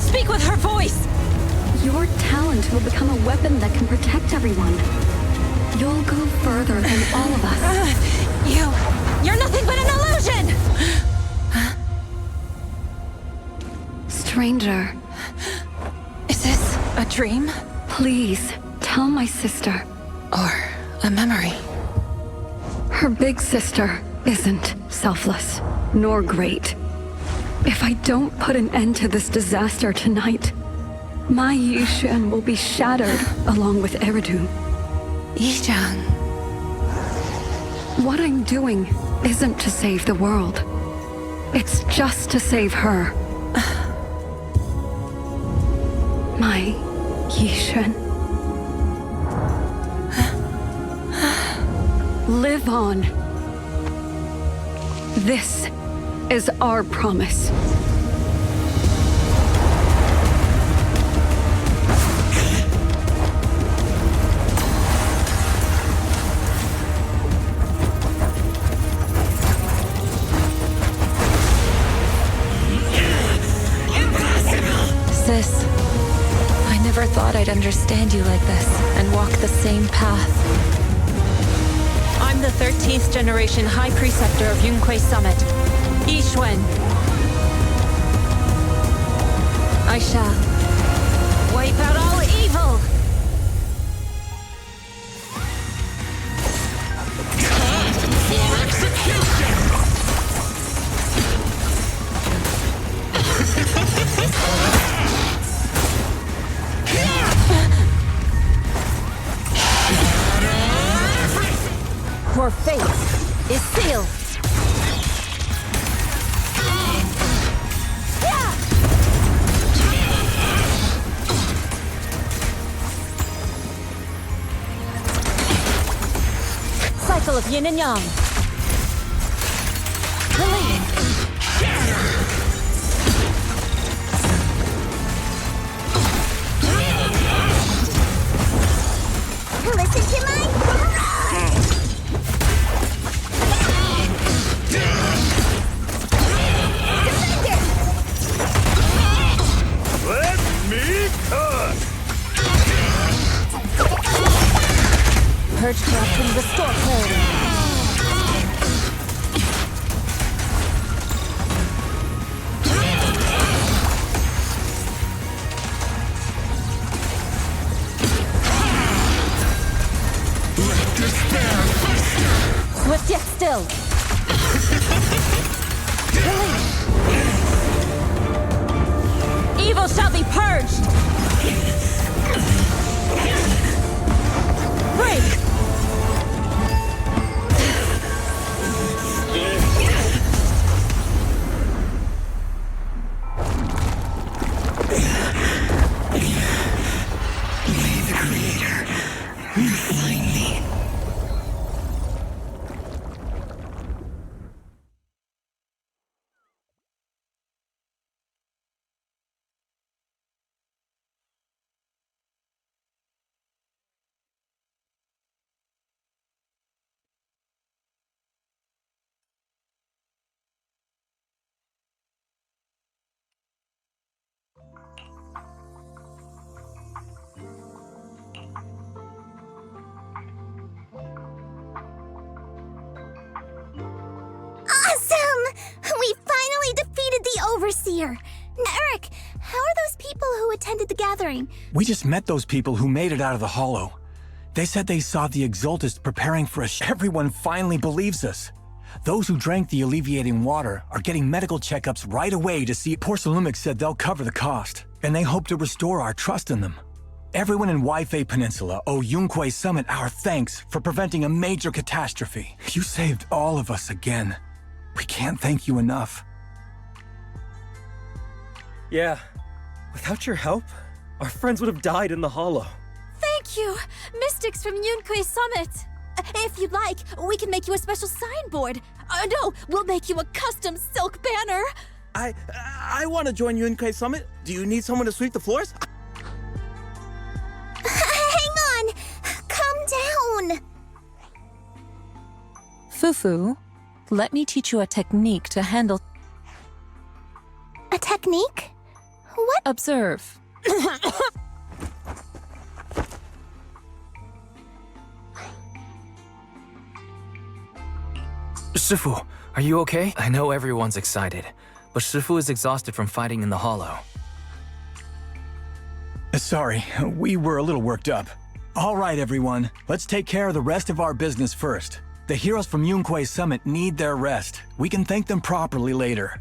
Speak with her voice! Your talent will become a weapon that can protect everyone. You'll go further than all of us. You're nothing but an illusion! Stranger. Is this a dream? Please, tell my sister. Or a memory? Her big sister isn't selfless, nor great. If I don't put an end to this disaster tonight, my Yishan will be shattered along with Eridu. Yizhang. What I'm doing isn't to save the world. It's just to save her. My Yishan. Live on. This is our promise. Sis, I never thought I'd understand you like this and walk the same path. I'm the 13th generation High Preceptor of Yunquei Summit, Yixuan. I shall wipe out all evil! For execution! Your fate is sealed! Cycle of yin and yang. Relating. Listen to my Let me cut! Purge corruption, restore clarity. Swift yet still. Evil shall be purged. Break. May the Creator refine me. Awesome! We finally defeated the Overseer! Eric, how are those people who attended the gathering? We just met those people who made it out of the Hollow. They said they saw the Exaltist preparing for Everyone finally believes us. Those who drank the alleviating water are getting medical checkups right away to see. Porcelumix said they'll cover the cost, and they hope to restore our trust in them. Everyone in Waifei Peninsula owe Yunquei Summit our thanks for preventing a major catastrophe. You saved all of us again. We can't thank you enough. Yeah. Without your help, our friends would have died in the Hollow. Thank you, Mystics from Yunquei Summit. If you'd like, we can make you a special signboard. No, we'll make you a custom silk banner. I want to join Yunquei Summit. Do you need someone to sweep the floors? Hang on! Calm down! Fufu, let me teach you a technique to handle... A technique? What? Observe. Shifu, are you okay? I know everyone's excited, but Shifu is exhausted from fighting in the hollow. Sorry, we were a little worked up. All right, everyone, let's take care of the rest of our business first. The heroes from Yunquei Summit need their rest. We can thank them properly later.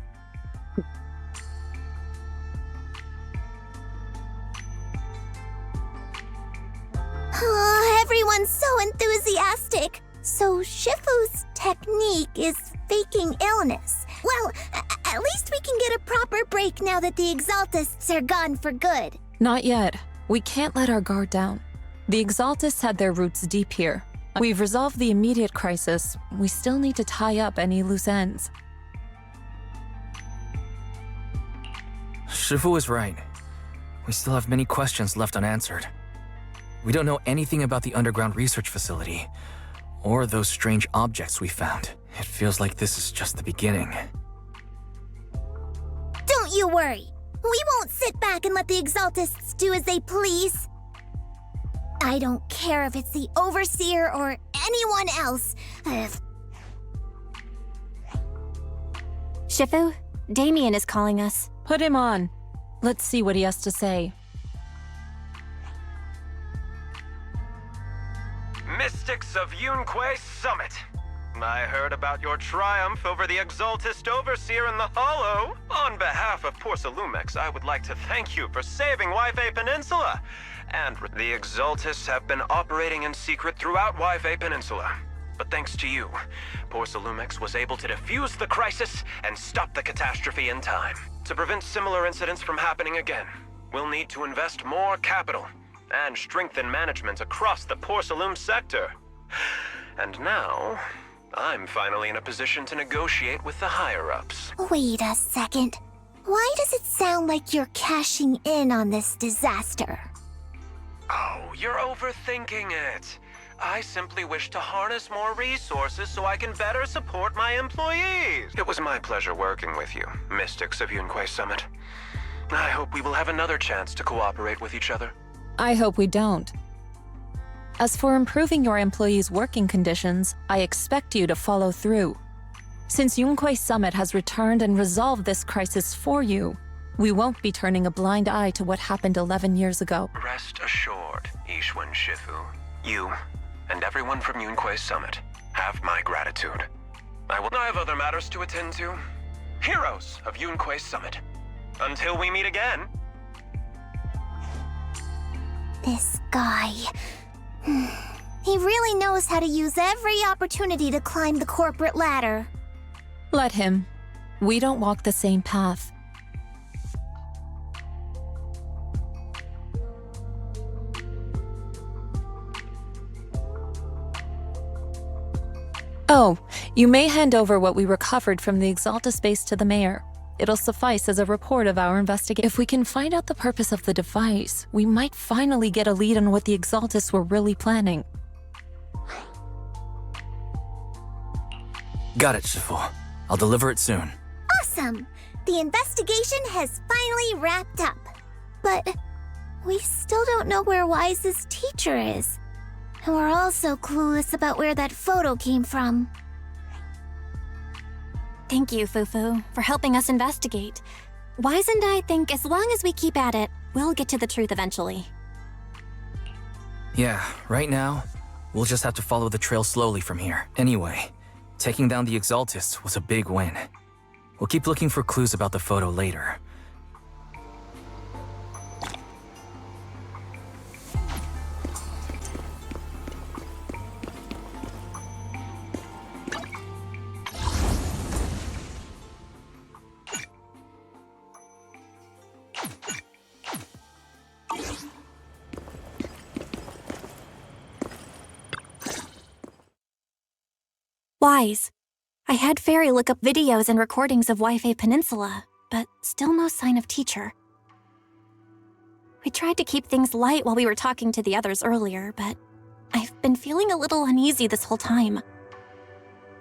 Oh, everyone's so enthusiastic. So Shifu's technique is faking illness. Well, at least we can get a proper break now that the Exaltists are gone for good. Not yet. We can't let our guard down. The Exaltists had their roots deep here. We've resolved the immediate crisis. We still need to tie up any loose ends. Shifu is right. We still have many questions left unanswered. We don't know anything about the underground research facility, or those strange objects we found. It feels like this is just the beginning. Don't you worry. We won't sit back and let the Exaltists do as they please. I don't care if it's the Overseer or anyone else. Shifu, Damien is calling us. Put him on. Let's see what he has to say. Mystics of Yunquei Summit. I heard about your triumph over the Exaltist Overseer in the Hollow. On behalf of Porsalumex, I would like to thank you for saving Waifei Peninsula. And the Exaltists have been operating in secret throughout Waifei Peninsula. But thanks to you, Porsalumex was able to defuse the crisis and stop the catastrophe in time. To prevent similar incidents from happening again, we'll need to invest more capital and strengthen management across the Porsalume sector. And now, I'm finally in a position to negotiate with the higher-ups. Wait a second. Why does it sound like you're cashing in on this disaster? Oh, you're overthinking it. I simply wish to harness more resources so I can better support my employees. It was my pleasure working with you, Mystics of Yunquei Summit. I hope we will have another chance to cooperate with each other. I hope we don't. As for improving your employees' working conditions, I expect you to follow through. Since Yunquei Summit has returned and resolved this crisis for you, we won't be turning a blind eye to what happened 11 years ago. Rest assured, Ishwan Shifu. You and everyone from Yunquei Summit have my gratitude. I have other matters to attend to. Heroes of Yunquei Summit. Until we meet again. This guy... He really knows how to use every opportunity to climb the corporate ladder. Let him. We don't walk the same path. Oh, you may hand over what we recovered from the Exalta base to the mayor. It'll suffice as a report of our investigation. If we can find out the purpose of the device, we might finally get a lead on what the Exaltists were really planning. Got it, Shifu. I'll deliver it soon. Awesome! The investigation has finally wrapped up. But we still don't know where Wise's teacher is. And we're also clueless about where that photo came from. Thank you, Fufu, for helping us investigate. Wise and I think as long as we keep at it, we'll get to the truth eventually. Yeah, right now, we'll just have to follow the trail slowly from here. Anyway, taking down the Exaltists was a big win. We'll keep looking for clues about the photo later. Wise. I had Fairy look up videos and recordings of Waifei Peninsula, but still no sign of teacher. We tried to keep things light while we were talking to the others earlier, but I've been feeling a little uneasy this whole time.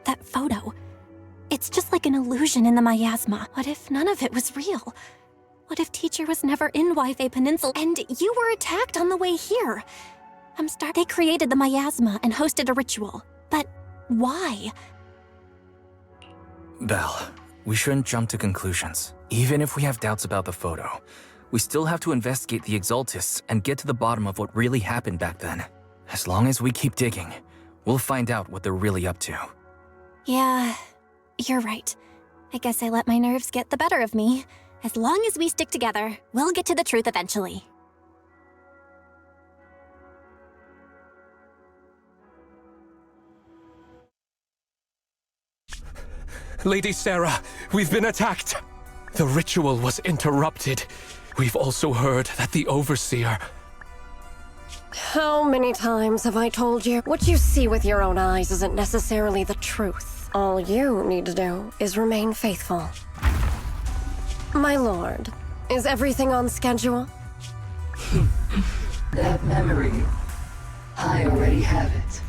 That photo, it's just like an illusion in the miasma. What if none of it was real? What if teacher was never in Wi-Fi Peninsula and you were attacked on the way here? They created the miasma and hosted a ritual. But why? Belle, we shouldn't jump to conclusions. Even if we have doubts about the photo, we still have to investigate the Exaltists and get to the bottom of what really happened back then. As long as we keep digging, we'll find out what they're really up to. Yeah, you're right. I guess I let my nerves get the better of me. As long as we stick together, we'll get to the truth eventually. Lady Sarah, we've been attacked. The ritual was interrupted. We've also heard that the Overseer... How many times have I told you? What you see with your own eyes isn't necessarily the truth. All you need to do is remain faithful. My lord, is everything on schedule? That memory, I already have it.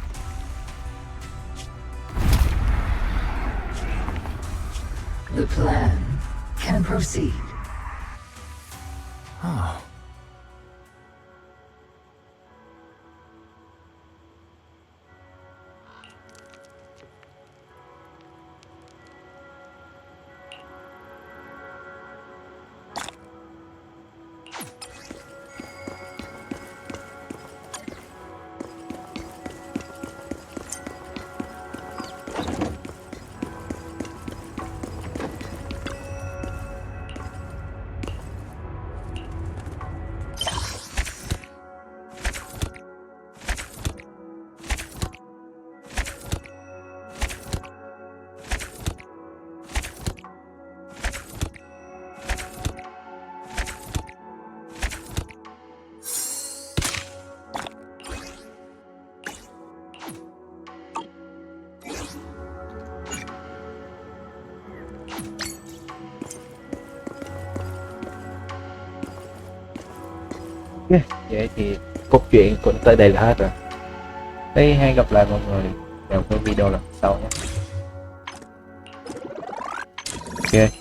The plan can proceed. Oh. Yeah, vậy thì cốt truyện cũng tới đây là hết rồi. Hẹn gặp lại mọi người trong cái video lần sau nhé. Ok,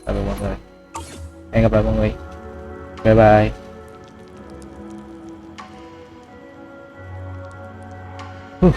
tạm biệt mọi người. Hẹn gặp lại mọi người. Bye bye. Whew.